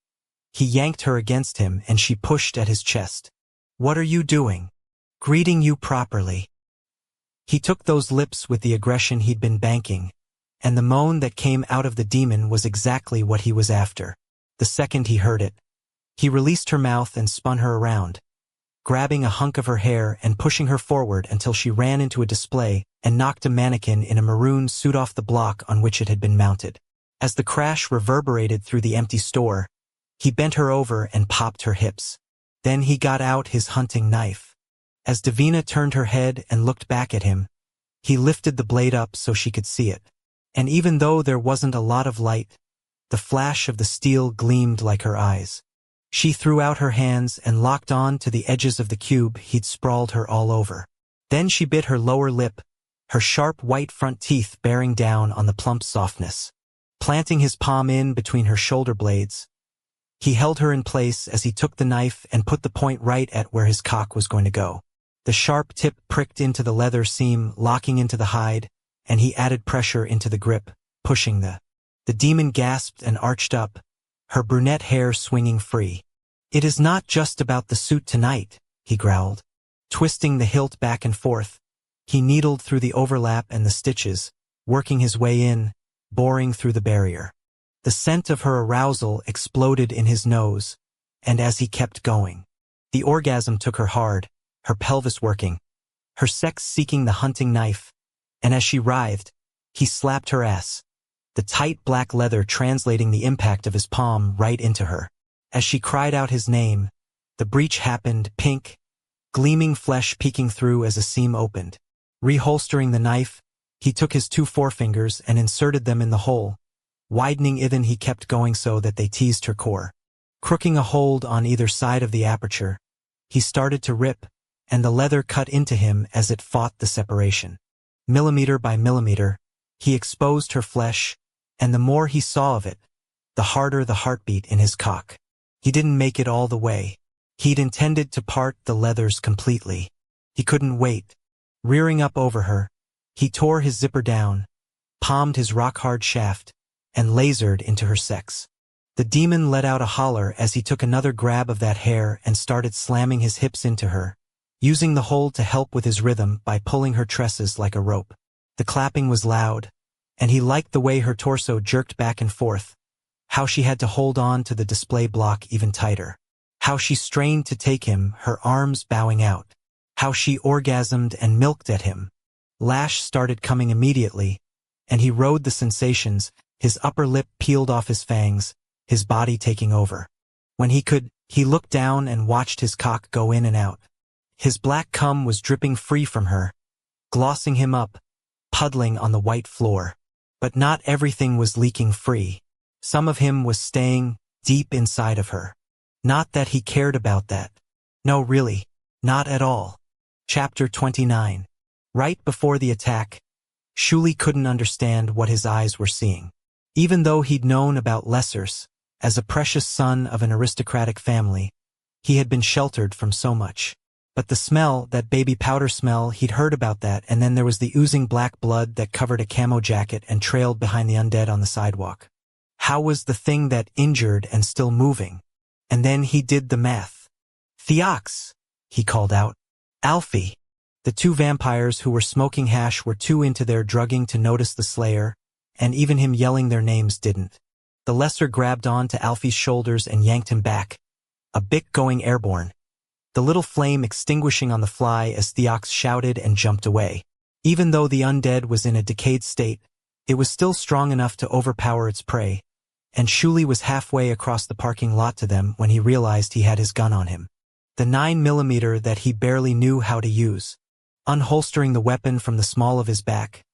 he yanked her against him and she pushed at his chest. What are you doing? Greeting you properly. He took those lips with the aggression he'd been banking, and the moan that came out of the demon was exactly what he was after. The second he heard it, he released her mouth and spun her around, grabbing a hunk of her hair and pushing her forward until she ran into a display and knocked a mannequin in a maroon suit off the block on which it had been mounted. As the crash reverberated through the empty store, he bent her over and popped her hips. Then he got out his hunting knife. As Davina turned her head and looked back at him, he lifted the blade up so she could see it. And even though there wasn't a lot of light, the flash of the steel gleamed like her eyes. She threw out her hands and locked on to the edges of the cube he'd sprawled her all over. Then she bit her lower lip, her sharp white front teeth bearing down on the plump softness. Planting his palm in between her shoulder blades, he held her in place as he took the knife and put the point right at where his cock was going to go. The sharp tip pricked into the leather seam, locking into the hide, and he added pressure into the grip, pushing the demon gasped and arched up, her brunette hair swinging free. It is not just about the suit tonight, he growled. Twisting the hilt back and forth, he needled through the overlap and the stitches, working his way in, boring through the barrier. The scent of her arousal exploded in his nose, and as he kept going, the orgasm took her hard, her pelvis working, her sex seeking the hunting knife, and as she writhed, he slapped her ass, the tight black leather translating the impact of his palm right into her. As she cried out his name, the breach happened, pink, gleaming flesh peeking through as a seam opened. Reholstering the knife, he took his 2 forefingers and inserted them in the hole, widening it, and he kept going so that they teased her core. Crooking a hold on either side of the aperture, he started to rip, and the leather cut into him as it fought the separation. Millimeter by millimeter, he exposed her flesh, and the more he saw of it, the harder the heartbeat in his cock. He didn't make it all the way. He'd intended to part the leathers completely. He couldn't wait. Rearing up over her, he tore his zipper down, palmed his rock-hard shaft, and lasered into her sex. The demon let out a holler as he took another grab of that hair and started slamming his hips into her, using the hold to help with his rhythm by pulling her tresses like a rope. The clapping was loud, and he liked the way her torso jerked back and forth, how she had to hold on to the display block even tighter, how she strained to take him, her arms bowing out, how she orgasmed and milked at him. Lash started coming immediately, and he rode the sensations, his upper lip peeled off his fangs, his body taking over. When he could, he looked down and watched his cock go in and out. His black cum was dripping free from her, glossing him up, puddling on the white floor. But not everything was leaking free. Some of him was staying deep inside of her. Not that he cared about that. No, really, not at all. Chapter 29. Right before the attack, Shuli couldn't understand what his eyes were seeing. Even though he'd known about Lassiter, as a precious son of an aristocratic family, he had been sheltered from so much. But the smell, that baby powder smell, he'd heard about that, and then there was the oozing black blood that covered a camo jacket and trailed behind the undead on the sidewalk. How was the thing that injured and still moving? And then he did the math. "Theox," he called out. "Alfie." The two vampires who were smoking hash were too into their drugging to notice the slayer, and even him yelling their names didn't. The lesser grabbed on to Alfie's shoulders and yanked him back, a bick going airborne, the little flame extinguishing on the fly as Theox shouted and jumped away. Even though the undead was in a decayed state, it was still strong enough to overpower its prey, and Shuli was halfway across the parking lot to them when he realized he had his gun on him. The 9mm that he barely knew how to use. Unholstering the weapon from the small of his back,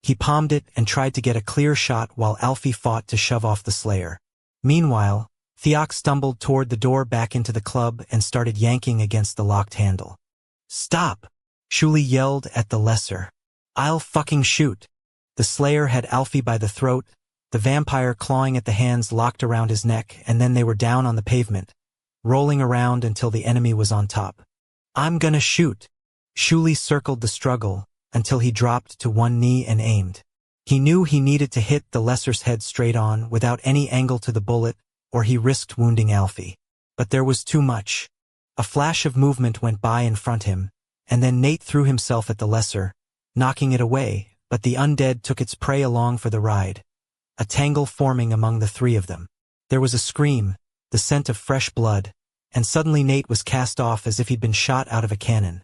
he palmed it and tried to get a clear shot while Alfie fought to shove off the slayer. Meanwhile, Theox stumbled toward the door back into the club and started yanking against the locked handle. "Stop!" Shuli yelled at the lesser. "I'll fucking shoot." The slayer had Alfie by the throat, the vampire clawing at the hands locked around his neck, and then they were down on the pavement, rolling around until the enemy was on top. "I'm gonna shoot." Shuli circled the struggle until he dropped to one knee and aimed. He knew he needed to hit the lesser's head straight on without any angle to the bullet, or he risked wounding Alfie. But there was too much. A flash of movement went by in front him, and then Nate threw himself at the lesser, knocking it away, but the undead took its prey along for the ride, a tangle forming among the three of them. There was a scream, the scent of fresh blood, and suddenly Nate was cast off as if he'd been shot out of a cannon,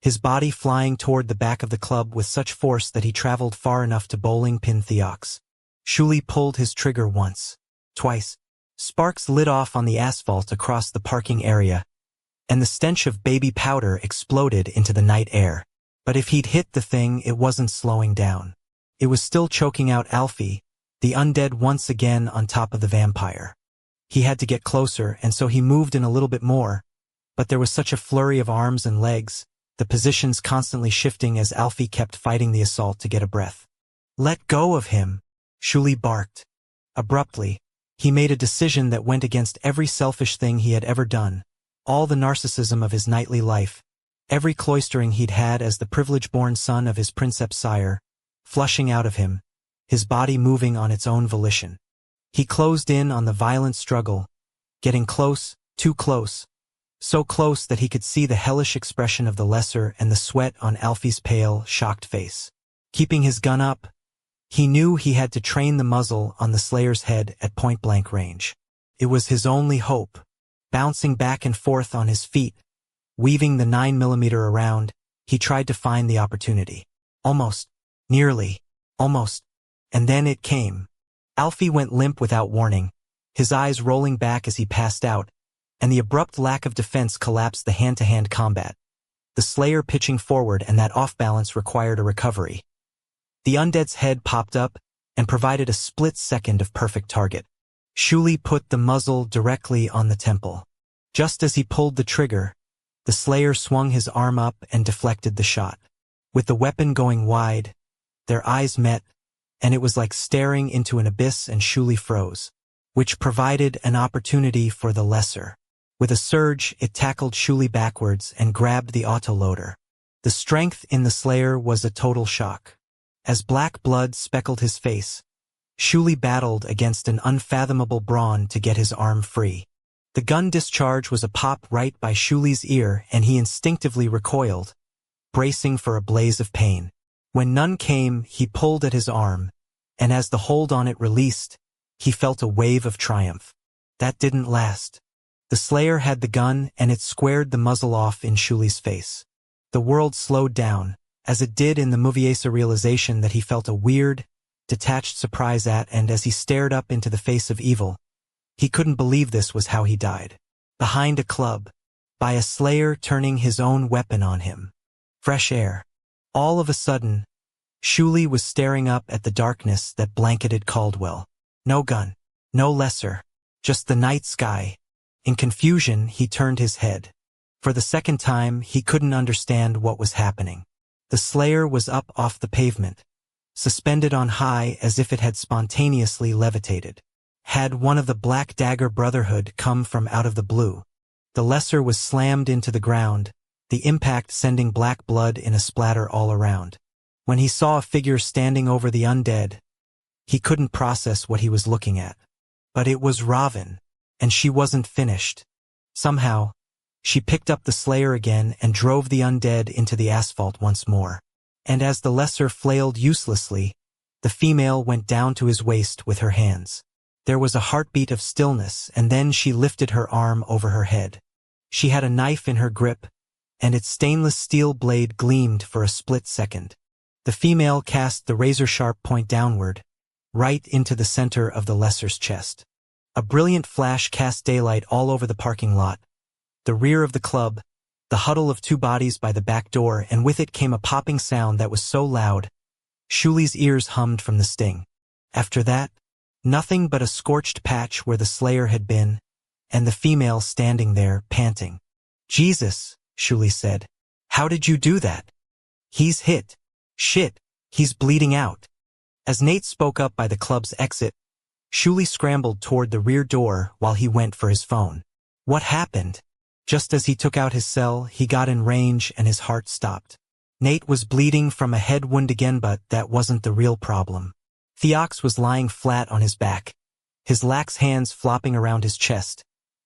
his body flying toward the back of the club with such force that he traveled far enough to bowling pin Theox. Shuli pulled his trigger once, twice. Sparks lit off on the asphalt across the parking area, and the stench of baby powder exploded into the night air. But if he'd hit the thing, it wasn't slowing down. It was still choking out Alfie, the undead once again on top of the vampire. He had to get closer, and so he moved in a little bit more, but there was such a flurry of arms and legs, the positions constantly shifting as Alfie kept fighting the assault to get a breath. "Let go of him," Shuli barked. Abruptly, he made a decision that went against every selfish thing he had ever done, all the narcissism of his knightly life, every cloistering he'd had as the privilege-born son of his princeps sire, flushing out of him, his body moving on its own volition. He closed in on the violent struggle, getting close, too close, so close that he could see the hellish expression of the lesser and the sweat on Alfie's pale, shocked face. Keeping his gun up, he knew he had to train the muzzle on the slayer's head at point-blank range. It was his only hope. Bouncing back and forth on his feet, weaving the 9mm around, he tried to find the opportunity. Almost, nearly, almost, and then it came. Alfie went limp without warning, his eyes rolling back as he passed out, and the abrupt lack of defense collapsed the hand-to-hand combat. The slayer pitching forward and that off-balance required a recovery. The undead's head popped up and provided a split second of perfect target. Shuli put the muzzle directly on the temple. Just as he pulled the trigger, the slayer swung his arm up and deflected the shot. With the weapon going wide, their eyes met, and it was like staring into an abyss, and Shuli froze, which provided an opportunity for the lesser. With a surge, it tackled Shuli backwards and grabbed the autoloader. The strength in the slayer was a total shock. As black blood speckled his face, Shuli battled against an unfathomable brawn to get his arm free. The gun discharge was a pop right by Shuli's ear, and he instinctively recoiled, bracing for a blaze of pain. When none came, he pulled at his arm, and as the hold on it released, he felt a wave of triumph. That didn't last. The Slayer had the gun, and it squared the muzzle off in Shuli's face. The world slowed down, as it did in the movie's realization that he felt a weird, detached surprise at, and as he stared up into the face of evil, he couldn't believe this was how he died. Behind a club, by a Slayer turning his own weapon on him. Fresh air. All of a sudden, Shuli was staring up at the darkness that blanketed Caldwell. No gun. No lesser. Just the night sky. In confusion, he turned his head. For the second time, he couldn't understand what was happening. The Slayer was up off the pavement, suspended on high as if it had spontaneously levitated. Had one of the Black Dagger Brotherhood come from out of the blue? The lesser was slammed into the ground, the impact sending black blood in a splatter all around. When he saw a figure standing over the undead, he couldn't process what he was looking at. But it was Raven, and she wasn't finished. Somehow, she picked up the Slayer again and drove the undead into the asphalt once more. And as the lesser flailed uselessly, the female went down to his waist with her hands. There was a heartbeat of stillness, and then she lifted her arm over her head. She had a knife in her grip, and its stainless steel blade gleamed for a split second. The female cast the razor-sharp point downward, right into the center of the lesser's chest. A brilliant flash cast daylight all over the parking lot, the rear of the club, the huddle of two bodies by the back door, and with it came a popping sound that was so loud, Shuli's ears hummed from the sting. After that, nothing but a scorched patch where the Slayer had been, and the female standing there, panting. "Jesus," Shuli said. "How did you do that?" "He's hit. Shit, he's bleeding out." As Nate spoke up by the club's exit, Shuli scrambled toward the rear door while he went for his phone. What happened? Just as he took out his cell, he got in range and his heart stopped. Nate was bleeding from a head wound again, but that wasn't the real problem. Theox was lying flat on his back, his lax hands flopping around his chest,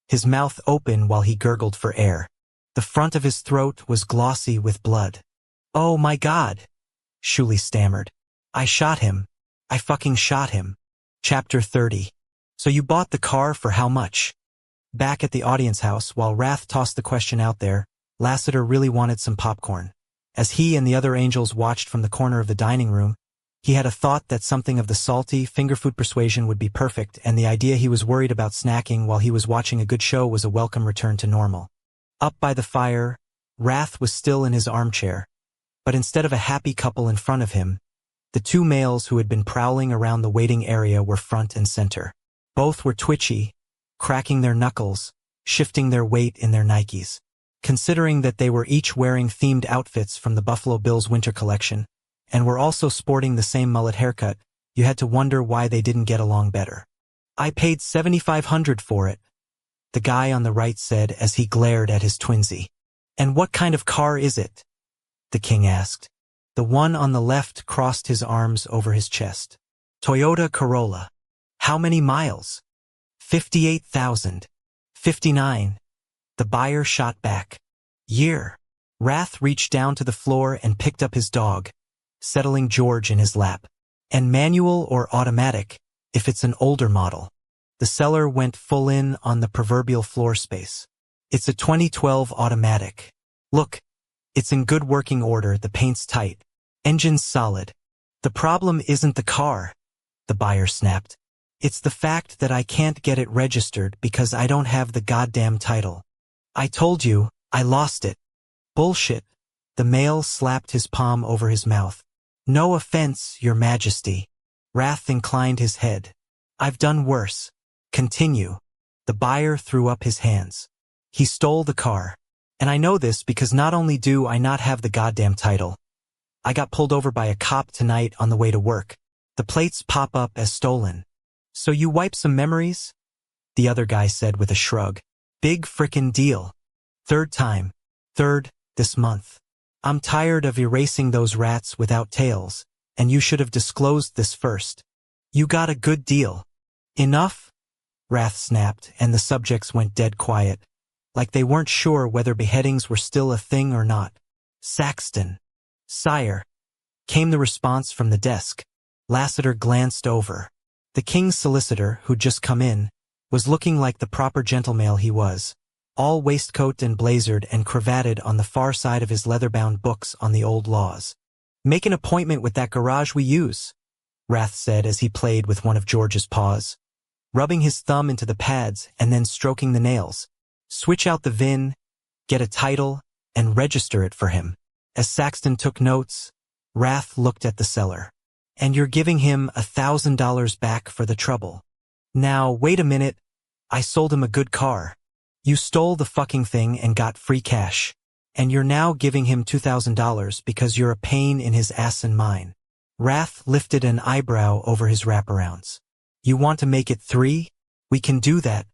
his mouth open while he gurgled for air. The front of his throat was glossy with blood. "Oh my God," Shuli stammered. "I shot him. I fucking shot him." Chapter 30. So you bought the car for how much? Back at the audience house, while Wrath tossed the question out there, Lassiter really wanted some popcorn. As he and the other angels watched from the corner of the dining room, he had a thought that something of the salty, finger-food persuasion would be perfect, and the idea he was worried about snacking while he was watching a good show was a welcome return to normal. Up by the fire, Wrath was still in his armchair, but instead of a happy couple in front of him, the two males who had been prowling around the waiting area were front and center. Both were twitchy, cracking their knuckles, shifting their weight in their Nikes. Considering that they were each wearing themed outfits from the Buffalo Bills winter collection, and were also sporting the same mullet haircut, you had to wonder why they didn't get along better. "I paid $7,500 for it," the guy on the right said as he glared at his twinsy. "And what kind of car is it?" the king asked. The one on the left crossed his arms over his chest. "Toyota Corolla." "How many miles?" 58,000. 59. The buyer shot back. "Year." Wrath reached down to the floor and picked up his dog, settling George in his lap. "And manual or automatic, if it's an older model?" The seller went full in on the proverbial floor space. "It's a 2012 automatic. Look, it's in good working order, the paint's tight, engine's solid." "The problem isn't the car," the buyer snapped. "It's the fact that I can't get it registered because I don't have the goddamn title. I told you, I lost it." "Bullshit." The male slapped his palm over his mouth. "No offense, Your Majesty." Wrath inclined his head. "I've done worse. Continue." The buyer threw up his hands. "He stole the car. And I know this because not only do I not have the goddamn title, I got pulled over by a cop tonight on the way to work. The plates pop up as stolen." "So you wipe some memories?" the other guy said with a shrug. "Big frickin' deal. Third time. Third, this month. I'm tired of erasing those rats without tails, and you should have disclosed this first. You got a good deal. Enough? Wrath snapped, and the subjects went dead quiet, like they weren't sure whether beheadings were still a thing or not. Saxton. Sire. Came the response from the desk. Lassiter glanced over. The king's solicitor, who'd just come in, was looking like the proper gentleman he was, all waistcoat and blazered and cravated on the far side of his leather-bound books on the old laws. Make an appointment with that garage we use, Wrath said as he played with one of George's paws, rubbing his thumb into the pads and then stroking the nails. Switch out the VIN, get a title, and register it for him. As Saxton took notes, Wrath looked at the seller. And you're giving him $1,000 back for the trouble. Now, wait a minute. I sold him a good car. You stole the fucking thing and got free cash. And you're now giving him $2,000 because you're a pain in his ass and mine. Wrath lifted an eyebrow over his wraparounds. You want to make it 3? We can do that.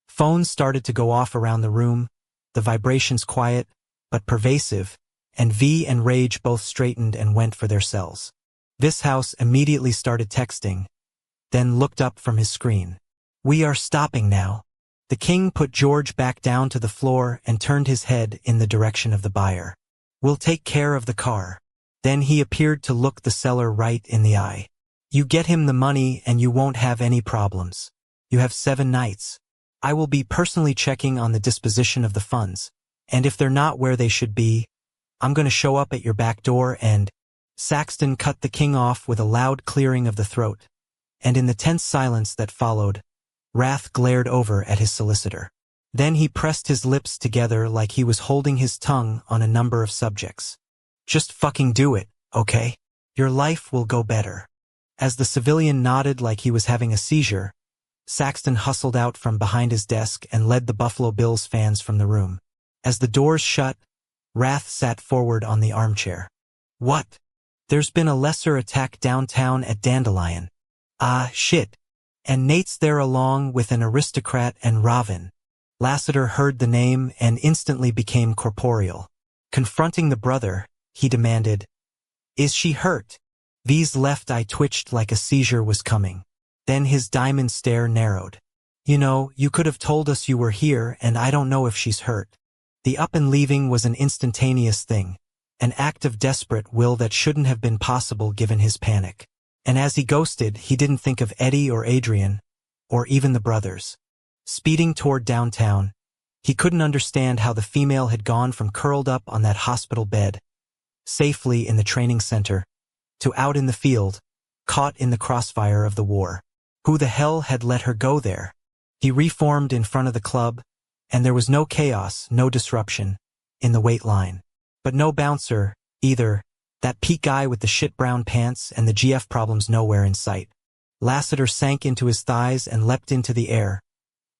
Phones started to go off around the room, the vibrations quiet, but pervasive, and V and Rage both straightened and went for their cells. This house immediately started texting, then looked up from his screen. We are stopping now. The king put George back down to the floor and turned his head in the direction of the buyer. We'll take care of the car. Then he appeared to look the seller right in the eye. You get him the money and you won't have any problems. You have 7 nights. I will be personally checking on the disposition of the funds, and if they're not where they should be, I'm going to show up at your back door and... Saxton cut the king off with a loud clearing of the throat, and in the tense silence that followed, Wrath glared over at his solicitor. Then he pressed his lips together like he was holding his tongue on a number of subjects. Just fucking do it, okay? Your life will go better. As the civilian nodded like he was having a seizure, Saxton hustled out from behind his desk and led the Buffalo Bills fans from the room. As the doors shut, Wrath sat forward on the armchair. What? There's been a lesser attack downtown at Dandelion. Ah, shit. And Nate's there along with an aristocrat and Robin. Lassiter heard the name and instantly became corporeal. Confronting the brother, he demanded, Is she hurt? V's left eye twitched like a seizure was coming. Then his diamond stare narrowed. You know, you could have told us you were here and I don't know if she's hurt. The up and leaving was an instantaneous thing. An act of desperate will that shouldn't have been possible given his panic. And as he ghosted, he didn't think of Eddie or Adrian, or even the brothers. Speeding toward downtown, he couldn't understand how the female had gone from curled up on that hospital bed, safely in the training center, to out in the field, caught in the crossfire of the war. Who the hell had let her go there? He reformed in front of the club, and there was no chaos, no disruption, in the wait line. But no bouncer, either, that Pete guy with the shit brown pants and the GF problems nowhere in sight. Lassiter sank into his thighs and leapt into the air,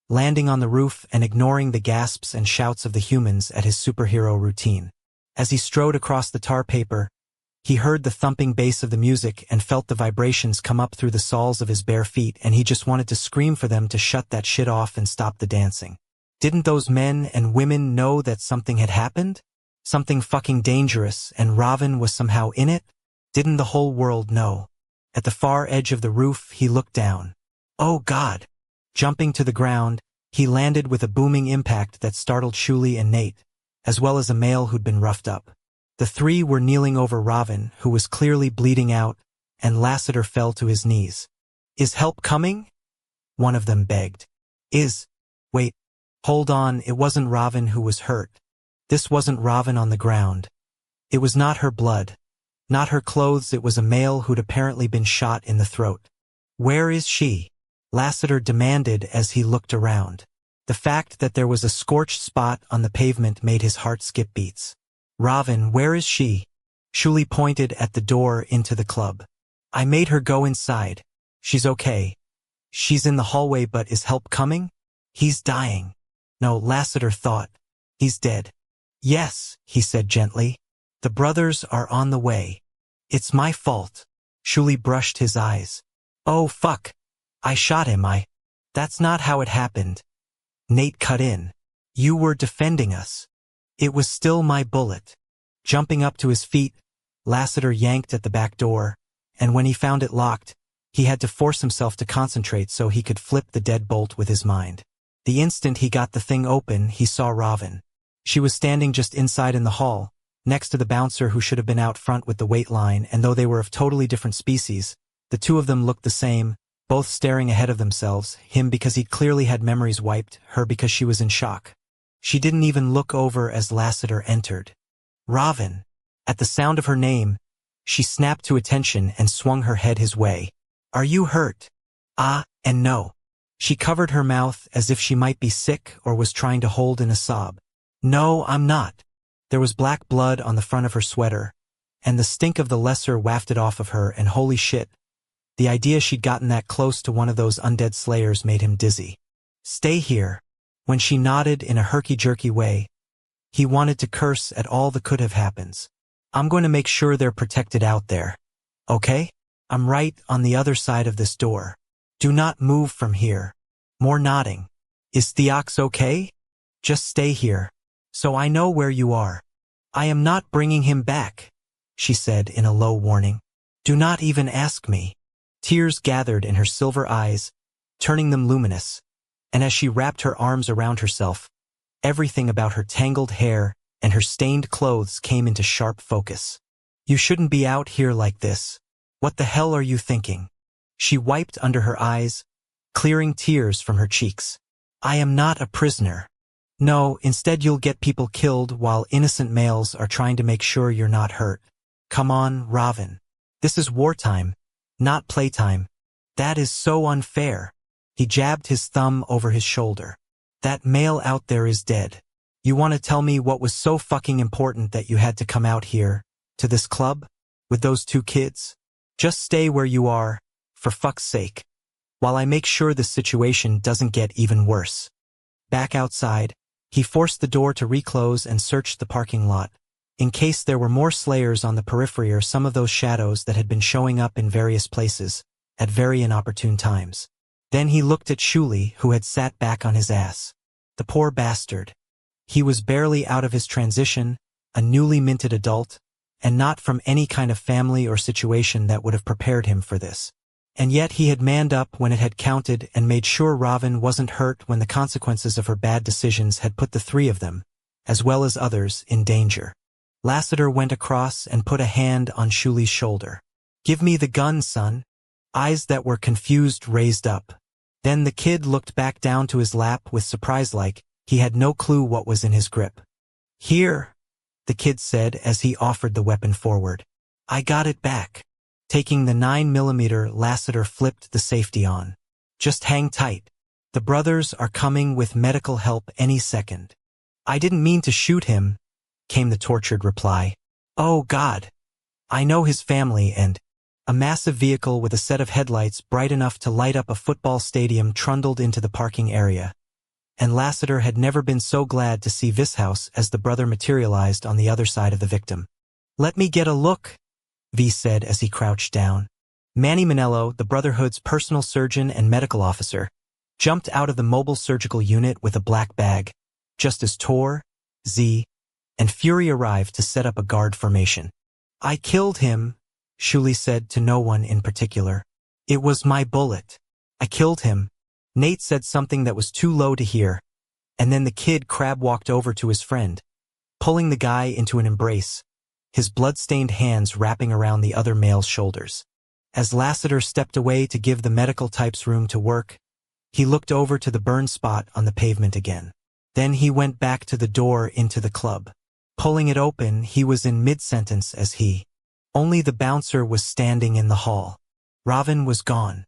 landing on the roof and ignoring the gasps and shouts of the humans at his superhero routine. As he strode across the tar paper, he heard the thumping bass of the music and felt the vibrations come up through the soles of his bare feet, and he just wanted to scream for them to shut that shit off and stop the dancing. Didn't those men and women know that something had happened? Something fucking dangerous, and Robin was somehow in it? Didn't the whole world know? At the far edge of the roof, he looked down. Oh God! Jumping to the ground, he landed with a booming impact that startled Shuli and Nate, as well as a male who'd been roughed up. The 3 were kneeling over Robin, who was clearly bleeding out, and Lassiter fell to his knees. Is help coming? One of them begged. Wait, hold on, it wasn't Robin who was hurt. This wasn't Robin on the ground. It was not her blood, not her clothes, it was a male who'd apparently been shot in the throat. Where is she? Lassiter demanded as he looked around. The fact that there was a scorched spot on the pavement made his heart skip beats. Robin, where is she? Shuli pointed at the door into the club. I made her go inside. She's okay. She's in the hallway, but is help coming? He's dying. No, Lassiter thought. He's dead. Yes, he said gently. The brothers are on the way. It's my fault. Shuli brushed his eyes. Oh fuck. I shot him, That's not how it happened. Nate cut in. You were defending us. It was still my bullet. Jumping up to his feet, Lassiter yanked at the back door, and when he found it locked, he had to force himself to concentrate so he could flip the deadbolt with his mind. The instant he got the thing open, he saw Robin. She was standing just inside in the hall, next to the bouncer who should have been out front with the weight line, and though they were of totally different species, the two of them looked the same, both staring ahead of themselves, him because he'd clearly had memories wiped, her because she was in shock. She didn't even look over as Lassiter entered. Robin. At the sound of her name, she snapped to attention and swung her head his way. Are you hurt? Ah, and no. She covered her mouth as if she might be sick or was trying to hold in a sob. No, I'm not. There was black blood on the front of her sweater, and the stink of the lesser wafted off of her, and holy shit, the idea she'd gotten that close to one of those undead slayers made him dizzy. Stay here. When she nodded in a herky-jerky way, he wanted to curse at all the could-have-happens. I'm going to make sure they're protected out there. Okay? I'm right on the other side of this door. Do not move from here. More nodding. Is Theox okay? Just stay here. So I know where you are. I am not bringing him back, she said in a low warning. Do not even ask me. Tears gathered in her silver eyes, turning them luminous, and as she wrapped her arms around herself, everything about her tangled hair and her stained clothes came into sharp focus. You shouldn't be out here like this. What the hell are you thinking? She wiped under her eyes, clearing tears from her cheeks. I am not a prisoner. No, instead you'll get people killed while innocent males are trying to make sure you're not hurt. Come on, Robin. This is wartime, not playtime. That is so unfair. He jabbed his thumb over his shoulder. That male out there is dead. You want to tell me what was so fucking important that you had to come out here, to this club, with those two kids? Just stay where you are, for fuck's sake, while I make sure this situation doesn't get even worse. Back outside, he forced the door to reclose and searched the parking lot, in case there were more slayers on the periphery or some of those shadows that had been showing up in various places, at very inopportune times. Then he looked at Shuli, who had sat back on his ass. The poor bastard. He was barely out of his transition, a newly minted adult, and not from any kind of family or situation that would have prepared him for this. And yet he had manned up when it had counted and made sure Robin wasn't hurt when the consequences of her bad decisions had put the three of them, as well as others, in danger. Lassiter went across and put a hand on Shuli's shoulder. Give me the gun, son. Eyes that were confused raised up. Then the kid looked back down to his lap with surprise like he had no clue what was in his grip. Here, the kid said as he offered the weapon forward. I got it back. Taking the 9mm, Lassiter flipped the safety on. Just hang tight. The brothers are coming with medical help any second. I didn't mean to shoot him, came the tortured reply. Oh God. I know his family and... A massive vehicle with a set of headlights bright enough to light up a football stadium trundled into the parking area. And Lassiter had never been so glad to see this house as the brother materialized on the other side of the victim. Let me get a look, V said as he crouched down. Manny Manello, the Brotherhood's personal surgeon and medical officer, jumped out of the mobile surgical unit with a black bag, just as Tor, Z, and Fury arrived to set up a guard formation. I killed him, Shuli said to no one in particular. It was my bullet. I killed him. Nate said something that was too low to hear, and then the kid crab walked over to his friend, pulling the guy into an embrace, his blood-stained hands wrapping around the other male's shoulders. As Lassiter stepped away to give the medical types room to work, he looked over to the burn spot on the pavement again. Then he went back to the door into the club. Pulling it open, he was in mid-sentence as only the bouncer was standing in the hall. Robin was gone.